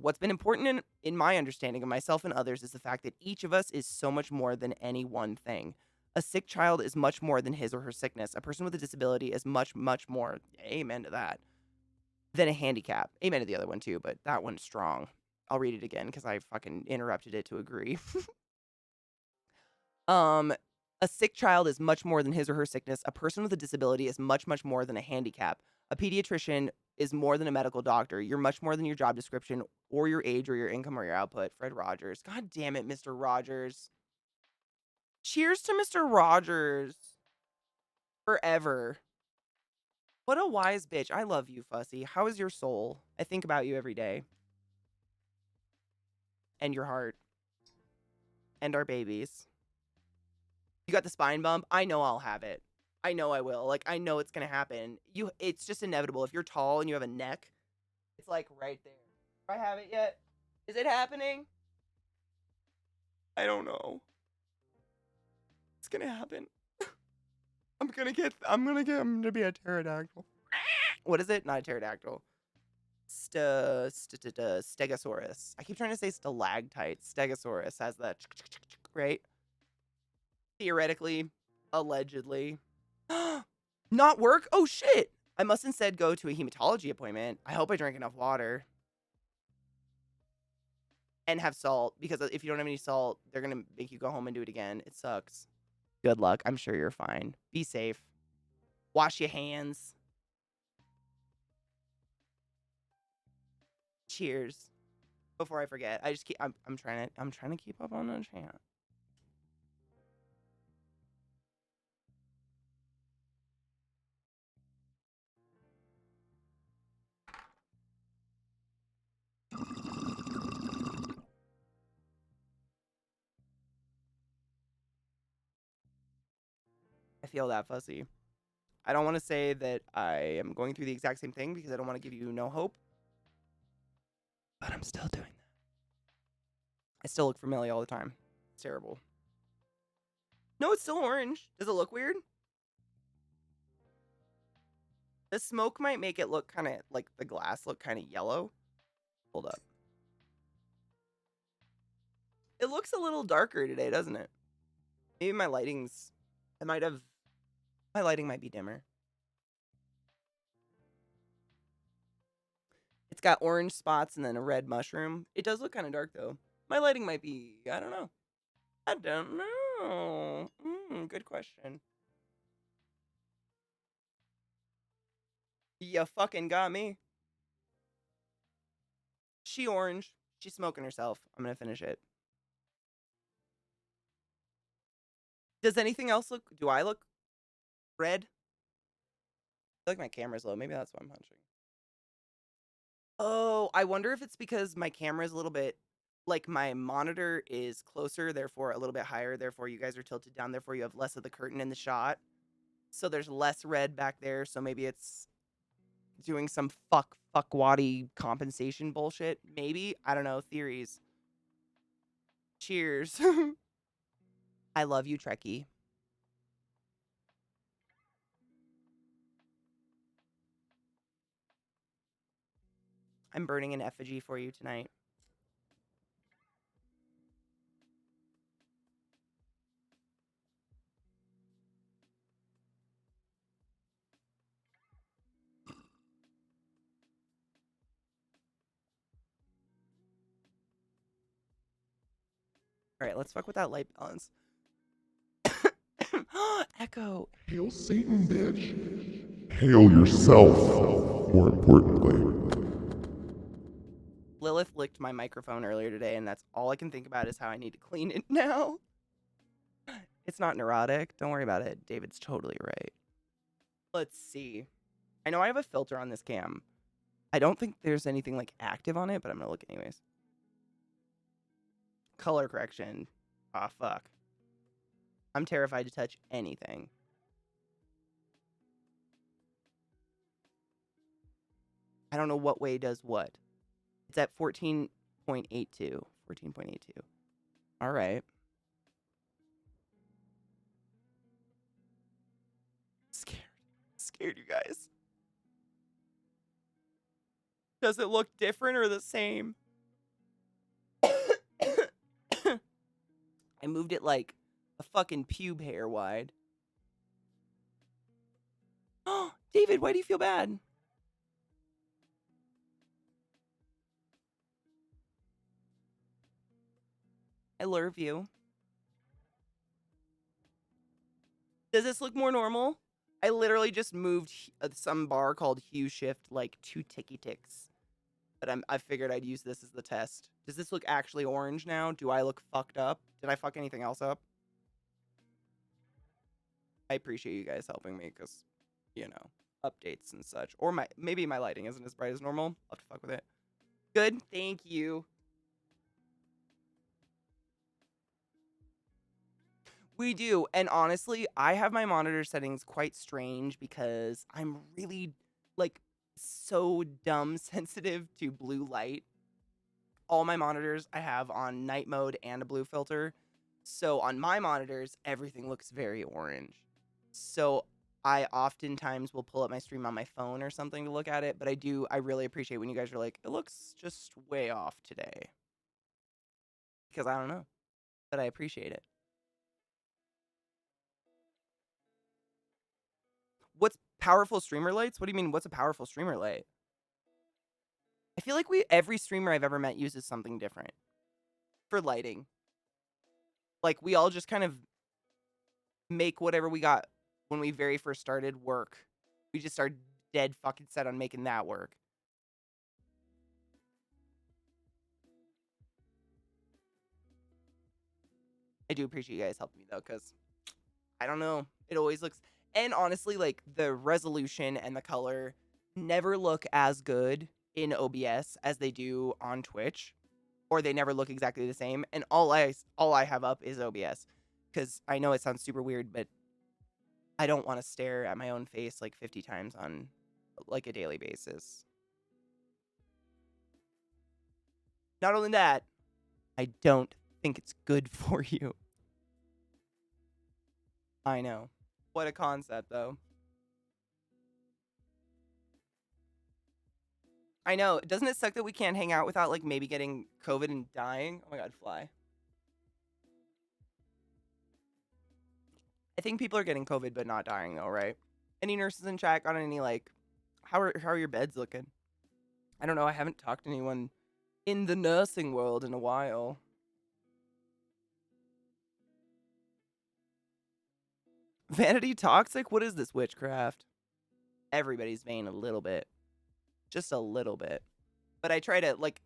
what's been important in my understanding of myself and others is the fact that each of us is so much more than any one thing. A sick child is much more than his or her sickness. A person with a disability is much, much more, amen to that, than a handicap. Amen to the other one too, but that one's strong. I'll read it again because I fucking interrupted it to agree. Um, a sick child is much more than his or her sickness. A person with a disability is much, much more than a handicap. A pediatrician is more than a medical doctor. You're much more than your job description or your age or your income or your output. Fred Rogers. God damn it, Mr. Rogers. Cheers to Mr. Rogers. Forever. What a wise bitch. I love you, Fussy. How is your soul? I think about you every day. And your heart. And our babies. You got the spine bump? I know I'll have it. I know I will. Like, I know it's gonna happen. It's just inevitable. If you're tall and you have a neck, it's like right there. Do I have it yet? Is it happening? I don't know. It's gonna happen. I'm gonna be a pterodactyl. What is it? Not a pterodactyl. Stegosaurus. I keep trying to say stalactite. Stegosaurus has that, right? Theoretically, allegedly. Not work? Oh shit. I must instead go to a hematology appointment. I hope I drank enough water. And have salt, because if you don't have any salt, they're gonna make you go home and do it again. It sucks. Good luck. I'm sure you're fine. Be safe. Wash your hands. Cheers. Before I forget, I'm trying to keep up on the chant. I feel that, Fuzzy. I don't want to say that I am going through the exact same thing because I don't want to give you no hope. But I'm still doing that. I still look familiar all the time. It's terrible. No, it's still orange. Does it look weird? The smoke might make it look kind of like the glass look kind of yellow. Hold up. It looks a little darker today, doesn't it? Maybe my lighting's... My lighting might be dimmer. It's got orange spots and then a red mushroom. It does look kind of dark, though. My lighting might be... I don't know. I don't know. Good question. You fucking got me. She orange. She's smoking herself. I'm gonna finish it. Does anything else look... Do I look red? I feel like my camera's low. Maybe that's why I'm hunching. Oh, I wonder if it's because my camera is a little bit... Like, my monitor is closer, therefore a little bit higher, therefore you guys are tilted down, therefore you have less of the curtain in the shot. So there's less red back there, so maybe it's doing some fuckwaddy compensation bullshit. Maybe. I don't know. Theories. Cheers. I love you, Trekkie. I'm burning an effigy for you tonight. All right, let's fuck with that light balance. Echo. Hail Satan, bitch. Hail yourself, more importantly. Lilith licked my microphone earlier today, and that's all I can think about is how I need to clean it now. It's not neurotic. Don't worry about it. David's totally right. Let's see. I know I have a filter on this cam. I don't think there's anything like active on it, but I'm gonna look anyways. Color correction. Ah, fuck. I'm terrified to touch anything. I don't know what way does what. It's at 14.82. 14.82. All right. Scared. Scared, you guys. Does it look different or the same? I moved it like a fucking pube hair wide. Oh, David, why do you feel bad? I love you. Does this look more normal? I literally just moved some bar called Hue Shift like 2 ticky ticks. But I figured I'd use this as the test. Does this look actually orange now? Do I look fucked up? Did I fuck anything else up? I appreciate you guys helping me because, you know, updates and such. Or maybe my lighting isn't as bright as normal. I'll have to fuck with it. Good. Thank you. We do. And honestly, I have my monitor settings quite strange because I'm really, like, so dumb sensitive to blue light. All my monitors I have on night mode and a blue filter. So on my monitors, everything looks very orange. So I oftentimes will pull up my stream on my phone or something to look at it. But I really appreciate when you guys are like, it looks just way off today. Because I don't know. But I appreciate it. What's powerful streamer lights? What do you mean, what's a powerful streamer light? I feel like every streamer I've ever met uses something different for lighting. Like, we all just kind of make whatever we got when we very first started work. We just are dead fucking set on making that work. I do appreciate you guys helping me, though, because I don't know. It always looks... And honestly, like, the resolution and the color never look as good in OBS as they do on Twitch. Or they never look exactly the same. And all I have up is OBS. Because I know it sounds super weird, but I don't want to stare at my own face like 50 times on like a daily basis. Not only that, I don't think it's good for you. I know. What a concept, though. I know. Doesn't it suck that we can't hang out without, like, maybe getting COVID and dying? Oh my god, fly. I think people are getting COVID but not dying, though, right? Any nurses in chat got any, like, how are your beds looking? I don't know. I haven't talked to anyone in the nursing world in a while. Vanity toxic? What is this witchcraft? Everybody's vain a little bit. Just a little bit. But I try to, like...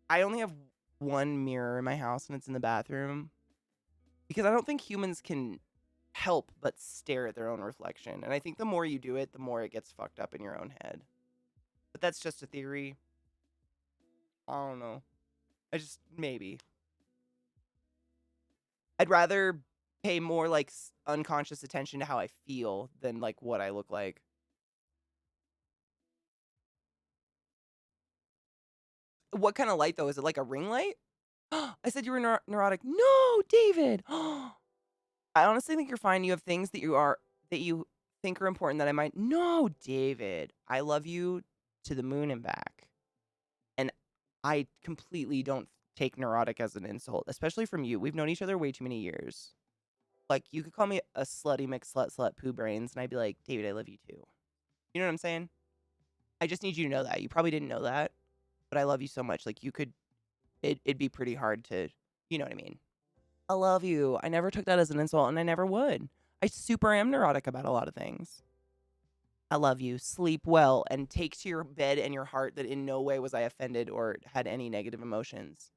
I only have one mirror in my house, and it's in the bathroom. Because I don't think humans can help but stare at their own reflection. And I think the more you do it, the more it gets fucked up in your own head. But that's just a theory. I don't know. Maybe. I'd rather pay more, like, unconscious attention to how I feel than, like, what I look like. What kind of light, though? Is it like a ring light? I said you were neurotic. No, David! I honestly think you're fine. You have things that you think are important that I might... No, David. I love you to the moon and back. And I completely don't take neurotic as an insult, especially from you. We've known each other way too many years. Like, you could call me a slutty McSlut poo brains, and I'd be like, David, I love you too. You know what I'm saying? I just need you to know that. You probably didn't know that, but I love you so much. Like, it'd be pretty hard to, you know what I mean? I love you. I never took that as an insult, and I never would. I super am neurotic about a lot of things. I love you. Sleep well, and take to your bed and your heart that in no way was I offended or had any negative emotions.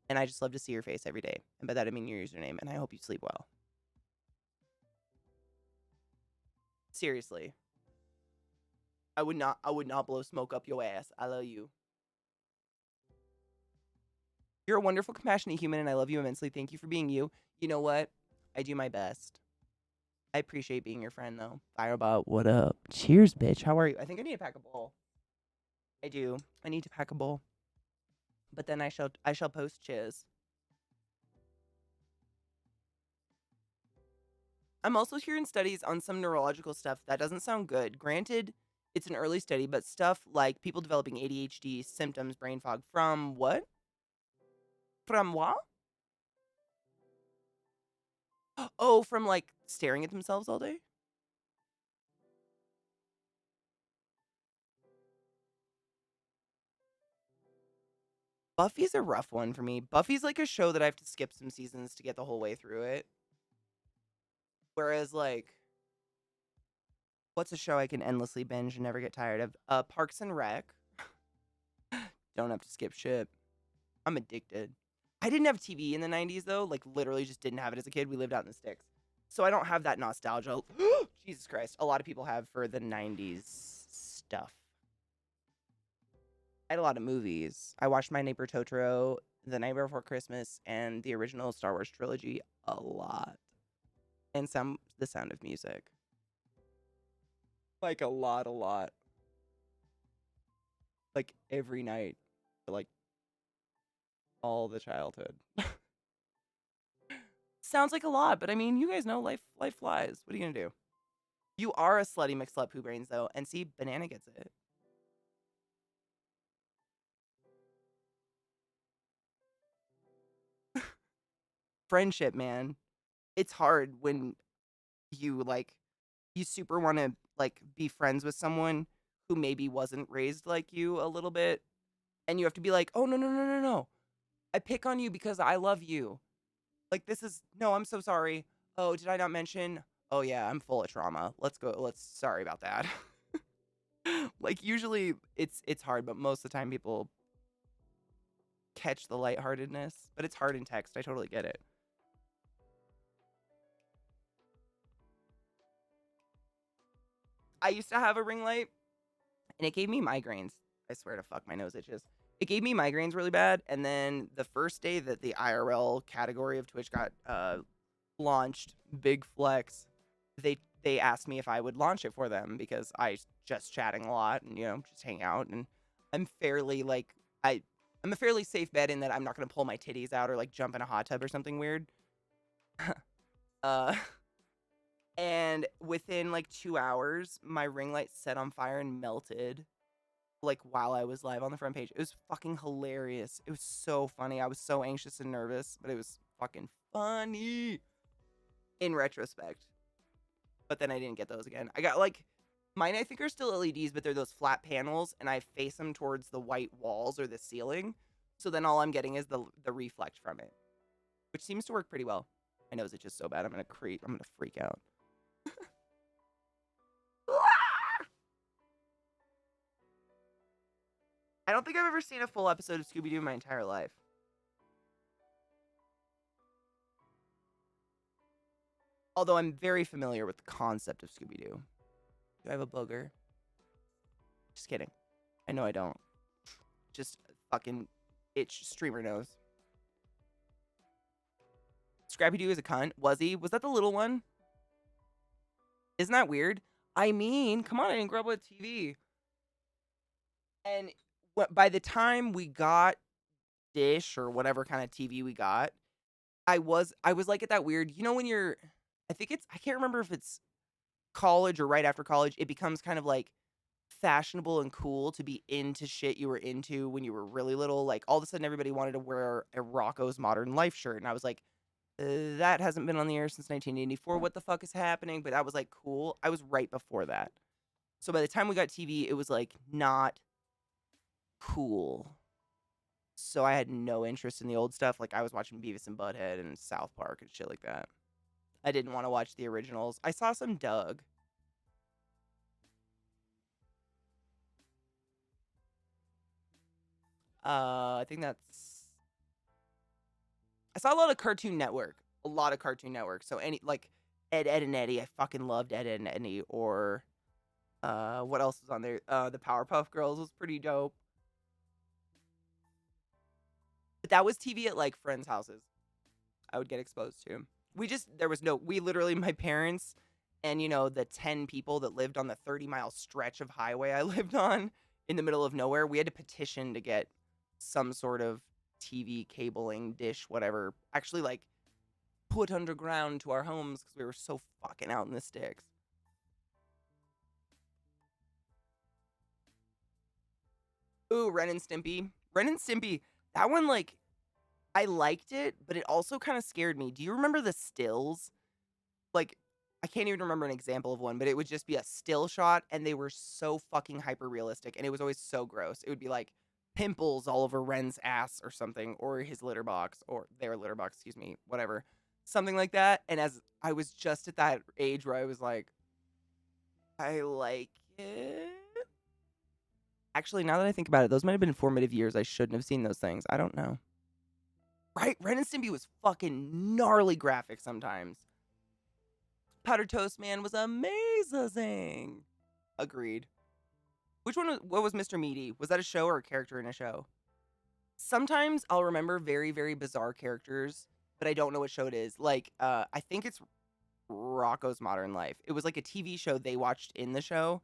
And I just love to see your face every day. And by that I mean your username, and I hope you sleep well. Seriously. I would not blow smoke up your ass. I love you. You're a wonderful, compassionate human, and I love you immensely. Thank you for being you. You know what? I do my best. I appreciate being your friend, though. Fireball, what up? Cheers, bitch. How are you? I think I need to pack a bowl. I do. I need to pack a bowl. But then I shall post chiz. I'm also hearing studies on some neurological stuff that doesn't sound good. Granted, It's an early study, but stuff like people developing ADHD symptoms, brain fog from what? From what? Oh, from like staring at themselves all day? Buffy's a rough one for me. Buffy's like a show that I have to skip some seasons to get the whole way through it. Whereas like what's a show I can endlessly binge and never get tired of? Parks and Rec. Don't have to skip shit. I'm addicted. I didn't have TV in the 90s though, like literally just didn't have it as a kid. We lived out in the sticks. So I don't have that nostalgia. Jesus Christ. A lot of people have for the 90s stuff. I had a lot of movies. I watched My Neighbor Totoro, The Nightmare Before Christmas, and the original Star Wars trilogy a lot. And The Sound of Music. Like a lot. Like every night. For like all the childhood. Sounds like a lot, but I mean, you guys know life flies. What are you gonna do? You are a slutty McSlut poo brains though, and see, Banana gets it. Friendship, man. It's hard when you you super want to like be friends with someone who maybe wasn't raised like you a little bit, and you have to be like, oh no. I pick on you because I love you. Like this is no, I'm so sorry. Oh, did I not mention? Oh yeah, I'm full of trauma. Let's go. Sorry about that. Like usually it's hard, but most of the time people catch the lightheartedness, but it's hard in text. I totally get it. I used to have a ring light and it gave me migraines. I swear to fuck, my nose itches. It gave me migraines really bad. And then the first day that the IRL category of Twitch got launched, big flex, they asked me if I would launch it for them because I just chatting a lot and just hang out, and I'm fairly like I'm a fairly safe bet in that I'm not gonna pull my titties out or like jump in a hot tub or something weird. uh and within like 2 hours my ring light set on fire and melted like while I was live on the front page. It was fucking hilarious. It was so funny. I was so anxious and nervous, but it was fucking funny in retrospect. But then I didn't get those again. I got like mine I think are still LEDs, but they're those flat panels and I face them towards the white walls or the ceiling. So then all I'm getting is the reflect from it, which seems to work pretty well. My nose itches so bad. I'm gonna freak out. I don't think I've ever seen a full episode of Scooby-Doo in my entire life. Although I'm very familiar with the concept of Scooby-Doo. Do I have a booger? Just kidding. I know I don't. Just fucking itch streamer nose. Scrappy-Doo is a cunt. Was he? Was that the little one? Isn't that weird? I mean, come on, I didn't grow up with TV. And by the time we got Dish or whatever kind of TV we got, I was like at that weird, when you're, I can't remember if it's college or right after college, it becomes kind of like fashionable and cool to be into shit you were into when you were really little. Like all of a sudden everybody wanted to wear a Rocco's Modern Life shirt. And I was like, that hasn't been on the air since 1984. What the fuck is happening? But that was like cool. I was right before that. So by the time we got TV, it was like not cool. So I had no interest in the old stuff. Like I was watching Beavis and Butthead and South Park and shit like that. I didn't want to watch the originals. I saw some Doug. I think that's. I saw a lot of Cartoon Network. A lot of Cartoon Network. So any like Ed, Ed and Eddie. I fucking loved Ed, Ed and Eddie. Or what else was on there? The Powerpuff Girls was pretty dope. But that was TV at like friends' houses. I would get exposed to. We literally, my parents and, the 10 people that lived on the 30-mile stretch of highway I lived on in the middle of nowhere, we had to petition to get some sort of TV cabling, dish, whatever, actually like put underground to our homes because we were so fucking out in the sticks. Ooh, Ren and Stimpy. Ren and Stimpy, that one, like, I liked it, but it also kind of scared me. Do you remember the stills? Like, I can't even remember an example of one, but it would just be a still shot, and they were so fucking hyper realistic, and it was always so gross. It would be like pimples all over Ren's ass or something, or his litter box, or their litter box, excuse me, whatever. Something like that. And as I was just at that age where I was like, I like it. Actually, now that I think about it, those might have been formative years. I shouldn't have seen those things. I don't know. Right? Ren and Stimpy was fucking gnarly graphic sometimes. Powdered Toast Man was amazing. Agreed. What was Mr. Meaty? Was that a show or a character in a show? Sometimes I'll remember very, very bizarre characters, but I don't know what show it is. Like, I think it's Rocco's Modern Life. It was like a TV show they watched in the show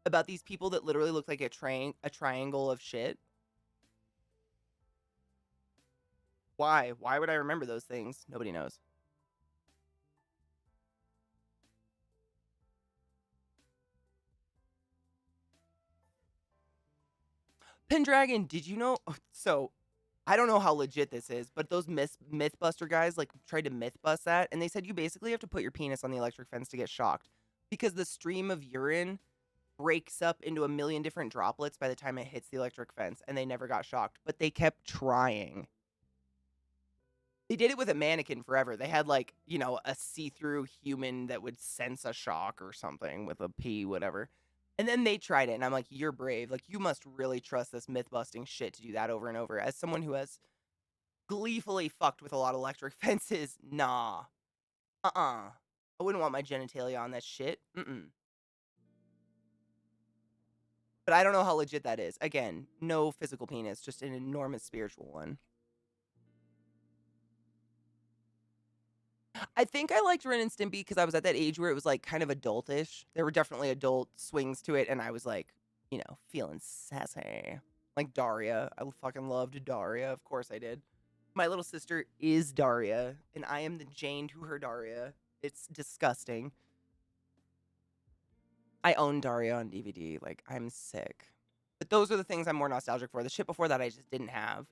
about these people that literally looked like a triangle of shit. Why? Why would I remember those things? Nobody knows. Pendragon, did you know? So, I don't know how legit this is, but those Mythbuster guys like tried to mythbust that, and they said you basically have to put your penis on the electric fence to get shocked because the stream of urine breaks up into a million different droplets by the time it hits the electric fence, and they never got shocked, but they kept trying. They did it with a mannequin forever. They had like, a see-through human that would sense a shock or something with a pee, whatever. And then they tried it, and I'm like, you're brave. Like, you must really trust this myth-busting shit to do that over and over. As someone who has gleefully fucked with a lot of electric fences, nah. I wouldn't want my genitalia on that shit. But I don't know how legit that is. Again, no physical penis, just an enormous spiritual one. I think I liked Ren and Stimpy because I was at that age where it was like kind of adultish. There were definitely adult swings to it, and I was like, feeling sassy. Like Daria. I fucking loved Daria. Of course I did. My little sister is Daria, and I am the Jane to her Daria. It's disgusting. I own Daria on DVD. Like, I'm sick. But those are the things I'm more nostalgic for. The shit before that I just didn't have.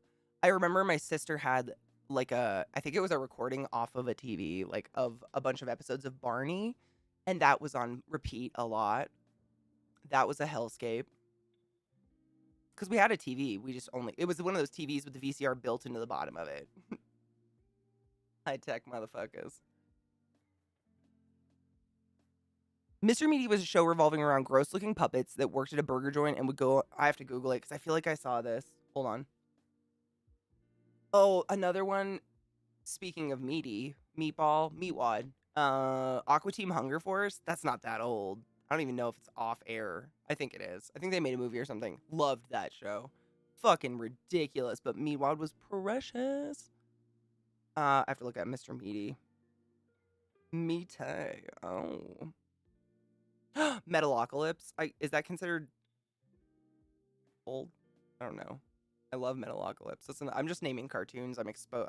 I remember my sister had like I think it was a recording off of a TV, like of a bunch of episodes of Barney, and that was on repeat a lot. That was a hellscape. Because we had a TV. It was one of those TVs with the VCR built into the bottom of it. High tech motherfuckers. Mr. Meaty was a show revolving around gross looking puppets that worked at a burger joint and would go. I have to Google it because I feel like I saw this. Hold on. Oh, another one. Speaking of meaty, Meatwad, Aqua Team Hunger Force. That's not that old. I don't even know if it's off air. I think it is. I think they made a movie or something. Loved that show. Fucking ridiculous, but Meatwad was precious. I have to look at Mr. Meaty. Meaty. Oh. Metalocalypse. Is that considered old? I don't know. I love Metalocalypse. I'm just naming cartoons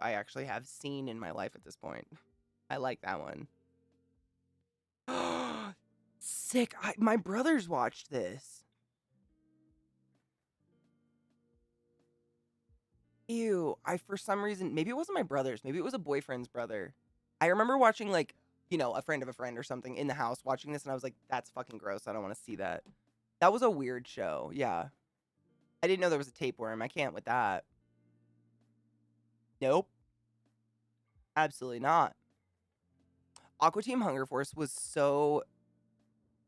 I actually have seen in my life at this point. I like that one. Sick. My brothers watched this. Ew. For some reason, maybe it wasn't my brother's. Maybe it was a boyfriend's brother. I remember watching like, a friend of a friend or something in the house watching this, and I was like, that's fucking gross. I don't want to see that. That was a weird show. Yeah. I didn't know there was a tapeworm. I can't with that. Nope. Absolutely not. Aqua Team Hunger Force was so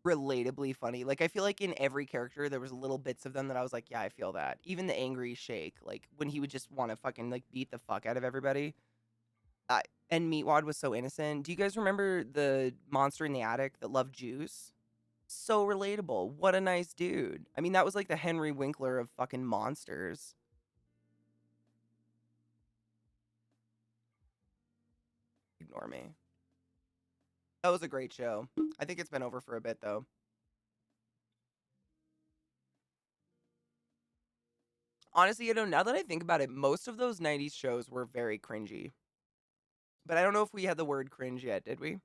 relatably funny. Like, I feel like in every character, there was little bits of them that I was like, yeah, I feel that. Even the angry Shake, like, when he would just want to fucking, like, beat the fuck out of everybody. And Meatwad was so innocent. Do you guys remember the monster in the attic that loved juice? So relatable. What a nice dude. I mean, that was like the Henry Winkler of fucking monsters. Ignore me. That was a great show. I think it's been over for a bit, though. Honestly, now that I think about it, most of those 90s shows were very cringy. But I don't know if we had the word cringe yet, did we?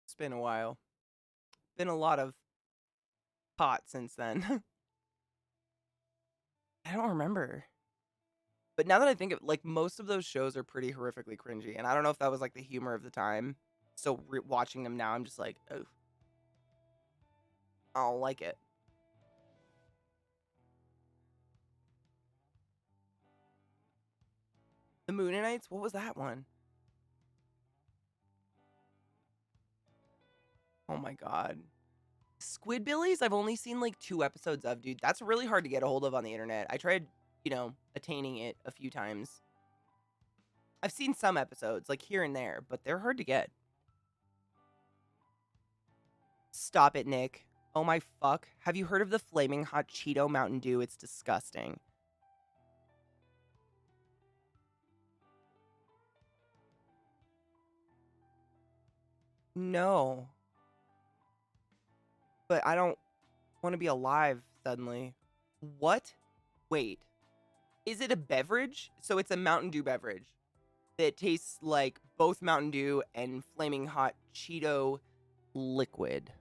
It's been a while. Been a lot of pot since then. I don't remember. But now that I think of like most of those shows are pretty horrifically cringy, and I don't know if that was like the humor of the time. So watching them now, I'm just like, oh, I don't like it. The Mooninites? What was that one? Oh my god. Squidbillies, I've only seen like 2 episodes of, dude. That's really hard to get a hold of on the internet. I tried, attaining it a few times. I've seen some episodes, like here and there, but they're hard to get. Stop it, Nick. Oh my fuck. Have you heard of the Flaming Hot Cheeto Mountain Dew? It's disgusting. No. But I don't want to be alive suddenly. What? Wait. Is it a beverage? So it's a Mountain Dew beverage that tastes like both Mountain Dew and Flaming Hot Cheeto liquid.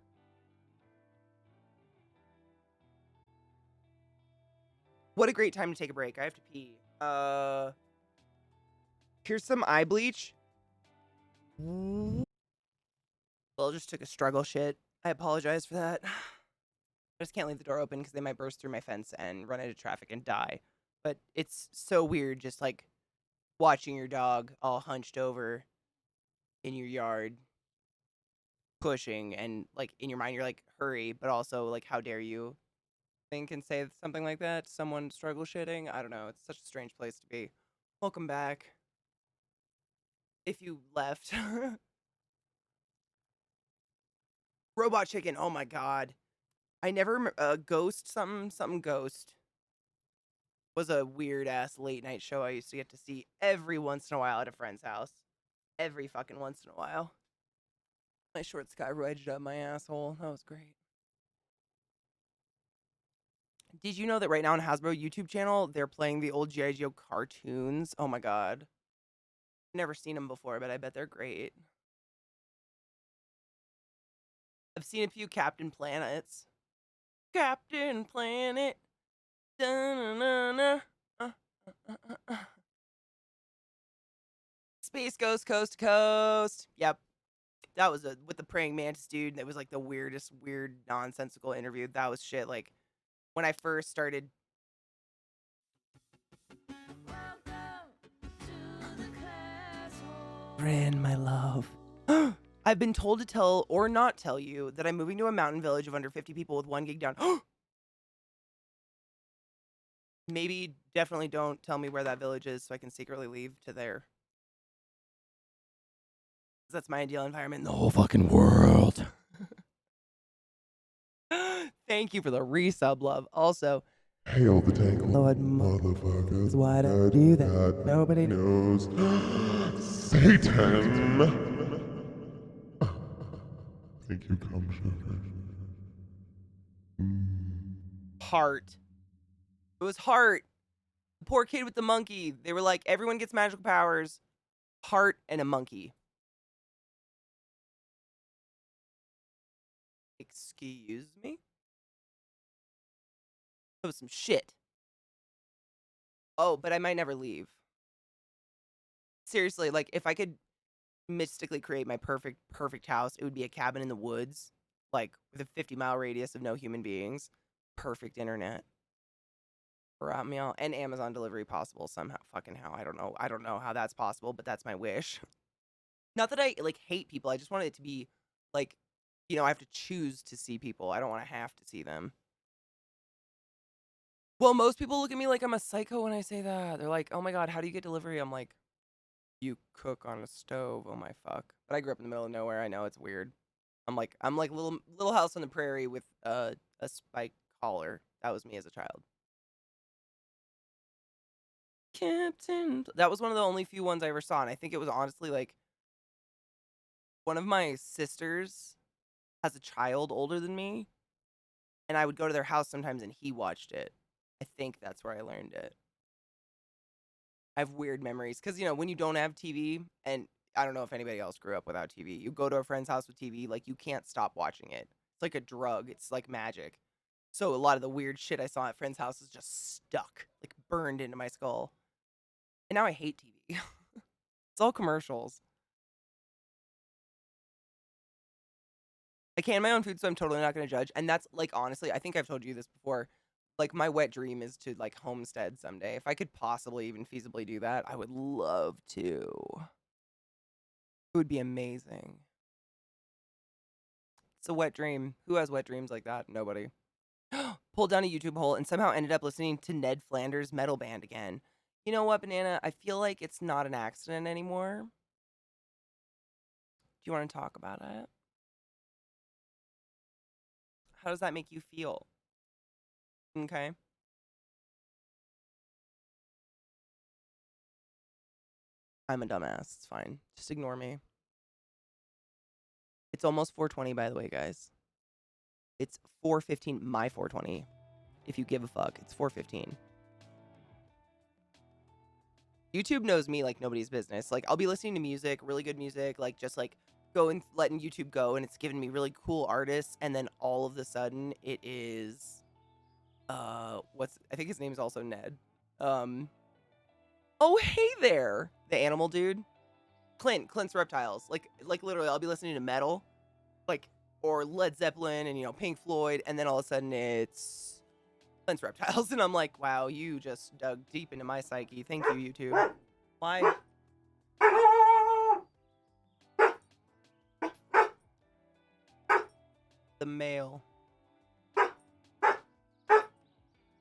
What a great time to take a break. I have to pee. Here's some eye bleach. Well, just took a struggle shit. I apologize for that. I just can't leave the door open because they might burst through my fence and run into traffic and die. But it's so weird just like watching your dog all hunched over in your yard pushing, and like in your mind you're like, hurry, but also like, how dare you think and say something like that to someone struggle shitting. I don't know, it's such a strange place to be. Welcome back if you left. Robot Chicken, oh my god, I never Ghost something Ghost was a weird ass late night show I used to get to see every once in a while at a friend's house. Every fucking once in a while. My shorts got wedged up my asshole. That was great. Did you know that right now on Hasbro YouTube channel, they're playing the old G.I. Joe cartoons? Oh my god. Never seen them before, but I bet they're great. I've seen a few Captain Planets. Captain Planet. Da-na-na-na. Space Ghost Coast to Coast. Yep. That was with the praying mantis dude. That was like the weirdest, weird, nonsensical interview. That was shit. Like when I first started. Bryn, my love. I've been told to tell or not tell you that I'm moving to a mountain village of under 50 people with 1 gig down. Maybe definitely don't tell me where that village is so I can secretly leave to there. That's my ideal environment in the whole fucking world. Thank you for the resub, love. Also, Hail the tank, Lord, motherfuckers. why do I do that? God Nobody knows. Satan! Thank you, cum sugar. Heart. It was Heart. The poor kid with the monkey. They were like, everyone gets magical powers. Heart and a monkey. Excuse me? That was some shit. Oh, but I might never leave. Seriously, like, if I could mystically create my perfect house, it would be a cabin in the woods, like, with a 50-mile radius of no human beings. Perfect internet. Around me all, and Amazon delivery possible somehow. Fucking how. I don't know how that's possible, but that's my wish. Not that I, like, hate people. I just want it to be, like, I have to choose to see people. I don't want to have to see them. Well, most people look at me like I'm a psycho when I say that. They're like, oh my god, how do you get delivery? I'm like, you cook on a stove. Oh my fuck. But I grew up in the middle of nowhere. I know it's weird. I'm like little house on the prairie with a spike collar. That was me as a child. Captain. That was one of the only few ones I ever saw, and I think it was honestly like one of my sisters has a child older than me, and I would go to their house sometimes and he watched it. I think that's where I learned it. I have weird memories because when you don't have TV, and I don't know if anybody else grew up without TV. You go to a friend's house with TV, like you can't stop watching it. It's like a drug. It's like magic. So a lot of the weird shit I saw at friends' house is just stuck, like burned into my skull. And now I hate TV. It's all commercials. I can my own food, so I'm totally not gonna judge. And that's like honestly, I think I've told you this before. Like my wet dream is to like homestead someday. If I could possibly even feasibly do that, I would love to. It would be amazing. It's a wet dream. Who has wet dreams like that? Nobody. Pulled down a YouTube hole and somehow ended up listening to Ned Flanders' metal band again. You know what, Banana? I feel like it's not an accident anymore. Do you want to talk about it? How does that make you feel? Okay. I'm a dumbass. It's fine. Just ignore me. It's almost 4:20, by the way, guys. It's 4:15, my 4:20. If you give a fuck, it's 4:15. YouTube knows me like nobody's business. Like, I'll be listening to music, really good music, like, just, like, going, letting YouTube go, and it's giving me really cool artists, and then all of a sudden, it is, I think his name is also Ned. Oh, hey there! The animal dude. Clint's Reptiles. Like, literally, I'll be listening to metal, like, or Led Zeppelin and, you know, Pink Floyd, and then all of a sudden, it's Clint's Reptiles, and I'm like, wow, you just dug deep into my psyche. Thank you, YouTube. Why? The male.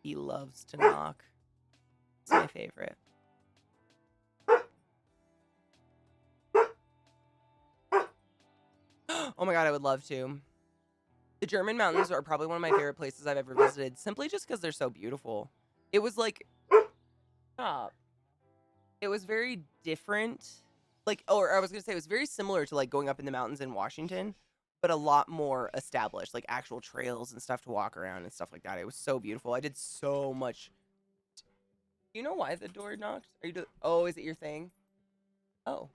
He loves to knock. It's my favorite. Oh my god, I would love to. The German mountains are probably one of my favorite places I've ever visited, simply just because they're so beautiful. It was like, stop. It was very different. Like, or I was gonna say it was very similar to like going up in the mountains in Washington, but a lot more established, like actual trails and stuff to walk around and stuff like that. It was so beautiful. I did so much. Do you know why the door knocked? Oh, is it your thing? Oh,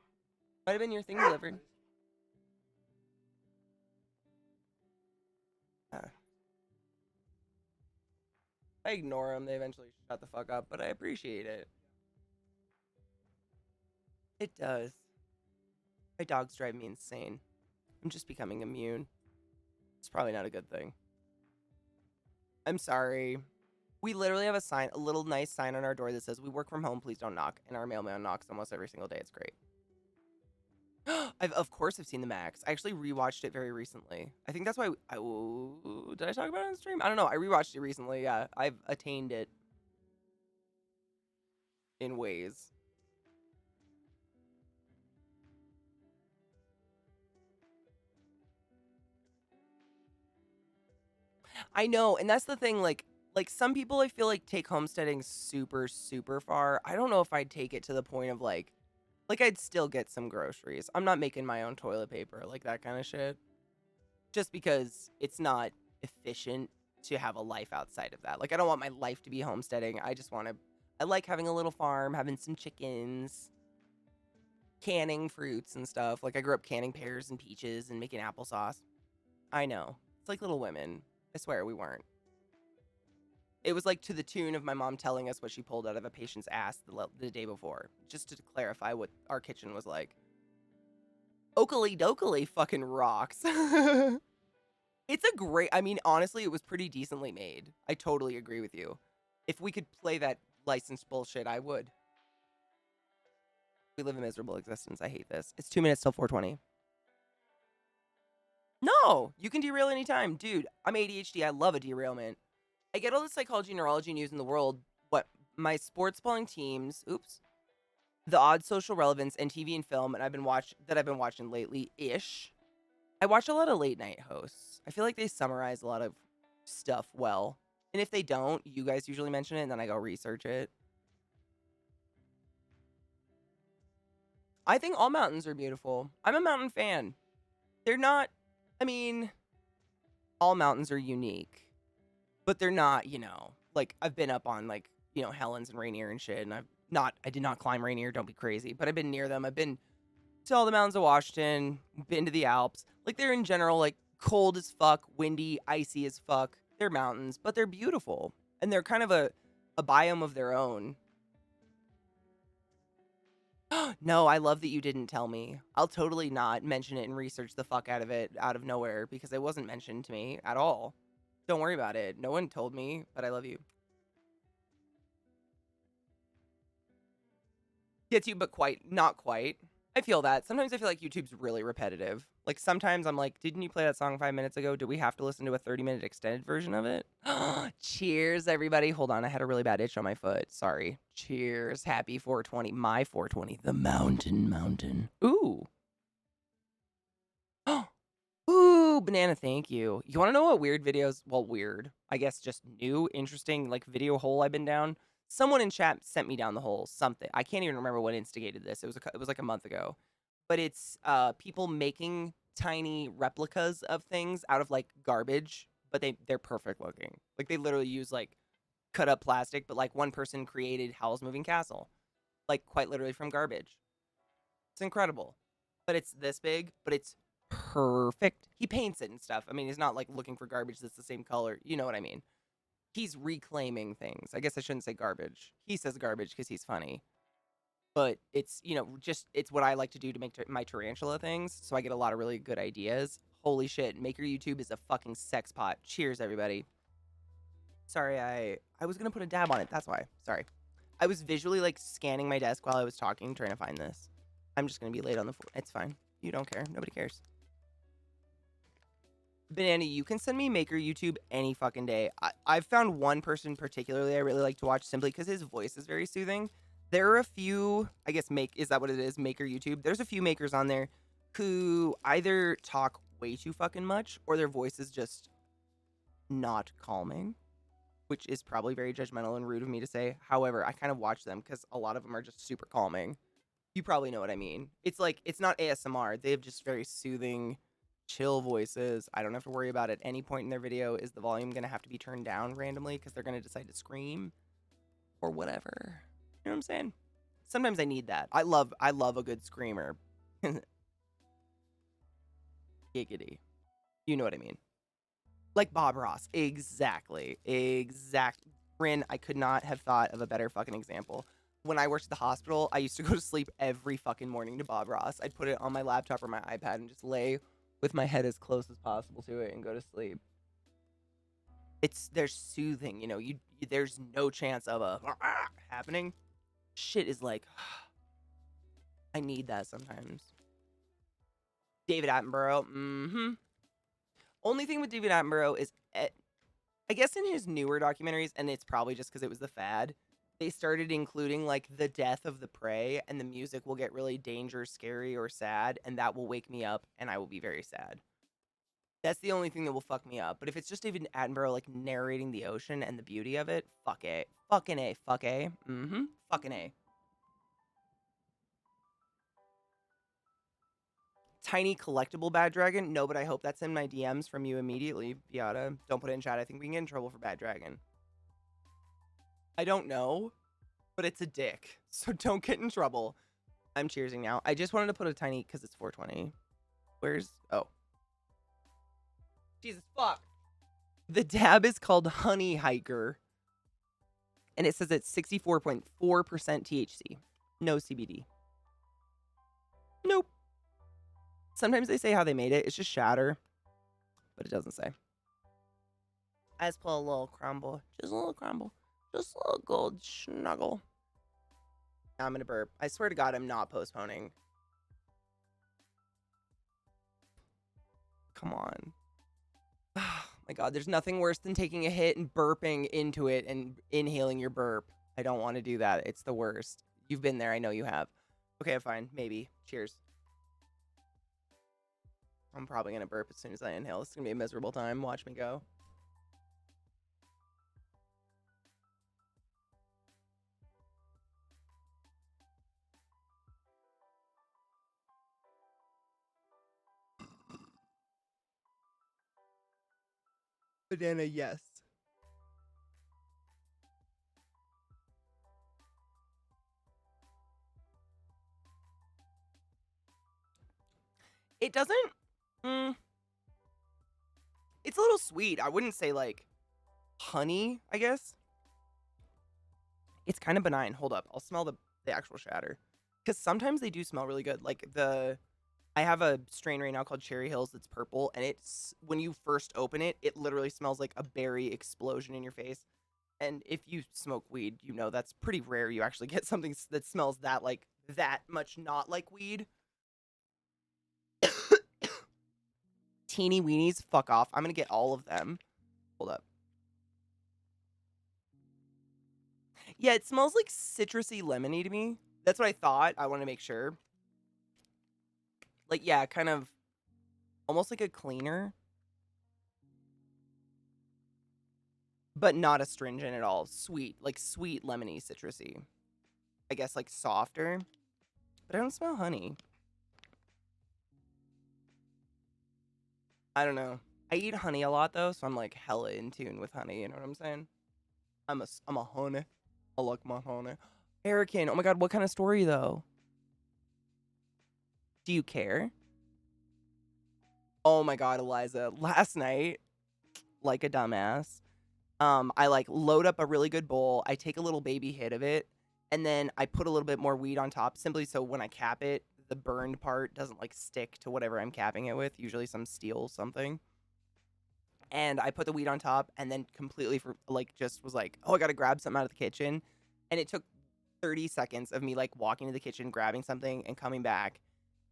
might have been your thing delivered. I ignore them. They eventually shut the fuck up, but I appreciate it. It does. My dogs drive me insane. I'm just becoming immune. It's probably not a good thing. I'm sorry. We literally have a sign, a little nice sign on our door that says, "We work from home, please don't knock." And our mailman knocks almost every single day. It's great. Of course I've seen the Max. I actually rewatched it very recently. I think that's why did I talk about it on stream? I don't know. I rewatched it recently. Yeah, I've attained it in ways. I know, and that's the thing, like some people I feel like take homesteading super, super far. I don't know if I'd take it to the point of like I'd still get some groceries. I'm not making my own toilet paper, like that kind of shit. Just because it's not efficient to have a life outside of that. Like I don't want my life to be homesteading. I like having a little farm, having some chickens, canning fruits and stuff. Like I grew up canning pears and peaches and making applesauce. I know. It's like Little Women. I swear we weren't. It was like to the tune of my mom telling us what she pulled out of a patient's ass the day before, just to clarify what our kitchen was like. Oakley dokley fucking rocks. It's a great, I mean, honestly, it was pretty decently made. I totally agree with you. If we could play that licensed bullshit, I would. We live a miserable existence. I hate this. It's 2 minutes till 4:20. No, you can derail anytime. Dude, I'm ADHD. I love a derailment. I get all the psychology and neurology news in the world, what my sports balling teams, the odd social relevance and TV and film and I've been watching lately-ish. I watch a lot of late night hosts. I feel like they summarize a lot of stuff well. And if they don't, you guys usually mention it and then I go research it. I think all mountains are beautiful. I'm a mountain fan. They're not, I mean, all mountains are unique. But they're not, you know, like I've been up on like, you know, Helens and Rainier and shit. And I did not climb Rainier. Don't be crazy. But I've been near them. I've been to all the mountains of Washington, been to the Alps. Like they're in general, like cold as fuck, windy, icy as fuck. They're mountains, but they're beautiful. And they're kind of a biome of their own. No, I love that you didn't tell me. I'll totally not mention it and research the fuck out of it out of nowhere because it wasn't mentioned to me at all. Don't worry about it. No one told me, but I love you. Gets you, but not quite. I feel that. Sometimes I feel like YouTube's really repetitive. Like, sometimes I'm like, didn't you play that song 5 minutes ago? Do we have to listen to a 30-minute extended version of it? Cheers, everybody. Hold on, I had a really bad itch on my foot. Sorry. Cheers. Happy 420. My 420. The mountain. Ooh. Ooh, banana, thank you. You want to know what weird videos? Well, weird. I guess just new, interesting, like, video hole I've been down. Someone in chat sent me down the hole. Something. I can't even remember what instigated this. It was like a month ago. But it's people making tiny replicas of things out of like garbage, but they're perfect looking. Like they literally use like cut up plastic, but like one person created Howl's Moving Castle, like quite literally from garbage. It's incredible. But it's this big, but it's perfect. He paints it and stuff. I mean, he's not like looking for garbage that's the same color. You know what I mean? He's reclaiming things. I guess I shouldn't say garbage. He says garbage because he's funny. But it's, you know, just it's what I like to do to make my tarantula things. So I get a lot of really good ideas. Holy shit. Maker YouTube is a fucking sex pot. Cheers, everybody. Sorry, I was going to put a dab on it. That's why. Sorry. I was visually like scanning my desk while I was talking, trying to find this. I'm just going to be late on the floor. It's fine. You don't care. Nobody cares. Banana, you can send me Maker YouTube any fucking day. I've found one person particularly I really like to watch simply because his voice is very soothing. There are a few, I guess, is that what it is? Maker YouTube. There's a few makers on there who either talk way too fucking much or their voice is just not calming, which is probably very judgmental and rude of me to say. However, I kind of watch them because a lot of them are just super calming. You probably know what I mean. It's like, it's not ASMR. They have just very soothing, chill voices. I don't have to worry about at any point in their video is the volume going to have to be turned down randomly because they're going to decide to scream or whatever. You know what I'm saying? Sometimes I need that. I love a good screamer. Giggity. You know what I mean. Like Bob Ross. Exactly. Rin, I could not have thought of a better fucking example. When I worked at the hospital, I used to go to sleep every fucking morning to Bob Ross. I'd put it on my laptop or my iPad and just lay with my head as close as possible to it and go to sleep. They're soothing, you know. There's no chance of a happening. Shit is like, I need that sometimes. David Attenborough, Only thing with David Attenborough is, I guess in his newer documentaries, and it's probably just because it was the fad, they started including like the death of the prey, and the music will get really dangerous, scary, or sad, and that will wake me up, and I will be very sad. That's the only thing that will fuck me up. But if it's just David Attenborough like narrating the ocean and the beauty of it, fuck A. Fucking A. Fuck A. Fucking A. Tiny collectible bad dragon? No, but I hope that's in my DMs from you immediately, Beata. Don't put it in chat. I think we can get in trouble for bad dragon. I don't know, but it's a dick. So don't get in trouble. I'm cheersing now. I just wanted to put a tiny, because it's 420. Oh. Jesus fuck. The dab is called Honey Hiker. And it says it's 64.4% THC. No CBD. Nope. Sometimes they say how they made it. It's just shatter. But it doesn't say. I just put a little crumble. Just a little crumble. Just a little gold snuggle. Now I'm going to burp. I swear to God, I'm not postponing. Come on. Oh my God, there's nothing worse than taking a hit and burping into it and inhaling your burp. I don't want to do that. It's the worst. You've been there. I know you have. Okay, fine. Maybe. Cheers. I'm probably going to burp as soon as I inhale. It's going to be a miserable time. Watch me go. Banana, yes. It doesn't... it's a little sweet. I wouldn't say, like, honey, I guess. It's kind of benign. Hold up. I'll smell the actual shatter. Because sometimes they do smell really good. Like I have a strain right now called Cherry Hills that's purple. And it's, when you first open it, it literally smells like a berry explosion in your face. And if you smoke weed, you know that's pretty rare. You actually get something that smells that like that much not like weed. Teeny weenies, fuck off. I'm gonna get all of them. Hold up. Yeah, it smells like citrusy lemony to me. That's what I thought. I want to make sure. Like, yeah, kind of almost like a cleaner, but not astringent at all. Sweet, like sweet lemony citrusy. I guess like softer, but I don't smell honey. I don't know. I eat honey a lot though, so I'm like hella in tune with honey. You know what I'm saying? I'm a honey. I like my honey. Erican, oh my god, what kind of story though? Do you care? Oh my god, Eliza. Last night, like a dumbass, I like load up a really good bowl. I take a little baby hit of it, and then I put a little bit more weed on top, simply so when I cap it, the burned part doesn't like stick to whatever I'm capping it with. Usually some steel something. And I put the weed on top, and then completely for like just was like, oh, I gotta grab something out of the kitchen, and it took 30 seconds of me like walking to the kitchen, grabbing something, and coming back,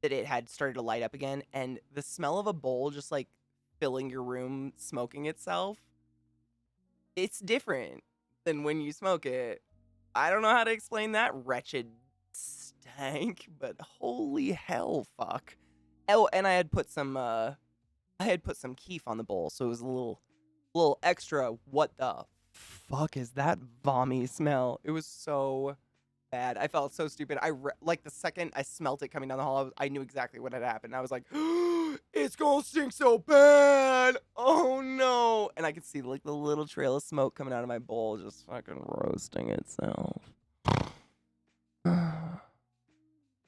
that it had started to light up again, and the smell of a bowl just like filling your room smoking itself, it's different than when you smoke it. I don't know how to explain that wretched stank, but holy hell, fuck. Oh, and I had put some keef on the bowl, so it was a little extra. What the fuck is that vommy smell? It was so bad. I felt so stupid. Like the second I smelt it coming down the hall, I knew exactly what had happened. I was like, it's gonna stink so bad. Oh no! And I could see like the little trail of smoke coming out of my bowl, just fucking roasting itself.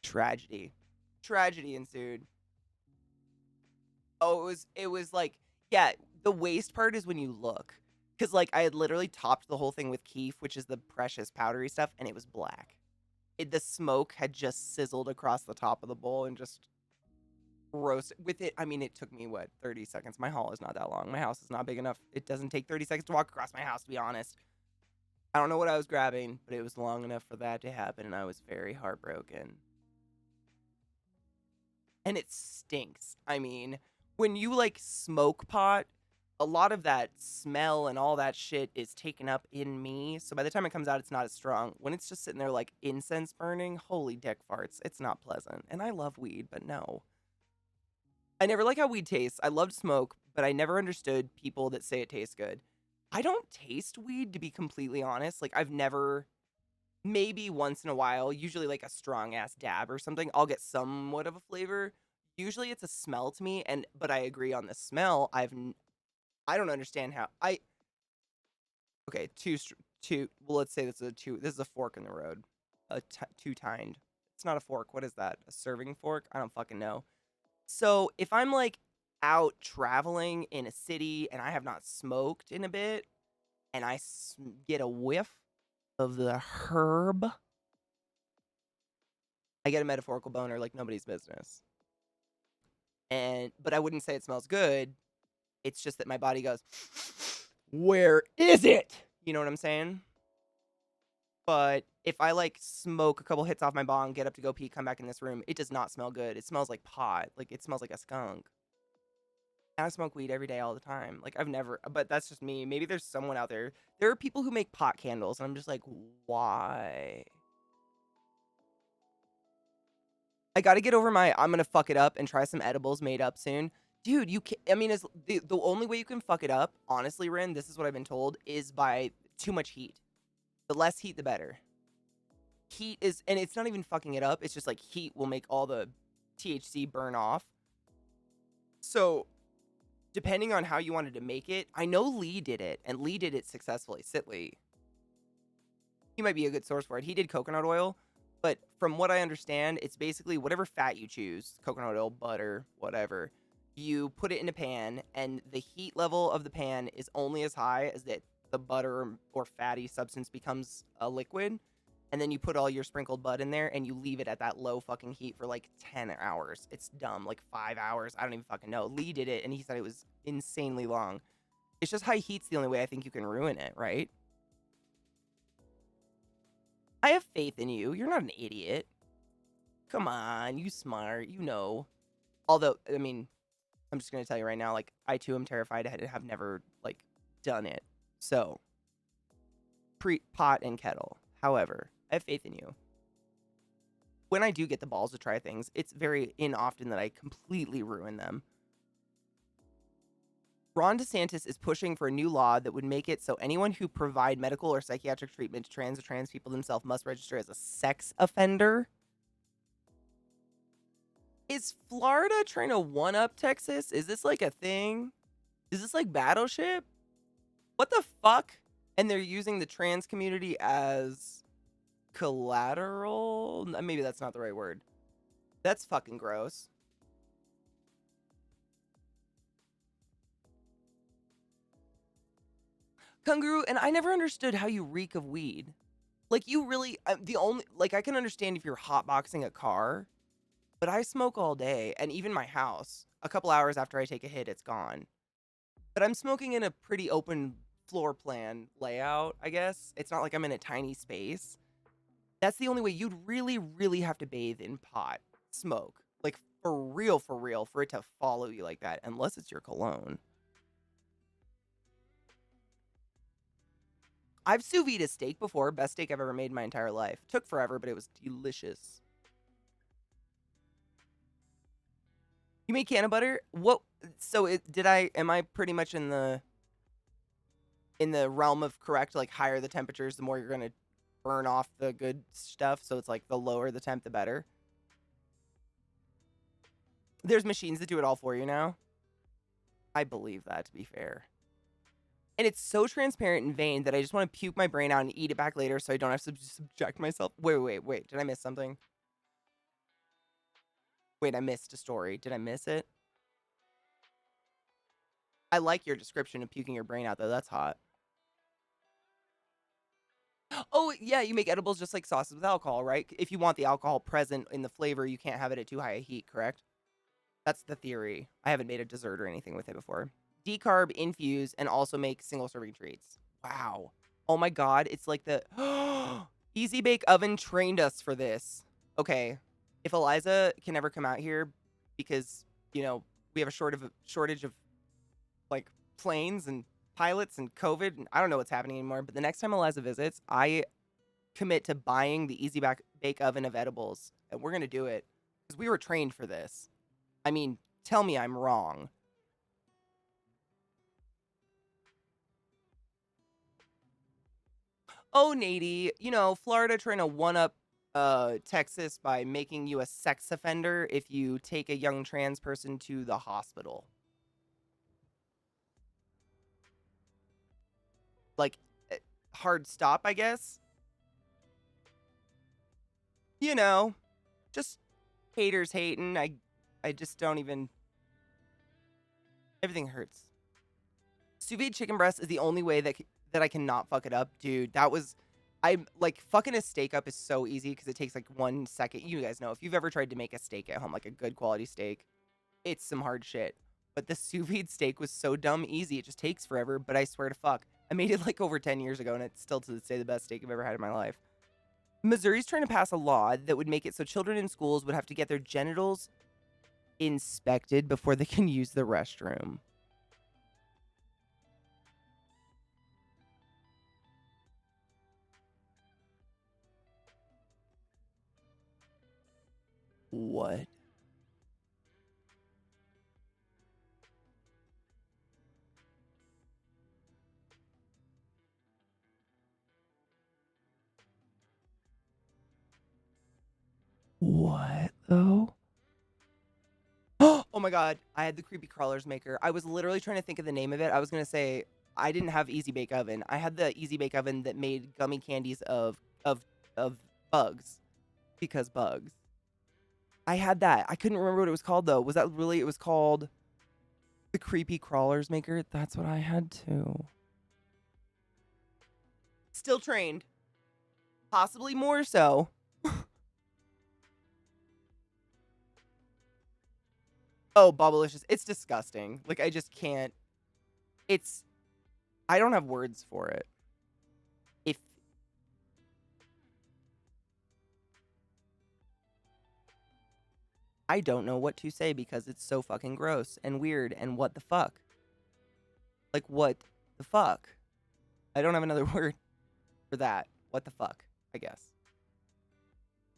Tragedy. Tragedy ensued. Oh, it was like, yeah, the waste part is when you look. Because, like, I had literally topped the whole thing with keef, which is the precious powdery stuff, and it was black. The smoke had just sizzled across the top of the bowl and just roasted. With it, I mean, it took me, what, 30 seconds? My haul is not that long. My house is not big enough. It doesn't take 30 seconds to walk across my house, to be honest. I don't know what I was grabbing, but it was long enough for that to happen, and I was very heartbroken. And it stinks. I mean, when you like smoke pot, a lot of that smell and all that shit is taken up in me. So by the time it comes out, it's not as strong. When it's just sitting there like incense burning, holy dick farts, it's not pleasant. And I love weed, but no. I never like how weed tastes. I loved smoke, but I never understood people that say it tastes good. I don't taste weed, to be completely honest. Like, I've never, maybe once in a while, usually like a strong ass dab or something, I'll get somewhat of a flavor. Usually it's a smell to me, but I agree on the smell. I don't understand how okay, well, let's say this is a fork in the road. Two-tined. It's not a fork. What is that? A serving fork? I don't fucking know. So, if I'm like out traveling in a city and I have not smoked in a bit and I get a whiff of the herb, I get a metaphorical boner like nobody's business. But I wouldn't say it smells good. It's just that my body goes, where is it? You know what I'm saying? But if I like smoke a couple hits off my bong, get up to go pee, come back in this room, it does not smell good. It smells like pot. Like, it smells like a skunk. And I smoke weed every day all the time. Like, I've never, but that's just me. Maybe there's someone out there. There are people who make pot candles, and I'm just like, why? I gotta get over I'm gonna fuck it up and try some edibles made up soon. Dude, you can't, I mean, the only way you can fuck it up, honestly, Rin, this is what I've been told, is by too much heat. The less heat, the better. Heat is, and it's not even fucking it up, it's just like heat will make all the THC burn off. So, depending on how you wanted to make it, I know Lee did it, and Lee did it successfully. Sit Lee. He might be a good source for it. He did coconut oil, but from what I understand, it's basically whatever fat you choose, coconut oil, butter, whatever, you put it in a pan, and the heat level of the pan is only as high as that the butter or fatty substance becomes a liquid. And then you put all your sprinkled bud in there and you leave it at that low fucking heat for like 10 hours. It's dumb. Like 5 hours. I don't even fucking know. Lee did it and he said it was insanely long. It's just high heat's the only way I think you can ruin it, right? I have faith in you. You're not an idiot. Come on, you smart. You know. Although, I mean, I'm just going to tell you right now, like, I too am terrified. I have never, like, done it. So, pot and kettle. However, I have faith in you. When I do get the balls to try things, it's very inoften that I completely ruin them. Ron DeSantis is pushing for a new law that would make it so anyone who provide medical or psychiatric treatment to trans people themselves must register as a sex offender. Is Florida trying to one-up Texas? Is this like a thing? Is this like Battleship? What the fuck? And they're using the trans community as collateral? Maybe that's not the right word. That's fucking gross. Kangaroo, and I never understood how you reek of weed. Like, you really, I can understand if you're hotboxing a car, but I smoke all day, and even my house, a couple hours after I take a hit, it's gone. But I'm smoking in a pretty open floor plan layout, I guess. It's not like I'm in a tiny space. That's the only way. You'd really, really have to bathe in pot smoke. Like, for real, for it to follow you like that, unless it's your cologne. I've sous vide a steak before. Best steak I've ever made in my entire life. Took forever, but it was delicious. You make can of butter? What? So am I pretty much in the realm of correct? Like, higher the temperatures, the more you're going to burn off the good stuff. So it's like the lower the temp, the better. There's machines that do it all for you now. I believe that, to be fair. And it's so transparent and vain that I just want to puke my brain out and eat it back later so I don't have to subject myself. Wait. Did I miss something? Wait, I missed a story. Did I miss it? I like your description of puking your brain out, though. That's hot. Oh, yeah, you make edibles just like sauces with alcohol, right? If you want the alcohol present in the flavor, you can't have it at too high a heat, correct? That's the theory. I haven't made a dessert or anything with it before. Decarb, infuse, and also make single-serving treats. Wow. Oh my god, it's like the... Easy Bake Oven trained us for this. Okay, if Eliza can ever come out here, because, you know, we have a shortage of, like, planes and pilots and COVID, and I don't know what's happening anymore, but the next time Eliza visits, I commit to buying the Easy Bake Oven of edibles, and we're going to do it, because we were trained for this. I mean, tell me I'm wrong. Oh, Nady, you know, Florida trying to one-up Texas by making you a sex offender if you take a young trans person to the hospital. Like, hard stop, I guess? You know, just haters hating. I just don't even... Everything hurts. Sous vide chicken breast is the only way that I cannot fuck it up. Dude, I'm like, fucking a steak up is so easy because it takes like 1 second. You guys know, if you've ever tried to make a steak at home, like a good quality steak, it's some hard shit. But the sous vide steak was so dumb easy. It just takes forever, but I swear to fuck, I made it like over 10 years ago, and it's still to this day the best steak I've ever had in my life. Missouri's trying to pass a law that would make it so children in schools would have to get their genitals inspected before they can use the restroom. What? What, though? Oh my god, I had the creepy crawlers maker. I was literally trying to think of the name of it. I was going to say I didn't have Easy Bake Oven. I had the Easy Bake Oven that made gummy candies of bugs, because bugs. I had that. I couldn't remember what it was called, though. Was that really... It was called the creepy crawlers maker? That's what I had, too. Still trained. Possibly more so. Oh, Bubblicious. It's disgusting. Like, I just can't. I don't have words for it. If I don't know what to say because it's so fucking gross and weird and what the fuck. Like, what the fuck? I don't have another word for that. What the fuck, I guess.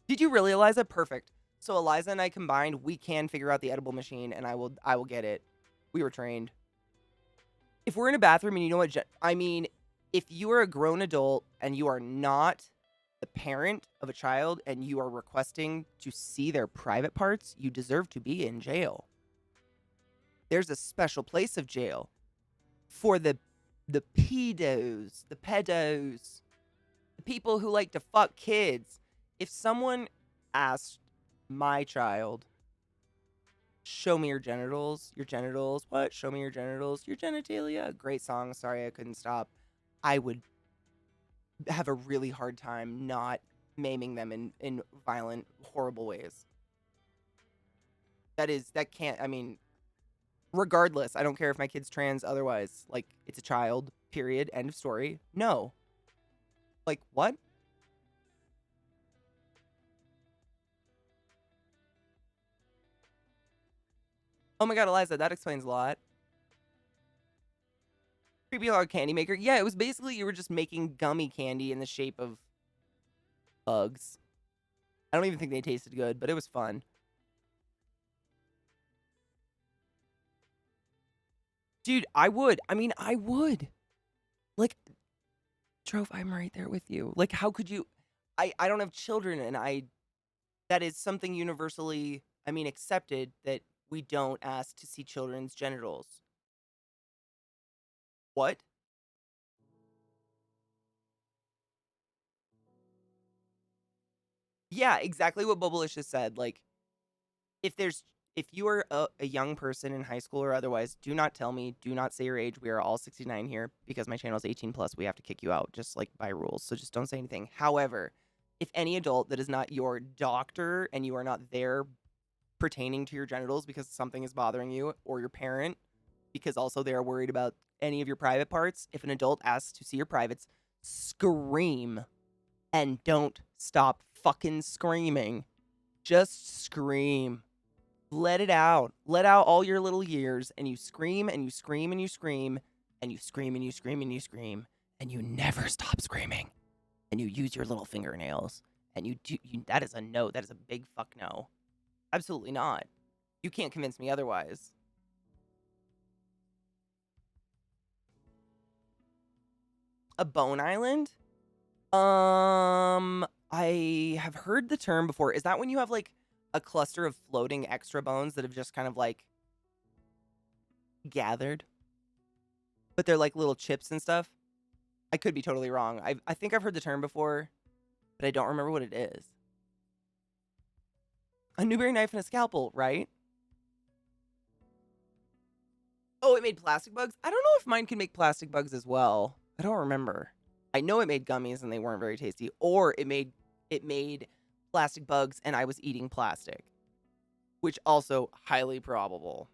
Did you really, Eliza? Perfect. So Eliza and I combined, we can figure out the edible machine, and I will get it. We were trained. If we're in a bathroom and you know what, I mean, if you are a grown adult and you are not the parent of a child and you are requesting to see their private parts, you deserve to be in jail. There's a special place of jail for the pedos, the people who like to fuck kids. If someone asked my child, show me your genitals, what? Show me your genitals, your genitalia. Great song. Sorry, I couldn't stop. I would have a really hard time not maiming them in violent, horrible ways. That can't, I mean, regardless, I don't care if my kid's trans, otherwise, like, it's a child, period, end of story. No. Like, what? Oh my god, Eliza, that explains a lot. Creepy Hog Candy Maker. Yeah, it was basically you were just making gummy candy in the shape of bugs. I don't even think they tasted good, but it was fun. Dude, I would. I mean, I would. Like, Trove, I'm right there with you. Like, how could you? I don't have children, and that is something universally, I mean, accepted that we don't ask to see children's genitals. What? Yeah, exactly what Bubblicious said. Like, if you are a young person in high school or otherwise, do not tell me, do not say your age. We are all 69 here because my channel is 18 plus. We have to kick you out just like by rules. So just don't say anything. However, if any adult that is not your doctor and you are not there pertaining to your genitals because something is bothering you, or your parent because also they are worried about any of your private parts, if an adult asks to see your privates, scream and don't stop fucking screaming. Just scream. Let it out. Let out all your little years, and you scream and you scream and you scream and you scream and you scream and you scream and you never stop screaming. And you use your little fingernails and that is a no. That is a big fuck no. Absolutely not. You can't convince me otherwise. A bone island? I have heard the term before. Is that when you have like a cluster of floating extra bones that have just kind of like gathered? But they're like little chips and stuff? I could be totally wrong. I think I've heard the term before, but I don't remember what it is. A Newberry knife and a scalpel, right? Oh, it made plastic bugs? I don't know if mine can make plastic bugs as well. I don't remember. I know it made gummies and they weren't very tasty, or it made plastic bugs and I was eating plastic, which also highly probable.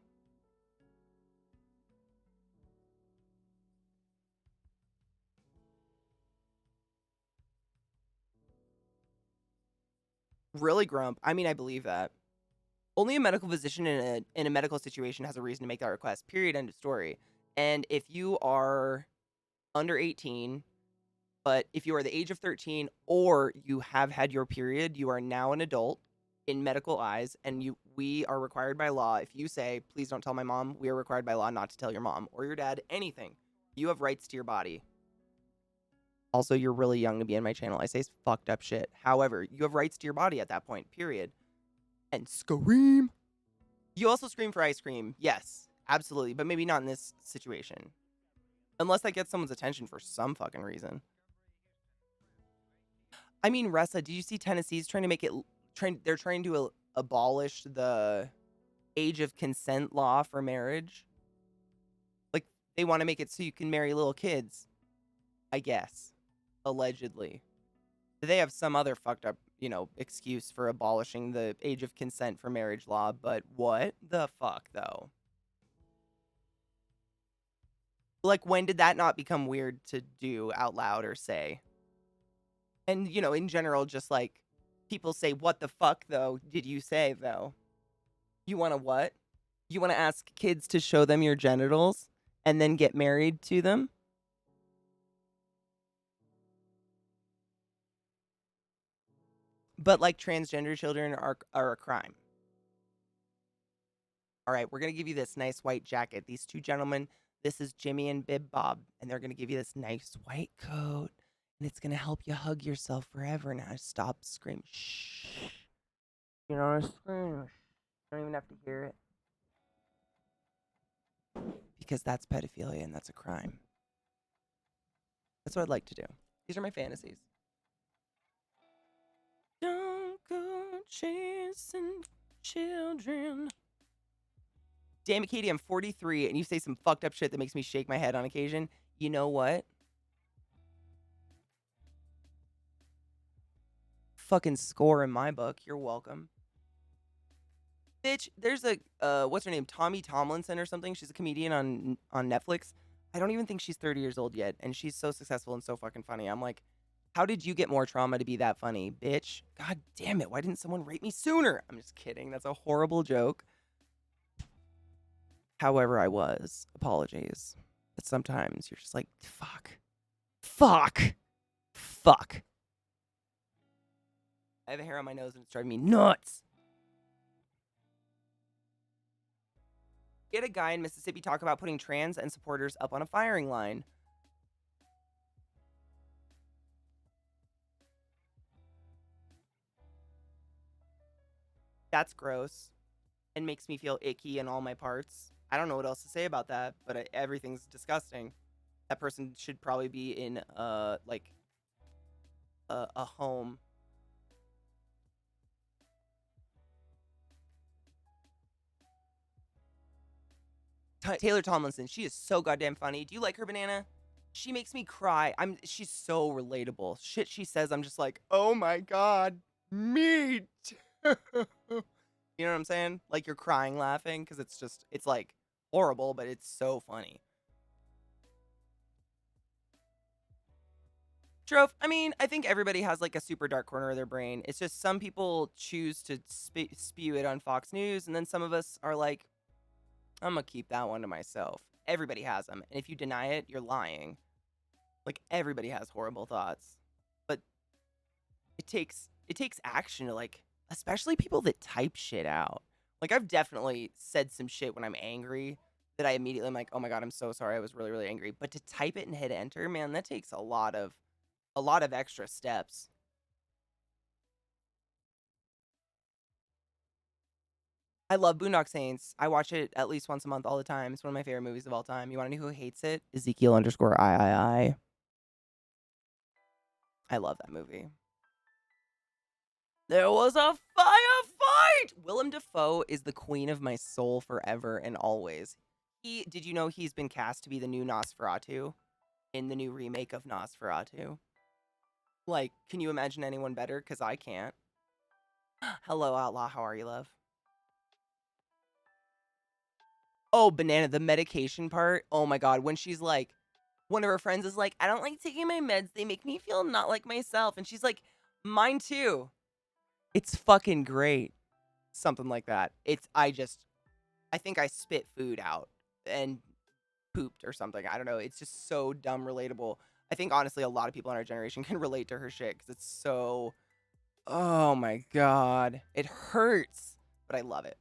Really, Grump? I mean, I believe that. Only a medical physician in a medical situation has a reason to make that request. Period. End of story. And if you are under 18, but if you are the age of 13 or you have had your period, you are now an adult in medical eyes, and we are required by law. If you say, please don't tell my mom, we are required by law not to tell your mom or your dad anything. You have rights to your body. Also, you're really young to be in my channel. I say fucked up shit. However, you have rights to your body at that point, period. And scream. You also scream for ice cream. Yes, absolutely. But maybe not in this situation. Unless that gets someone's attention for some fucking reason. I mean, Ressa, did you see Tennessee's trying to make it... They're trying to abolish the age of consent law for marriage. Like, they want to make it so you can marry little kids. I guess. allegedly. They have some other fucked up, excuse for abolishing the age of consent for marriage law, but what the fuck, though? Like, when did that not become weird to do out loud or say? And, in general, just like, people say, what the fuck, though, did you say, though? You want to what? You want to ask kids to show them your genitals and then get married to them? But, like, transgender children are a crime. All right, we're going to give you this nice white jacket. These two gentlemen, this is Jimmy and Bib Bob, and they're going to give you this nice white coat, and it's going to help you hug yourself forever. Now stop screaming. Shh. You know what I'm screaming? You don't even have to hear it. Because that's pedophilia and that's a crime. That's what I'd like to do. These are my fantasies. Don't go chasing children. Damn it, Katie, I'm 43, and you say some fucked up shit that makes me shake my head on occasion. You know what? Fucking score in my book. You're welcome. Bitch, there's a, what's her name? Tommy Tomlinson or something. She's a comedian on Netflix. I don't even think she's 30 years old yet, and she's so successful and so fucking funny. I'm like, how did you get more trauma to be that funny, bitch? God damn it, why didn't someone rape me sooner? I'm just kidding. That's a horrible joke. However, I was. Apologies. But sometimes you're just like, fuck. Fuck. Fuck. I have a hair on my nose and it's driving me nuts. Get a guy in Mississippi talk about putting trans and supporters up on a firing line. That's gross and makes me feel icky in all my parts. I don't know what else to say about that, but everything's disgusting. That person should probably be in like a home. Taylor Tomlinson, she is so goddamn funny. Do you like her, Banana? She makes me cry. She's so relatable. Shit she says, I'm just like, oh my god, me too. You know what I'm saying? Like you're crying laughing because it's like horrible, but it's so funny. Trove, I mean, I think everybody has like a super dark corner of their brain. It's just some people choose to spew it on Fox News, and then some of us are like, I'm gonna keep that one to myself. Everybody has them, and if you deny it, you're lying. Like everybody has horrible thoughts, but it takes action to like, especially people that type shit out. Like I've definitely said some shit when I'm angry that I immediately am like, oh my god, I'm so sorry, I was really really angry. But to type it and hit enter, man, that takes a lot of extra steps. I love Boondock Saints. I watch it at least once a month all the time. It's one of my favorite movies of all time. You want to know who hates it? Ezekiel_I. I love that movie. There was a firefight! Willem Dafoe is the queen of my soul forever and always. Did you know he's been cast to be the new Nosferatu in the new remake of Nosferatu? Like, can you imagine anyone better? Because I can't. Hello, Outlaw. How are you, love? Oh, Banana, the medication part. Oh my god, when she's like, one of her friends is like, I don't like taking my meds. They make me feel not like myself. And she's like, mine too. It's fucking great. Something like that. I think I spit food out and pooped or something. I don't know. It's just so dumb relatable. I think honestly a lot of people in our generation can relate to her shit because it's so, oh my god. It hurts, but I love it.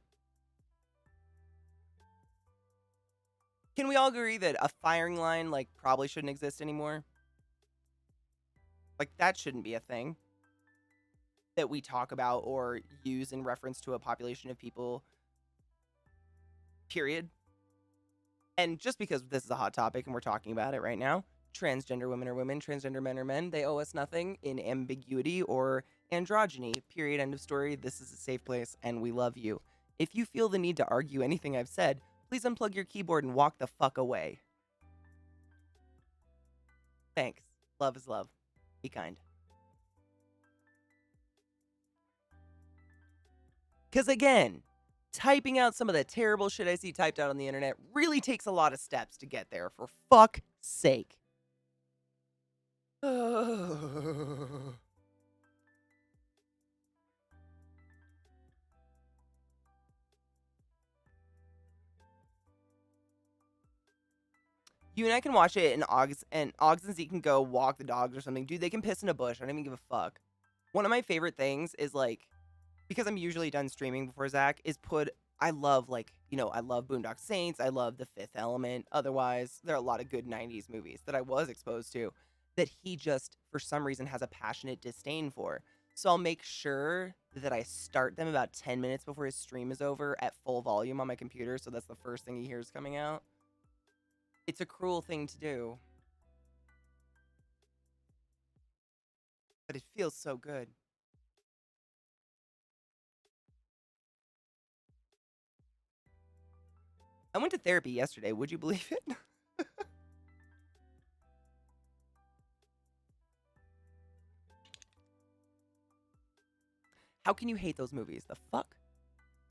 Can we all agree that a firing line like probably shouldn't exist anymore? Like that shouldn't be a thing that we talk about or use in reference to a population of people, period. And just because this is a hot topic and we're talking about it right now, transgender women are women, transgender men are men. They owe us nothing in ambiguity or androgyny, period, end of story. This is a safe place and we love you. If you feel the need to argue anything I've said, please unplug your keyboard and walk the fuck away. Thanks. Love is love. Be kind. Because again, typing out some of the terrible shit I see typed out on the internet really takes a lot of steps to get there, for fuck's sake. You and I can watch it, and Oggs and Zeke can go walk the dogs or something. Dude, they can piss in a bush. I don't even give a fuck. One of my favorite things is, like, because I'm usually done streaming before Zach, is I love, like, I love Boondock Saints. I love The Fifth Element. Otherwise, there are a lot of good 90s movies that I was exposed to that he just, for some reason, has a passionate disdain for. So I'll make sure that I start them about 10 minutes before his stream is over at full volume on my computer, so that's the first thing he hears coming out. It's a cruel thing to do. But it feels so good. I went to therapy yesterday. Would you believe it? How can you hate those movies? The fuck?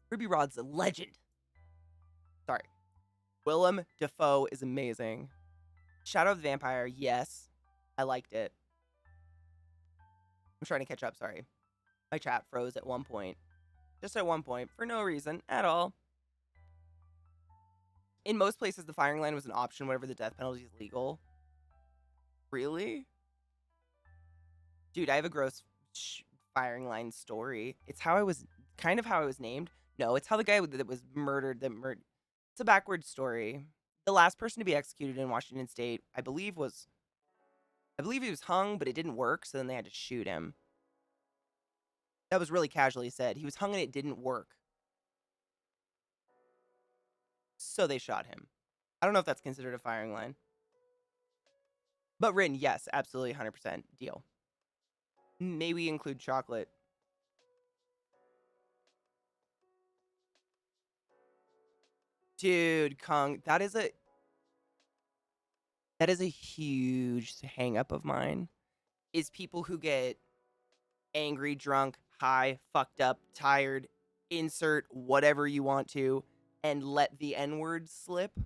Ruby Rod's a legend. Sorry. Willem Dafoe is amazing. Shadow of the Vampire, yes. I liked it. I'm trying to catch up, sorry. My chat froze at one point. Just at one point, for no reason at all. In most places, the firing line was an option whenever the death penalty is legal. Really? Dude, I have a gross firing line story. It's how I was named. No, it's how the guy that was murdered. It's a backwards story. The last person to be executed in Washington State, I believe he was hung, but it didn't work, so then they had to shoot him. That was really casually said. He was hung and it didn't work. So they shot him. I don't know if that's considered a firing line. But written, yes, absolutely 100% deal. Maybe include chocolate. Dude, Kong, that is a huge hang up of mine. Is people who get angry, drunk, high, fucked up, tired, insert whatever you want to, and let the N-word slip.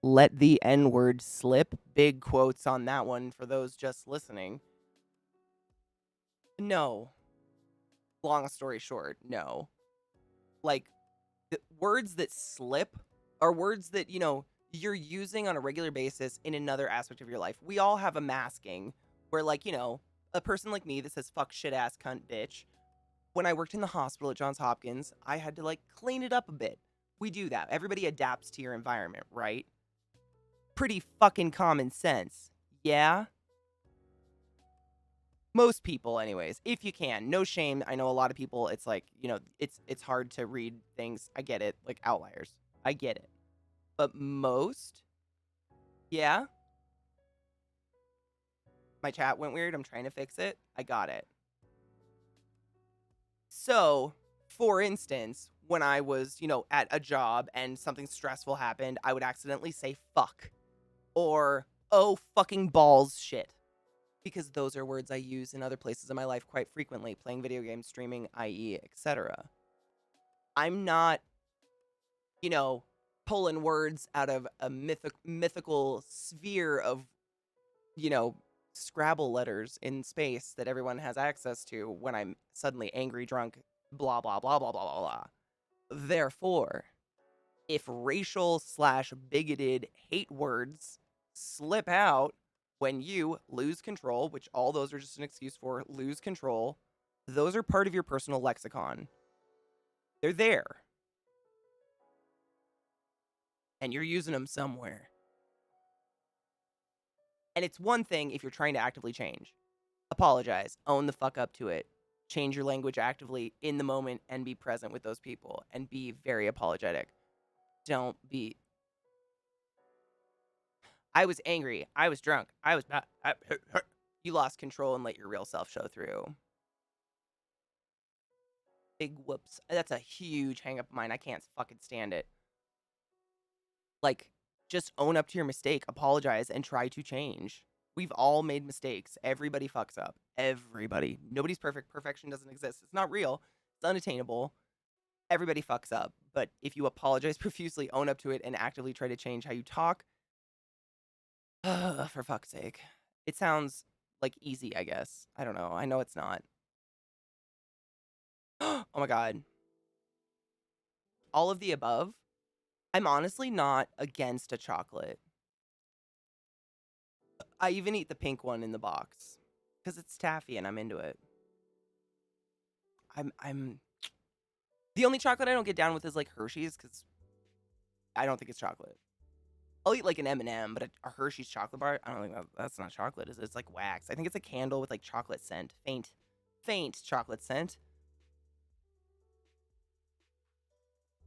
Let the N-word slip. Big quotes on that one for those just listening. No. Long story short, no. Like, the words that slip are words that, you're using on a regular basis in another aspect of your life. We all have a masking where, like, a person like me that says fuck, shit, ass, cunt, bitch. When I worked in the hospital at Johns Hopkins, I had to, like, clean it up a bit. We do that. Everybody adapts to your environment, right? Pretty fucking common sense. Yeah? Most people, anyways, if you can. No shame. I know a lot of people, it's like, it's hard to read things. I get it. Like, outliers. I get it. But most, yeah? My chat went weird. I'm trying to fix it. I got it. So, for instance, when I was, at a job and something stressful happened, I would accidentally say fuck. Or, oh, fucking balls shit. Because those are words I use in other places in my life quite frequently, playing video games, streaming, i.e., etc. I'm not, pulling words out of a mythical sphere of, Scrabble letters in space that everyone has access to when I'm suddenly angry, drunk, blah, blah, blah, blah, blah, blah, blah. Therefore, if racial/bigoted hate words slip out when you lose control, which all those are just an excuse for lose control, those are part of your personal lexicon. They're there. And you're using them somewhere. And it's one thing if you're trying to actively change. Apologize. Own the fuck up to it. Change your language actively in the moment and be present with those people and be very apologetic. Don't be. I was angry. I was drunk. I was bad. You lost control and let your real self show through. Big whoops. That's a huge hang up of mine. I can't fucking stand it. Like, just own up to your mistake, apologize, and try to change. We've all made mistakes. Everybody fucks up. Everybody. Nobody's perfect. Perfection doesn't exist. It's not real. It's unattainable. Everybody fucks up. But if you apologize profusely, own up to it, and actively try to change how you talk, for fuck's sake. It sounds like easy, I guess. I don't know. I know it's not. Oh my God. All of the above. I'm honestly not against a chocolate. I even eat the pink one in the box because it's taffy and I'm into it. I'm the only chocolate I don't get down with is like Hershey's because I don't think it's chocolate. I'll eat like an M&M, but a Hershey's chocolate bar, I don't think that's not chocolate, is it? It's like wax. I think it's a candle with like chocolate scent, faint chocolate scent.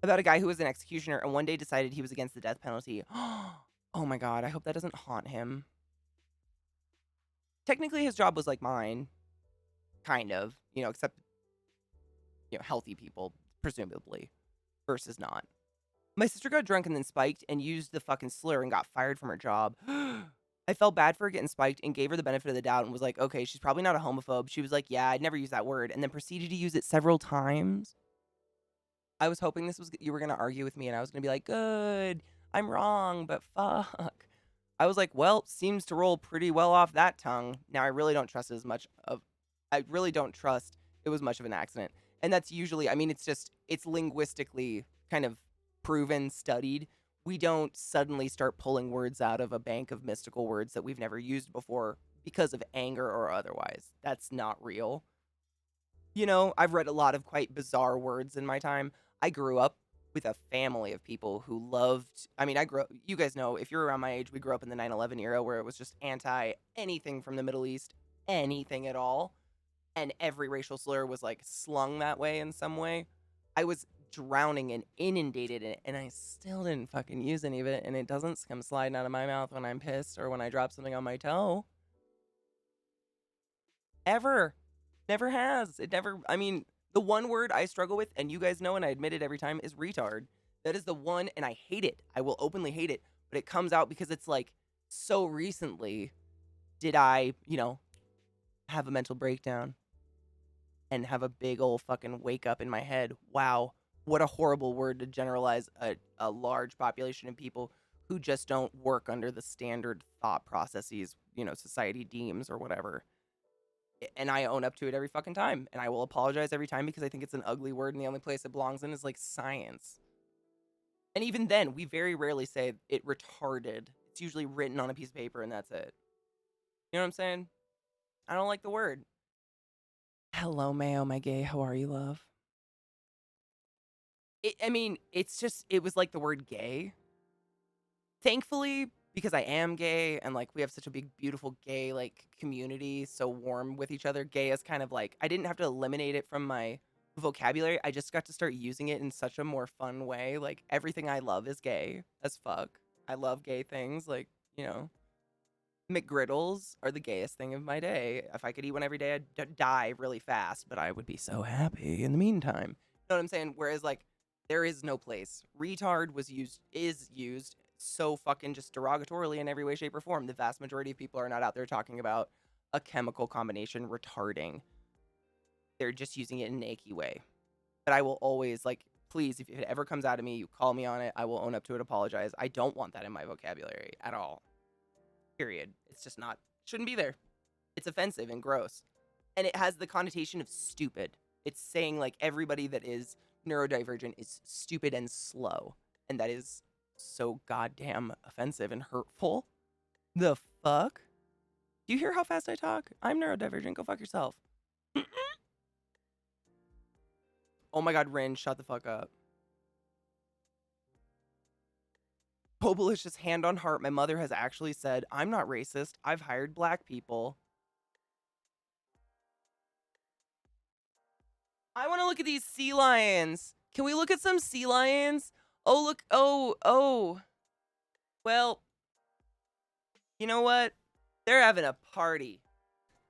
About a guy who was an executioner and one day decided he was against the death penalty. Oh my God, I hope that doesn't haunt him. Technically, his job was like mine, kind of, except, healthy people, presumably, versus not. My sister got drunk and then spiked and used the fucking slur and got fired from her job. I felt bad for her getting spiked and gave her the benefit of the doubt and was like, okay, she's probably not a homophobe. She was like, yeah, I'd never use that word, and then proceeded to use it several times. I was hoping you were going to argue with me and I was going to be like, good, I'm wrong, but fuck. I was like, well, seems to roll pretty well off that tongue. Now I really don't trust I really don't trust it was much of an accident. And that's usually, I mean, it's linguistically kind of proven, studied. We don't suddenly start pulling words out of a bank of mystical words that we've never used before because of anger or otherwise. That's not real. I've read a lot of quite bizarre words in my time. I grew up with a family of people who loved, I mean, you guys know, if you're around my age, we grew up in the 9/11 era where it was just anti anything from the Middle East, anything at all. And every racial slur was like slung that way in some way. I was drowning and inundated in it, and I still didn't fucking use any of it, and it doesn't come sliding out of my mouth when I'm pissed or when I drop something on my toe. Ever. Never has. It never, I mean, the one word I struggle with, and you guys know, and I admit it every time, is retard. That is the one, and I hate it. I will openly hate it, but it comes out because it's like, so recently did I, have a mental breakdown and have a big old fucking wake up in my head. Wow, what a horrible word to generalize a large population of people who just don't work under the standard thought processes, society deems or whatever. And I own up to it every fucking time. And I will apologize every time because I think it's an ugly word and the only place it belongs in is like science. And even then, we very rarely say it retarded. It's usually written on a piece of paper and that's it. You know what I'm saying? I don't like the word. Hello, Mayo, my gay. How are you, love? It was like the word gay. Thankfully, because I am gay and like we have such a big, beautiful gay like community, so warm with each other. Gay is kind of like, I didn't have to eliminate it from my vocabulary. I just got to start using it in such a more fun way. Like everything I love is gay as fuck. I love gay things. Like, McGriddles are the gayest thing of my day. If I could eat one every day, I'd die really fast, but I would be so happy in the meantime. You know what I'm saying? Whereas, like, there is no place. Retard is used so fucking just derogatorily in every way, shape, or form. The vast majority of people are not out there talking about a chemical combination retarding. They're just using it in an icky way. But I will always, like, please, if it ever comes out of me, you call me on it. I will own up to it, apologize. I don't want that in my vocabulary at all. Period. It's just not, shouldn't be there. It's offensive and gross. And it has the connotation of stupid. It's saying like everybody that is neurodivergent is stupid and slow. And that is so goddamn offensive and hurtful. The fuck? Do you hear how fast I talk? I'm neurodivergent. Go fuck yourself. Oh my God, Rin, shut the fuck up. Pobalicious, hand on heart, my mother has actually said, I'm not racist. I've hired black people. I want to look at these sea lions. Can we look at some sea lions? Oh, look. Oh. Well, you know what? They're having a party.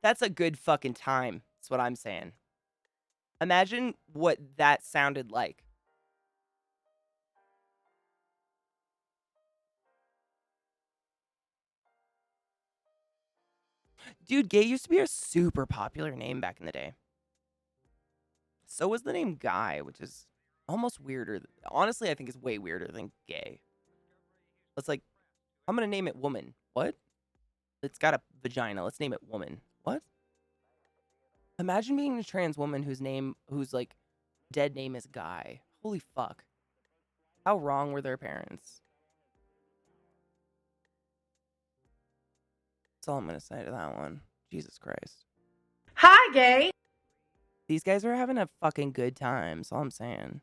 That's a good fucking time. That's what I'm saying. Imagine what that sounded like. Dude, Gay used to be a super popular name back in the day. So was the name Guy, which is almost weirder. Honestly, I think it's way weirder than Gay. It's like, I'm going to name it Woman. What? It's got a vagina. Let's name it Woman. What? Imagine being a trans woman whose like dead name is Guy. Holy fuck. How wrong were their parents? That's all I'm going to say to that one. Jesus Christ. Hi, gay. These guys are having a fucking good time. That's all I'm saying.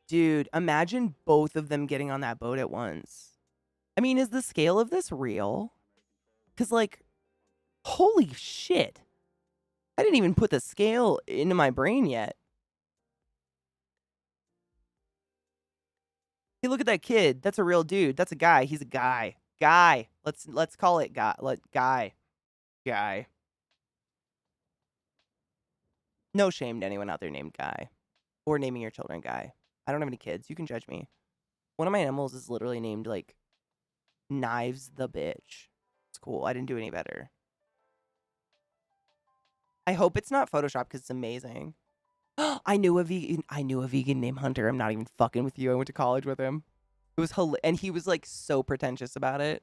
Dude, imagine both of them getting on that boat at once. I mean, is the scale of this real? Because, like, holy shit. I didn't even put the scale into my brain yet. Hey, look at that kid. That's a real dude. That's a guy. He's a guy. Guy. Let's call it guy. Guy. Guy. No shame to anyone out there named Guy. Or naming your children Guy. I don't have any kids. You can judge me. One of my animals is literally named, like, Knives the Bitch. It's cool. I didn't do any better. I hope it's not Photoshop because it's amazing. I knew a vegan named Hunter. I'm not even fucking with you. I went to college with him. It was and he was like so pretentious about it.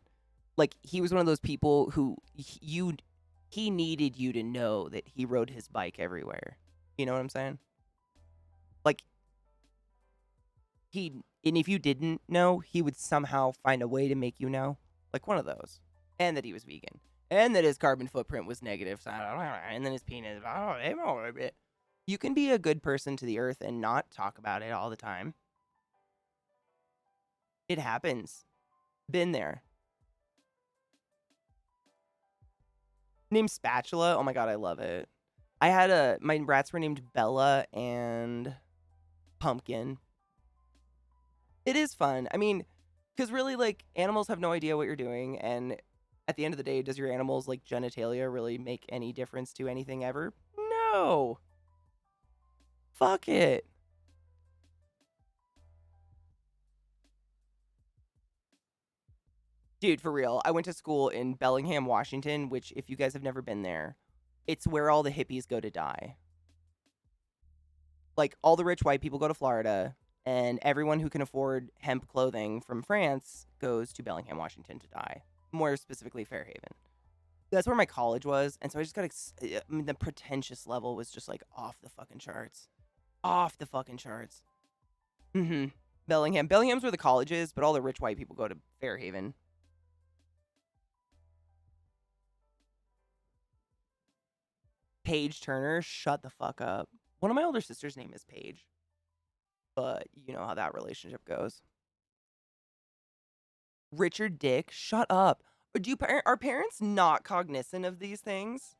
Like he was one of those people who he needed you to know that he rode his bike everywhere. You know what I'm saying? Like and if you didn't know, he would somehow find a way to make you know. Like one of those. And that he was vegan. And that his carbon footprint was negative. And then his penis. You can be a good person to the earth and not talk about it all the time. It happens. Been there. Named Spatula. Oh my god, I love it. My rats were named Bella and Pumpkin. It is fun. I mean, because really, like, animals have no idea what you're doing, and at the end of the day, does your animal's, like, genitalia really make any difference to anything ever? No. Fuck it. Dude, for real. I went to school in Bellingham, Washington, which, if you guys have never been there, it's where all the hippies go to die. Like, all the rich white people go to Florida, and everyone who can afford hemp clothing from France goes to Bellingham, Washington to die. More specifically, Fairhaven. That's where my college was, and so I just got, I mean, the pretentious level was just, like, off the fucking charts. Off the fucking charts. Mm-hmm. Bellingham. Bellingham's where the college is, but all the rich white people go to Fairhaven. Paige Turner, shut the fuck up. One of my older sisters' name is Paige. But you know how that relationship goes. Richard Dick, shut up. Are parents not cognizant of these things?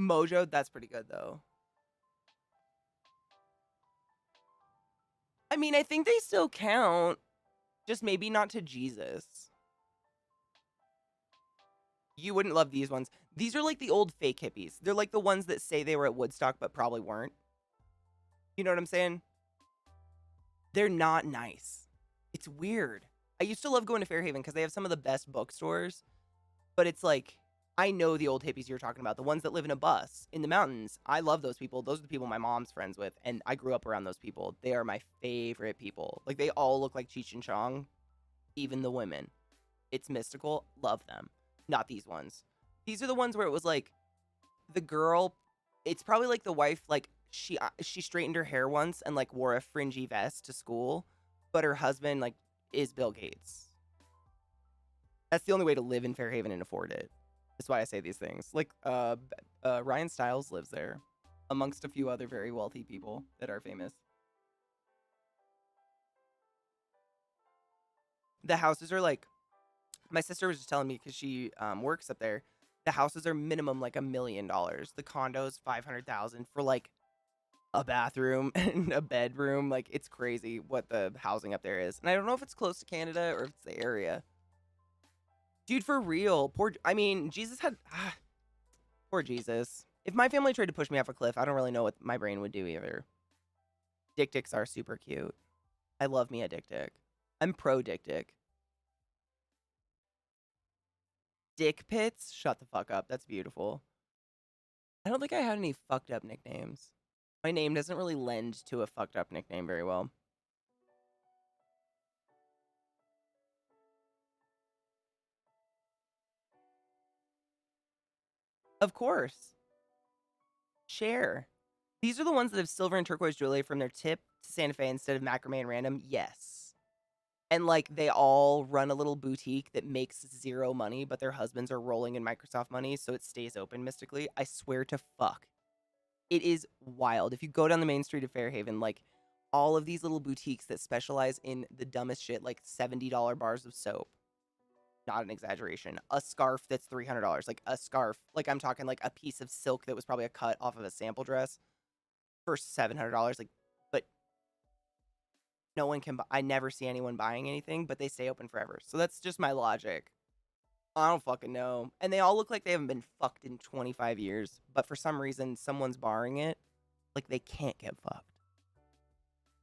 Mojo, that's pretty good though. I mean, I think they still count. Just maybe not to Jesus. You wouldn't love these ones. These are like the old fake hippies. They're like the ones that say they were at Woodstock but probably weren't. You know what I'm saying? They're not nice. It's weird. I used to love going to Fairhaven because they have some of the best bookstores. But it's like, I know the old hippies you're talking about. The ones that live in a bus in the mountains. I love those people. Those are the people my mom's friends with. And I grew up around those people. They are my favorite people. Like, they all look like Cheech and Chong. Even the women. It's mystical. Love them. Not these ones. These are the ones where it was like, the girl, it's probably like the wife, like, she straightened her hair once and, like, wore a fringy vest to school. But her husband, like, is Bill Gates. That's the only way to live in Fairhaven and afford it. That's why I say these things. Like, Ryan Stiles lives there, amongst a few other very wealthy people that are famous. The houses are like, my sister was just telling me because she works up there. The houses are minimum like $1 million. The condos $500,000 for like a bathroom and a bedroom. Like, it's crazy what the housing up there is. And I don't know if it's close to Canada or if it's the area. Dude, for real. Jesus had... poor Jesus. If my family tried to push me off a cliff, I don't really know what my brain would do either. Dick dicks are super cute. I love me a dick dick. I'm pro dick dick. Dick pits? Shut the fuck up. That's beautiful. I don't think I had any fucked up nicknames. My name doesn't really lend to a fucked up nickname very well. Of course. Share. These are the ones that have silver and turquoise jewelry from their tip to Santa Fe instead of macrame and random. Yes. And like they all run a little boutique that makes zero money, but their husbands are rolling in Microsoft money, so it stays open mystically. I swear to fuck. It is wild. If you go down the main street of Fairhaven, like all of these little boutiques that specialize in the dumbest shit, like $70 bars of soap. Not an exaggeration. A scarf that's $300. Like a scarf, like I'm talking like a piece of silk that was probably a cut off of a sample dress for $700. Like, but no one can buy. I never see anyone buying anything, but they stay open forever. So that's just my logic. I don't fucking know. And they all look like they haven't been fucked in 25 years, but for some reason, someone's barring it. Like they can't get fucked.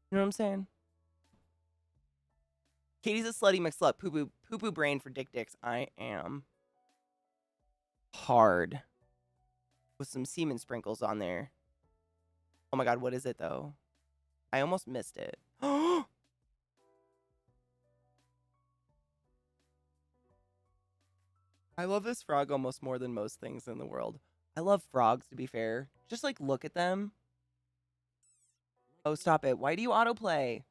You know what I'm saying? Katie's a slutty McSlut. Poo poo brain for dick dicks. I am hard with some semen sprinkles on there. Oh my god, what is it though? I almost missed it. I love this frog almost more than most things in the world. I love frogs, to be fair. Just like look at them. Oh, stop it. Why do you autoplay?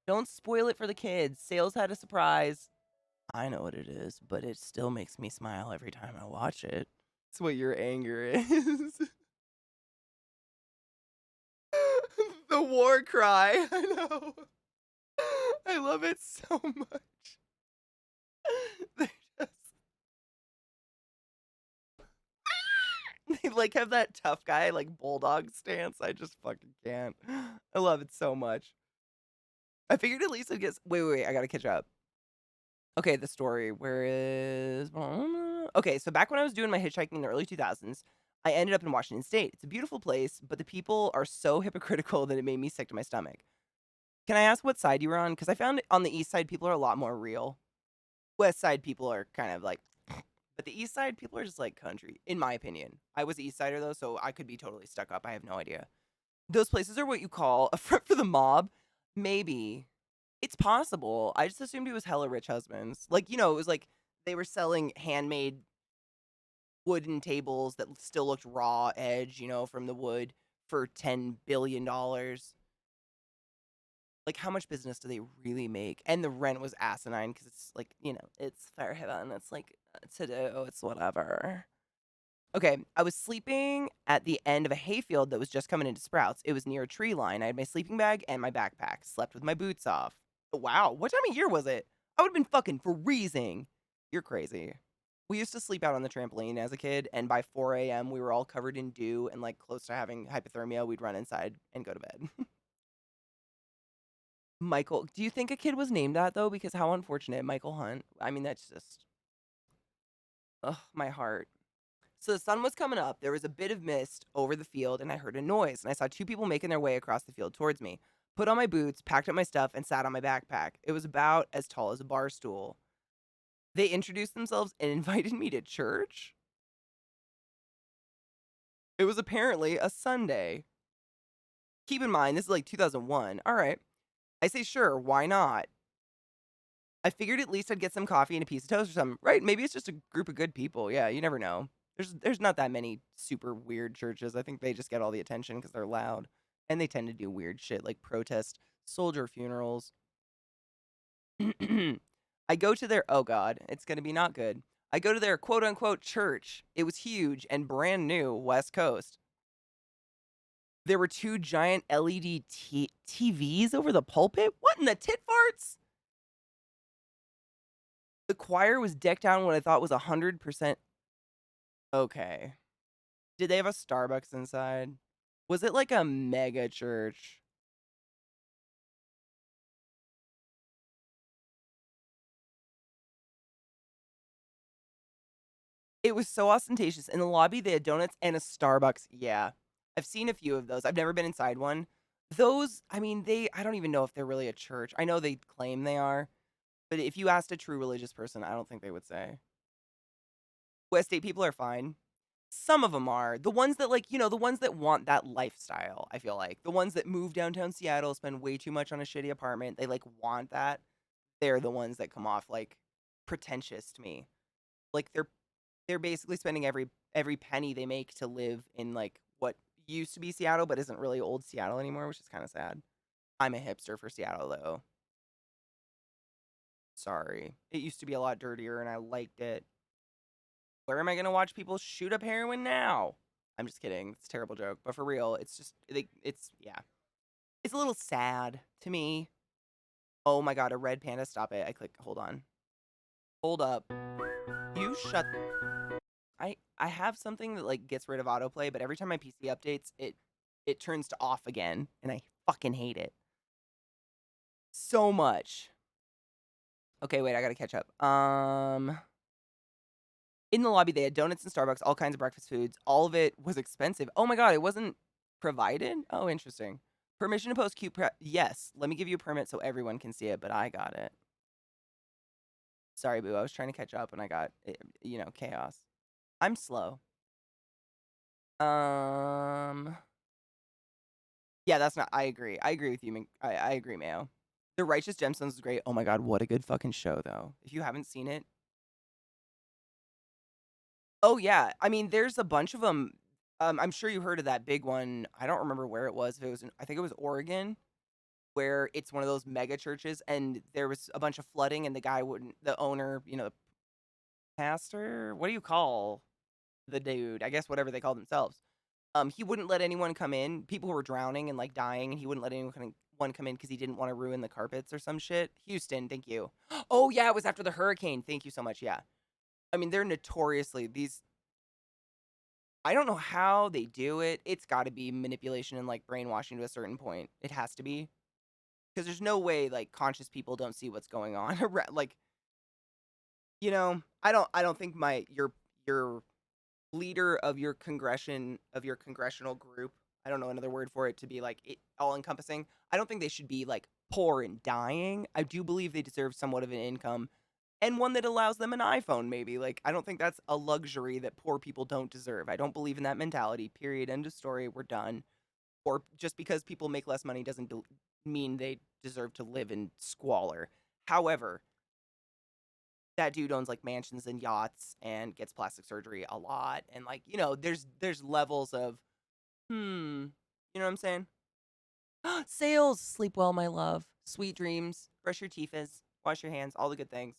Don't spoil it for the kids. Sales had a surprise. I know what it is, but it still makes me smile every time I watch it. It's what your anger is. The war cry. I know. I love it so much. They just they like have that tough guy like bulldog stance. I just fucking can't. I love it so much. I figured at least I'd get. Wait. I gotta catch up. Okay, the story. Where is? Okay, so back when I was doing my hitchhiking in the early 2000s, I ended up in Washington State. It's a beautiful place, but the people are so hypocritical that it made me sick to my stomach. Can I ask what side you were on? Because I found on the east side people are a lot more real. West side people are kind of like, but the east side people are just like country, in my opinion. I was east sider though, so I could be totally stuck up. I have no idea. Those places are what you call a front for the mob. Maybe. It's possible. I just assumed he was hella rich husbands. Like, you know, it was like they were selling handmade wooden tables that still looked raw edge, you know, from the wood for $10 billion. Like, how much business do they really make? And the rent was asinine because it's like, you know, it's Fairhaven. It's like to do, it's whatever. Okay, I was sleeping at the end of a hayfield that was just coming into sprouts. It was near a tree line. I had my sleeping bag and my backpack. Slept with my boots off. Wow, what time of year was it? I would have been fucking freezing. You're crazy. We used to sleep out on the trampoline as a kid, and by 4 a.m., we were all covered in dew and like close to having hypothermia. We'd run inside and go to bed. Michael, do you think a kid was named that though? Because how unfortunate. Michael Hunt. I mean, that's just, ugh, my heart. So the sun was coming up. There was a bit of mist over the field, and I heard a noise. And I saw two people making their way across the field towards me. Put on my boots, packed up my stuff, and sat on my backpack. It was about as tall as a bar stool. They introduced themselves and invited me to church. It was apparently a Sunday. Keep in mind, this is like 2001. All right. I say, sure, why not? I figured at least I'd get some coffee and a piece of toast or something. Right, maybe it's just a group of good people. Yeah, you never know. There's not that many super weird churches. I think they just get all the attention because they're loud. And they tend to do weird shit like protest soldier funerals. I go to their, oh god, it's going to be not good. I go to their quote unquote church. It was huge and brand new, West Coast. There were two giant LED TVs over the pulpit. What in the tit farts? The choir was decked out in what I thought was 100%. Okay. Did they have a Starbucks inside? Was it like a mega church? It was so ostentatious. In the lobby, they had donuts and a Starbucks. Yeah. I've seen a few of those. I've never been inside one. Those, I mean, I don't even know if they're really a church. I know they claim they are, but if you asked a true religious person, I don't think they would say. West State people are fine. Some of them are. The ones that, like, the ones that want that lifestyle, I feel like. The ones that move downtown Seattle, spend way too much on a shitty apartment, they, like, want that. They're the ones that come off, like, pretentious to me. Like, they're basically spending every penny they make to live in, like, what used to be Seattle but isn't really old Seattle anymore, which is kind of sad. I'm a hipster for Seattle, though. Sorry. It used to be a lot dirtier, and I liked it. Where am I gonna watch people shoot up heroin now? I'm just kidding. It's a terrible joke, but for real, it's just yeah. It's a little sad to me. Oh my god, a red panda, stop it. Hold on. Hold up. You shut I have something that like gets rid of autoplay, but every time my PC updates, it turns to off again, and I fucking hate it. So much. Okay, wait, I gotta catch up. In the lobby, they had donuts and Starbucks, all kinds of breakfast foods. All of it was expensive. Oh my god, it wasn't provided? Oh, interesting. Permission to post cute yes, let me give you a permit so everyone can see it, but I got it. Sorry, boo. I was trying to catch up and I got, chaos. I'm slow. Yeah, that's not, I agree. I agree with you. I agree, Mayo. The Righteous Gemstones is great. Oh my god, what a good fucking show, though. If you haven't seen it. Oh, yeah. I mean, there's a bunch of them. I'm sure you heard of that big one. I don't remember where it was. If it was I think it was Oregon, where it's one of those mega churches, and there was a bunch of flooding, and the guy wouldn't, the owner, the pastor, what do you call the dude? I guess whatever they call themselves. He wouldn't let anyone come in. People were drowning and like dying, and he wouldn't let anyone come in because he didn't want to ruin the carpets or some shit. Houston, thank you. Oh yeah, it was after the hurricane. Thank you so much. Yeah, I mean they're notoriously these. I don't know how they do it. It's got to be manipulation and like brainwashing to a certain point. It has to be because there's no way like conscious people don't see what's going on. Like, I don't think your leader of your congressional group. I don't know another word for it to be like all encompassing. I don't think they should be like poor and dying. I do believe they deserve somewhat of an income and one that allows them an iPhone, maybe. Like, I don't think that's a luxury that poor people don't deserve. I don't believe in that mentality. Period. End of story. We're done. Or just because people make less money doesn't mean they deserve to live in squalor. However, that dude owns like mansions and yachts and gets plastic surgery a lot. And like, there's levels of, you know what I'm saying? Sales. Sleep well, my love. Sweet dreams. Brush your teeth, wash your hands, all the good things.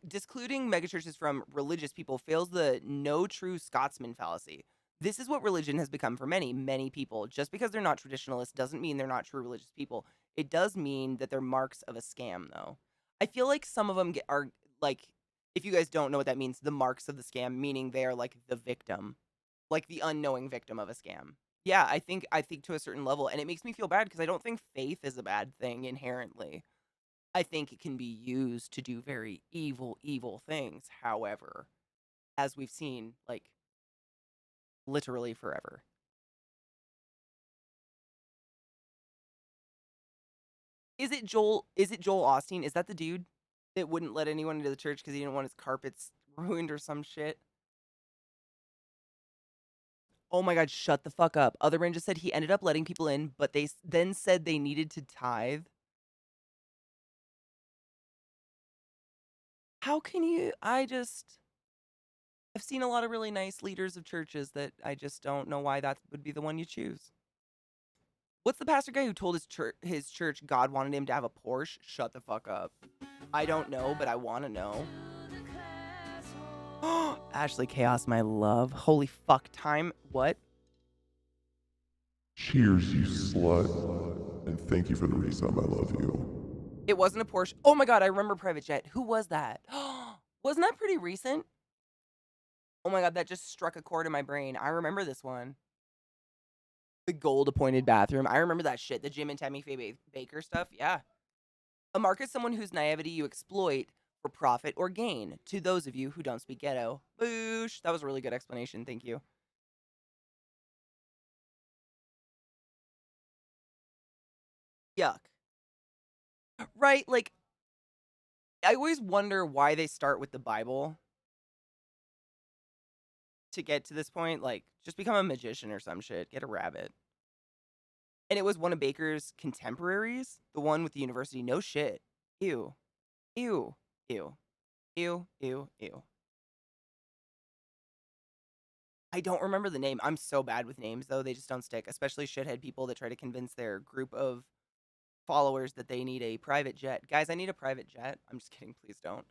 Discluding megachurches from religious people fails the no true Scotsman fallacy. This is what religion has become for many, many people. Just because they're not traditionalists doesn't mean they're not true religious people. It does mean that they're marks of a scam, though. I feel like some of them are like, if you guys don't know what that means, the marks of the scam, meaning they are like the victim, like the unknowing victim of a scam. Yeah, I think to a certain level, and it makes me feel bad because I don't think faith is a bad thing inherently. I think it can be used to do very evil, evil things. However, as we've seen, like literally forever. Is it Joel Osteen? Is that the dude that wouldn't let anyone into the church because he didn't want his carpets ruined or some shit? Oh my god, shut the fuck up. Other Brand just said he ended up letting people in, but they then said they needed to tithe. How can you? I've seen a lot of really nice leaders of churches that I just don't know why that would be the one you choose. What's the pastor guy who told his church God wanted him to have a Porsche? Shut the fuck up. I don't know, but I want to know. Ashley Chaos, my love. Holy fuck, time. What? Cheers, you slut. And thank you for the resub. I love you. It wasn't a Porsche. Oh my god, I remember Private Jet. Who was that? Wasn't that pretty recent? Oh my god, that just struck a chord in my brain. I remember this one. The gold appointed bathroom. I remember that shit. The Jim and Tammy Faye Baker stuff. Yeah. A mark is someone whose naivety you exploit for profit or gain. To those of you who don't speak ghetto, boosh. That was a really good explanation. Thank you. Yuck. Right? Like, I always wonder why they start with the Bible to get to this point. Like, just become a magician or some shit. Get a rabbit. And it was one of Baker's contemporaries, the one with the university. No shit. Ew. Ew. Ew. Ew. Ew. Ew. I don't remember the name. I'm so bad with names, though. They just don't stick, especially shithead people that try to convince their group of followers that they need a private jet. Guys, I need a private jet. I'm just kidding. Please don't.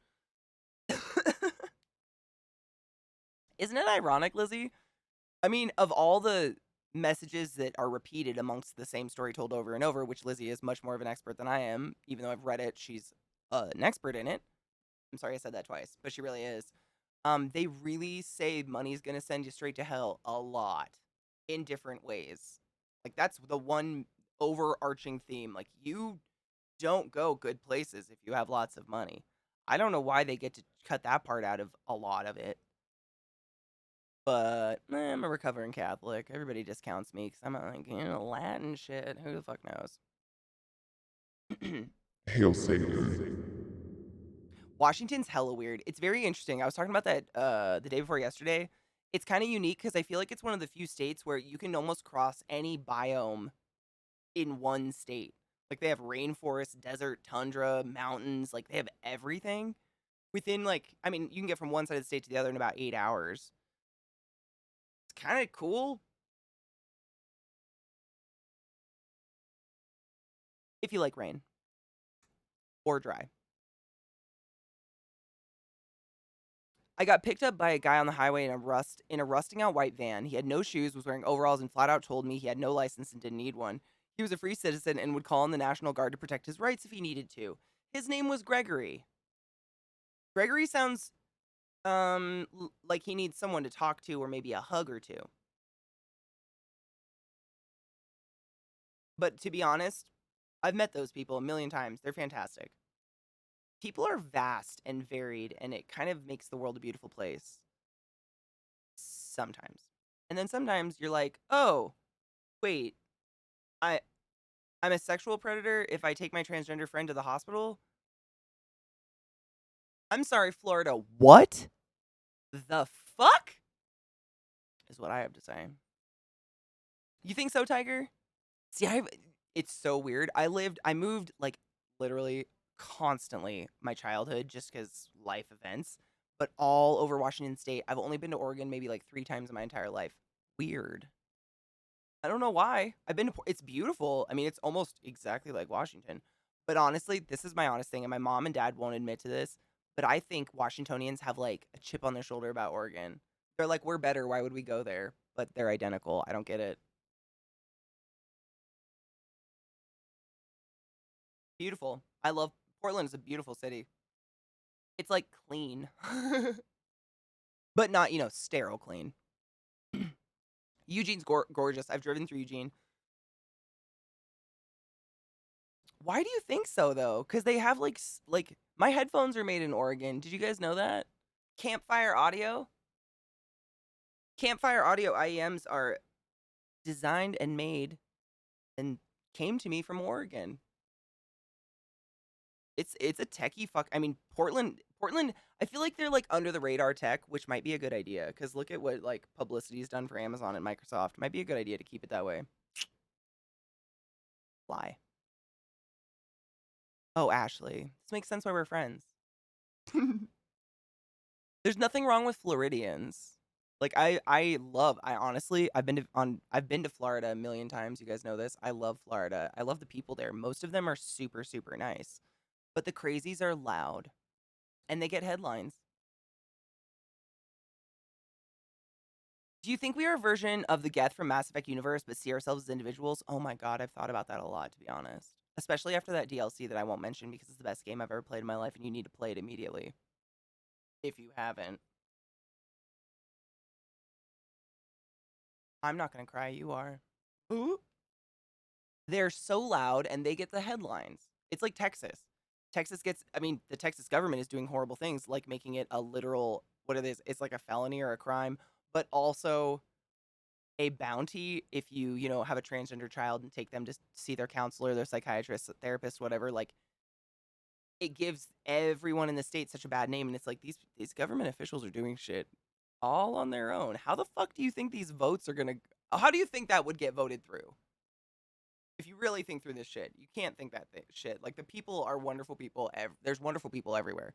Isn't it ironic, Lizzie? I mean, of all the messages that are repeated amongst the same story told over and over, which Lizzie is much more of an expert than I am, even though I've read it, she's an expert in it. I'm sorry I said that twice, but she really is. They really say money's gonna send you straight to hell a lot in different ways. Like, that's the one overarching theme. Like, you don't go good places if you have lots of money. I don't know why they get to cut that part out of a lot of it. But I'm a recovering Catholic. Everybody discounts me because I'm like, Latin shit. Who the fuck knows? Hail Satan. Washington's hella weird. It's very interesting. I was talking about that the day before yesterday. It's kind of unique because I feel like it's one of the few states where you can almost cross any biome in one state. Like, they have rainforest, desert, tundra, mountains. Like, they have everything within, like, I mean, you can get from one side of the state to the other in about 8 hours. It's kind of cool if you like rain or dry. I got picked up by a guy on the highway in a rusting out white van. He had no shoes, was wearing overalls, and flat out told me he had no license and didn't need one. He was a free citizen and would call in the National Guard to protect his rights if he needed to. His name was Gregory. Gregory sounds like he needs someone to talk to or maybe a hug or two. But to be honest, I've met those people a million times. They're fantastic. People are vast and varied, and it kind of makes the world a beautiful place. Sometimes. And then sometimes you're like, oh, wait, I I'm a sexual predator if I take my transgender friend to the hospital? I'm sorry, Florida. What the fuck? Is what I have to say. You think so, Tiger? See, it's so weird. I moved like literally constantly my childhood just because life events, but all over Washington State. I've only been to Oregon maybe like 3 times in my entire life. Weird. I don't know why. It's beautiful. I mean, it's almost exactly like Washington. But honestly, this is my honest thing, and my mom and dad won't admit to this, but I think Washingtonians have like a chip on their shoulder about Oregon. They're like, we're better. Why would we go there? But they're identical. I don't get it. Beautiful. I love Portland is a beautiful city. It's like clean, but not, sterile clean. Eugene's gorgeous. I've driven through Eugene. Why do you think so though? Because they have like my headphones are made in Oregon. Did you guys know that? Campfire Audio. Campfire Audio IEMs are designed and made and came to me from Oregon. It's a techie fuck. I mean, Portland. I feel like they're like under the radar tech, which might be a good idea. Because look at what like publicity's done for Amazon and Microsoft. Might be a good idea to keep it that way. Fly. Oh, Ashley. This makes sense why we're friends. There's nothing wrong with Floridians. Like I honestly I've been to Florida a million times. You guys know this. I love Florida. I love the people there. Most of them are super super nice. But the crazies are loud and they get headlines. Do you think we are a version of the Geth from Mass Effect universe but see ourselves as individuals? Oh my god, I've thought about that a lot, to be honest. Especially after that DLC that I won't mention because it's the best game I've ever played in my life and you need to play it immediately. If you haven't. I'm not gonna cry, you are. Ooh. They're so loud and they get the headlines. It's like Texas. the Texas government is doing horrible things like making it a literal, what it is, it's like a felony or a crime, but also a bounty if you have a transgender child and take them to see their counselor, their psychiatrist, therapist, whatever. Like, it gives everyone in the state such a bad name, and it's like these government officials are doing shit all on their own. How the fuck do you think these votes are gonna? How do you think that would get voted through? If you really think through this shit, you can't think that shit. Like, the people are wonderful people. There's wonderful people everywhere,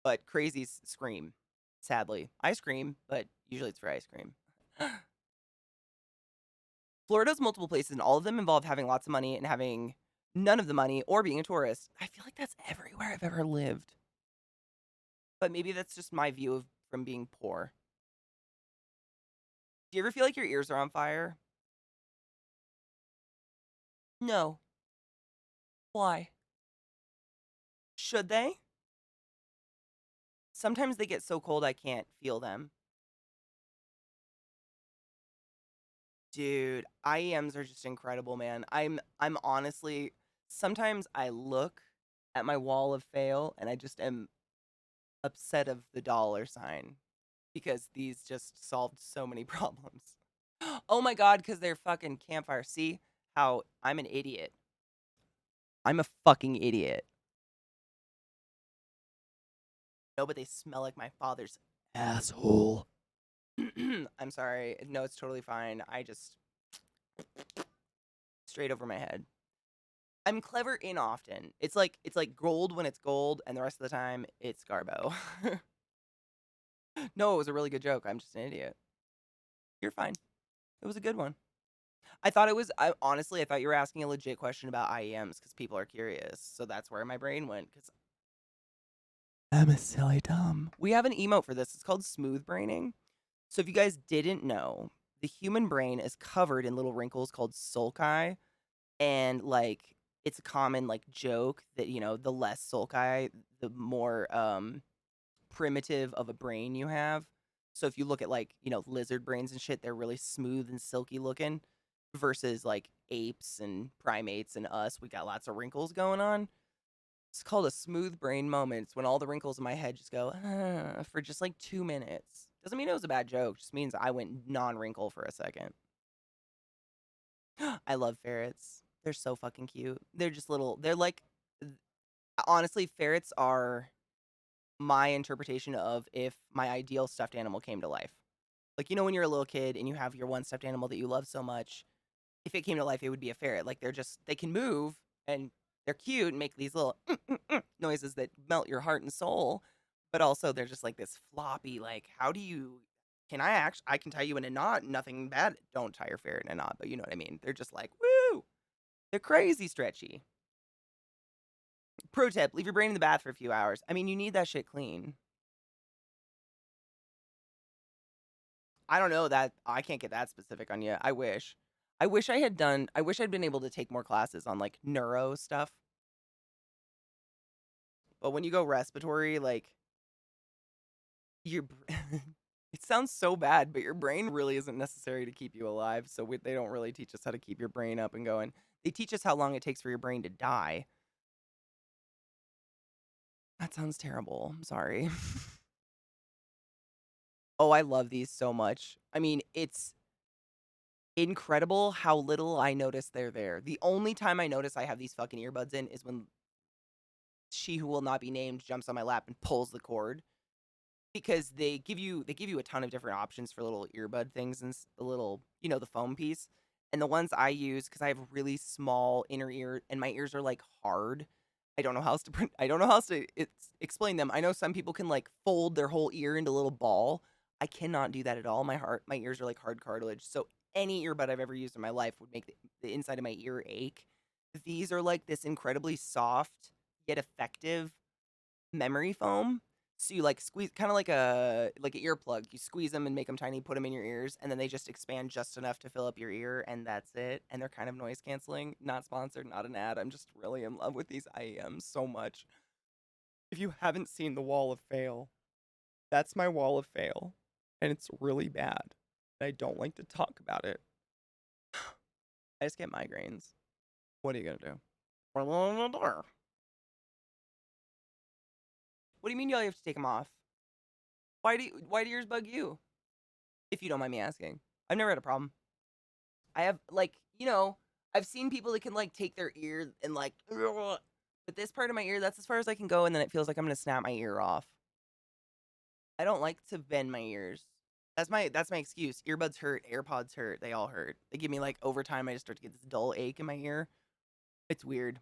but crazies scream. Sadly, I scream, but usually it's for ice cream. Florida's multiple places, and all of them involve having lots of money and having none of the money or being a tourist. I feel like that's everywhere I've ever lived. But maybe that's just my view of from being poor. Do you ever feel like your ears are on fire? No. Why? Should they? Sometimes they get so cold I can't feel them. Dude, IEMs are just incredible, man. I'm honestly, sometimes I look at my wall of fail and I just am upset of the dollar sign because these just solved so many problems. Oh my god, because they're fucking campfire. See how I'm an idiot. I'm a fucking idiot. No, but they smell like my father's asshole. I'm sorry. No, it's totally fine. I just straight over my head. I'm clever in often. It's like gold when it's gold, and the rest of the time it's garbo. No, it was a really good joke. I'm just an idiot. You're fine. It was a good one. I thought it was. I honestly, I thought you were asking a legit question about IEMs because people are curious. So that's where my brain went. Because I'm a silly dumb. We have an emote for this. It's called smooth braining. So if you guys didn't know, the human brain is covered in little wrinkles called sulci, and like it's a common like joke that the less sulci, the more primitive of a brain you have. So if you look at like lizard brains and shit, they're really smooth and silky looking, versus like apes and primates and us. We got lots of wrinkles going on. It's called a smooth brain moment. It's when all the wrinkles in my head just go for just like 2 minutes. Doesn't mean it was a bad joke. Just means I went non-wrinkle for a second. I love ferrets. They're so fucking cute. They're just little. They're like, honestly, ferrets are my interpretation of if my ideal stuffed animal came to life. Like, when you're a little kid and you have your one stuffed animal that you love so much, if it came to life, it would be a ferret. Like, they can move and they're cute and make these little noises that melt your heart and soul. But also, they're just like this floppy, like, I can tie you in a knot, nothing bad. Don't tie your ferret in a knot, but you know what I mean. They're just like, woo! They're crazy stretchy. Pro tip, leave your brain in the bath for a few hours. I mean, you need that shit clean. I don't know that I can't get that specific on you. I wish. I wish I'd been able to take more classes on like neuro stuff. But when you go respiratory, like your it sounds so bad, but your brain really isn't necessary to keep you alive. So they don't really teach us how to keep your brain up and going. They teach us how long it takes for your brain to die. That sounds terrible. I'm sorry. Oh, I love these so much. I mean, it's incredible how little I notice they're there. The only time I notice I have these fucking earbuds in is when she who will not be named jumps on my lap and pulls the cord, because they give you a ton of different options for little earbud things and the little, the foam piece. And the ones I use, because I have really small inner ear and my ears are like hard. I don't know how else to explain them. I know some people can like fold their whole ear into a little ball. I cannot do that at all. My ears are like hard cartilage. So any earbud I've ever used in my life would make the inside of my ear ache. These are like this incredibly soft yet effective memory foam. So you like squeeze, kind of like an earplug. You squeeze them and make them tiny, put them in your ears, and then they just expand just enough to fill up your ear, and that's it. And they're kind of noise canceling. Not sponsored, not an ad. I'm just really in love with these IEMs so much. If you haven't seen the wall of fail, that's my wall of fail, and it's really bad. I don't like to talk about it. I just get migraines. What are you gonna do? What do you mean you have to take them off? Why do yours bug you? If you don't mind me asking. I've never had a problem. I have like, I've seen people that can like take their ear and like but this part of my ear, that's as far as I can go, and then it feels like I'm gonna snap my ear off. I don't like to bend my ears. That's my excuse. Earbuds hurt, AirPods hurt, they all hurt. They give me like over time I just start to get this dull ache in my ear. It's weird.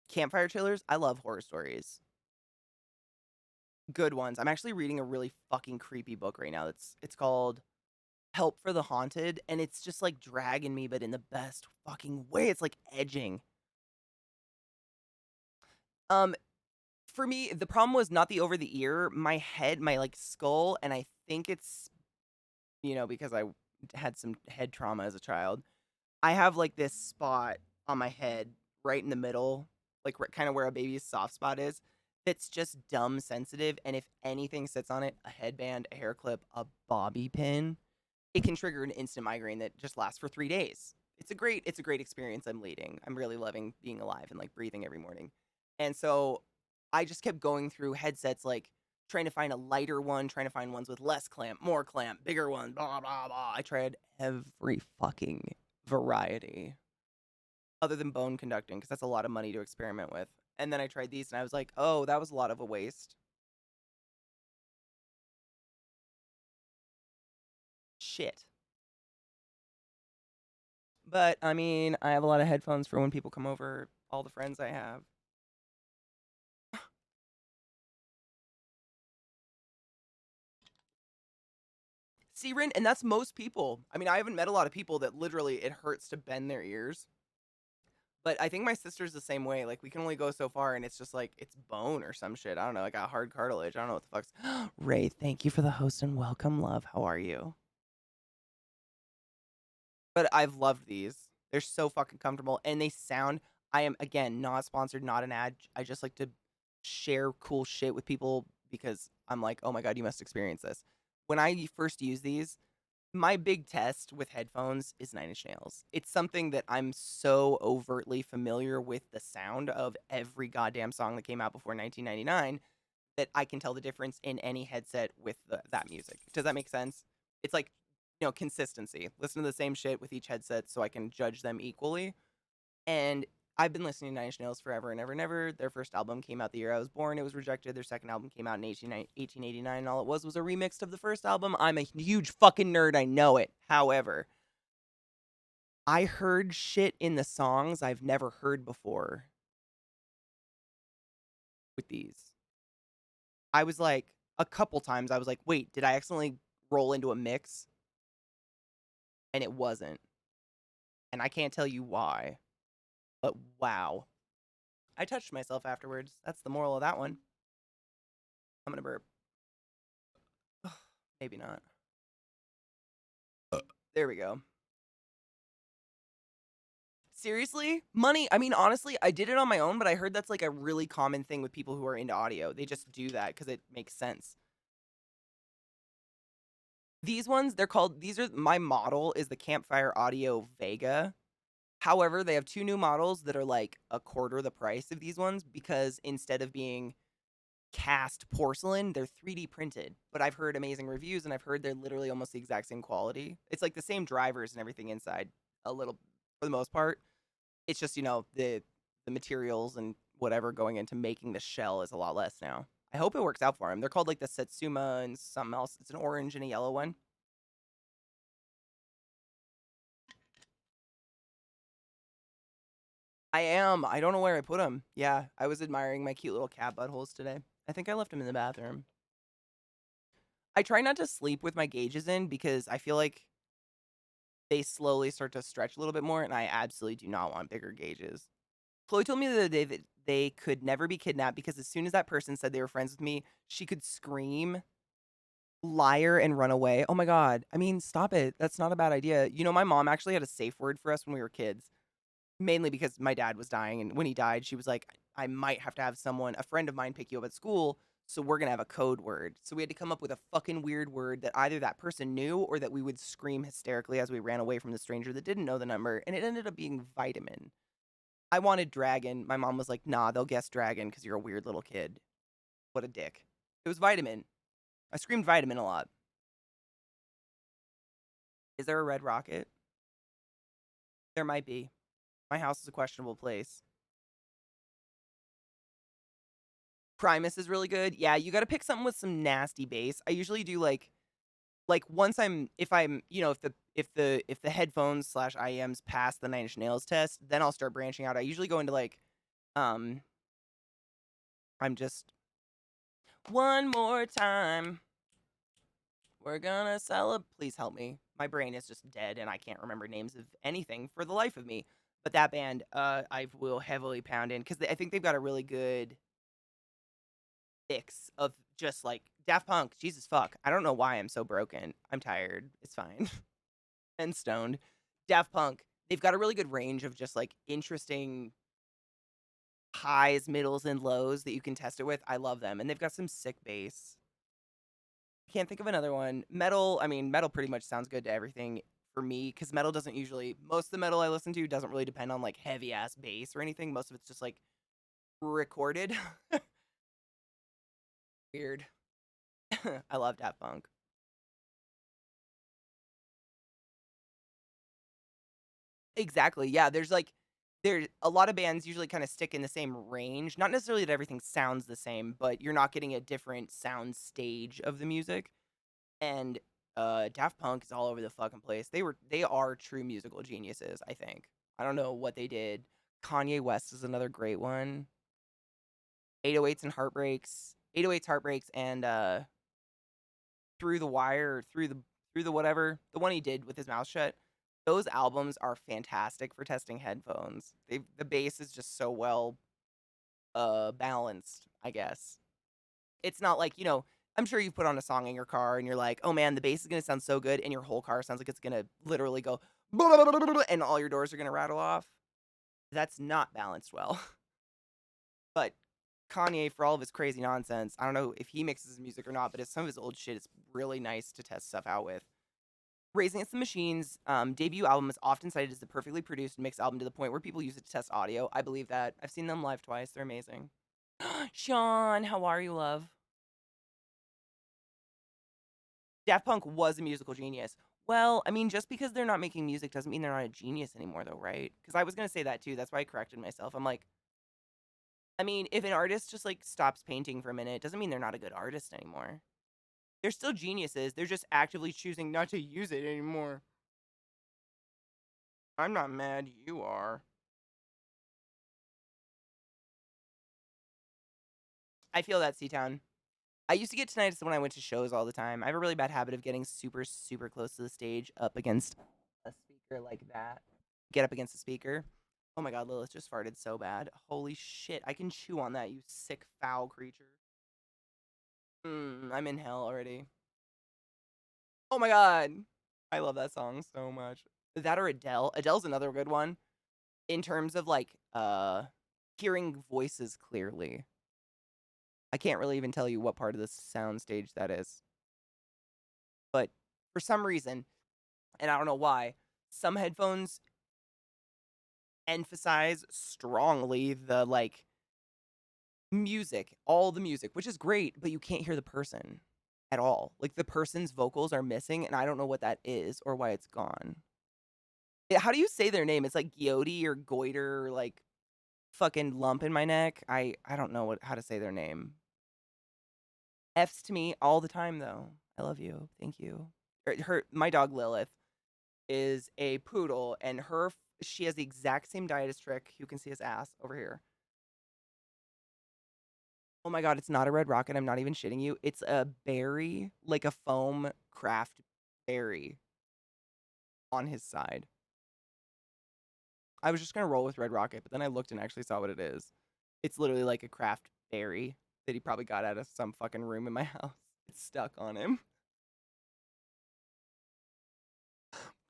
Campfire chillers, I love horror stories. Good ones. I'm actually reading a really fucking creepy book right now. It's called Help for the Haunted, and it's just like dragging me, but in the best fucking way. It's like edging. Um, for me, the problem was not the over the ear, my head, my like skull, and I think it's because I had some head trauma as a child. I have like this spot on my head right in the middle, like kind of where a baby's soft spot is. That's just dumb sensitive, and if anything sits on it, a headband, a hair clip, a bobby pin, it can trigger an instant migraine that just lasts for 3 days. It's a great experience I'm leading. I'm really loving being alive and like breathing every morning. And so I just kept going through headsets, like trying to find a lighter one, trying to find ones with less clamp, more clamp, bigger one, blah blah blah. I tried every fucking variety other than bone conducting because that's a lot of money to experiment with. And then I tried these and I was like, "Oh, that was a lot of a waste." Shit. But I mean, I have a lot of headphones for when people come over, all the friends I have. See, Rin, and that's most people. I mean, I haven't met a lot of people that literally it hurts to bend their ears. But I think my sister's the same way. Like, we can only go so far, and it's just like, it's bone or some shit. I don't know. I got hard cartilage. I don't know what the fuck's. Ray, thank you for the host and welcome, love. How are you? But I've loved these. They're so fucking comfortable, and they sound. I am, again, not sponsored, not an ad. I just like to share cool shit with people because I'm like, oh my God, you must experience this. When I first used these, my big test with headphones is Nine Inch Nails. It's something that I'm so overtly familiar with the sound of every goddamn song that came out before 1999 that I can tell the difference in any headset with that music. Does that make sense? It's like, consistency. Listen to the same shit with each headset so I can judge them equally. And I've been listening to Nine Inch Nails forever and ever and ever. Their first album came out the year I was born. It was rejected. Their second album came out in 1889, and all it was a remix of the first album. I'm a huge fucking nerd. I know it. However, I heard shit in the songs I've never heard before with these. I was like, a couple times, I was like, wait, did I accidentally roll into a mix? And it wasn't. And I can't tell you why. But wow. I touched myself afterwards. That's the moral of that one. I'm gonna burp. Maybe not. There we go. Seriously? Money? I mean, honestly, I did it on my own, but I heard that's like a really common thing with people who are into audio. They just do that because it makes sense. These ones, my model is the Campfire Audio Vega. However, they have two new models that are like a quarter the price of these ones because instead of being cast porcelain, they're 3D printed. But I've heard amazing reviews and I've heard they're literally almost the exact same quality. It's like the same drivers and everything inside, a little for the most part. It's just, the materials and whatever going into making the shell is a lot less now. I hope it works out for them. They're called like the Satsuma and something else. It's an orange and a yellow one. I am. I don't know where I put them. Yeah, I was admiring my cute little cat buttholes today. I think I left them in the bathroom. I try not to sleep with my gauges in because I feel like they slowly start to stretch a little bit more, and I absolutely do not want bigger gauges. Chloe told me the other day that they could never be kidnapped because as soon as that person said they were friends with me, she could scream, liar, and run away. Oh my God. I mean, stop it. That's not a bad idea. My mom actually had a safe word for us when we were kids, mainly because my dad was dying. And when he died, she was like, I might have to have a friend of mine, pick you up at school. So we're going to have a code word. So we had to come up with a fucking weird word that either that person knew or that we would scream hysterically as we ran away from the stranger that didn't know the number. And it ended up being vitamin. I wanted Dragon. My mom was like, nah, they'll guess Dragon because you're a weird little kid. What a dick. It was Vitamin. I screamed Vitamin a lot. Is there a Red Rocket? There might be. My house is a questionable place. Primus is really good. Yeah, you got to pick something with some nasty bass. I usually do like once I'm if I'm you know if the headphones slash IEMs pass the Nine Inch Nails test, then I'll start branching out. I usually go into like um I'm just one more time. We're gonna celebrate. Please help me. My brain is just dead and I can't remember names of anything for the life of me. But that band, I will heavily pound in because I think they've got a really good mix of just like Daft Punk. Jesus fuck. I don't know why I'm so broken. I'm tired. It's fine. And stoned. Daft Punk. They've got a really good range of just like interesting highs, middles, and lows that you can test it with. I love them. And they've got some sick bass. Can't think of another one. Metal, I mean, metal pretty much sounds good to everything for me because metal doesn't usually, most of the metal I listen to doesn't really depend on like heavy ass bass or anything. Most of it's just like recorded. Weird. I love Daft Punk. Exactly. Yeah, there's a lot of bands usually kind of stick in the same range. Not necessarily that everything sounds the same, but you're not getting a different sound stage of the music. And Daft Punk is all over the fucking place. They are true musical geniuses, I think. I don't know what they did. Kanye West is another great one. 808s and Heartbreaks. 808s Heartbreaks and Through the Wire or through the whatever, the one he did with his mouth shut. Those albums are fantastic for testing headphones. The bass is just so well balanced, I guess. It's not like, I'm sure you've put on a song in your car and you're like, "Oh man, the bass is going to sound so good," and your whole car sounds like it's going to literally go and all your doors are going to rattle off. That's not balanced well. But Kanye, for all of his crazy nonsense, I don't know if he mixes his music or not, but some of his old shit is really nice to test stuff out with. Raising Against the Machine's debut album is often cited as the perfectly produced mixed album to the point where people use it to test audio. I believe that. I've seen them live twice. They're amazing. Sean, how are you, love? Daft Punk was a musical genius. Well, I mean, just because they're not making music doesn't mean they're not a genius anymore, though, right? Because I was going to say that too. That's why I corrected myself. I'm like, I mean, if an artist just like stops painting for a minute, it doesn't mean they're not a good artist anymore. They're still geniuses. They're just actively choosing not to use it anymore. I'm not mad. You are. I feel that, C-Town. I used to get tinnitus when I went to shows all the time. I have a really bad habit of getting super, super close to the stage up against a speaker like that. Get up against the speaker. Oh my god, Lilith just farted so bad. Holy shit, I can chew on that, you sick, foul creature. I'm in hell already. Oh my god. I love that song so much. That or Adele. Adele's another good one. In terms of like hearing voices clearly. I can't really even tell you what part of the sound stage that is. But for some reason, and I don't know why, some headphones emphasize strongly the like music, all the music, which is great, but you can't hear the person at all. Like the person's vocals are missing, and I don't know what that is or why it's gone. How do you say their name? It's like Gioti or Goiter or like fucking lump in my neck. I don't know how to say their name. F's to me all the time though. I love you. Thank you. My dog Lilith is a poodle, and she has the exact same diet as Trick. You can see his ass over here. Oh my god, it's not a red rocket. I'm not even shitting you. It's a berry, like a foam craft berry on his side. I was just gonna roll with red rocket, but then I looked and actually saw what it is. It's literally like a craft berry that he probably got out of some fucking room in my house. It's stuck on him.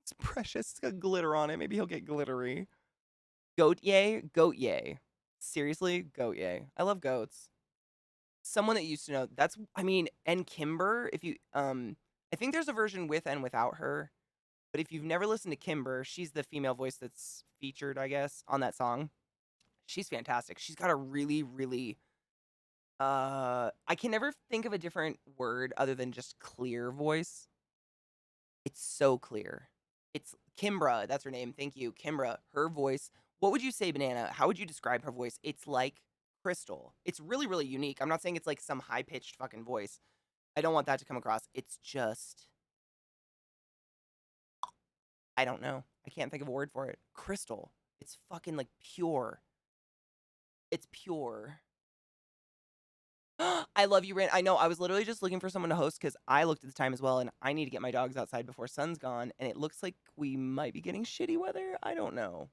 It's precious. It's got glitter on it. Maybe he'll get glittery. Goat yay? Goat yay. Seriously? Goat yay. I love goats. Someone that used to know, and Kimber, if you, I think there's a version with and without her, but if you've never listened to Kimber, she's the female voice that's featured, I guess, on that song. She's fantastic. She's got a really, really I can never think of a different word other than just clear voice. It's so clear. It's Kimbra, that's her name. Thank you. Kimbra, her voice. What would you say, Banana? How would you describe her voice? It's like crystal. It's really, really unique. I'm not saying it's like some high pitched fucking voice. I don't want that to come across. It's just, I don't know. I can't think of a word for it. Crystal. It's fucking like pure. It's pure. I love you, Rin. I know. I was literally just looking for someone to host because I looked at the time as well, and I need to get my dogs outside before sun's gone. And it looks like we might be getting shitty weather. I don't know.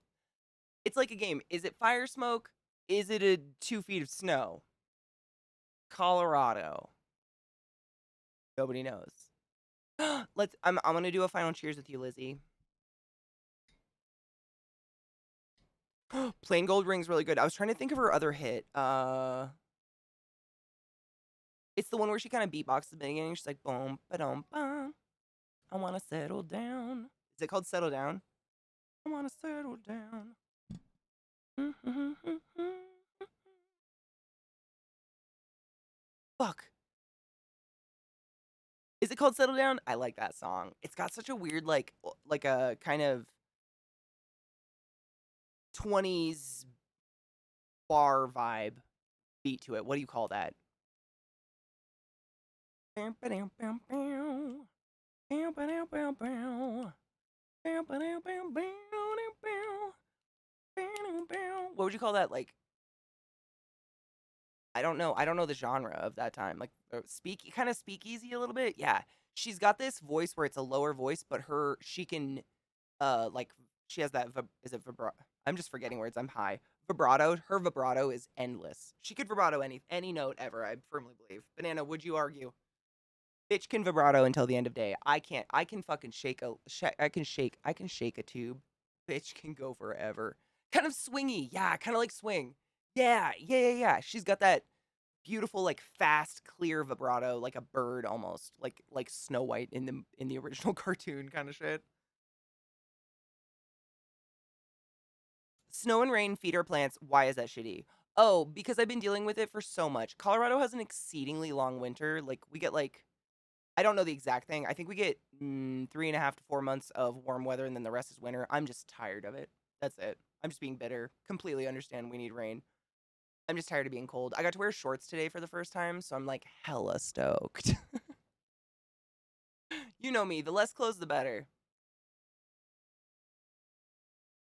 It's like a game. Is it fire smoke? Is it a 2 feet of snow? Colorado. Nobody knows. I'm gonna do a final cheers with you, Lizzie. Plain Gold Ring's really good. I was trying to think of her other hit. It's the one where she kind of beatboxes at the beginning. She's like, boom, ba-dum, bum. I want to settle down. Is it called Settle Down? I want to settle down. Fuck. Is it called Settle Down? I like that song. It's got such a weird, like a kind of 20s bar vibe beat to it. What do you call that? What would you call that? Like, I don't know. I don't know the genre of that time. Like, kind of speakeasy a little bit. Yeah, she's got this voice where it's a lower voice, but she can, like, she has that. Is it vibrato? I'm just forgetting words. I'm high. Vibrato. Her vibrato is endless. She could vibrato any note ever. I firmly believe. Banana, would you argue? Bitch can vibrato until the end of day. I can't. I can fucking shake a. I can shake a tube. Bitch can go forever. Kind of swingy. Yeah, kind of like swing. Yeah. She's got that beautiful, like fast, clear vibrato, like a bird almost, like Snow White in the original cartoon kind of shit. Snow and rain feed our plants. Why is that shitty? Oh, because I've been dealing with it for so much. Colorado has an exceedingly long winter. Like we get like I don't know the exact thing. I think we get 3.5 to 4 months of warm weather, and then the rest is winter. I'm just tired of it. That's it. I'm just being bitter. Completely understand we need rain. I'm just tired of being cold. I got to wear shorts today for the first time, so I'm like hella stoked. You know me. The less clothes, the better.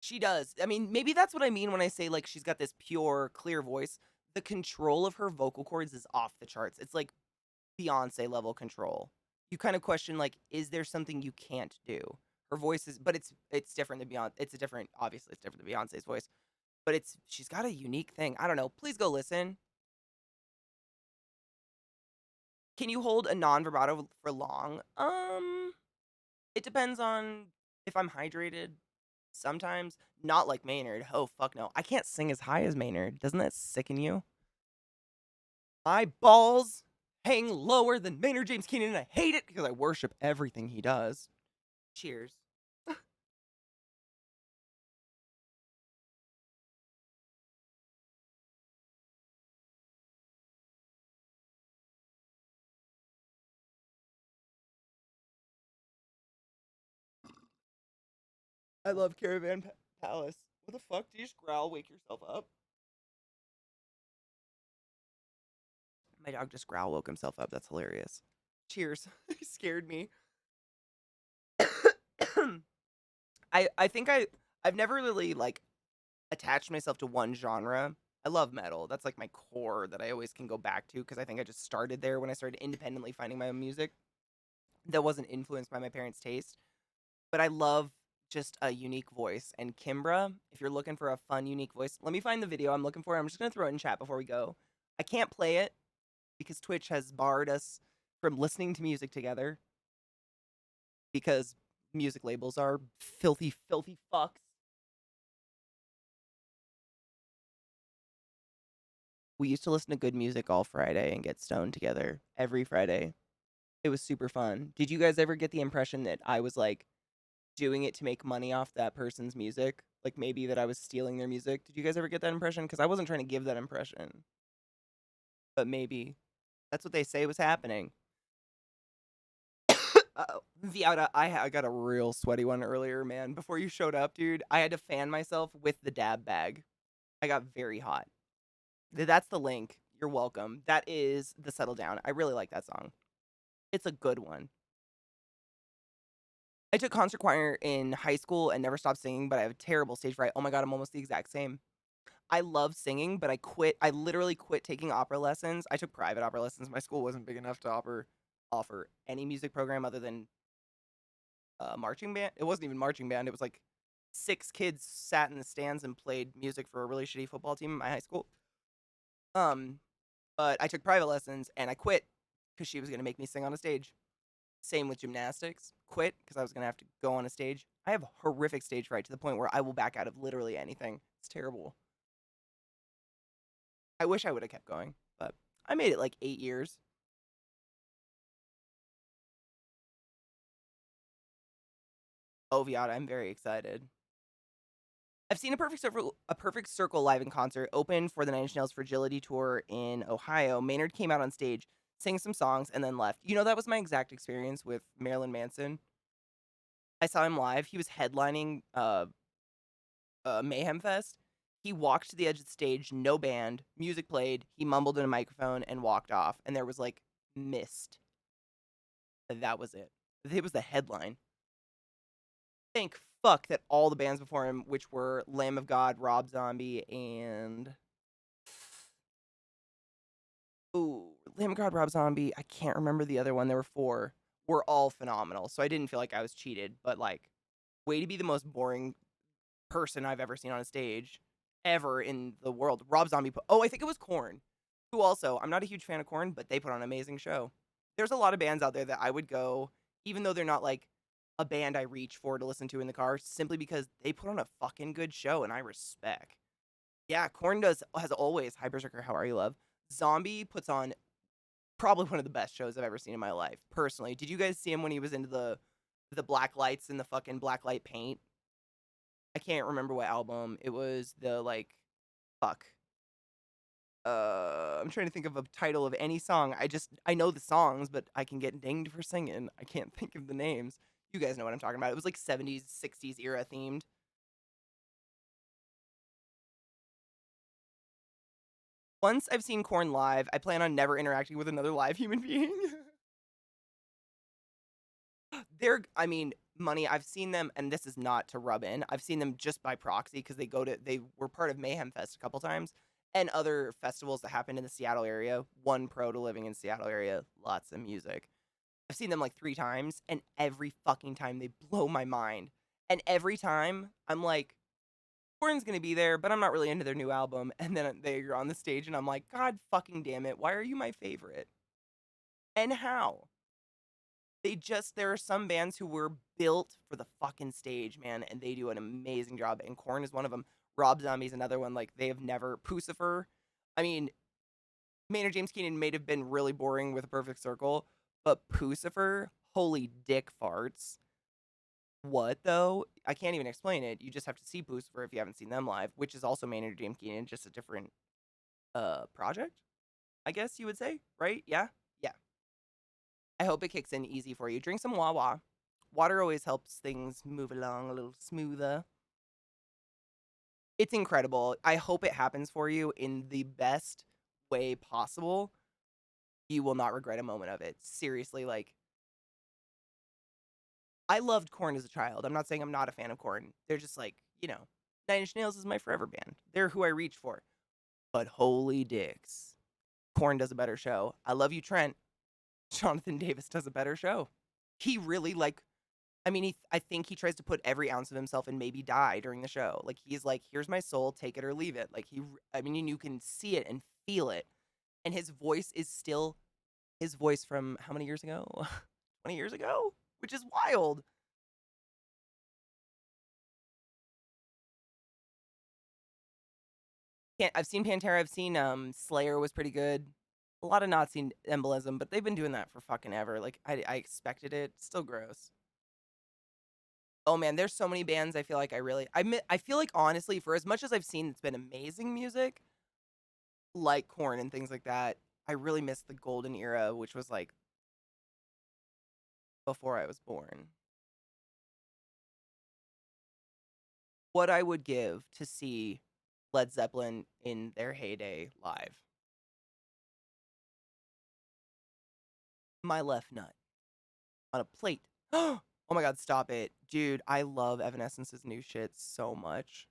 She does. I mean, maybe that's what I mean when I say like she's got this pure, clear voice. The control of her vocal cords is off the charts. It's like Beyonce level control. You kind of question like, is there something you can't do? Her voice is, but it's different than Beyonce. Obviously it's different than Beyonce's voice, but she's got a unique thing. I don't know. Please go listen. Can you hold a non vibrato for long? It depends on if I'm hydrated. Sometimes not like Maynard. Oh fuck no, I can't sing as high as Maynard. Doesn't that sicken you? My balls hang lower than Maynard James Keenan, and I hate it because I worship everything he does. Cheers. I love Caravan Palace. What the fuck? Did you just growl, wake yourself up? My dog just growl, woke himself up. That's hilarious. Cheers. He scared me. I think I've never really like attached myself to one genre. I love metal. That's like my core that I always can go back to because I think I just started there when I started independently finding my own music that wasn't influenced by my parents' taste. But I love just a unique voice. And Kimbra, if you're looking for a fun, unique voice, let me find the video I'm looking for. I'm just going to throw it in chat before we go. I can't play it because Twitch has barred us from listening to music together because music labels are filthy, filthy fucks. We used to listen to good music all Friday and get stoned together every Friday. It was super fun. Did you guys ever get the impression that I was like doing it to make money off that person's music? Like, maybe that I was stealing their music. Did you guys ever get that impression? Because I wasn't trying to give that impression. But maybe. That's what they say was happening. Uh-oh. Viata, I got a real sweaty one earlier, man. Before you showed up, dude, I had to fan myself with the dab bag. I got very hot. That's the link. You're welcome. That is the Settle Down. I really like that song. It's a good one. I took concert choir in high school and never stopped singing, but I have a terrible stage fright. Oh my god, I'm almost the exact same. I love singing, but I quit. I literally quit taking opera lessons. I took private opera lessons. My school wasn't big enough to offer any music program other than marching band. It wasn't even marching band. It was like 6 kids sat in the stands and played music for a really shitty football team in my high school. Um, but I took private lessons and I quit because she was gonna make me sing on a stage. Same with gymnastics. Quit because I was gonna have to go on a stage. I have horrific stage fright to the point where I will back out of literally anything. It's terrible. I wish I would have kept going, but I made it like 8 years. Oh, Viata, I'm very excited. I've seen a Perfect Circle live in concert open for the Nine Inch Nails Fragility tour in Ohio. Maynard came out on stage, sang some songs, and then left. You know, that was my exact experience with Marilyn Manson. I saw him live. He was headlining Mayhem Fest. He walked to the edge of the stage, no band, music played. He mumbled in a microphone and walked off. And there was like mist. And that was it. It was the headline. Thank fuck that all the bands before him, which were Lamb of God, Rob Zombie, and Lamb of God, Rob Zombie. I can't remember the other one. There were 4. Were all phenomenal. So I didn't feel like I was cheated. But like, way to be the most boring person I've ever seen on a stage ever in the world. Rob Zombie I think it was Korn, who also, I'm not a huge fan of Korn, but they put on an amazing show. There's a lot of bands out there that I would go, even though they're not like a band I reach for to listen to in the car, simply because they put on a fucking good show and I respect. Yeah, Korn has always. Hi Berserker, how are you, love? Zombie puts on probably one of the best shows I've ever seen in my life, personally. Did you guys see him when he was into the black lights and the fucking black light paint? I can't remember what album. It was the like fuck. I'm trying to think of a title of any song. I know the songs, but I can get dinged for singing. I can't think of the names. You guys know what I'm talking about. It was like 70s, 60s era themed. Once I've seen Korn live, I plan on never interacting with another live human being. I mean, money, I've seen them, and this is not to rub in. I've seen them just by proxy because they were part of Mayhem Fest a couple times and other festivals that happened in the Seattle area. One pro to living in Seattle area, lots of music. I've seen them like 3 times, and every fucking time they blow my mind. And every time I'm like, Korn's gonna be there, but I'm not really into their new album. And then they're on the stage, and I'm like, God fucking damn it, why are you my favorite? And how? There are some bands who were built for the fucking stage, man, and they do an amazing job. And Korn is one of them. Rob Zombie's another one. Like, they have never. Pucifer. I mean, Maynard James Keenan may have been really boring with a Perfect Circle, but Pucifer, holy dick farts. What, though? I can't even explain it. You just have to see Pucifer if you haven't seen them live, which is also Maynard James Keenan, just a different project, I guess you would say, right? Yeah? Yeah. I hope it kicks in easy for you. Drink some Wawa. Water always helps things move along a little smoother. It's incredible. I hope it happens for you in the best way possible. You will not regret a moment of it. Seriously, like, I loved Korn as a child. I'm not saying I'm not a fan of Korn. They're just like, Nine Inch Nails is my forever band. They're who I reach for. But holy dicks. Korn does a better show. I love you, Trent. Jonathan Davis does a better show. He really, like, I mean, I think he tries to put every ounce of himself and maybe die during the show. Like, he's like, here's my soul, take it or leave it. Like, I mean, you can see it and feel it. And his voice is still his voice from how many years ago? 20 years ago? Which is wild. I've seen Pantera, I've seen Slayer was pretty good. A lot of Nazi embolism, but they've been doing that for fucking ever. Like, I expected it. Still gross. Oh man, there's so many bands I feel like I feel like honestly, for as much as I've seen it's been amazing music, like Korn and things like that, I really miss the golden era, which was like before I was born. What I would give to see Led Zeppelin in their heyday live. My left nut on a plate. Oh my god, stop it. Dude, I love Evanescence's new shit so much.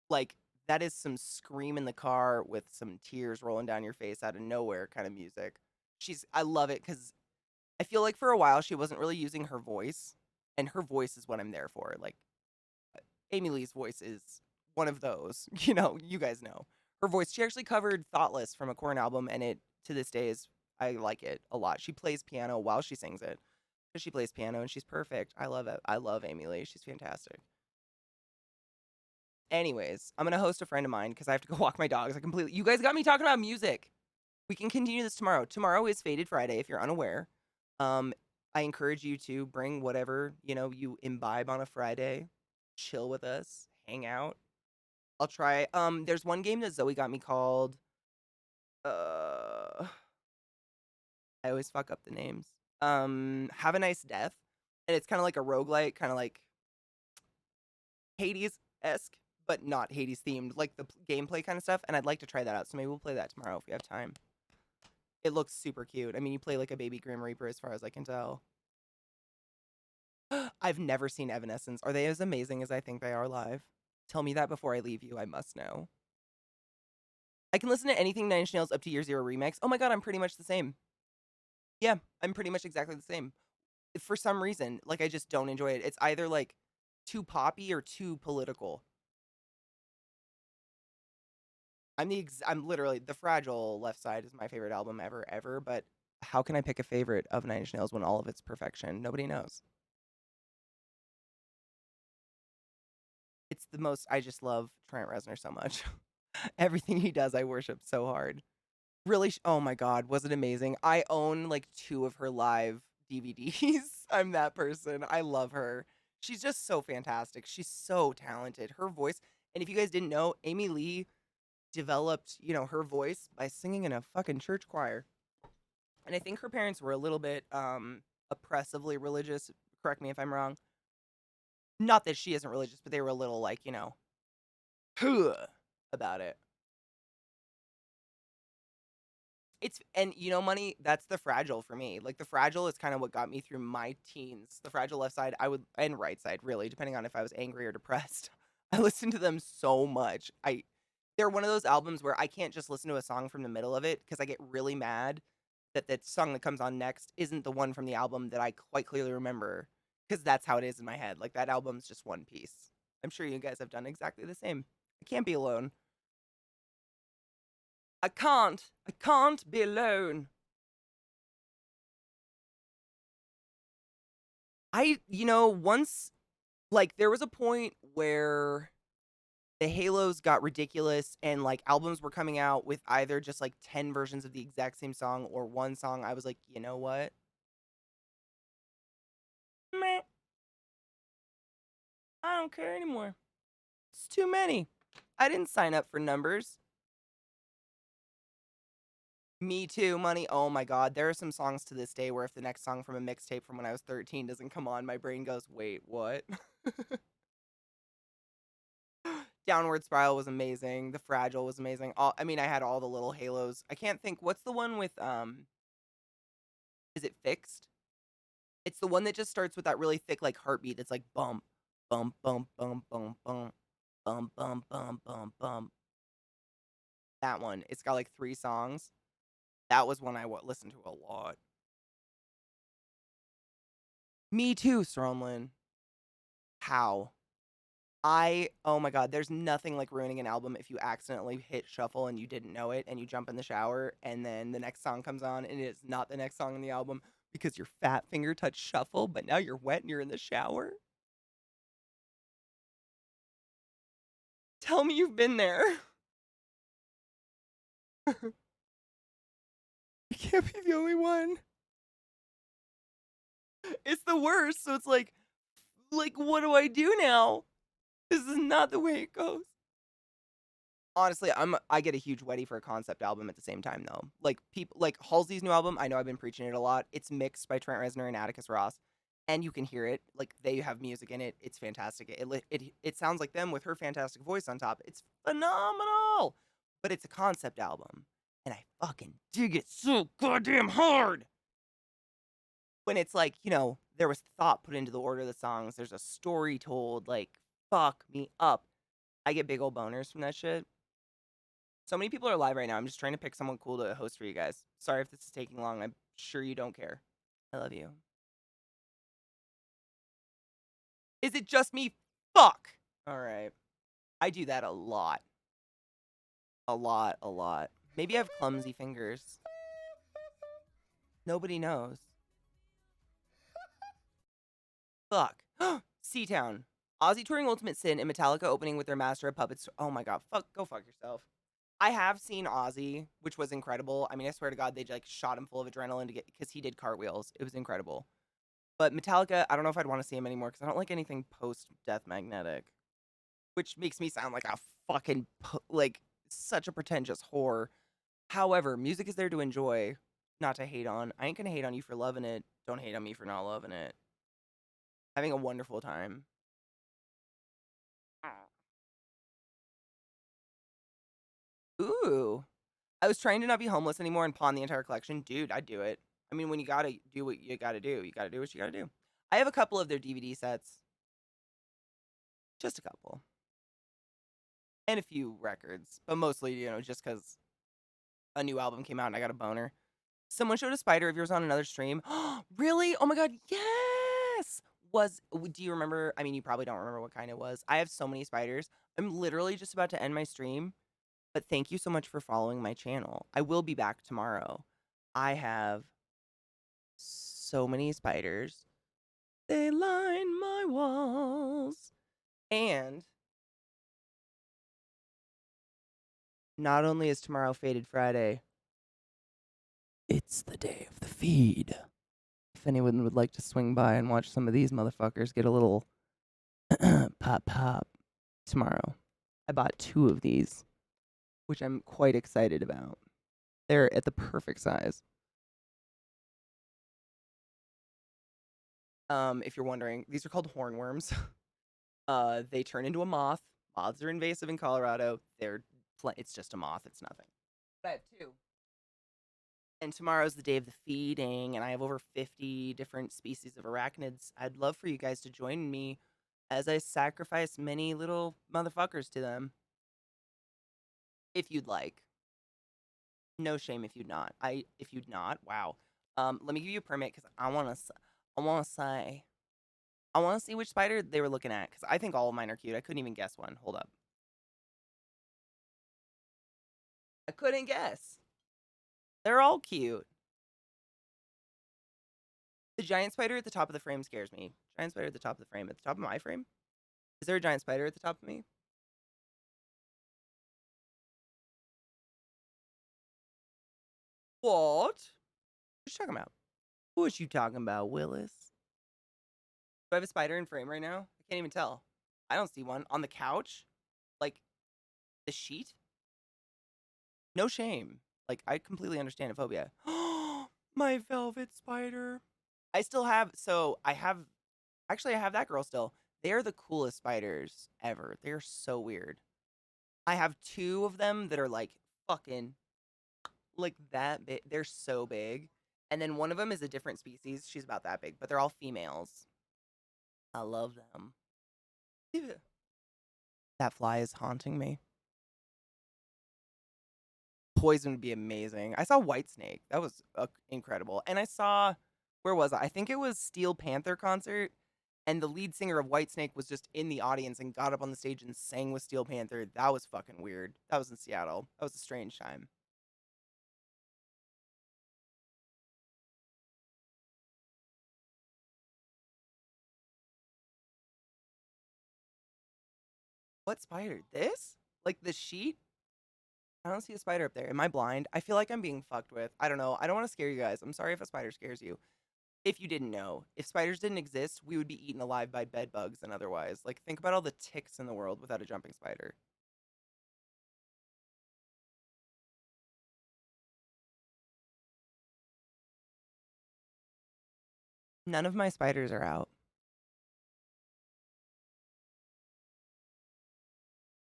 Like, that is some scream in the car with some tears rolling down your face out of nowhere kind of music. I love it because I feel like for a while she wasn't really using her voice, and her voice is what I'm there for. Like, Amy Lee's voice is one of those. You guys know. Her voice, she actually covered Thoughtless from a Korn album, and it, to this day, I like it a lot. She plays piano while she sings it. Because she plays piano, and she's perfect. I love it. I love Amy Lee. She's fantastic. Anyways, I'm going to host a friend of mine because I have to go walk my dogs. You guys got me talking about music. We can continue this tomorrow. Tomorrow is Faded Friday, if you're unaware. Um, I encourage you to bring whatever, you imbibe on a Friday. Chill with us. Hang out. I'll try. There's one game that Zoe got me called. I always fuck up the names. Have a Nice Death. And it's kind of like a roguelike, kind of like Hades-esque, but not Hades themed, like the gameplay kind of stuff. And I'd like to try that out. So maybe we'll play that tomorrow if we have time. It looks super cute. I mean, you play like a baby Grim Reaper as far as I can tell. I've never seen Evanescence. Are they as amazing as I think they are live? Tell me that before I leave you. I must know. I can listen to anything Nine Inch Nails up to Year Zero remix. Oh my god, I'm pretty much the same. Yeah, I'm pretty much exactly the same. For some reason, like I just don't enjoy it. It's either like too poppy or too political. I'm literally the Fragile Left Side is my favorite album ever. But how can I pick a favorite of Nine Inch Nails when all of it's perfection? Nobody knows. It's the most. I just love Trent Reznor so much. Everything he does, I worship so hard. Really, oh my god, was it amazing? I own like 2 of her live DVDs. I'm that person. I love her. She's just so fantastic. She's so talented. Her voice, and if you guys didn't know, Amy Lee developed, her voice by singing in a fucking church choir. And I think her parents were a little bit oppressively religious. Correct me if I'm wrong. Not that she isn't religious, but they were a little like, about it. And Money, that's the Fragile for me. Like the Fragile is kind of what got me through my teens. The Fragile Left Side, and Right Side, really, depending on if I was angry or depressed. I listened to them so much. They're one of those albums where I can't just listen to a song from the middle of it because I get really mad that the song that comes on next isn't the one from the album that I quite clearly remember, because that's how it is in my head. Like that album's just one piece. I'm sure you guys have done exactly the same. I can't be alone. I can't be alone. Once, like, there was a point where the Halos got ridiculous and, like, albums were coming out with either just, like, 10 versions of the exact same song or one song. I was like, you know what? Meh. I don't care anymore. It's too many. I didn't sign up for numbers. Me Too, Money. Oh my god. There are some songs to this day where if the next song from a mixtape from when I was 13 doesn't come on, my brain goes, wait, what? Downward Spiral was amazing. The Fragile was amazing. I had all the little Halos. I can't think. What's the one with, is it Fixed? It's the one that just starts with that really thick, like, heartbeat that's like bump, bump, bump, bump, bump, bump, bump, bump, bump, bump, bump. That one. It's got, like, 3 songs. That was one I listened to a lot. Me Too, Stromlin. How? Oh my god, there's nothing like ruining an album if you accidentally hit shuffle and you didn't know it and you jump in the shower and then the next song comes on and it's not the next song in the album because your fat finger touched shuffle, but now you're wet and you're in the shower. Tell me you've been there. You can't be the only one. It's the worst. So it's like Like, what do I do now? This is not the way it goes. Honestly, I get a huge weddy for a concept album at the same time though. Like people like Halsey's new album, I know I've been preaching it a lot. It's mixed by Trent Reznor and Atticus Ross, and you can hear it. Like they have music in it. It's fantastic. It sounds like them with her fantastic voice on top. It's phenomenal. But it's a concept album, and I fucking dig it so goddamn hard. When it's like, there was thought put into the order of the songs. There's a story told. Like, fuck me up. I get big old boners from that shit. So many people are live right now. I'm just trying to pick someone cool to host for you guys. Sorry if this is taking long. I'm sure you don't care. I love you. Is it just me? Fuck! Alright. I do that a lot. A lot, a lot. Maybe I have clumsy fingers. Nobody knows. Fuck. C-Town. Ozzy touring Ultimate Sin and Metallica opening with their Master of Puppets. Oh my god. Go fuck yourself. I have seen Ozzy, which was incredible. I mean, I swear to God, they like shot him full of adrenaline because he did cartwheels. It was incredible. But Metallica, I don't know if I'd want to see him anymore because I don't like anything post-Death Magnetic, which makes me sound like a fucking like such a pretentious whore. However, music is there to enjoy, not to hate on. I ain't gonna hate on you for loving it. Don't hate on me for not loving it. Having a wonderful time. Ooh. I was trying to not be homeless anymore and pawn the entire collection. Dude, I'd do it. I mean, when you gotta do what you gotta do, you gotta do what you gotta do. I have a couple of their DVD sets. Just a couple. And a few records. But mostly, just because a new album came out and I got a boner. Someone showed a spider of yours on another stream. Really? Oh my god, yes! Do you remember? I mean, you probably don't remember what kind it was. I have so many spiders. I'm literally just about to end my stream. But thank you so much for following my channel. I will be back tomorrow. I have so many spiders. They line my walls. And not only is tomorrow Faded Friday, it's the day of the feed. If anyone would like to swing by and watch some of these motherfuckers get a little pop tomorrow. I bought 2 of these, which I'm quite excited about. They're at the perfect size. If you're wondering, these are called hornworms. They turn into a moth. Moths are invasive in Colorado. It's just a moth. It's nothing. But I have 2. And tomorrow's the day of the feeding, and I have over 50 different species of arachnids. I'd love for you guys to join me as I sacrifice many little motherfuckers to them. If you'd like. No shame if you'd not. If you'd not, wow. Let me give you a permit because I want to see which spider they were looking at because I think all of mine are cute. I couldn't even guess one. Hold up. I couldn't guess. They're all cute. The giant spider at the top of the frame scares me. Giant spider at the top of the frame. At the top of my frame? Is there a giant spider at the top of me? What? What you talking about? What you talking about, Willis? Do I have a spider in frame right now? I can't even tell. I don't see one. On the couch? Like, the sheet? No shame. Like, I completely understand a phobia. My velvet spider. I have that girl still. They are the coolest spiders ever. They're so weird. I have 2 of them that are like fucking like that big. They're so big. And then one of them is a different species. She's about that big, but they're all females. I love them. Yeah. That fly is haunting me. Poison would be amazing. I saw Whitesnake. That was incredible. And I saw, where was I? I think it was Steel Panther concert. And the lead singer of Whitesnake was just in the audience and got up on the stage and sang with Steel Panther. That was fucking weird. That was in Seattle. That was a strange time. What spider? This? Like the sheet? I don't see a spider up there. Am I blind? I feel like I'm being fucked with. I don't know. I don't want to scare you guys. I'm sorry if a spider scares you. If you didn't know, if spiders didn't exist, we would be eaten alive by bed bugs and otherwise. Like, think about all the ticks in the world without a jumping spider. None of my spiders are out.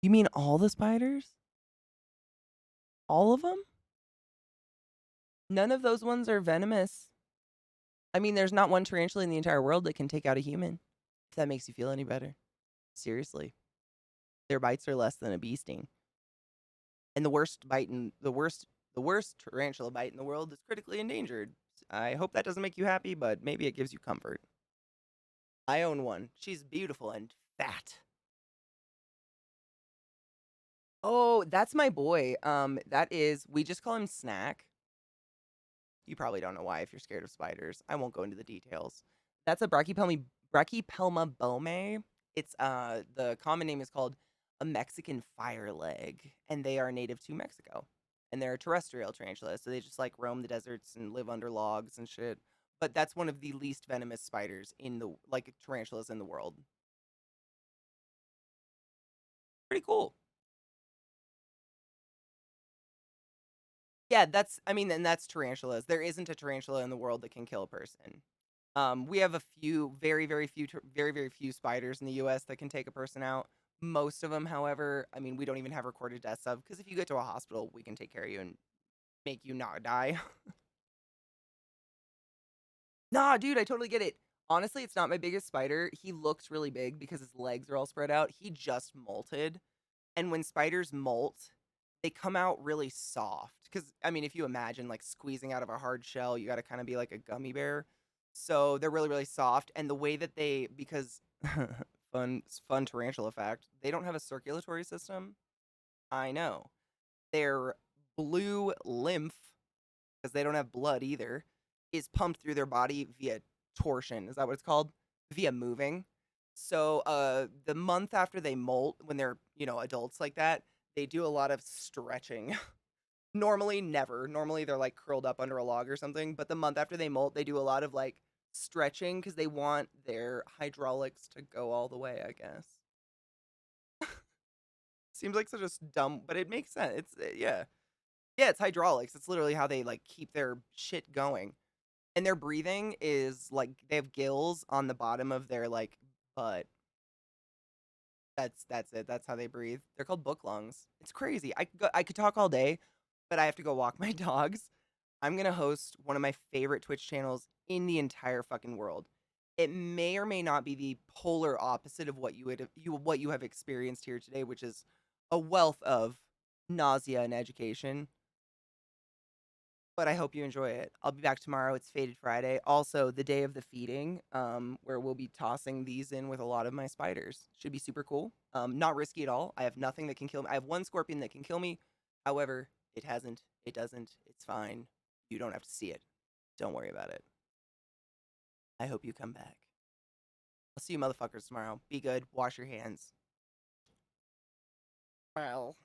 You mean all the spiders? All of them? None of those ones are venomous. I mean, there's not one tarantula in the entire world that can take out a human. If that makes you feel any better. Seriously. Their bites are less than a bee sting. And the worst tarantula bite in the world is critically endangered. I hope that doesn't make you happy, but maybe it gives you comfort. I own one. She's beautiful and fat. Oh, that's my boy. That is, we just call him Snack. You probably don't know why if you're scared of spiders. I won't go into the details. That's a Brachypelma bome. It's the common name is called a Mexican fire leg, and they are native to Mexico. And they're a terrestrial tarantula, so they just like roam the deserts and live under logs and shit. But that's one of the least venomous spiders in the like tarantulas in the world. Pretty cool. Yeah, that's I mean, and that's tarantulas. There isn't a tarantula in the world that can kill a person. We have a few, very, very few spiders in the U.S. that can take a person out. Most of them, however, I mean, we don't even have recorded deaths of because if you get to a hospital, we can take care of you and make you not die. Nah, dude, I totally get it. Honestly, it's not my biggest spider. He looks really big because his legs are all spread out. He just molted. And when spiders molt, they come out really soft. Because, I mean, if you imagine like squeezing out of a hard shell, you got to kind of be like a gummy bear. So they're really, really soft. And the way that because fun tarantula fact, they don't have a circulatory system. I know. Their blue lymph, because they don't have blood either, is pumped through their body via torsion. Is that what it's called? Via moving. So the month after they molt, when they're, adults like that, they do a lot of stretching. Normally, never. Normally, they're like curled up under a log or something. But the month after they molt, they do a lot of like stretching because they want their hydraulics to go all the way, I guess. Seems like such a dumb, but it makes sense. Yeah. Yeah, it's hydraulics. It's literally how they like keep their shit going. And their breathing is like they have gills on the bottom of their like butt. That's it. That's how they breathe. They're called book lungs. It's crazy. I could talk all day, but I have to go walk my dogs. I'm gonna host one of my favorite Twitch channels in the entire fucking world. It may or may not be the polar opposite of what you have experienced here today, which is a wealth of nausea and education. But I hope you enjoy it. I'll be back tomorrow. It's Faded Friday. Also, the day of the feeding, where we'll be tossing these in with a lot of my spiders. Should be super cool. Not risky at all. I have nothing that can kill me. I have one scorpion that can kill me. However, it hasn't. It doesn't. It's fine. You don't have to see it. Don't worry about it. I hope you come back. I'll see you motherfuckers tomorrow. Be good. Wash your hands. Well.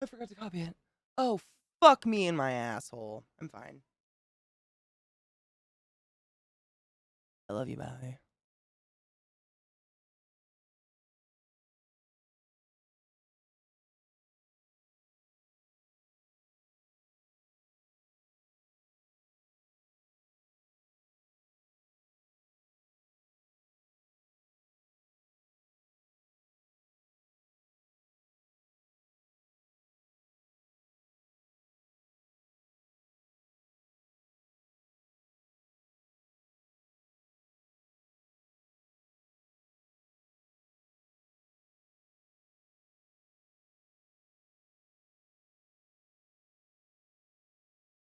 I forgot to copy it. Oh, fuck me in my asshole. I'm fine. I love you, bye.